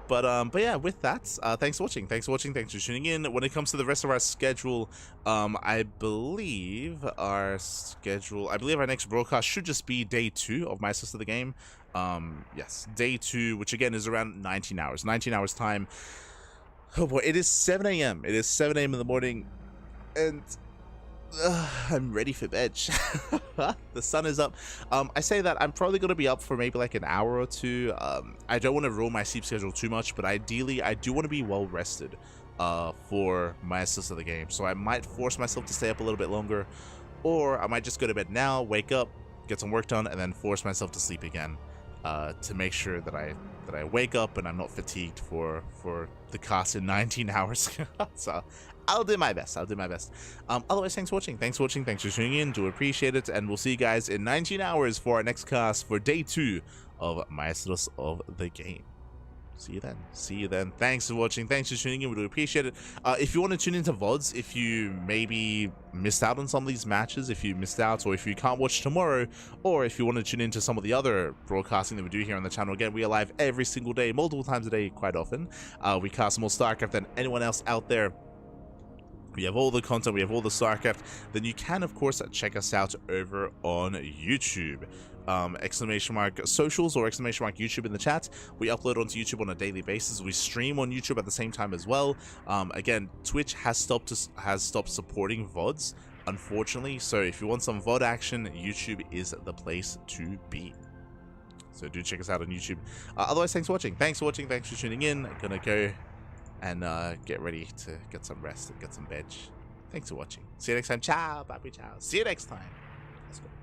But yeah, with that, thanks for watching. Thanks for tuning in. When it comes to the rest of our schedule, I believe our next broadcast should just be day 2 of Maestros of the game. Yes, day 2, which again is around 19 hours. 19 hours time. Oh boy, it is 7 a.m. It is 7 a.m. in the morning, and I'm ready for bed. The sun is up. I say that I'm probably going to be up for maybe like an hour or two. I don't want to ruin my sleep schedule too much, but ideally I do want to be well rested for my assist of the game. So I might force myself to stay up a little bit longer, or I might just go to bed now, wake up, get some work done, and then force myself to sleep again to make sure that I wake up and I'm not fatigued for the cast in 19 hours. So I'll do my best. Otherwise, thanks for watching. Thanks for tuning in. Do appreciate it, and we'll see you guys in 19 hours for our next cast for day 2 of Maestros of the game. See you then. See you then. Thanks for watching. Thanks for tuning in. We do appreciate it. If you want to tune into VODs, if you maybe missed out on some of these matches, if you missed out, or if you can't watch tomorrow, or if you want to tune into some of the other broadcasting that we do here on the channel, again, we are live every single day, multiple times a day, quite often. We cast more StarCraft than anyone else out there. We have all the content, we have all the StarCraft. Then you can, of course, check us out over on YouTube. Exclamation mark socials or exclamation mark YouTube in the chat. We upload onto YouTube on a daily basis. We stream on YouTube at the same time as well. Again, Twitch has stopped supporting VODs, unfortunately. So if you want some VOD action, YouTube is the place to be. So do check us out on YouTube. Otherwise, thanks for watching. Thanks for watching. Thanks for tuning in. I'm gonna go and get ready to get some rest and get some veg. Thanks for watching. See you next time. Ciao. Bye. Ciao. See you next time. Let's go.